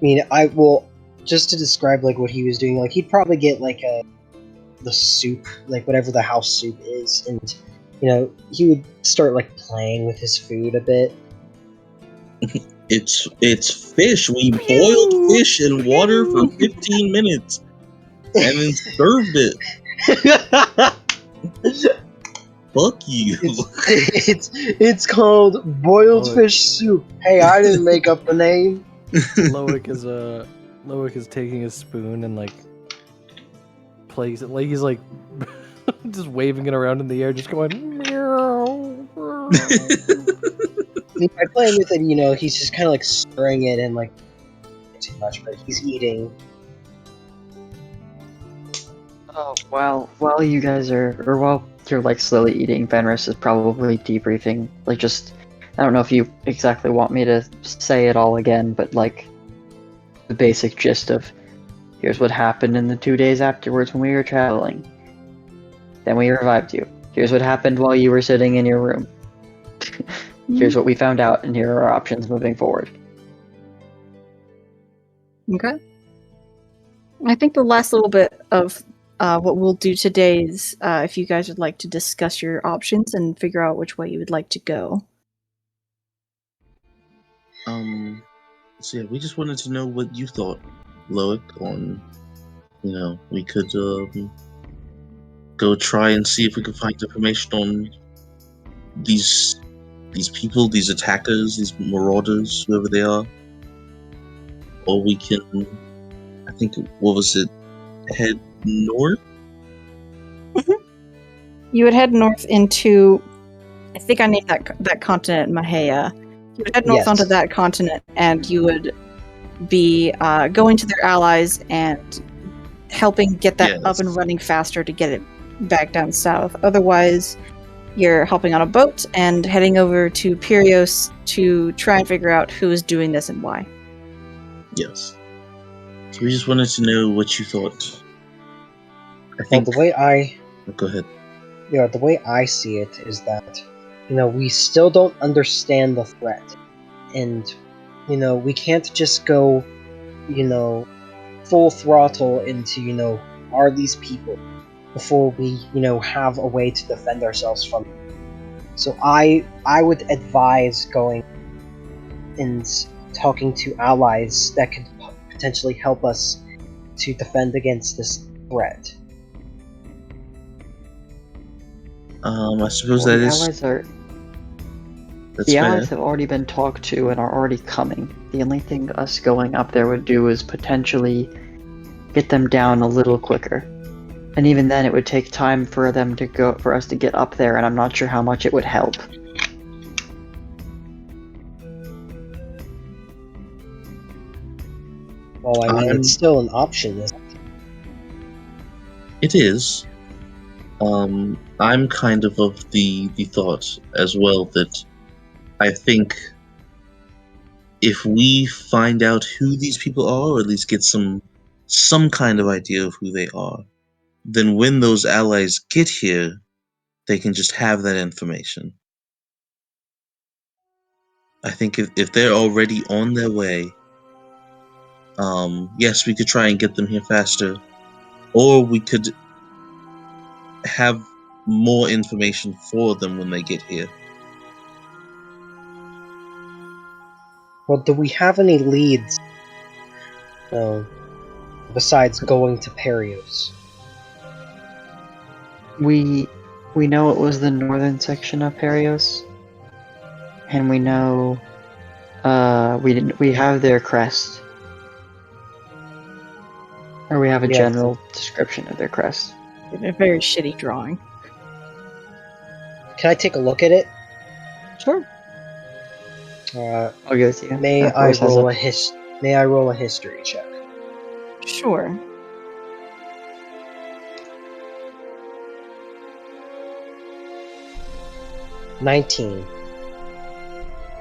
mean, I will just to describe what he was doing. He'd probably get the soup, whatever the house soup is, and he would start playing with his food a bit. It's fish. We boiled fish in water for 15 minutes and then served it. Fuck you. It's called boiled fish soup. Hey, I didn't make up the name. Loic is taking a spoon and plays it he's just waving it around in the air, just going meow. By playing with it, he's just kind of stirring it and too much, but he's eating. Oh, while you guys while you're slowly eating, Fenris is probably debriefing. I don't know if you exactly want me to say it all again, but the basic gist of here's what happened in the 2 days afterwards when we were traveling. Then we revived you. Here's what happened while you were sitting in your room. Here's what we found out, and here are our options moving forward. Okay. I think the last little bit of what we'll do today is if you guys would like to discuss your options and figure out which way you would like to go. So yeah, we just wanted to know what you thought, Loic, on, we could go try and see if we could find information on these people, these attackers, these marauders, whoever they are. Or we can, I think, what was it, head north? You would head north into, I think I named that continent Mahea. You would head north onto that continent, and you would be going to their allies and helping get that up and running faster to get it back down south. Otherwise, you're hopping on a boat and heading over to Pyrrhos to try and figure out who is doing this and why. Yes. So we just wanted to know what you thought. I think the way go ahead. Yeah, the way I see it is that we still don't understand the threat, and we can't just go full throttle into are these people before we have a way to defend ourselves from them. So I would advise going and talking to allies that could potentially help us to defend against this threat? I suppose Well, that the is allies are that's the fair. allies have already been talked to and are already coming. The only thing us going up there would do is potentially get them down a little quicker. And even then, it would take time for us to get up there, and I'm not sure how much it would help. Well, I mean, it's still an option. Isn't it? It is. I'm kind of the thought as well that I think if we find out who these people are, or at least get some kind of idea of who they are, then when those allies get here, they can just have that information. I think if they're already on their way, yes, we could try and get them here faster, or we could have more information for them when they get here. Well, do we have any leads? Besides going to Perios. We know it was the northern section of Perios, and we know we have their crest, or we have a Yeah, general description of their crest. A very shitty drawing. Can I take a look at it? Sure. I'll give it to you. May I roll a history check? Sure. $19.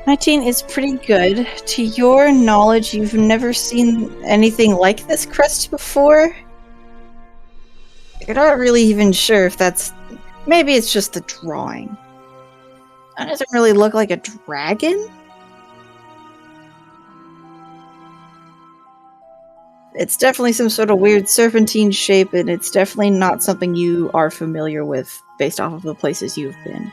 19 is pretty good. To your knowledge, you've never seen anything like this crest before? You're not really even sure if that's... Maybe it's just the drawing. That doesn't really look like a dragon? It's definitely some sort of weird serpentine shape, and it's definitely not something you are familiar with based off of the places you've been.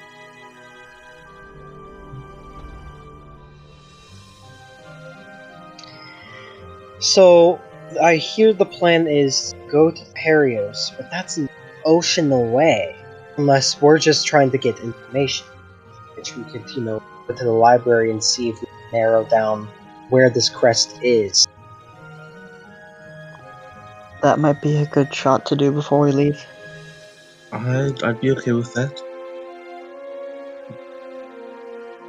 So, I hear the plan is go to Perios, but that's an ocean away. Unless we're just trying to get information. Which we could, go to the library and see if we can narrow down where this crest is. That might be a good shot to do before we leave. I'd be okay with that.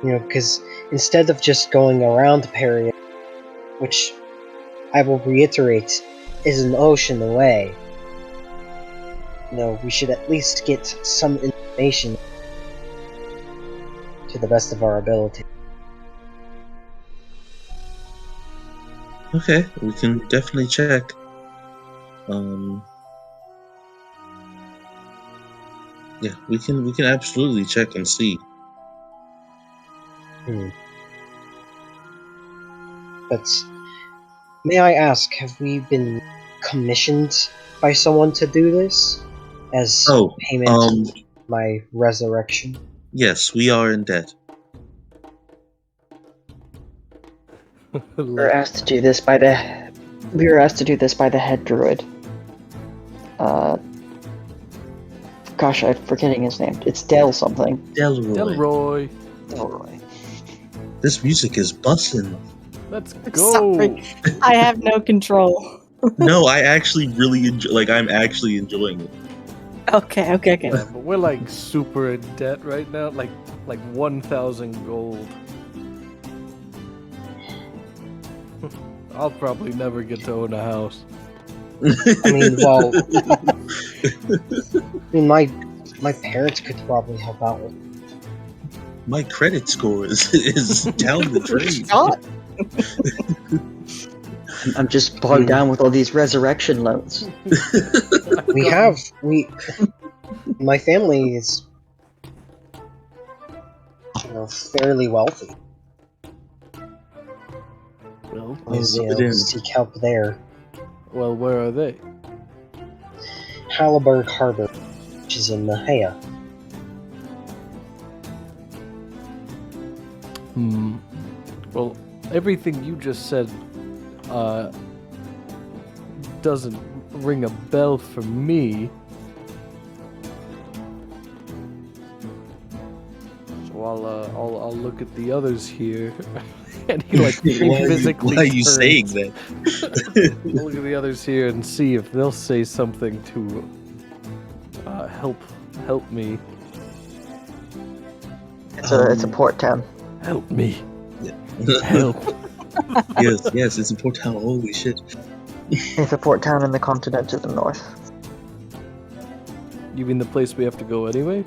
Because instead of just going around Perios, which I will reiterate is an ocean away, we should at least get some information to the best of our ability. Okay, we can definitely check. Yeah, we can absolutely check and see. But may I ask, have we been commissioned by someone to do this as payment for my resurrection? Yes, we are in debt. We were asked to do this by the head druid. Gosh, I'm forgetting his name. It's Del something. Delroy. This music is bussin'. Let's go. Sorry. I have no control. No, I actually really I'm actually enjoying it. Okay. Yeah, but we're like super in debt right now, like 1,000 gold. I'll probably never get to own a house. I mean, well, my parents could probably help out with. My credit score is down the drain. Stop. I'm just bogged down with all these resurrection loans. My family is, fairly wealthy. Well, Seek help there. well, where are they? Halliburg Harbor, which is in Nahea. Well, everything you just said doesn't ring a bell for me. So I'll look at the others here, and he like physically. Why are you turns. saying that? I'll look at the others here and see if they'll say something to help me. It's a port town. Help me. Yeah. Help. yes, it's a port town. Holy shit. It's a port town in the continent to the north. You mean the place we have to go anyway?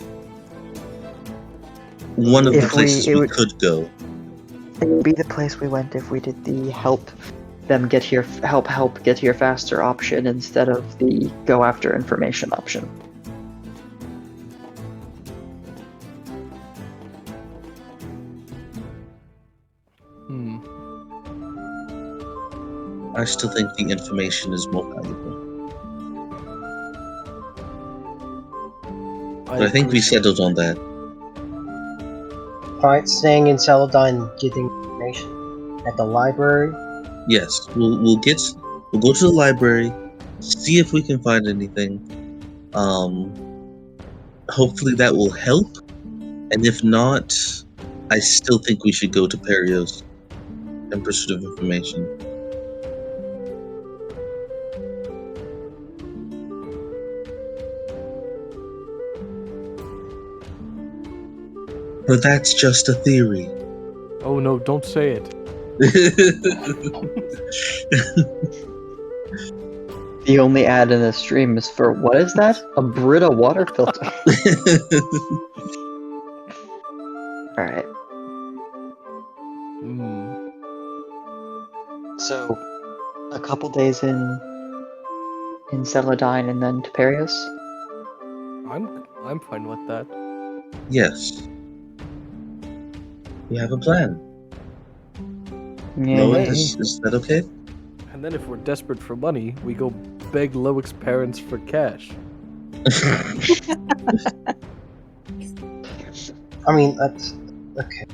One of the If places it we would- could go. It would be the place we went if we did the help get here faster option instead of the go after information option. Hmm. I still think the information is more valuable. But I think we settled on that. Fine, staying in Celadine, getting information at the library. Yes, we'll go to the library, see if we can find anything. Hopefully that will help. And if not, I still think we should go to Perios in pursuit of information. But that's just a theory. Oh no, don't say it. The only ad in this stream is for, what is that? A Britta water filter. Alright, Hmm. so a couple days in Celadine and then to Perios? I'm fine with that. Yes. We have a plan. Yeah. No, Hey. is that okay? And then if we're desperate for money, we go beg Loic's parents for cash. I mean, that's okay.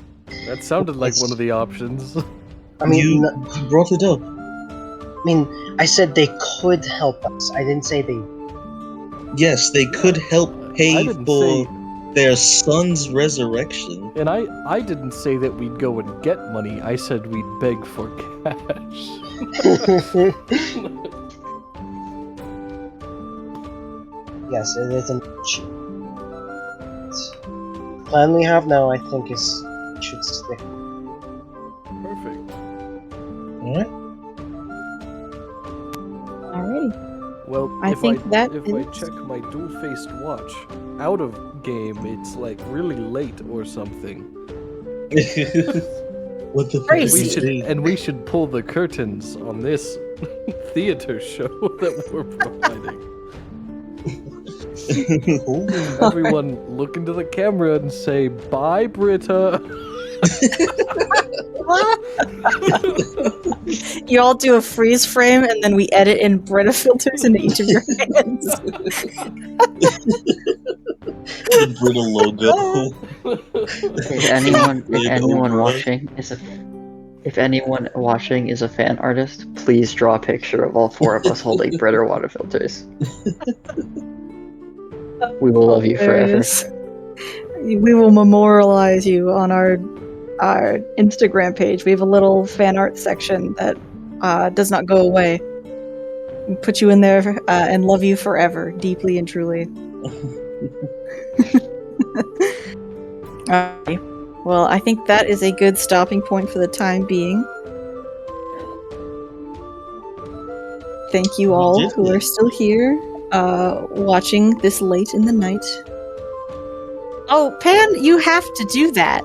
That sounded like one of the options. I mean, you brought it up. I mean, I said they could help us. I didn't say they. Yes, they could help I pay didn't for say, their son's resurrection. and I didn't say that we'd go and get money. I said we'd beg for cash. Yes, it is an issue. The plan we have now, I think, should stick. Perfect. Alright? Alrighty. Well, I if think that if I is- check my dual-faced watch, out of game, it's like really late or something. What the fuck Crazy. is We this should thing? we should pull the curtains on this theater show that we're providing. Everyone, look into the camera and say bye, Britta. You all do a freeze frame, and then we edit in Brita filters into each of your hands. The brittle logo. If anyone watching is a fan artist, please draw a picture of all four of us holding Britta water filters. We will love you forever. Hilarious. We will memorialize you on our Instagram page. We have a little fan art section that does not go away. We put you in there and love you forever, deeply and truly. Alright. Well, I think that is a good stopping point for the time being. Thank you all who are still here, watching this late in the night. Oh, Pan, you have to do that.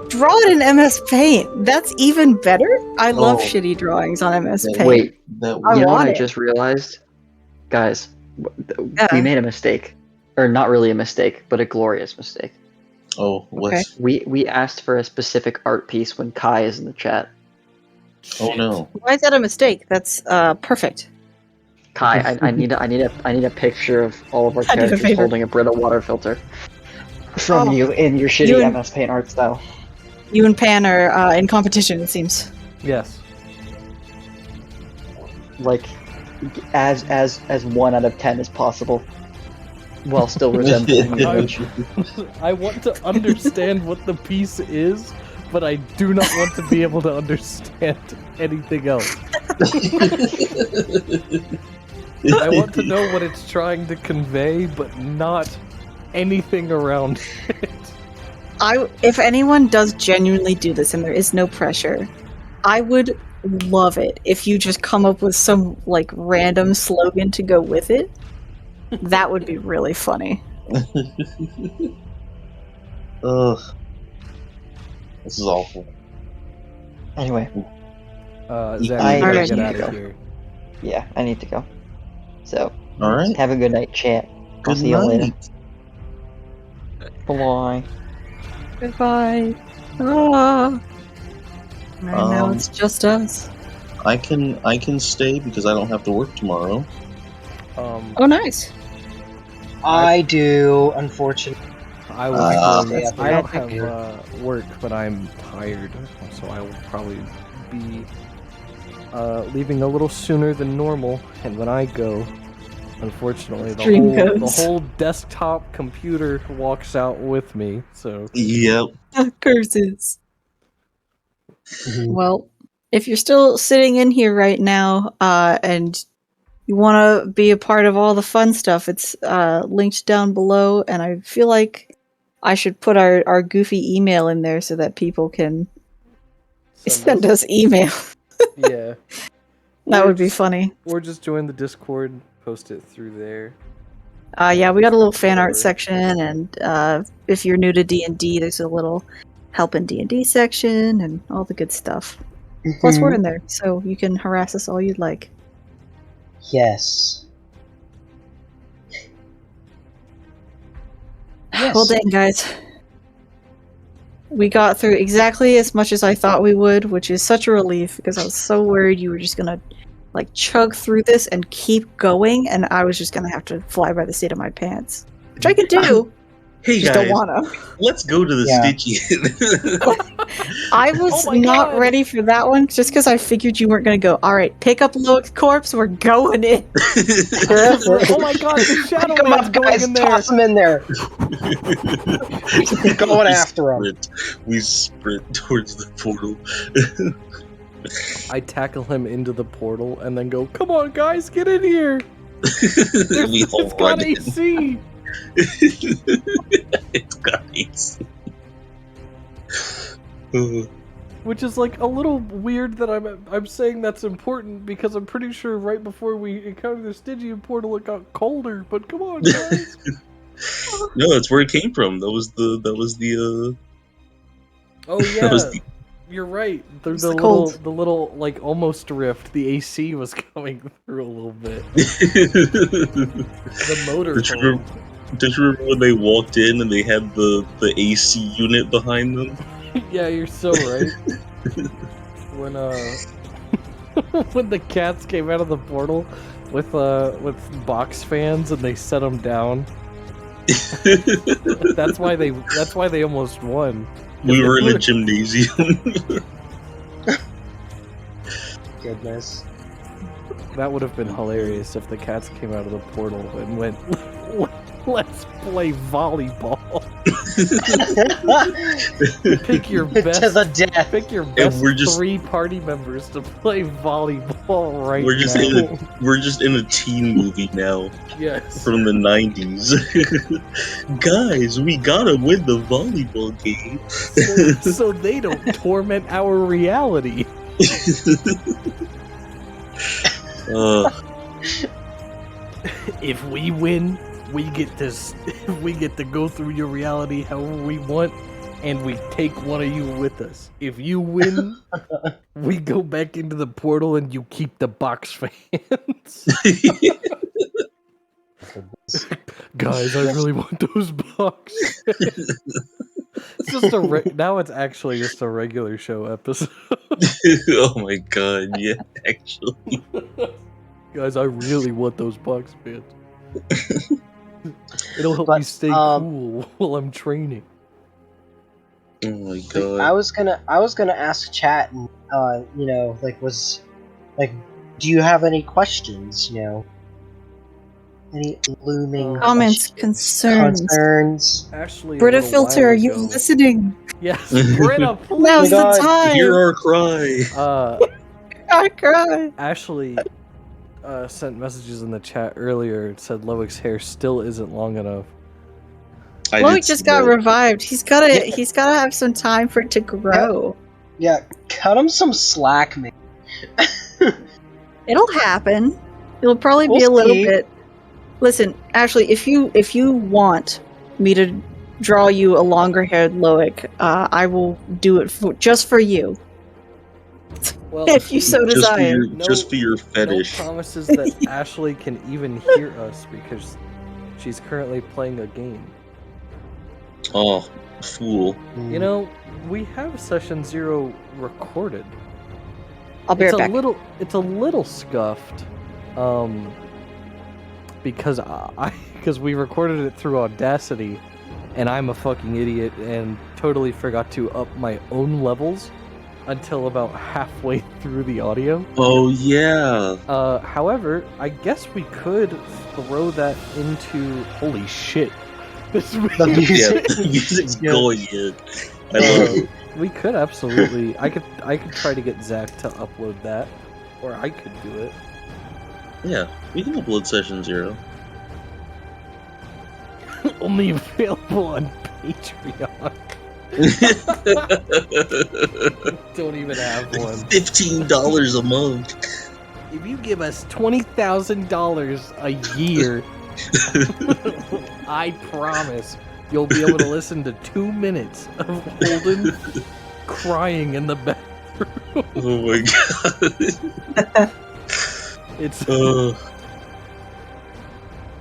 Draw it in MS Paint. That's even better. I love Oh. shitty drawings on MS Paint. Wait, That I you know what want I it. just realized? Guys, Yeah. we made a mistake. Or not really a mistake, but a glorious mistake. Oh, what? Okay. We asked for a specific art piece when Kai is in the chat. Oh no. Why is that a mistake? That's perfect. Kai, I need a picture of all of our I did a characters favor. holding a Brita water filter. From Oh. you in your shitty You and- MS Paint art style. You and Pan are in competition, it seems. Yes. Like, as 1 out of 10 as possible, while still resembling the image. I want to understand what the piece is, but I do not want to be able to understand anything else. I want to know what it's trying to convey, but not anything around it. If anyone does genuinely do this and there is no pressure, I would love it if you just come up with some like random slogan to go with it. That would be really funny. Ugh. This is awful. Anyway, Zach, I you gotta need get to out of go. here. yeah, I need to go. So, Alright. have a good night, chat. I'll Good see you later. night. Bye. Goodbye. Ah. And now Um, it's just us. I can stay because I don't have to work tomorrow. Oh, nice. I do, unfortunately. I will stay up I don't here. have work, but I'm tired, so I will probably be leaving a little sooner than normal. And when I go, unfortunately, Dream the goes. whole desktop computer walks out with me. So Yep. Curses. Mhm. Well, if you're still sitting in here right now, and you want to be a part of all the fun stuff, it's linked down below, and I feel like I should put our goofy email in there so that people can send us email. yeah, That Or would be just- funny. or just join the Discord, post it through there. Yeah, we got a little fan art Whatever. section, and if you're new to D&D, there's a little help in D&D section, and all the good stuff. Plus, we're in there, so you can harass us all you'd like. Yes. Well, dang, guys. We got through exactly as much as I thought we would, which is such a relief because I was so worried you were just gonna like chug through this and keep going, and I was just gonna have to fly by the seat of my pants, which I could do. Hey Just guys, don't wanna. let's go to the Yeah. Stygian. I was Oh my not God. ready for that one, just because I figured you weren't gonna go. All right, pick up Loic's corpse. We're going in. Oh my God, the Shadow Pick 'em Man's up, going guys! in there. Toss him in there! Going We after him. We sprint towards the portal. I tackle him into the portal and then go, "Come on, guys, get in here! We all It's got run in. AC." It's got AC. Uh, Which is like a little weird that I'm saying that's important because I'm pretty sure right before we encountered the Stygian portal it got colder. But come on, guys. no, that's where it came from. That was the Oh that yeah, was the you're right. It's the cold. The little like almost rift. The AC was coming through a little bit. The motor. Did you remember, did you remember when they walked in and they had the AC unit behind them? Yeah, you're so right. When when the cats came out of the portal with box fans and they set them down. That's why they almost won. We were in a were- gymnasium. Goodness. That would have been hilarious if the cats came out of the portal and went, "Let's play volleyball. Pick your best To the death. Pick your best we're just- 3 party members to play volleyball right We're just now." we're just in a teen movie now Yes. from the 90s. Guys, we gotta win the volleyball game. So they don't torment our reality. If we win, we get to go through your reality however we want, and we take one of you with us. If you win, we go back into the portal and you keep the box fans. Guys, I really want those box fans. It's just now it's actually just a regular show episode. Oh my god, yeah, actually. Guys, I really want those box fans. It'll help But, me stay cool while I'm training. Oh my Like, god. I was gonna ask chat, and do you have any questions? You know, any looming Comments, questions, concerns? Ashley, a Britta little Filter, while are you ago- listening? Yes, Britta, please. Now's the God, time. Hear our cry. I cry. Ashley sent messages in the chat earlier and said Loic's hair still isn't long enough. I Loic did just see got that. revived. He's gotta have some time for it to grow. Yeah, cut him some slack, man. It'll happen. It'll probably be We'll a little see. bit. Listen, Ashley, if you want me to draw you a longer haired Loic, I will do it just for you. Well, If you so Just for desire. your, No- just for your no fetish. promises that Ashley can even hear us because she's currently playing a game. Oh, fool. You know, we have session 0 recorded. I'll be right back. It's a little scuffed, because because we recorded it through Audacity, and I'm a fucking idiot and totally forgot to up my own levels until about halfway through the audio. Oh, yeah. However, I guess we could throw that into holy shit. This The Yeah, music. the music's Yeah. going in. I love it. We could absolutely. I could try to get Zach to upload that, or I could do it. Yeah, we can upload session 0. Only available on Patreon. Don't even have one. $15 a month. If you give us $20,000 a year, I promise you'll be able to listen to 2 minutes of Holden crying in the bathroom. Oh my god. It's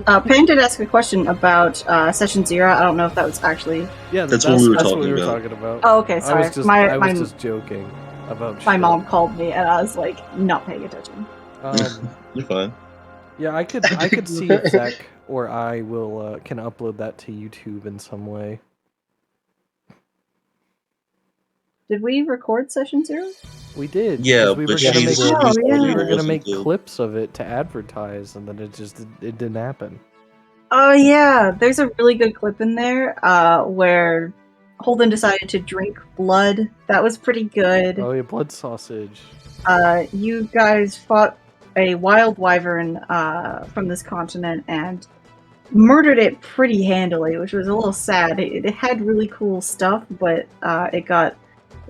Pan did ask a question about session 0. I don't know if that was actually. yeah, That's what we were that's talking what we were about. talking about. Oh, okay, sorry. I was just, my I my, was just joking about my shit. mom called me, and I was like not paying attention. You're fine. Yeah, I could see if Zach or I will can upload that to YouTube in some way. Did we record session 0? We did. Yeah, 'cause we but were gonna make she's Oh, yeah. we were gonna wasn't make good. clips of it to advertise, and then it didn't happen. Oh yeah, there's a really good clip in there where Holden decided to drink blood. That was pretty good. Oh yeah, blood sausage. You guys fought a wild wyvern from this continent and murdered it pretty handily, which was a little sad. It had really cool stuff, but it got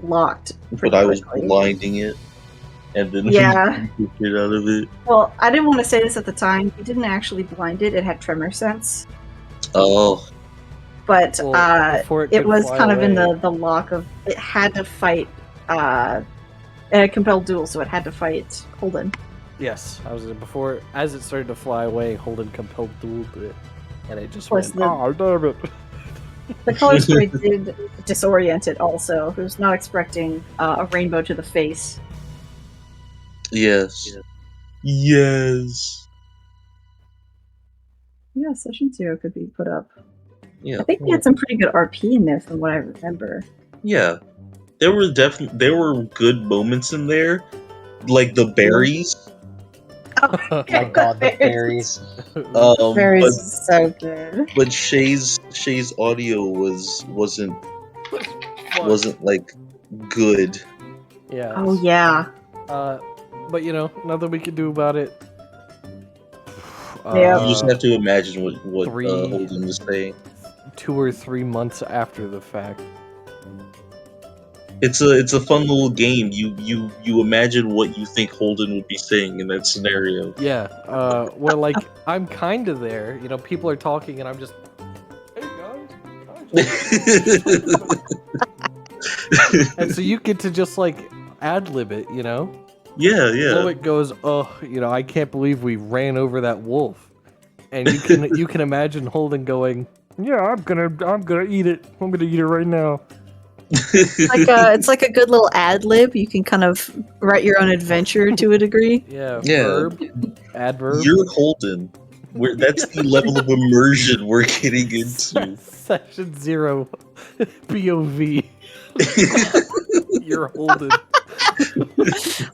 locked pretty But I was quickly. blinding it, and then Yeah. took it out of it. Well, I didn't want to say this at the time. It didn't actually blind it. It had tremor sense. Oh, But Well, before it could was fly kind of in away- the lock of it had to fight it had compelled duel, so it had to fight Holden. Yes, I was before as it started to fly away. Holden compelled dueled it, and it just Plus went. Oh damn it! The color spray did disorient it also. It was not expecting a rainbow to the face. yes. Yes. Yeah, session 0 could be put up. Yeah. I think we had some pretty good RP in there from what I remember. Yeah. There were good moments in there, like the berries. Oh my god, the berries. Berries But is so good. but Shay's audio wasn't like good. Yeah. Oh yeah. But you know, nothing we can do about it. Yeah. You just have to imagine what Three- Holden was saying. 2 or 3 months after the fact. It's a fun little game. You imagine what you think Holden would be saying in that scenario. Yeah. Where like I'm kind of there. You know, people are talking, and I'm just. Hey guys. And so you get to just like ad lib it, you know. Yeah, yeah. Loic goes, "Oh, you know, I can't believe we ran over that wolf," and you can imagine Holden going, "Yeah, I'm gonna eat it. I'm gonna eat it right now." It's like a good little ad lib. You can kind of write your own adventure to a degree. Yeah. Yeah. Verb, adverb. You're Holden. That's the level of immersion we're getting into. Session 0, POV. You're Holden.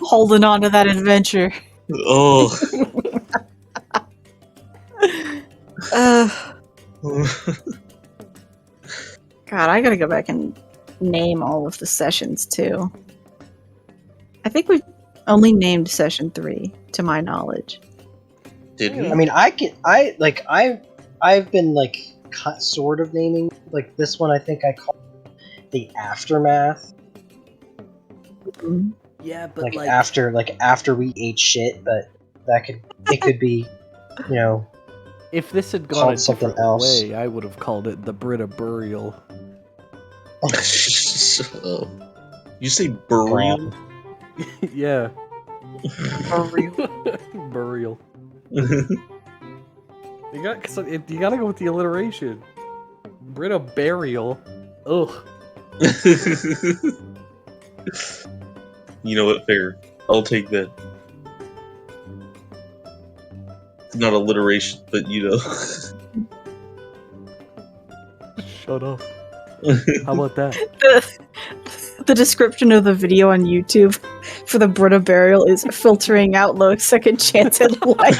Holding on to that adventure. Oh. Uh, God, I gotta go back and name all of the sessions too. I think we've only named session 3, to my knowledge. Did we? I mean, I've been like sort of naming like this one. I think I call the aftermath. Mhm. Yeah, but Like after we ate shit, but it could be, you know. if this had gone Called a something different else. way, I would have called it the Britta Burial. Shut up. You say burial? Yeah, Burial. burial. You gotta go with the alliteration. Britta Burial. Ugh. You know what? Fair. I'll take that. It's not alliteration, but you know. Shut up. How about that? The description of the video on YouTube for the Britta burial is filtering out low second chance at life.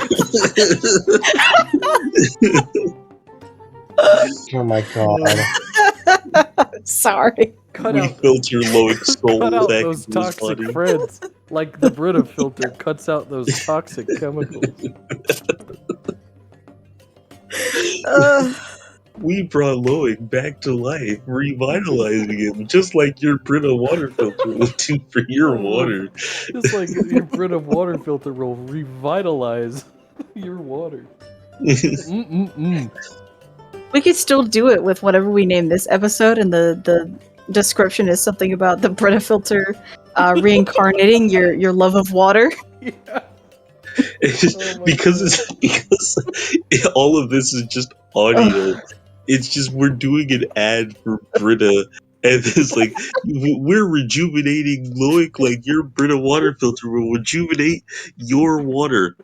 Oh my god. Sorry. Cut We out, filter Loic's soul cut out back those into his toxic body. friends. Like the Brita filter cuts out those toxic chemicals. We brought Loic back to life, revitalizing him, just like your Brita water filter will do for your water. Just like your Brita water filter will revitalize your water. Mm-mm-mm. We could still do it with whatever we name this episode, and the description is something about the Brita filter reincarnating your love of water. Yeah. Oh because all of this is just audio. It's just we're doing an ad for Brita, and it's like we're rejuvenating Loic like your Brita water filter will rejuvenate your water.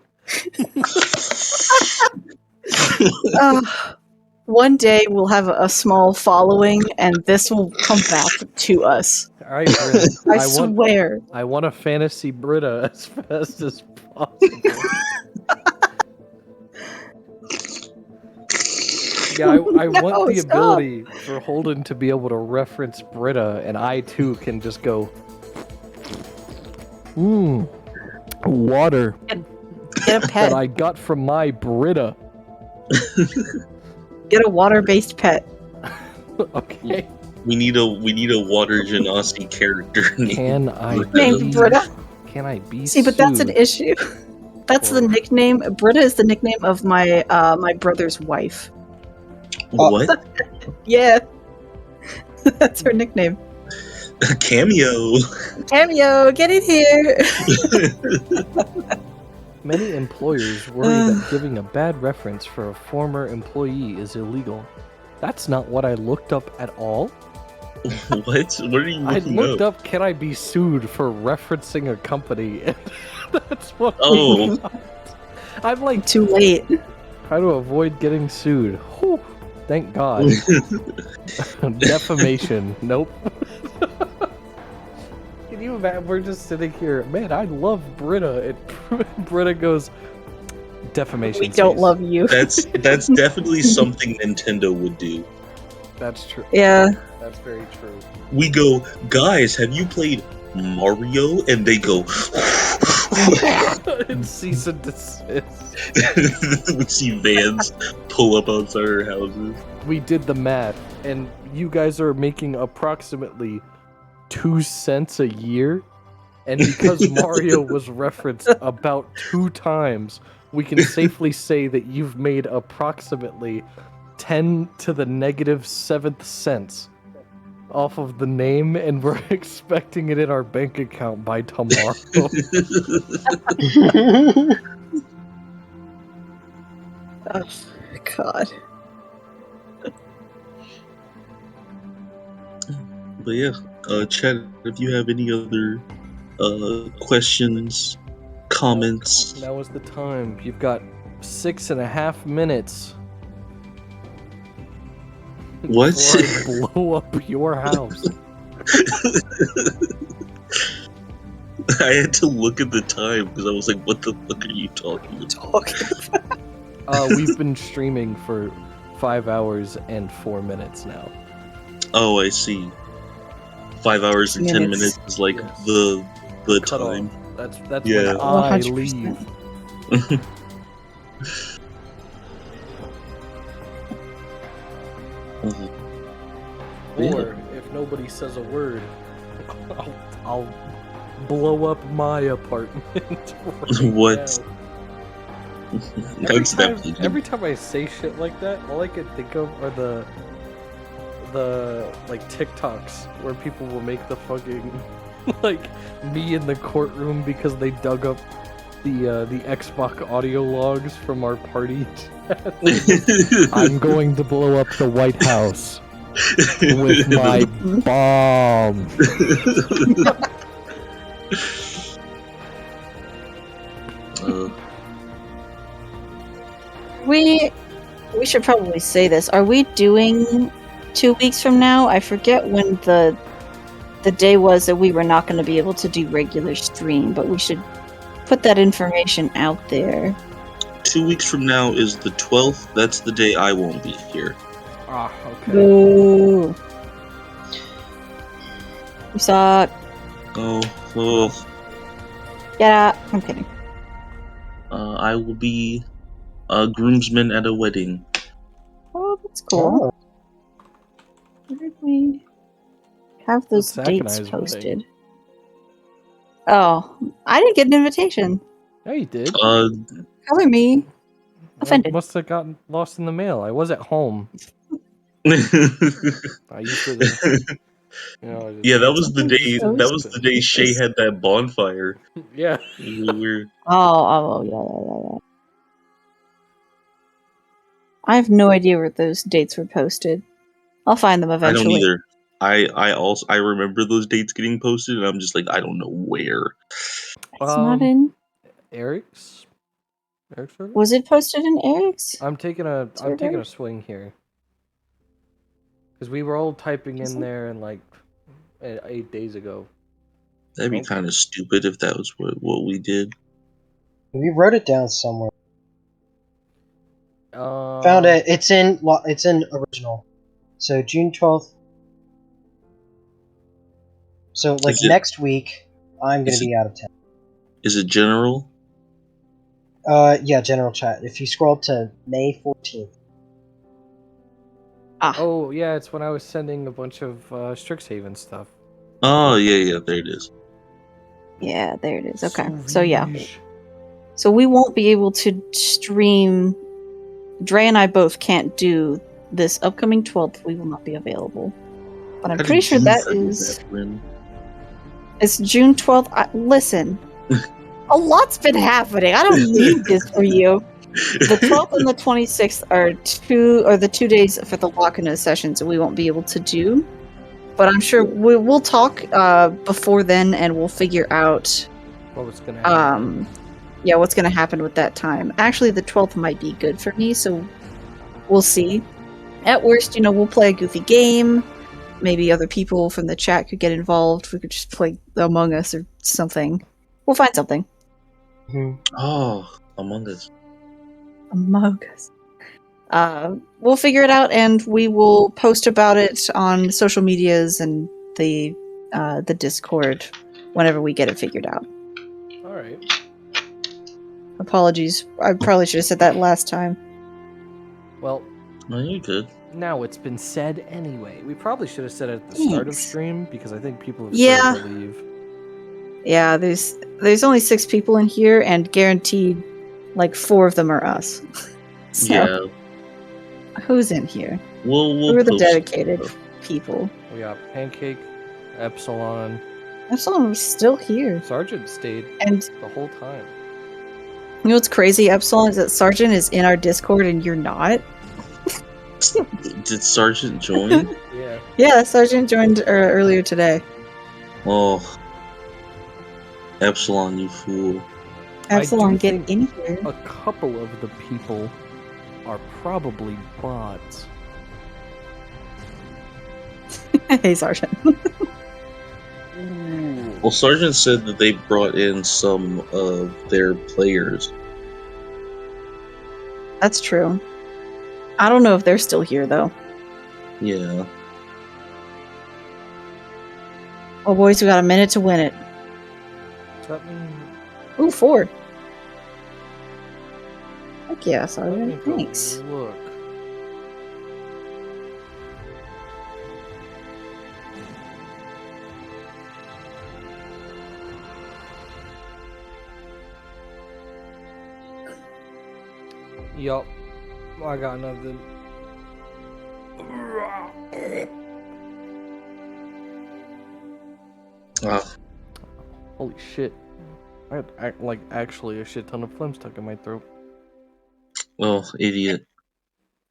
One day we'll have a small following, and this will come back to us. All right, Brita. I swear. I want a fantasy Brita as fast as possible. Yeah, I want No, the stop. ability for Holden to be able to reference Brita, and I too can just go, water Get a pet. that I got from my Brita. Get a water-based pet. Okay. We need a water genasi character named Can I Named Britta. Can I be See, but that's an sued? issue. That's the nickname. Britta is the nickname of my my brother's wife. What? Yeah. That's her nickname. A cameo. Cameo, get in here. Many employers worry that giving a bad reference for a former employee is illegal. That's not what I looked up at all. What? What are you I looking looked up? up, can I be sued for referencing a company? And that's what Oh. I'm like Too late. trying to avoid getting sued. Whew, thank God. Defamation. Nope. Can you imagine? We're just sitting here. Man, I love Britta. And Britta goes, defamation. We don't cease." love you. That's definitely something Nintendo would do. That's true. Yeah. That's very true. We go, guys, have you played Mario? And they go, And cease and desist. we see vans pull up outside our houses. We did the math, and you guys are making approximately 2 cents a year. And because Mario was referenced about 2 times, we can safely say that you've made approximately 10 to the negative 7th cents off of the name, and we're expecting it in our bank account by tomorrow. Oh, God. But yeah, chat, if you have any other questions, comments. Now is the time. You've got 6.5 minutes. What? Before I blow up your house. I had to look at the time because I was like, "What the fuck are you talking about?" We've been streaming for 5 hours and 4 minutes now. Oh, I see. 5 hours and 10 Minutes. minutes is like Yes. the Cut time. off. That's Yeah. when I 100%. leave. Mhm. Or if nobody says a word, I'll blow up my apartment. right What? now. That's definitely Every time I say shit like that, all I can think of are the like TikToks where people will make the fucking like me in the courtroom because they dug up the Xbox audio logs from our party. I'm going to blow up the White House with my bomb. Uh, We should probably say this. Are we doing 2 weeks from now? I forget when the day was that we were not going to be able to do regular stream, but we should put that information out there. 2 weeks from now is the 12th. That's the day I won't be here. Ah, okay. Boo. You suck. Oh, Get out. I'm kidding. I will be a groomsman at a wedding. Oh, that's cool. Where did we have those Zach and dates I's wedding. posted? Oh, I didn't get an invitation. Yeah, you did. Color me. Offended. Must have gotten lost in the mail. I was at home. I used to. Yeah, that was the day. So That was the day Shay had that bonfire. Yeah. Weird. Oh, yeah. I have no idea where those dates were posted. I'll find them I eventually. don't either. I remember those dates getting posted, and I'm just like, I don't know where. It's not in. Eric's server? Was it posted in Eric's? I'm taking a server? swing here. Because we were all typing Is in it? there and like 8 days ago. That'd be Nope. kind of stupid if that was what we did. We wrote it down somewhere. Found Found it. It's in original. So June 12th. So like Is it- next week, I'm gonna is it- be out of town. Is it general? Yeah, general chat. If you scroll up to May 14th. Oh yeah, it's when I was sending a bunch of Strixhaven stuff. Oh yeah, there it is. Yeah, there it is. Okay. So yeah. Sweesh. So we won't be able to stream. Dre and I both can't do this upcoming 12th. We will not be available. But I'm How pretty did sure you that send is. that, Lynn? It's June 12th. Listen, a lot's been happening. I don't need this for you. The 12th and the 26th are the 2 days for the Lacuna sessions that we won't be able to do. But I'm sure we'll talk before then, and we'll figure out What was gonna happen? what's going to happen with that time. Actually, the 12th might be good for me, so we'll see. At worst, we'll play a goofy game. Maybe other people from the chat could get involved. We could just play Among Us or something. We'll find something. Oh, Among Us. Among Us. We'll figure it out, and we will post about it on social medias and the Discord whenever we get it figured out. All right. Apologies, I probably should have said that last time. Well, No, you're good. now it's been said anyway. We probably should have said it at the start of Thanks. stream because I think people have Yeah. started to leave. Yeah, there's only 6 people in here, and guaranteed, like 4 of them are us. So, Yeah. who's in here? We'll Who are the post dedicated stuff. people? We got Pancake, Epsilon, Epsilon was still here, Sergeant stayed and the whole time. you know what's crazy, Epsilon, is that Sergeant is in our Discord and you're not. Did Sergeant join? Yeah. Yeah, Sergeant joined earlier today. Oh, Epsilon, you fool! Epsilon, do get think in here. A couple of the people are probably bots. Hey, Sergeant. Ooh. Well, Sergeant said that they brought in some of their players. That's true. I don't know if they're still here though. Yeah. Oh, boys, we got a minute to win it. Does that mean? Ooh, 4. Heck yeah, Let me Sergeant. go Thanks. look. Yup. I got nothing. Holy shit. I had actually a shit ton of phlegm stuck in my throat. Oh, idiot.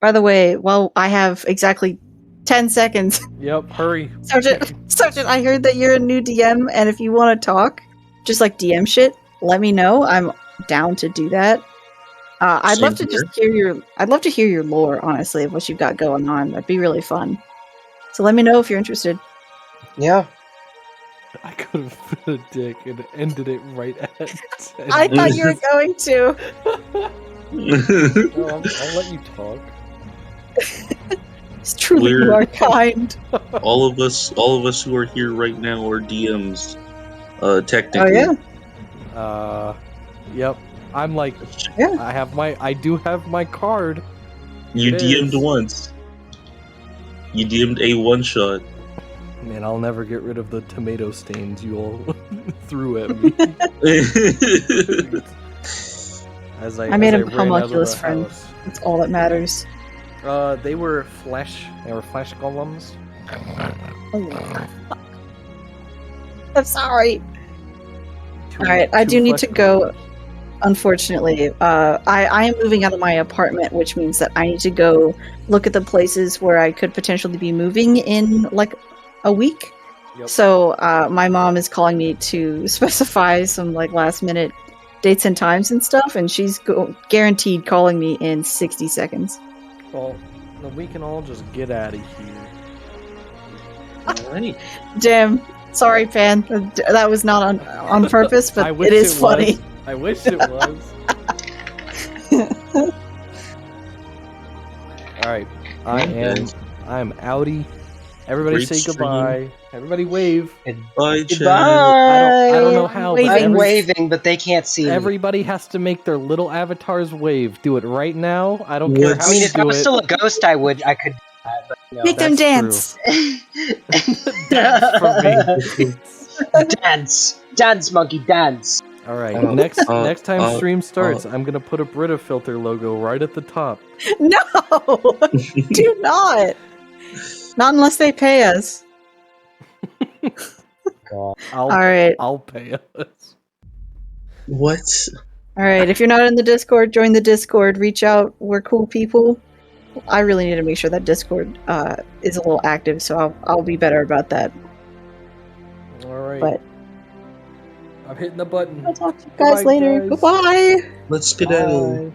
By the way, well, I have exactly 10 seconds. Yep, hurry. Sergeant, I heard that you're a new DM, and if you want to talk, just like DM shit, let me know. I'm down to do that. I'd love to Same just hear your lore, honestly, of what you've got going on. That'd be really fun. So let me know if you're interested. Yeah. I could have been a dick and ended it right at 10. I thought you were going to. No, I'll let you talk. It's truly you are kind. all of us who are here right now are DMs. Technically. Oh yeah. Yep. I'm like, Yeah. I do have my card. You It DM'd is. once. You DM'd a one shot. Man, I'll never get rid of the tomato stains you all threw at me. I made as a ran out of homunculus the friend. house. That's all that matters. They were flesh golems. I'm sorry. Two- Alright, I two do need flesh to go. golems. Unfortunately, I am moving out of my apartment, which means that I need to go look at the places where I could potentially be moving in like a week. Yep. So my mom is calling me to specify some like last minute dates and times and stuff, and she's guaranteed calling me in 60 seconds. Well, then we can all just get out of here. Alright. Damn, sorry, Pan. That was not on purpose, but I wish it is was. funny. I wish it was. Alright. I am outie. Everybody Great say stream. goodbye. Everybody wave. Bye, chat. Goodbye. I don't know how, but Waving. I'm waving, but they can't see me. everybody has to make their little avatars wave. Do it right now. I don't care What? how I mean, you if I do was it. still a ghost, I could do that, but no. Make them That's dance. Dance for me. Dance, monkey, dance. Alright, Uh, next uh, time uh, stream starts, I'm gonna put a Britta filter logo right at the top. No, do not. Not unless they pay us. God. All right. I'll pay us. What? All right. If you're not in the Discord, join the Discord. Reach out. We're cool people. I really need to make sure that Discord is a little active, so I'll be better about that. Alright. But I'm hitting the button. I'll talk to you guys Goodbye, later. guys. Goodbye. Let's skedaddle. Bye.